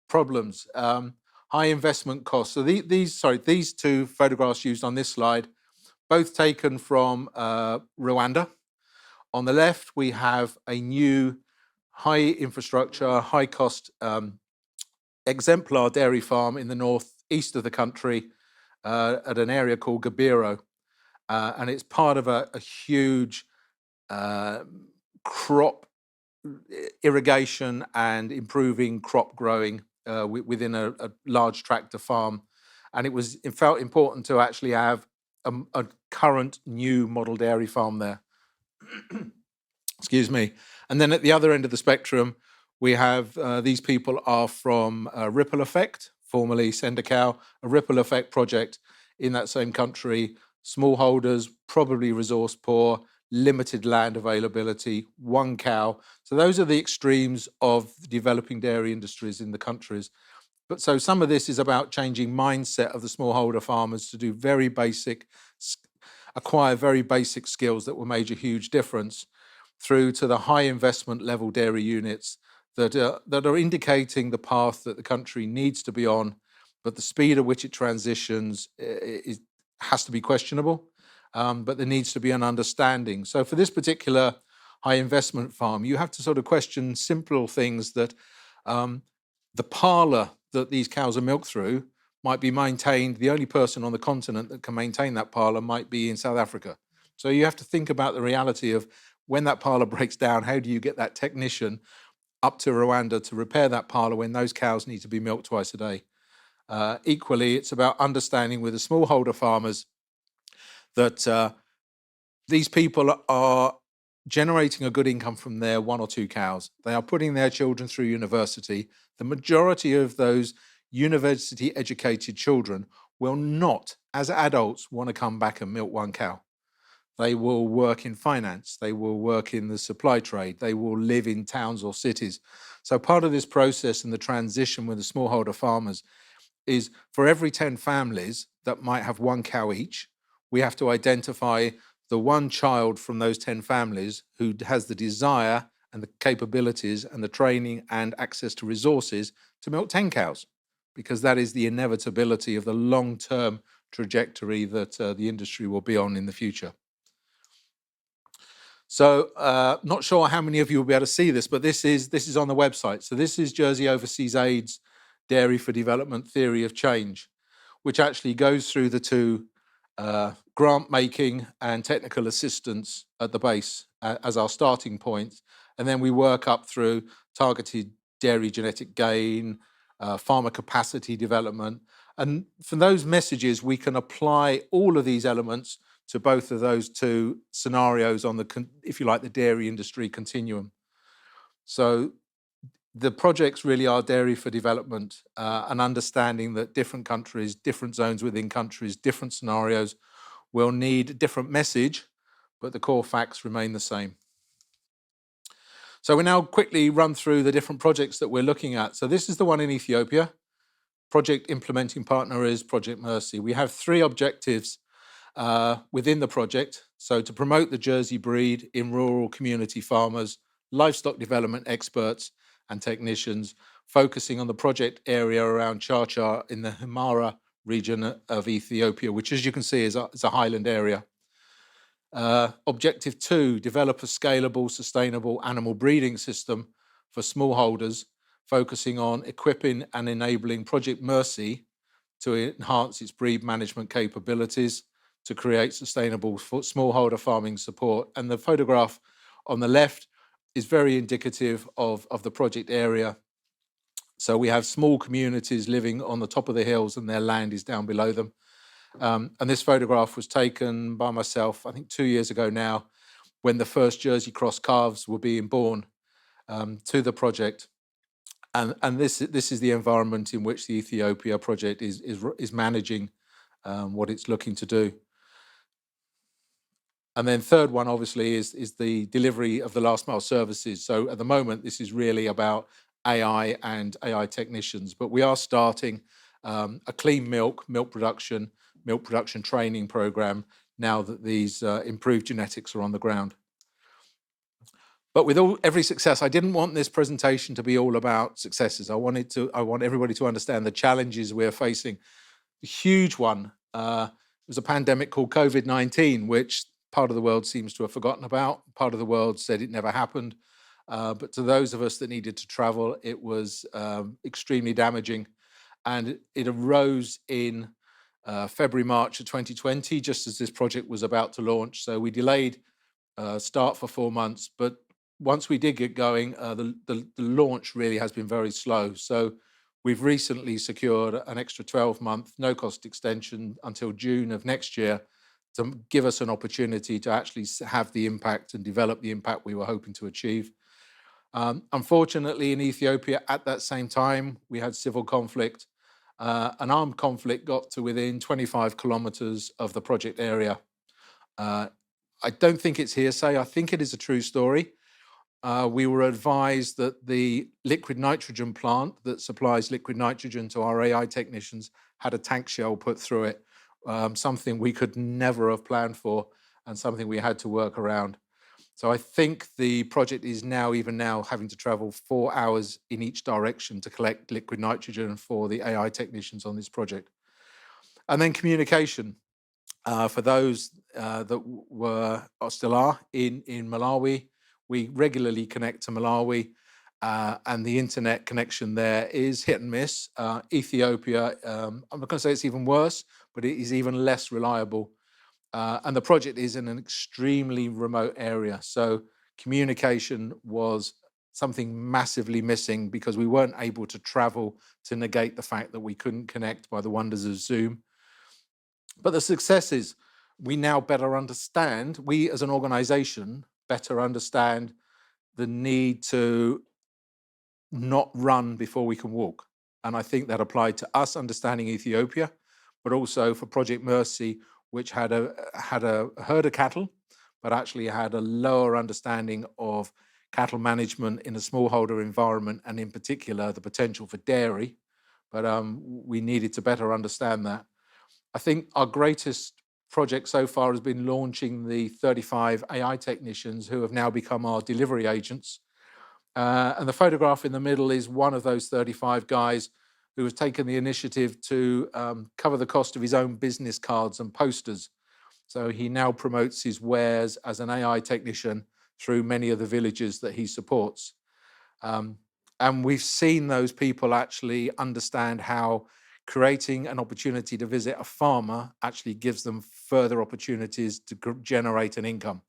problems, high investment costs. So these two photographs used on this slide, both taken from Rwanda. On the left, we have a new high infrastructure, high cost exemplar dairy farm in the northeast of the country at an area called Gabiro. And it's part of a huge crop irrigation and improving crop growing within a large tractor farm. And it felt important to actually have a current new model dairy farm there. Excuse me. And then at the other end of the spectrum, we have these people are from Ripple Effect, formerly Send a Cow, a Ripple Effect project in that same country, smallholders, probably resource poor, limited land availability, one cow. So those are the extremes of the developing dairy industries in the countries. But so some of this is about changing mindset of the smallholder farmers to do acquire very basic skills that will make a huge difference, through to the high investment level dairy units that are indicating the path that the country needs to be on, but the speed at which it transitions has to be questionable, but there needs to be an understanding. So for this particular high investment farm, you have to sort of question simple things that the parlour that these cows are milked through might be maintained. The only person on the continent that can maintain that parlour might be in South Africa. So you have to think about the reality of when that parlour breaks down, how do you get that technician up to Rwanda to repair that parlour when those cows need to be milked twice a day? Equally, it's about understanding with the smallholder farmers that these people are generating a good income from their 1 or 2 cows. They are putting their children through university. The majority of those university-educated children will not, as adults, want to come back and milk 1 cow. They will work in finance. They will work in the supply trade. They will live in towns or cities. So part of this process and the transition with the smallholder farmers is for every 10 families that might have 1 cow each, we have to identify the 1 child from those 10 families who has the desire and the capabilities and the training and access to resources to milk 10 cows, because that is the inevitability of the long-term trajectory that the industry will be on in the future. So not sure how many of you will be able to see this, but this is on the website. So this is Jersey Overseas Aid's Dairy for Development Theory of Change, which actually goes through the 2 grant making and technical assistance at the base as our starting point. And then we work up through targeted dairy genetic gain, farmer capacity development. And from those messages, we can apply all of these elements to both of those 2 scenarios on the, if you like, the dairy industry continuum. So the projects really are dairy for development, and understanding that different countries, different zones within countries, different scenarios will need a different message, but the core facts remain the same. So we now quickly run through the different projects that we're looking at. So this is the one in Ethiopia. Project implementing partner is Project Mercy. We have 3 objectives within the project. So to promote the Jersey breed in rural community farmers, livestock development experts and technicians, focusing on the project area around Char in the Himara region of Ethiopia, which, as you can see, is a highland area. Objective 2, develop a scalable, sustainable animal breeding system for smallholders, focusing on equipping and enabling Project Mercy to enhance its breed management capabilities, to create sustainable smallholder farming support. And the photograph on the left is very indicative of the project area. So we have small communities living on the top of the hills and their land is down below them. And this photograph was taken by myself, I think 2 years ago now, when the first Jersey Cross calves were being born to the project. And this is the environment in which the Ethiopia project is managing what it's looking to do. And then third one, obviously, is the delivery of the last mile services. So at the moment, this is really about AI and AI technicians, but we are starting a clean milk production training program now that these improved genetics are on the ground. But with every success, I didn't want this presentation to be all about successes. I want everybody to understand the challenges we're facing. The huge one was a pandemic called COVID-19, which part of the world seems to have forgotten about. Part of the world said it never happened. But to those of us that needed to travel, it was extremely damaging. And it arose in February, March of 2020, just as this project was about to launch. So we delayed start for 4 months. But once we did get going, the launch really has been very slow. So we've recently secured an extra 12-month no-cost extension until June of next year to give us an opportunity to actually have the impact and develop the impact we were hoping to achieve. Unfortunately, in Ethiopia, at that same time, we had civil conflict. An armed conflict got to within 25 kilometers of the project area. I don't think it's hearsay. I think it is a true story. We were advised that the liquid nitrogen plant that supplies liquid nitrogen to our AI technicians had a tank shell put through it, something we could never have planned for and something we had to work around. So I think the project is even now having to travel 4 hours in each direction to collect liquid nitrogen for the AI technicians on this project. And then communication. For those that were or still are in Malawi, we regularly connect to Malawi, and the internet connection there is hit and miss. Ethiopia, I'm not going to say it's even worse, but it is even less reliable. And the project is in an extremely remote area. So communication was something massively missing because we weren't able to travel to negate the fact that we couldn't connect by the wonders of Zoom. But the success is we now better understand, we as an organization better understand the need to not run before we can walk. And I think that applied to us understanding Ethiopia, but also for Project Mercy, which had a herd of cattle, but actually had a lower understanding of cattle management in a smallholder environment, and in particular the potential for dairy. But we needed to better understand that. I think our greatest project so far has been launching the 35 AI technicians who have now become our delivery agents. And the photograph in the middle is one of those 35 guys who has taken the initiative to cover the cost of his own business cards and posters. So he now promotes his wares as an AI technician through many of the villages that he supports. And we've seen those people actually understand how creating an opportunity to visit a farmer actually gives them further opportunities to generate an income.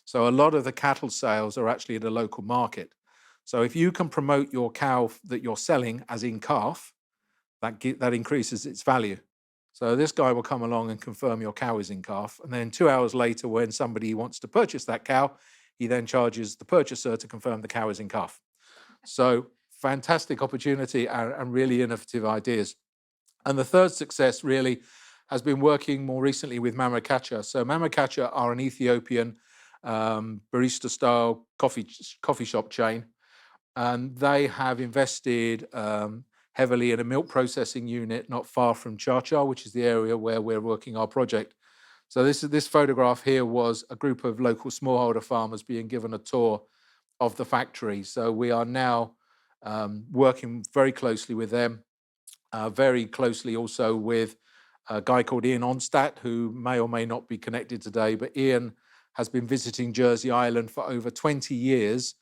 So a lot of the cattle sales are actually at a local market. So if you can promote your cow that you're selling as in calf, that increases its value. So this guy will come along and confirm your cow is in calf. And then 2 hours later, when somebody wants to purchase that cow, he then charges the purchaser to confirm the cow is in calf. So fantastic opportunity and really innovative ideas. And the third success really has been working more recently with Mama Kacha. So Mama Kacha are an Ethiopian barista-style coffee shop chain, and they have invested heavily in a milk processing unit not far from Chacha, which is the area where we're working our project. So this photograph here was a group of local smallholder farmers being given a tour of the factory. So we are now working very closely with them, very closely also with a guy called Ian Onstadt, who may or may not be connected today, but Ian has been visiting Jersey Island for over 20 years.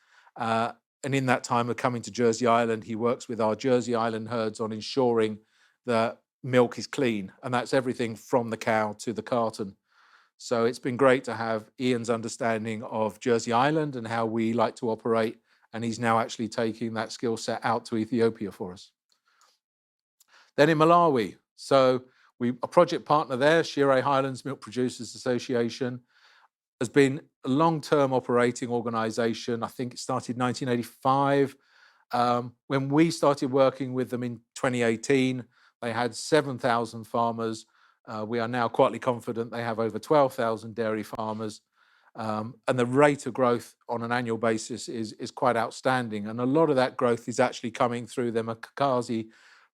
And in that time of coming to Jersey Island, he works with our Jersey Island herds on ensuring that milk is clean. And that's everything from the cow to the carton. So it's been great to have Ian's understanding of Jersey Island and how we like to operate. And he's now actually taking that skill set out to Ethiopia for us. Then in Malawi, so a project partner there, Shire Highlands Milk Producers Association, has been a long-term operating organization. I think it started in 1985. When we started working with them in 2018, they had 7,000 farmers. We are now quietly confident they have over 12,000 dairy farmers. And the rate of growth on an annual basis is quite outstanding. And a lot of that growth is actually coming through the Mkakazi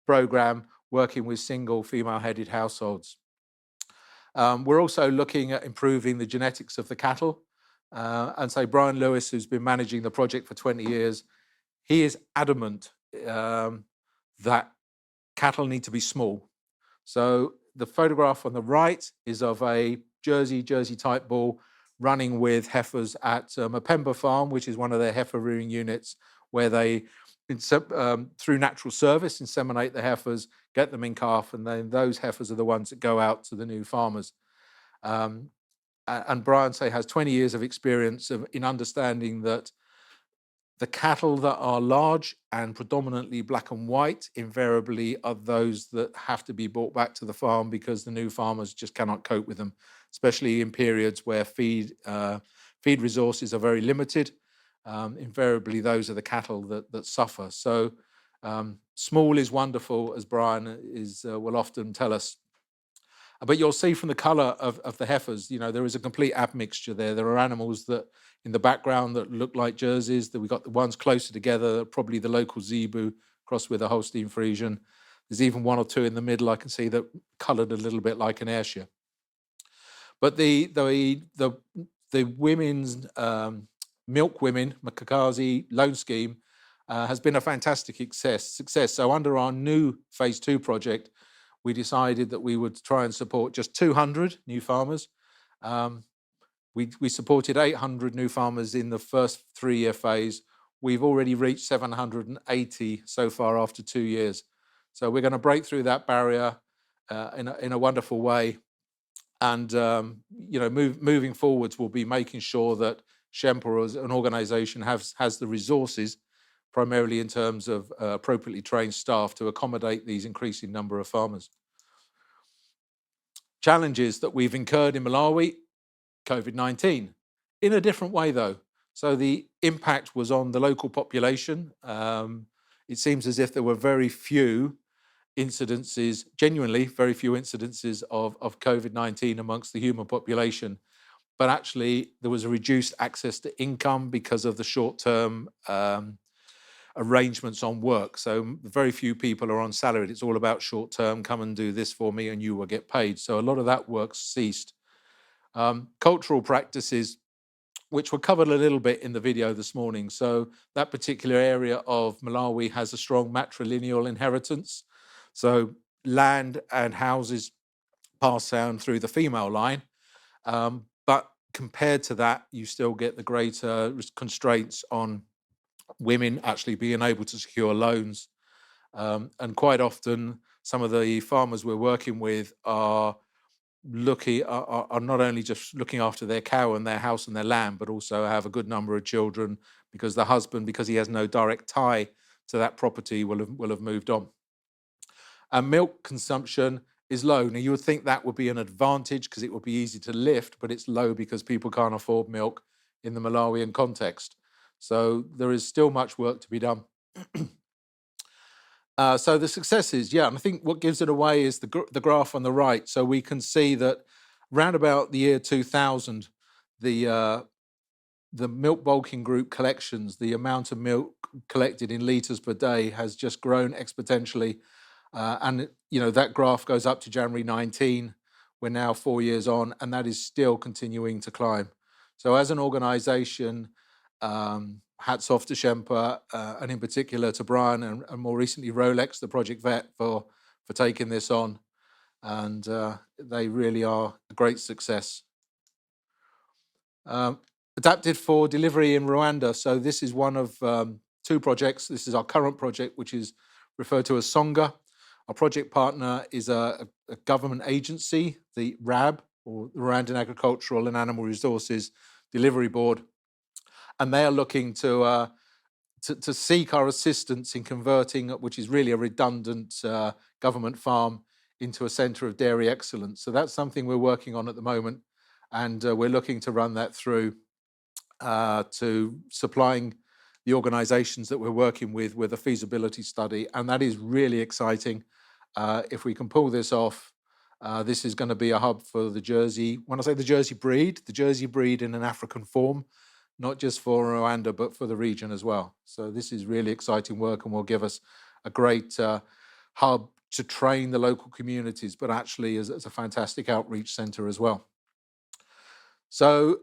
program, working with single female-headed households. We're also looking at improving the genetics of the cattle. And so Brian Lewis, who's been managing the project for 20 years, he is adamant that cattle need to be small. So the photograph on the right is of a Jersey type bull running with heifers at Mapemba farm, which is one of their heifer rearing units, where they, through natural service, inseminate the heifers, get them in calf, and then those heifers are the ones that go out to the new farmers. And Brian, say, has 20 years of experience in understanding that the cattle that are large and predominantly black and white invariably are those that have to be brought back to the farm because the new farmers just cannot cope with them, especially in periods where feed resources are very limited. Invariably, those are the cattle that suffer. So small is wonderful, as Brian will often tell us. But you'll see from the colour of the heifers, there is a complete admixture there. There are animals that in the background that look like Jerseys. That we've got the ones closer together, probably the local Zebu crossed with a Holstein Friesian. There's even one or two in the middle I can see that coloured a little bit like an Ayrshire. But the women's milk women Mkakazi loan scheme has been a fantastic success. So under our new phase 2 project, we decided that we would try and support just 200 new farmers. We supported 800 new farmers in the first 3-year phase. We've already reached 780 so far after 2 years. So we're going to break through that barrier in a wonderful way. And moving forwards, we'll be making sure that Shempa as an organisation has the resources, primarily in terms of appropriately trained staff, to accommodate these increasing number of farmers. Challenges that we've incurred in Malawi: COVID-19. in a different way, though. So the impact was on the local population. It seems as if there were very few incidences, genuinely very few incidences of COVID-19 amongst the human population. But actually, there was a reduced access to income because of the short-term arrangements on work. So very few people are on salary. It's all about short-term, come and do this for me and you will get paid. So a lot of that work ceased. Cultural practices, which were covered a little bit in the video this morning. So that particular area of Malawi has a strong matrilineal inheritance. So land and houses pass down through the female line. But compared to that, you still get the greater constraints on women actually being able to secure loans. And quite often, some of the farmers we're working with are not only just looking after their cow and their house and their land, but also have a good number of children because the husband, because he has no direct tie to that property, will have moved on. And milk consumption is low. Now, you would think that would be an advantage because it would be easy to lift, but it's low because people can't afford milk in the Malawian context. So there is still much work to be done. So the successes, yeah, and I think what gives it away is the graph on the right. So we can see that round about the year 2000, the milk bulking group collections, the amount of milk collected in litres per day has just grown exponentially. And, you know, that graph goes up to January 19. We're now 4 years on, and that is still continuing to climb. So as an organisation, hats off to Shempa, and in particular to Brian and more recently Rolex, the project vet, for taking this on. And they really are a great success. Adapted for delivery in Rwanda. So this is one of 2 projects. This is our current project, which is referred to as Songa. Our project partner is a government agency, the RAB, or the Rwandan Agricultural and Animal Resources Delivery Board. And they are looking to seek our assistance in converting, which is really a redundant government farm, into a centre of dairy excellence. So that's something we're working on at the moment. And we're looking to run that through to supplying the organisations that we're working with a feasibility study. And that is really exciting. If we can pull this off, this is going to be a hub for the Jersey. When I say the Jersey breed in an African form, not just for Rwanda, but for the region as well. So this is really exciting work and will give us a great hub to train the local communities, but actually as a fantastic outreach centre as well. So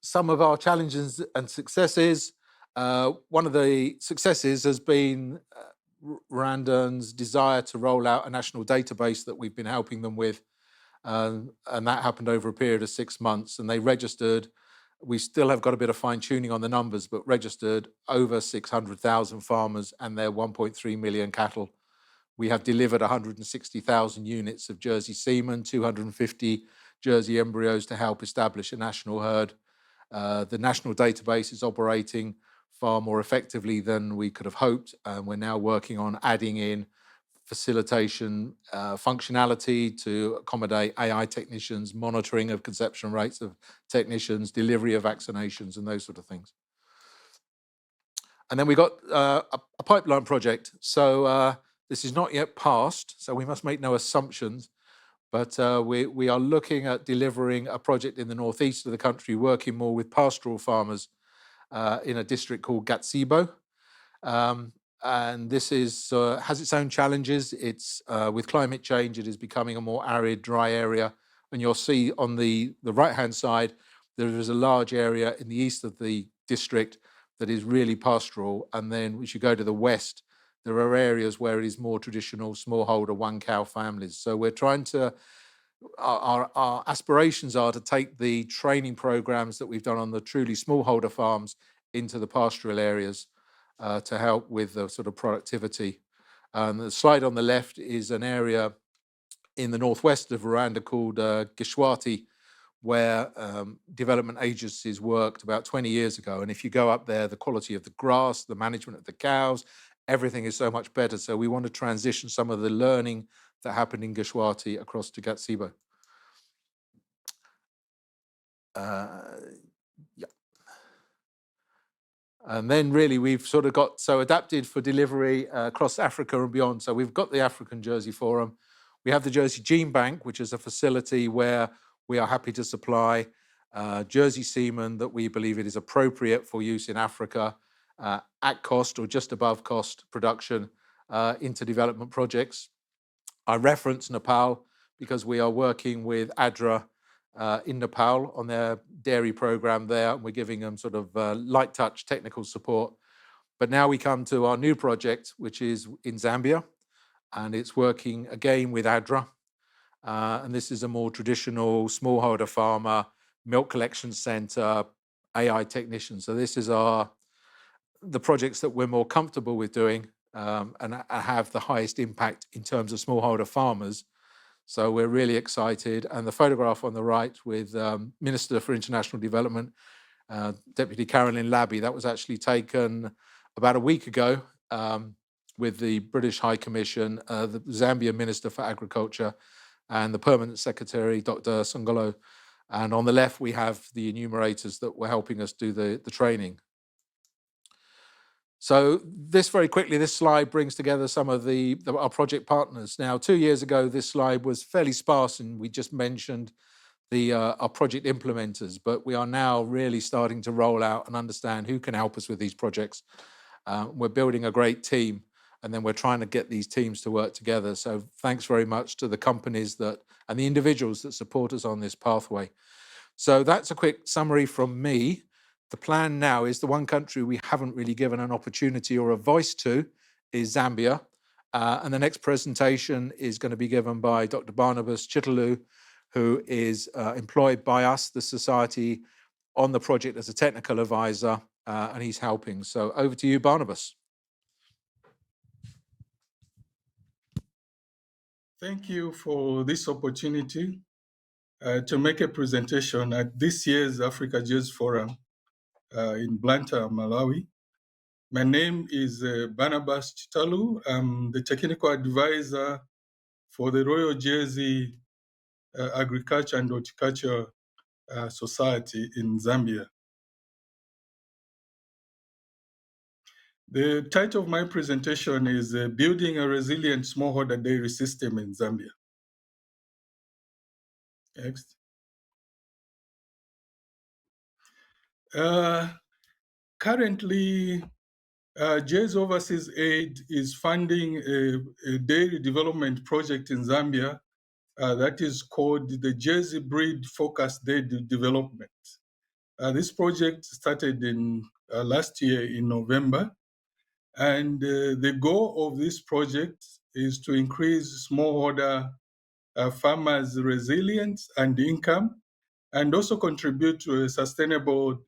some of our challenges and successes. One of the successes has been Rwandans' desire to roll out a national database that we've been helping them with. And that happened over a period of 6 months, and they registered. We still have got a bit of fine tuning on the numbers, but registered over 600,000 farmers and their 1.3 million cattle. We have delivered 160,000 units of Jersey semen, 250 Jersey embryos to help establish a national herd. The national database is operating far more effectively than we could have hoped, and we're now working on adding in facilitation functionality to accommodate AI technicians, monitoring of conception rates of technicians, delivery of vaccinations, and those sort of things. And then we got a pipeline project. So this is not yet passed, so we must make no assumptions. But we are looking at delivering a project in the northeast of the country, working more with pastoral farmers in a district called Gatsibo. And this is has its own challenges. It's with climate change, it is becoming a more arid, dry area. And you'll see on the right-hand side, there is a large area in the east of the district that is really pastoral. And then as you go to the west, there are areas where it is more traditional smallholder one-cow families. So we're trying to, our aspirations are to take the training programs that we've done on the truly smallholder farms into the pastoral areas to help with the sort of productivity. The slide on the left is an area in the northwest of Rwanda called Gishwati, where development agencies worked about 20 years ago. And if you go up there, the quality of the grass, the management of the cows, everything is so much better. So we want to transition some of the learning that happened in Gishwati across to Gatsibo. And then really we've sort of got so adapted for delivery across Africa and beyond. So we've got the African Jersey Forum. We have the Jersey Gene Bank, which is a facility where we are happy to supply Jersey semen that we believe it is appropriate for use in Africa at cost or just above cost production into development projects. I reference Nepal because we are working with ADRA in Nepal on their dairy program there. We're giving them sort of light touch technical support. But now we come to our new project, which is in Zambia, and it's working again with ADRA. And this is a more traditional smallholder farmer, milk collection center, AI technician. So this is the projects that we're more comfortable with doing and have the highest impact in terms of smallholder farmers. So we're really excited. And the photograph on the right with Minister for International Development, Deputy Carolyn Labby, that was actually taken about a week ago with the British High Commission, the Zambia Minister for Agriculture, and the Permanent Secretary, Dr. Songolo. And on the left, we have the enumerators that were helping us do the training. So this very quickly, this slide brings together some of our project partners. Now, 2 years ago, this slide was fairly sparse and we just mentioned our project implementers, but we are now really starting to roll out and understand who can help us with these projects. We're building a great team and then we're trying to get these teams to work together. So thanks very much to the companies and the individuals that support us on this pathway. So that's a quick summary from me. The plan now is the one country we haven't really given an opportunity or a voice to is Zambia. And the next presentation is going to be given by Dr. Barnabas Chitalu, who is employed by us, the Society, on the project as a technical advisor, and he's helping. So over to you, Barnabas. Thank you for this opportunity to make a presentation at this year's Africa Jersey Forum in Blantyre, Malawi. My name is Barnabas Chitalu. I'm the technical advisor for the Royal Jersey Agriculture and Horticulture Society in Zambia. The title of my presentation is Building a Resilient Smallholder Dairy System in Zambia. Next. Currently, Jersey Overseas Aid is funding a dairy development project in Zambia that is called the Jersey Breed Focused Dairy Development. This project started in last year in November, and the goal of this project is to increase smallholder farmers' resilience and income, and also contribute to a sustainable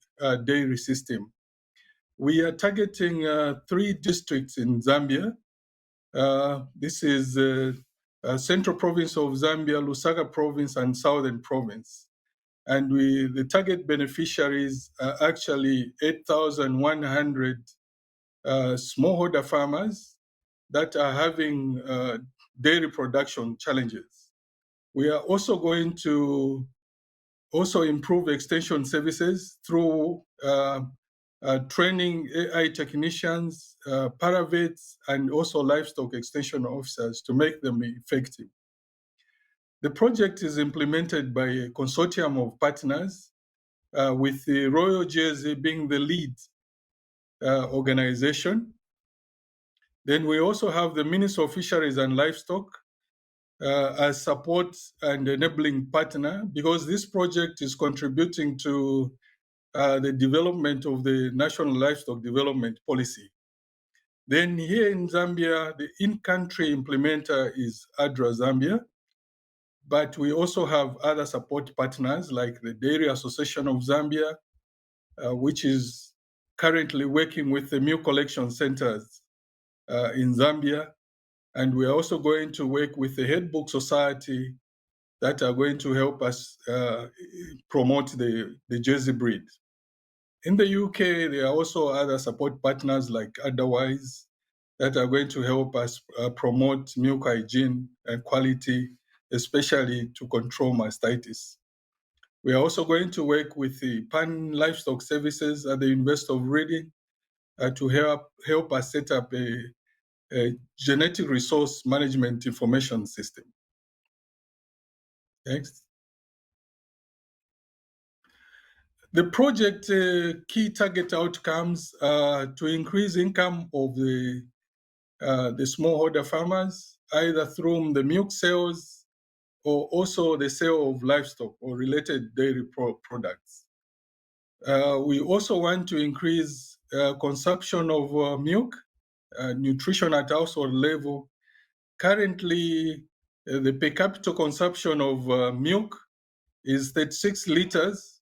dairy system. We are targeting 3 districts in Zambia. This is Central Province of Zambia, Lusaka Province, and Southern Province. And the target beneficiaries are actually 8,100 smallholder farmers that are having dairy production challenges. We are also going to improve extension services through training AI technicians, paravets, and also livestock extension officers to make them effective. The project is implemented by a consortium of partners, with the Royal Jersey being the lead organization. Then we also have the Ministry of Fisheries and Livestock as support and enabling partner, because this project is contributing to the development of the National Livestock Development Policy. Then here in Zambia, the in-country implementer is ADRA Zambia, but we also have other support partners like the Dairy Association of Zambia, which is currently working with the milk collection centers in Zambia. And we are also going to work with the Head Book Society that are going to help us promote the Jersey breed. In the UK, there are also other support partners like Otherwise that are going to help us promote milk hygiene and quality, especially to control mastitis. We are also going to work with the Pan Livestock Services at the University of Reading to help us set up a genetic resource management information system. Next. The project key target outcomes are to increase income of the smallholder farmers, either through the milk sales or also the sale of livestock or related dairy products. We also want to increase consumption of milk, nutrition at household level. Currently, the per capita consumption of milk is 36 liters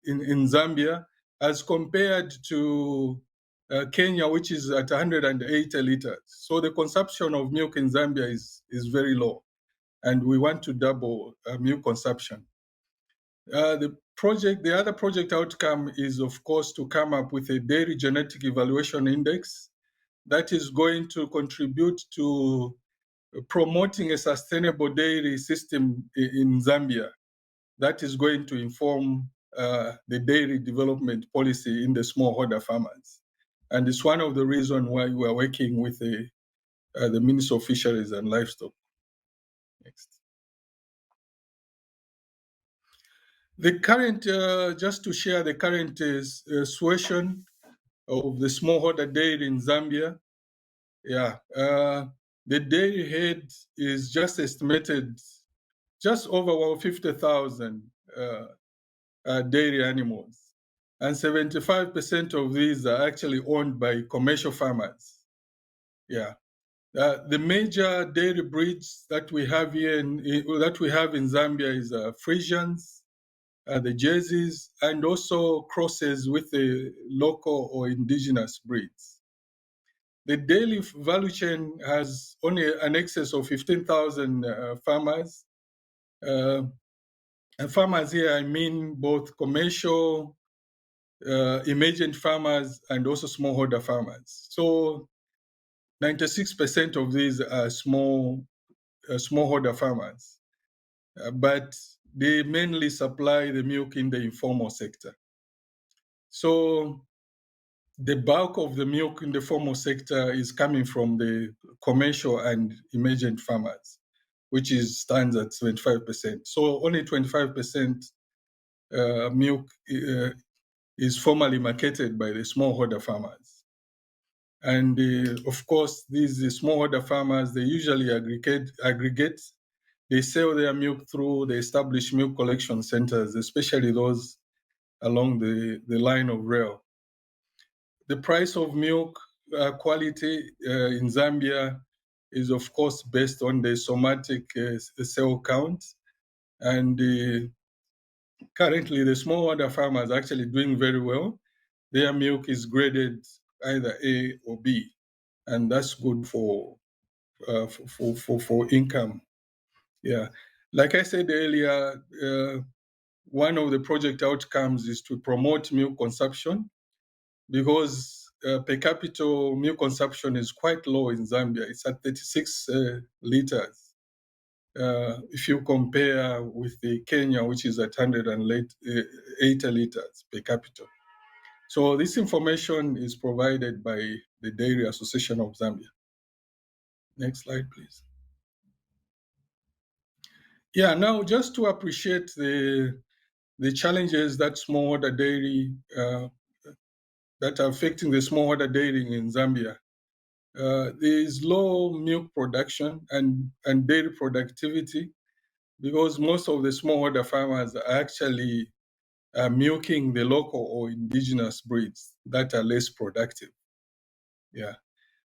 in Zambia, as compared to Kenya, which is at 180 liters. So the consumption of milk in Zambia is very low, and we want to double milk consumption. The other project outcome is, of course, to come up with a dairy genetic evaluation index that is going to contribute to promoting a sustainable dairy system in Zambia that is going to inform the dairy development policy in the smallholder farmers. And it's one of the reasons why we are working with the Ministry of Fisheries and Livestock. Next. The current, just to share the current situation of the smallholder dairy in Zambia. Yeah, the dairy head is just estimated just over 50,000 dairy animals. And 75% of these are actually owned by commercial farmers. Yeah. The major dairy breeds that we have here in Zambia is Frisians, the Jerseys, and also crosses with the local or indigenous breeds. The daily value chain has only an excess of 15,000 farmers. And farmers here, I mean both commercial, emergent farmers, and also smallholder farmers. So 96% of these are smallholder farmers, but they mainly supply the milk in the informal sector. So the bulk of the milk in the formal sector is coming from the commercial and emergent farmers, which stands at 75%. So only 25% milk is formally marketed by the smallholder farmers. And of course, these smallholder farmers, they usually aggregate. They sell their milk through the established milk collection centers, especially those along the line of rail. The price of milk quality in Zambia is, of course, based on the somatic cell count. And currently, the smallholder farmers are actually doing very well. Their milk is graded either A or B, and that's good for income. Yeah, like I said earlier, one of the project outcomes is to promote milk consumption, because per capita milk consumption is quite low in Zambia. It's at 36 liters. If you compare with the Kenya, which is at 180 liters per capita. So this information is provided by the Dairy Association of Zambia. Next slide, please. Yeah, now just to appreciate the challenges that smallholder dairy that are affecting the smallholder dairy in Zambia. There is low milk production and dairy productivity, because most of the smallholder farmers are actually milking the local or indigenous breeds that are less productive. Yeah.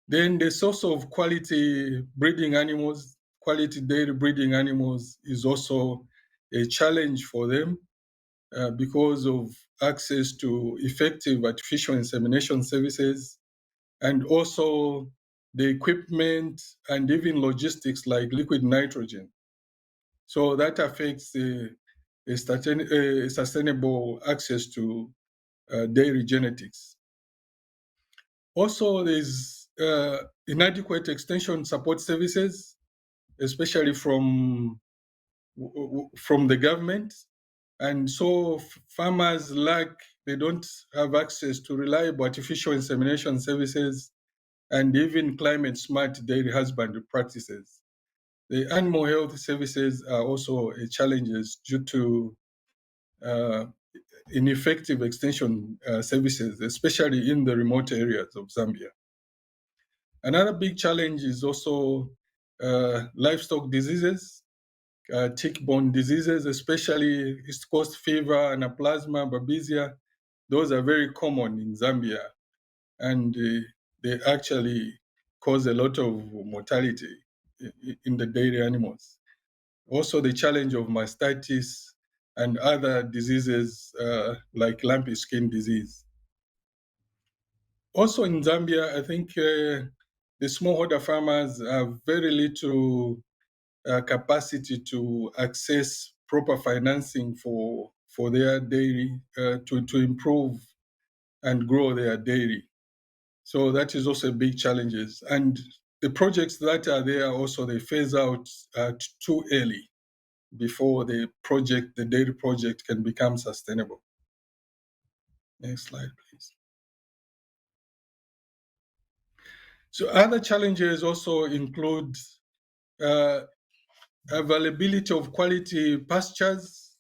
Then the source of quality breeding animals, quality dairy breeding animals, is also a challenge for them because of access to effective artificial insemination services, and also the equipment and even logistics like liquid nitrogen. So that affects a sustainable access to dairy genetics. Also, there's inadequate extension support services, especially from the government. And so farmers lack they don't have access to reliable artificial insemination services and even climate smart dairy husbandry practices. The animal health services are also a challenge due to ineffective extension services, especially in the remote areas of Zambia. Another big challenge is also livestock diseases, tick-borne diseases, especially East Coast fever, anaplasma, babesia. Those are very common in Zambia, and they actually cause a lot of mortality in the dairy animals. Also, the challenge of mastitis and other diseases like lumpy skin disease. Also in Zambia, I think the smallholder farmers have very little capacity to access proper financing for their dairy to improve and grow their dairy. So that is also a big challenge. And the projects that are there also, they phase out too early before the dairy project can become sustainable. Next slide, please. So other challenges also include availability of quality pastures,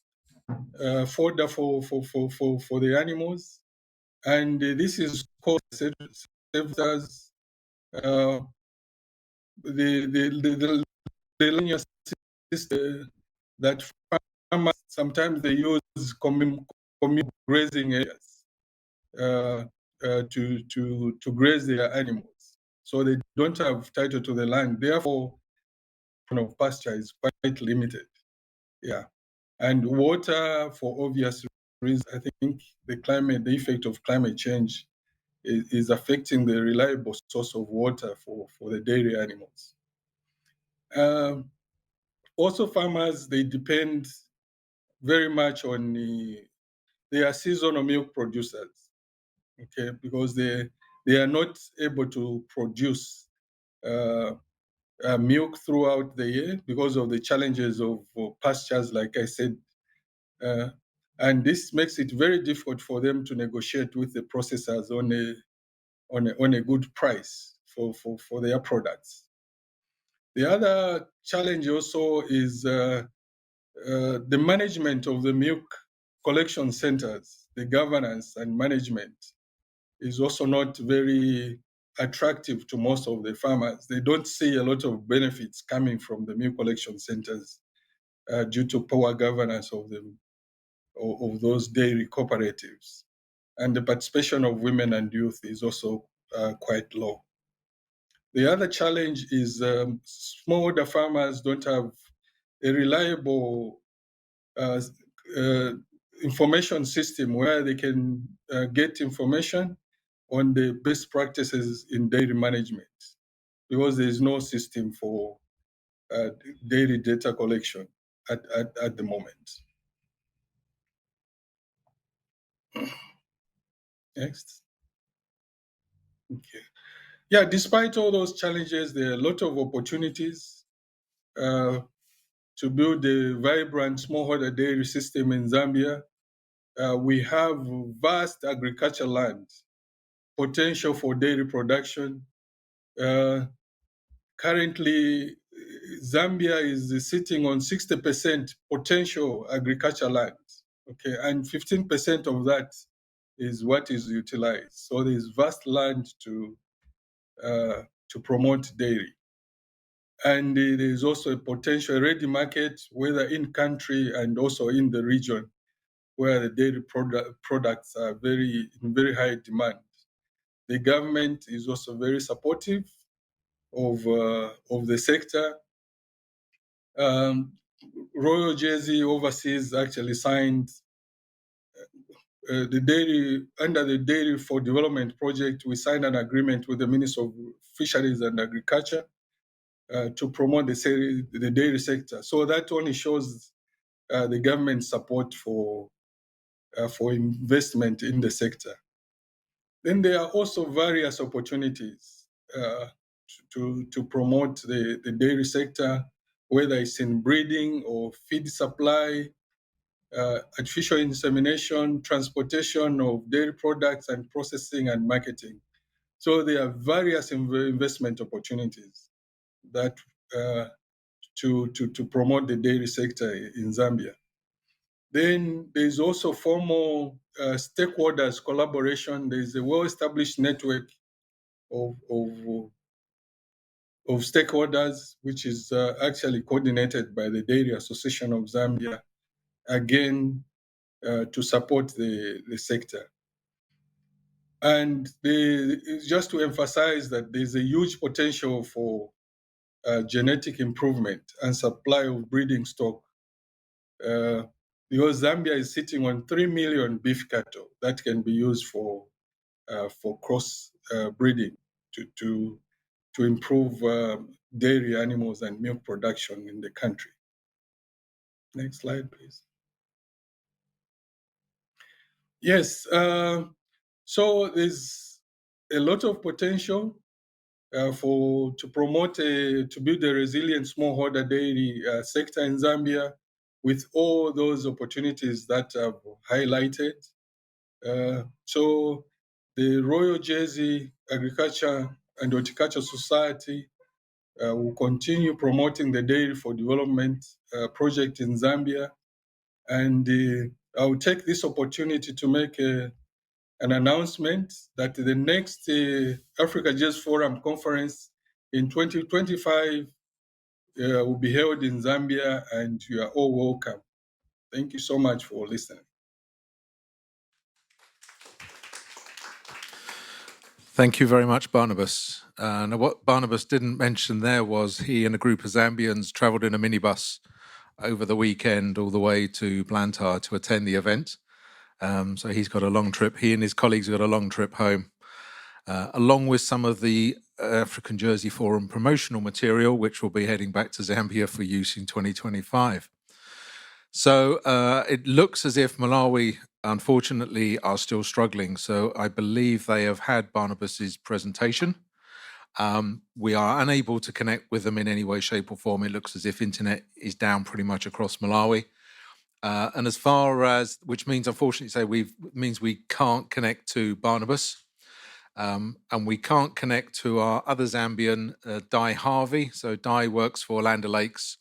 fodder for the animals, and this is caused sectors, the linear system that farmers sometimes they use community grazing areas to graze their animals, so they don't have title to the land. Therefore, pasture is quite limited. Yeah, and water, for obvious reasons. I think the effect of climate change is affecting the reliable source of water for the dairy animals. Also, farmers, they depend very much on they are seasonal milk producers, okay, because they are not able to produce milk throughout the year because of the challenges of pastures, like I said. And this makes it very difficult for them to negotiate with the processors on a good price for their products. The other challenge also is the management of the milk collection centers. The governance and management is also not very attractive to most of the farmers. They don't see a lot of benefits coming from the milk collection centers due to poor governance of those dairy cooperatives. And the participation of women and youth is also quite low. The other challenge is smallholder farmers don't have a reliable information system where they can get information on the best practices in dairy management, because there is no system for dairy data collection at the moment. Next. Okay. Yeah, despite all those challenges, there are a lot of opportunities to build a vibrant smallholder dairy system in Zambia. We have vast agricultural land, potential for dairy production. Currently, Zambia is sitting on 60% potential agricultural land, okay, and 15% of that is what is utilized. So there is vast land to promote dairy. And there is also a potential ready market, whether in country and also in the region, where the dairy products are in very high demand. The government is also very supportive of the sector. Royal Jersey Overseas actually signed under the Dairy for Development project. We signed an agreement with the Minister of Fisheries and Agriculture to promote the dairy sector. So that only shows the government support for investment in the sector. Then there are also various opportunities to promote the dairy sector, whether it's in breeding or feed supply, artificial insemination, transportation of dairy products, and processing and marketing. So there are various investment opportunities that to promote the dairy sector in Zambia. Then there's also formal stakeholders collaboration. There's a well-established network of stakeholders, which is actually coordinated by the Dairy Association of Zambia, again, to support the sector. And just to emphasize that there's a huge potential for genetic improvement and supply of breeding stock, because Zambia is sitting on 3 million beef cattle that can be used for cross breeding to improve dairy animals and milk production in the country. Next slide, please. Yes, so there's a lot of potential to promote to build a resilient smallholder dairy sector in Zambia, with all those opportunities that I've highlighted. So the Royal Jersey Agriculture and Horticulture Society will continue promoting the Dairy for Development project in Zambia. And I will take this opportunity to make an announcement that the next Africa Jazz Forum conference in 2025 will be held in Zambia, and you are all welcome. Thank you so much for listening. Thank you very much, Barnabas. Now, what Barnabas didn't mention there was he and a group of Zambians travelled in a minibus over the weekend all the way to Blantyre to attend the event. So he's got a long trip. He and his colleagues have got a long trip home, along with some of the African Jersey Forum promotional material, which will be heading back to Zambia for use in 2025. So it looks as if Malawi, unfortunately, are still struggling. So I believe they have had Barnabas's presentation. We are unable to connect with them in any way, shape or form. It looks as if internet is down pretty much across Malawi. And as far as, which means, unfortunately, means we can't connect to Barnabas. And we can't connect to our other Zambian, Di Harvey. So Di works for Land O'Lakes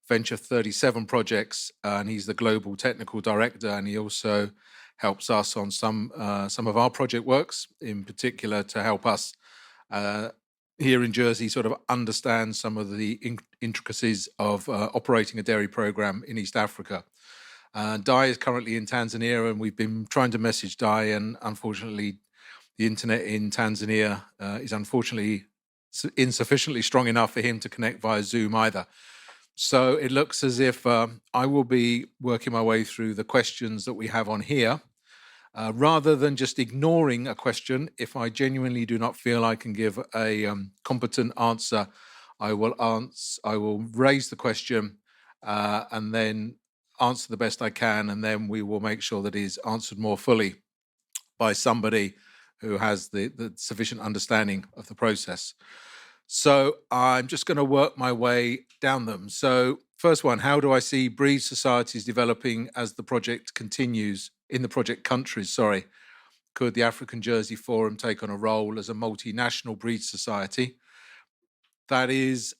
Venture 37 projects, and he's the global technical director, and he also helps us on some of our project works, in particular to help us here in Jersey sort of understand some of the intricacies of operating a dairy program in East Africa. Di is currently in Tanzania, and we've been trying to message Di, and unfortunately the internet in Tanzania is unfortunately insufficiently strong enough for him to connect via Zoom either. So it looks as if I will be working my way through the questions that we have on here. Rather than just ignoring a question, if I genuinely do not feel I can give a competent answer, I will raise the question and then answer the best I can, and then we will make sure that it is answered more fully by somebody who has the sufficient understanding of the process. So I'm just going to work my way down them. So first one, how do I see breed societies developing as the project continues in the project countries? Sorry. Could the African Jersey Forum take on a role as a multinational breed society? That is,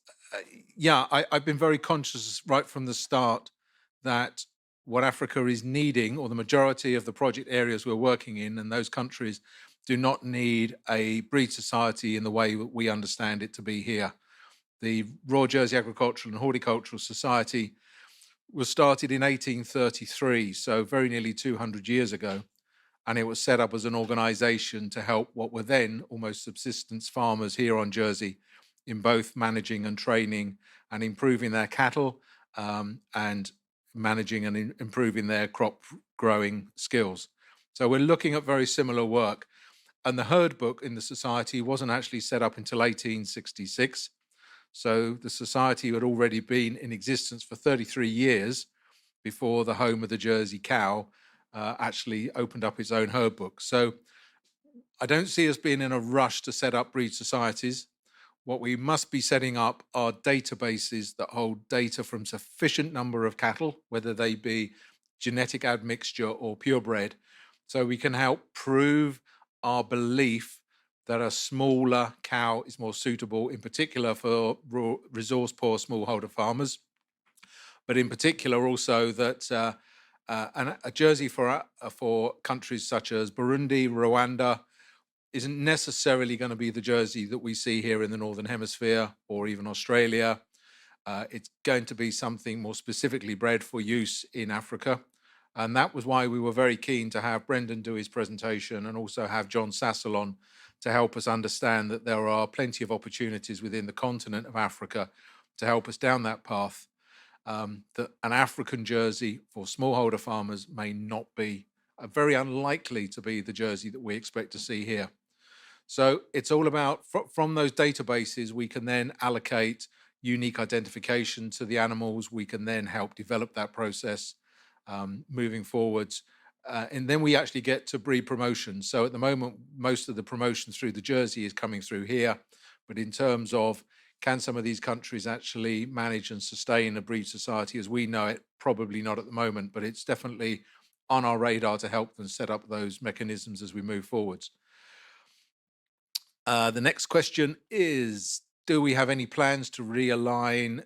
I've been very conscious right from the start that what Africa is needing, or the majority of the project areas we're working in, and those countries do not need a breed society in the way that we understand it to be here. The Royal Jersey Agricultural and Horticultural Society was started in 1833, so very nearly 200 years ago, and it was set up as an organisation to help what were then almost subsistence farmers here on Jersey in both managing and training and improving their cattle and managing and improving their crop growing skills. So we're looking at very similar work. And the herd book in the society wasn't actually set up until 1866. So the society had already been in existence for 33 years before the home of the Jersey cow actually opened up its own herd book. So I don't see us being in a rush to set up breed societies. What we must be setting up are databases that hold data from sufficient number of cattle, whether they be genetic admixture or purebred, so we can help prove our belief that a smaller cow is more suitable, in particular for resource-poor smallholder farmers, but in particular also that a Jersey for countries such as Burundi, Rwanda, isn't necessarily going to be the Jersey that we see here in the Northern Hemisphere or even Australia. It's going to be something more specifically bred for use in Africa. And that was why we were very keen to have Brendan do his presentation and also have John Sassel on to help us understand that there are plenty of opportunities within the continent of Africa to help us down that path. That an African Jersey for smallholder farmers may not be, very unlikely to be the Jersey that we expect to see here. So it's all about, from those databases, we can then allocate unique identification to the animals. We can then help develop that process moving forwards. And then we actually get to breed promotion. So at the moment, most of the promotion through the Jersey is coming through here. But in terms of, can some of these countries actually manage and sustain a breed society as we know it? Probably not at the moment, but it's definitely on our radar to help them set up those mechanisms as we move forwards. The next question is, do we have any plans to realign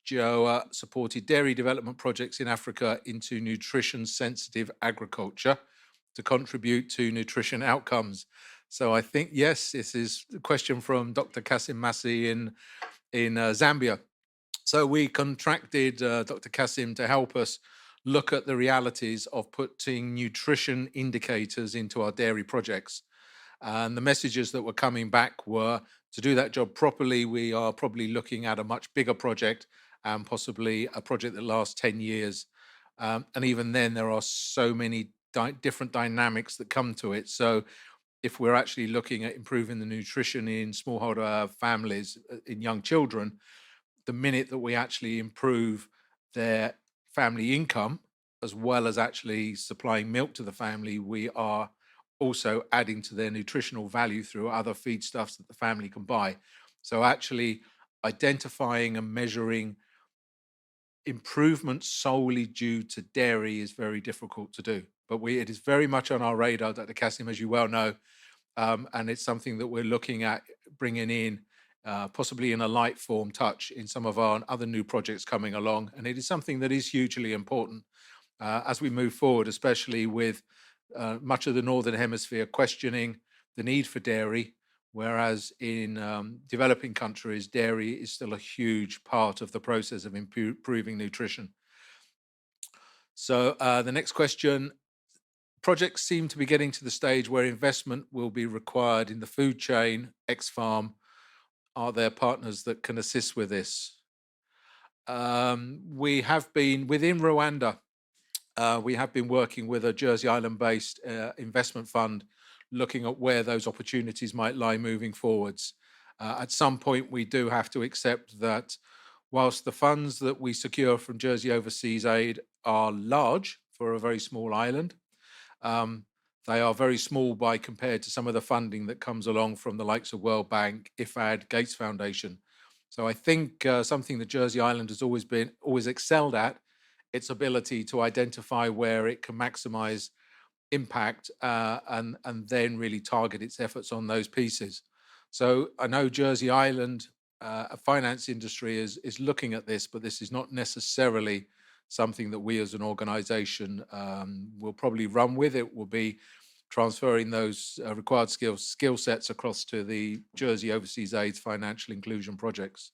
JOA supported dairy development projects in Africa into nutrition sensitive agriculture to contribute to nutrition outcomes? So I think, yes, this is a question from Dr. Kasim Massi in Zambia. So we contracted Dr. Kasim to help us look at the realities of putting nutrition indicators into our dairy projects. And the messages that were coming back were, to do that job properly, we are probably looking at a much bigger project and possibly a project that lasts 10 years. And even then, there are so many different dynamics that come to it. So if we're actually looking at improving the nutrition in smallholder families, in young children, the minute that we actually improve their family income, as well as actually supplying milk to the family, we are also adding to their nutritional value through other feedstuffs that the family can buy. So actually identifying and measuring improvements solely due to dairy is very difficult to do. But it is very much on our radar, Dr. Kasim, as you well know, and it's something that we're looking at bringing in, possibly in a light form touch in some of our other new projects coming along. And it is something that is hugely important as we move forward, especially with much of the Northern Hemisphere questioning the need for dairy, whereas in developing countries, dairy is still a huge part of the process of improving nutrition. So the next question, projects seem to be getting to the stage where investment will be required in the food chain, ex-farm. Are there partners that can assist with this? We have been, within Rwanda, we have been working with a Jersey Island-based investment fund, looking at where those opportunities might lie moving forwards. At some point, we do have to accept that whilst the funds that we secure from Jersey Overseas Aid are large for a very small island, they are very small by compared to some of the funding that comes along from the likes of World Bank, IFAD, Gates Foundation. So I think something that Jersey Island has always excelled at, its ability to identify where it can maximize impact and then really target its efforts on those pieces. So I know Jersey Island, a finance industry is looking at this, but this is not necessarily something that we as an organization will probably run with. It will be transferring those required skill sets across to the Jersey Overseas Aid's financial inclusion projects.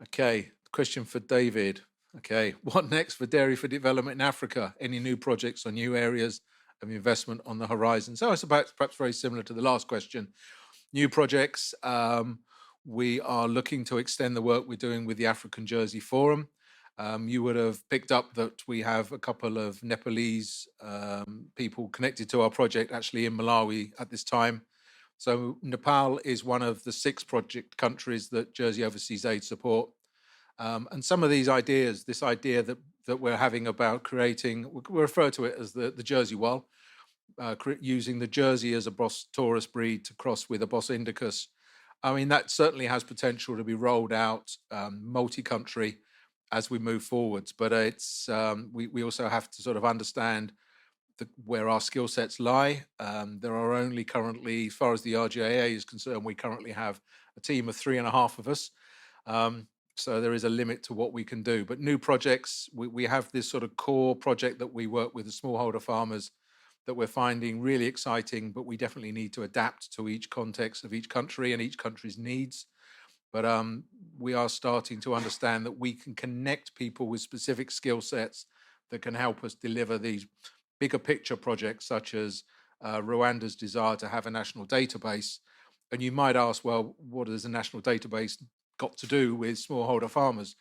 Okay, question for David. Okay, what next for Dairy for Development in Africa? Any new projects or new areas of investment on the horizon? So it's perhaps very similar to the last question. New projects, we are looking to extend the work we're doing with the African Jersey Forum. You would have picked up that we have a couple of Nepalese people connected to our project actually in Malawi at this time. So Nepal is one of the 6 project countries that Jersey Overseas Aid support. And some of these ideas, this idea that we're having about creating, we refer to it as the Jersey Wall, using the Jersey as a Bos taurus breed to cross with a Bos indicus, I mean, that certainly has potential to be rolled out multi-country as we move forwards. But it's we also have to sort of understand where our skill sets lie. There are only currently, as far as the RGAA is concerned, we currently have a team of 3.5 of us. So there is a limit to what we can do. But new projects, we have this sort of core project that we work with the smallholder farmers that we're finding really exciting, but we definitely need to adapt to each context of each country and each country's needs. But we are starting to understand that we can connect people with specific skill sets that can help us deliver these bigger picture projects, such as Rwanda's desire to have a national database. And you might ask, well, what has a national database got to do with smallholder farmers?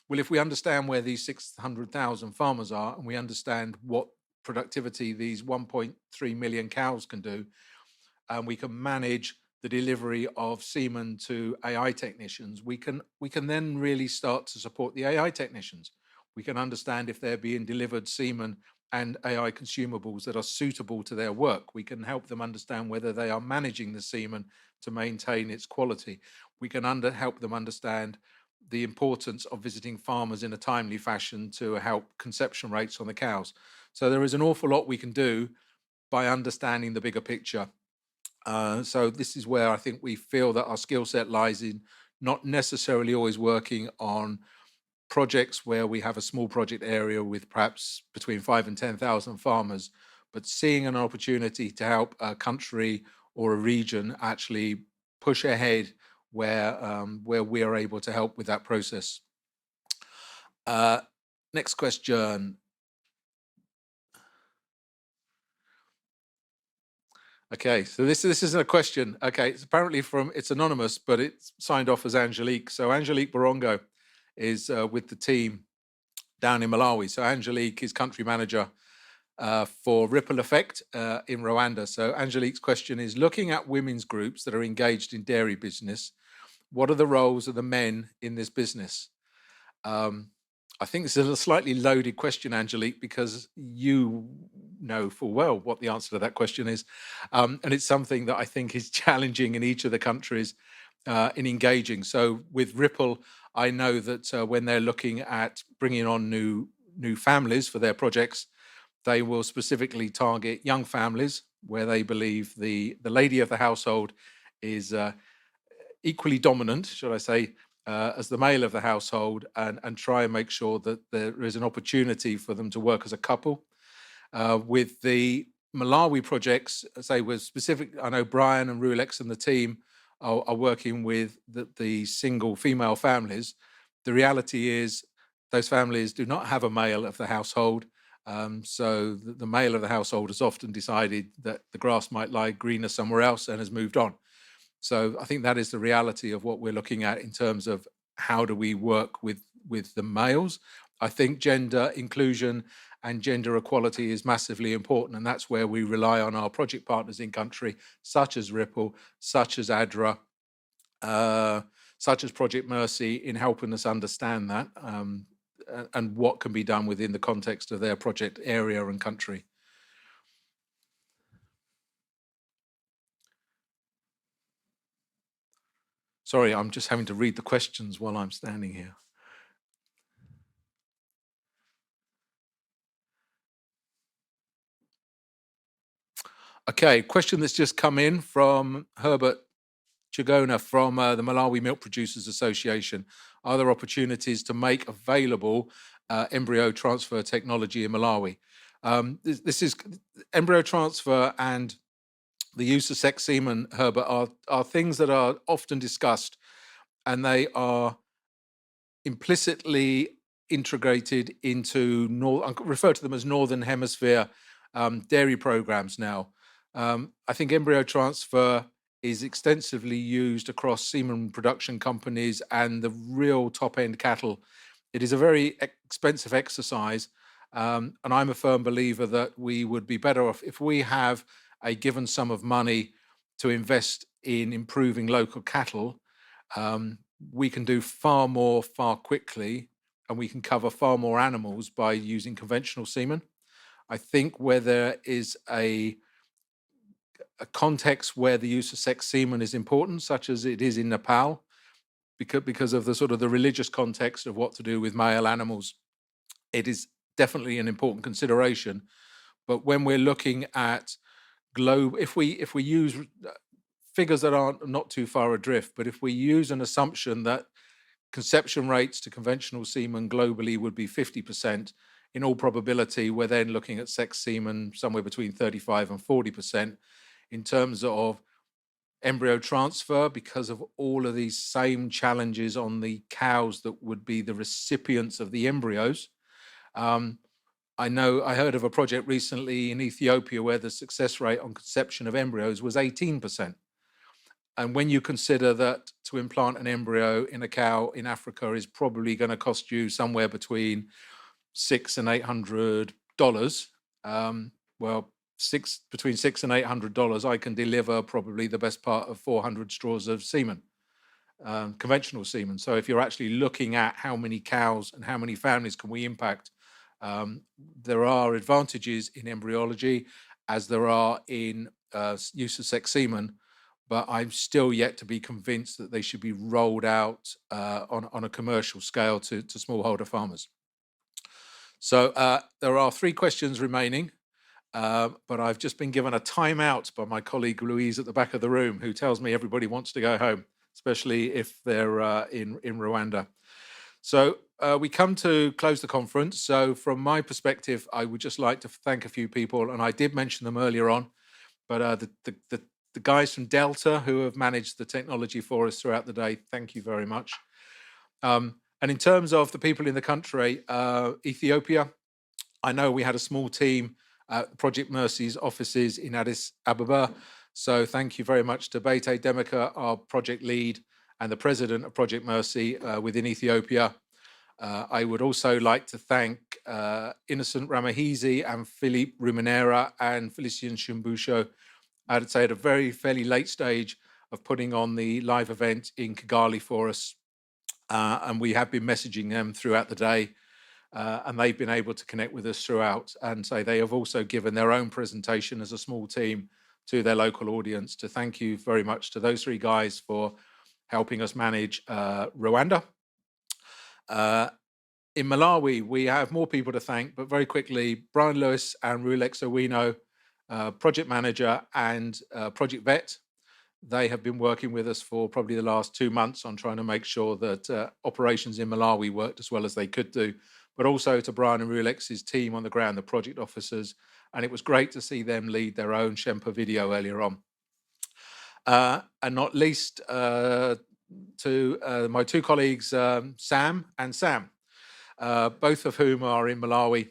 Well, if we understand where these 600,000 farmers are, and we understand what productivity these 1.3 million cows can do, and we can manage the delivery of semen to AI technicians, we can then really start to support the AI technicians. We can understand if they're being delivered semen and AI consumables that are suitable to their work. We can help them understand whether they are managing the semen to maintain its quality. We can help them understand the importance of visiting farmers in a timely fashion to help conception rates on the cows. So there is an awful lot we can do by understanding the bigger picture. So this is where I think we feel that our skill set lies in not necessarily always working on projects where we have a small project area with perhaps between 5 and 10,000 farmers, but seeing an opportunity to help a country or a region actually push ahead where we are able to help with that process. Next question. Okay, so this is a question. Okay, it's apparently it's anonymous, but it's signed off as Angelique. So Angelique Borongo is with the team down in Malawi. So Angelique is country manager for Ripple Effect in Rwanda. So Angelique's question is, looking at women's groups that are engaged in dairy business, what are the roles of the men in this business? I think this is a slightly loaded question, Angelique, because you know full well what the answer to that question is. And it's something that I think is challenging in each of the countries in engaging. So with Ripple, I know that when they're looking at bringing on new families for their projects, they will specifically target young families where they believe the lady of the household is equally dominant, should I say, as the male of the household, and try and make sure that there is an opportunity for them to work as a couple. With the Malawi projects, say we're specific, I know Brian and Rulex and the team are working with the single female families. The reality is those families do not have a male of the household. So the male of the household has often decided that the grass might lie greener somewhere else and has moved on. So I think that is the reality of what we're looking at in terms of how do we work with the males. I think gender inclusion and gender equality is massively important, and that's where we rely on our project partners in country, such as Ripple, such as ADRA, such as Project Mercy, in helping us understand that and what can be done within the context of their project area and country. Sorry, I'm just having to read the questions while I'm standing here. Okay, question that's just come in from Herbert Chigona from the Malawi Milk Producers Association. Are there opportunities to make available embryo transfer technology in Malawi? This is embryo transfer and the use of sex semen, Herbert, are things that are often discussed, and they are implicitly integrated into, I refer to them as Northern Hemisphere dairy programs now. I think embryo transfer is extensively used across semen production companies and the real top-end cattle. It is a very expensive exercise, and I'm a firm believer that we would be better off if we have a given sum of money to invest in improving local cattle. We can do far more, far quickly, and we can cover far more animals by using conventional semen. I think where there is a a context where the use of sex semen is important, such as it is in Nepal, because of the sort of the religious context of what to do with male animals, it is definitely an important consideration. But when we're looking at if we use figures that aren't not too far adrift, but if we use an assumption that conception rates to conventional semen globally would be 50%, in all probability, we're then looking at sex semen somewhere between 35 and 40% in terms of embryo transfer, because of all of these same challenges on the cows that would be the recipients of the embryos. I heard of a project recently in Ethiopia where the success rate on conception of embryos was 18%. And when you consider that to implant an embryo in a cow in Africa is probably going to cost you somewhere between $600 and $800, well, between $600 and $800, I can deliver probably the best part of 400 straws of semen, conventional semen. So if you're actually looking at how many cows and how many families can we impact, there are advantages in embryology as there are in use of sex semen, but I'm still yet to be convinced that they should be rolled out on a commercial scale to smallholder farmers. So there are 3 questions remaining, but I've just been given a timeout by my colleague Louise at the back of the room, who tells me everybody wants to go home, especially if they're in Rwanda. So we come to close the conference. So from my perspective, I would just like to thank a few people, and I did mention them earlier on, but the guys from Delta who have managed the technology for us throughout the day, thank you very much. And in terms of the people in the country, Ethiopia, I know we had a small team at Project Mercy's offices in Addis Ababa. So thank you very much to Bete Demeke, our project lead, and the president of Project Mercy within Ethiopia. I would also like to thank Innocent Ramahizi and Philippe Ruminera and Felicien Shumbusho, I'd say at a fairly late stage of putting on the live event in Kigali for us. And we have been messaging them throughout the day, and they've been able to connect with us throughout. And so they have also given their own presentation as a small team to their local audience. To thank you very much to those 3 guys for helping us manage Rwanda. In Malawi, we have more people to thank, but very quickly, Brian Lewis and Rulex Owino, project manager and project vet. They have been working with us for probably the last 2 months on trying to make sure that operations in Malawi worked as well as they could do, but also to Brian and Rulex's team on the ground, the project officers. And it was great to see them lead their own Shempa video earlier on. And not least to my 2 colleagues, Sam and Sam, both of whom are in Malawi,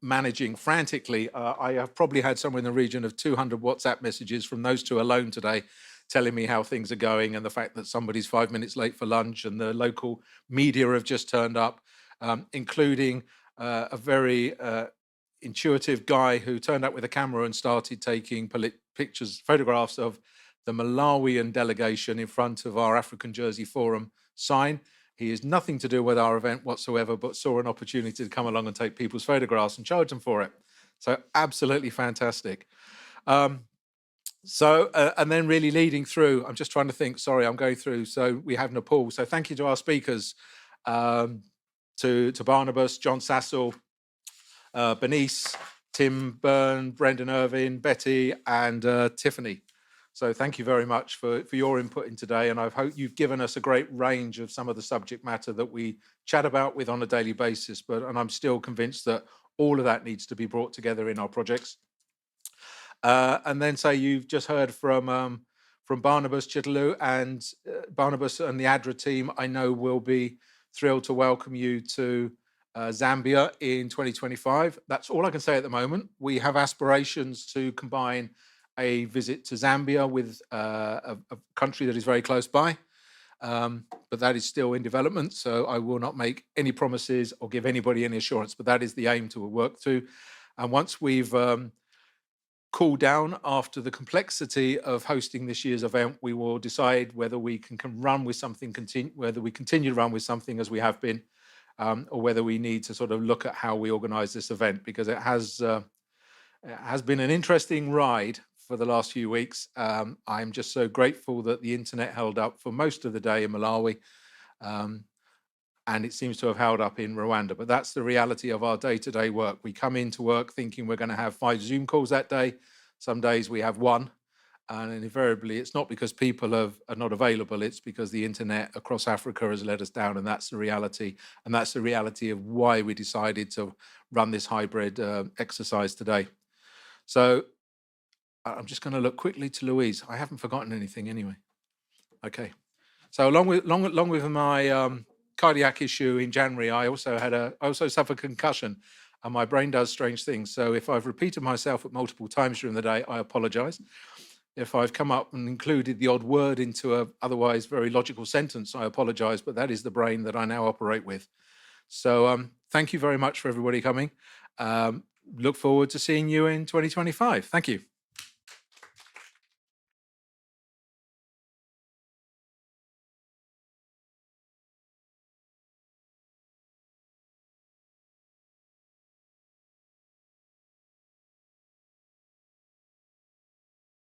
managing frantically. I have probably had somewhere in the region of 200 WhatsApp messages from those 2 alone today, telling me how things are going and the fact that somebody's 5 minutes late for lunch, and the local media have just turned up, including a very intuitive guy who turned up with a camera and started taking photographs of the Malawian delegation in front of our African Jersey Forum sign. He has nothing to do with our event whatsoever, but saw an opportunity to come along and take people's photographs and charge them for it. So absolutely fantastic. And then really leading through, I'm just trying to think, sorry, I'm going through. So we have Nepal. So thank you to our speakers, to Barnabas, John Sassel, Bernice, Tim Byrne, Brendan Irvin, Betty, and Tiffany. So thank you very much for your input in today. And I hope you've given us a great range of some of the subject matter that we chat about with on a daily basis. And I'm still convinced that all of that needs to be brought together in our projects. And then you've just heard from Barnabas Chitalu, and Barnabas and the ADRA team, I know, will be thrilled to welcome you to Zambia in 2025. That's all I can say at the moment. We have aspirations to combine a visit to Zambia with a country that is very close by, but that is still in development. So I will not make any promises or give anybody any assurance, but that is the aim to work to. And once we've cooled down after the complexity of hosting this year's event, we will decide whether we can run with something, whether we continue to run with something as we have been, or whether we need to sort of look at how we organize this event, because it has been an interesting ride for the last few weeks. I'm just so grateful that the internet held up for most of the day in Malawi. And it seems to have held up in Rwanda. But that's the reality of our day-to-day work. We come into work thinking we're going to have 5 Zoom calls that day. Some days we have 1. And invariably, it's not because people are not available. It's because the internet across Africa has let us down. And that's the reality. And that's the reality of why we decided to run this hybrid exercise today. So I'm just going to look quickly to Louise. I haven't forgotten anything anyway. Okay. So along with my cardiac issue in January, I also suffered concussion, and my brain does strange things. So if I've repeated myself at multiple times during the day, I apologize. If I've come up and included the odd word into a otherwise very logical sentence, I apologize, but that is the brain that I now operate with. So thank you very much for everybody coming. Look forward to seeing you in 2025. Thank you.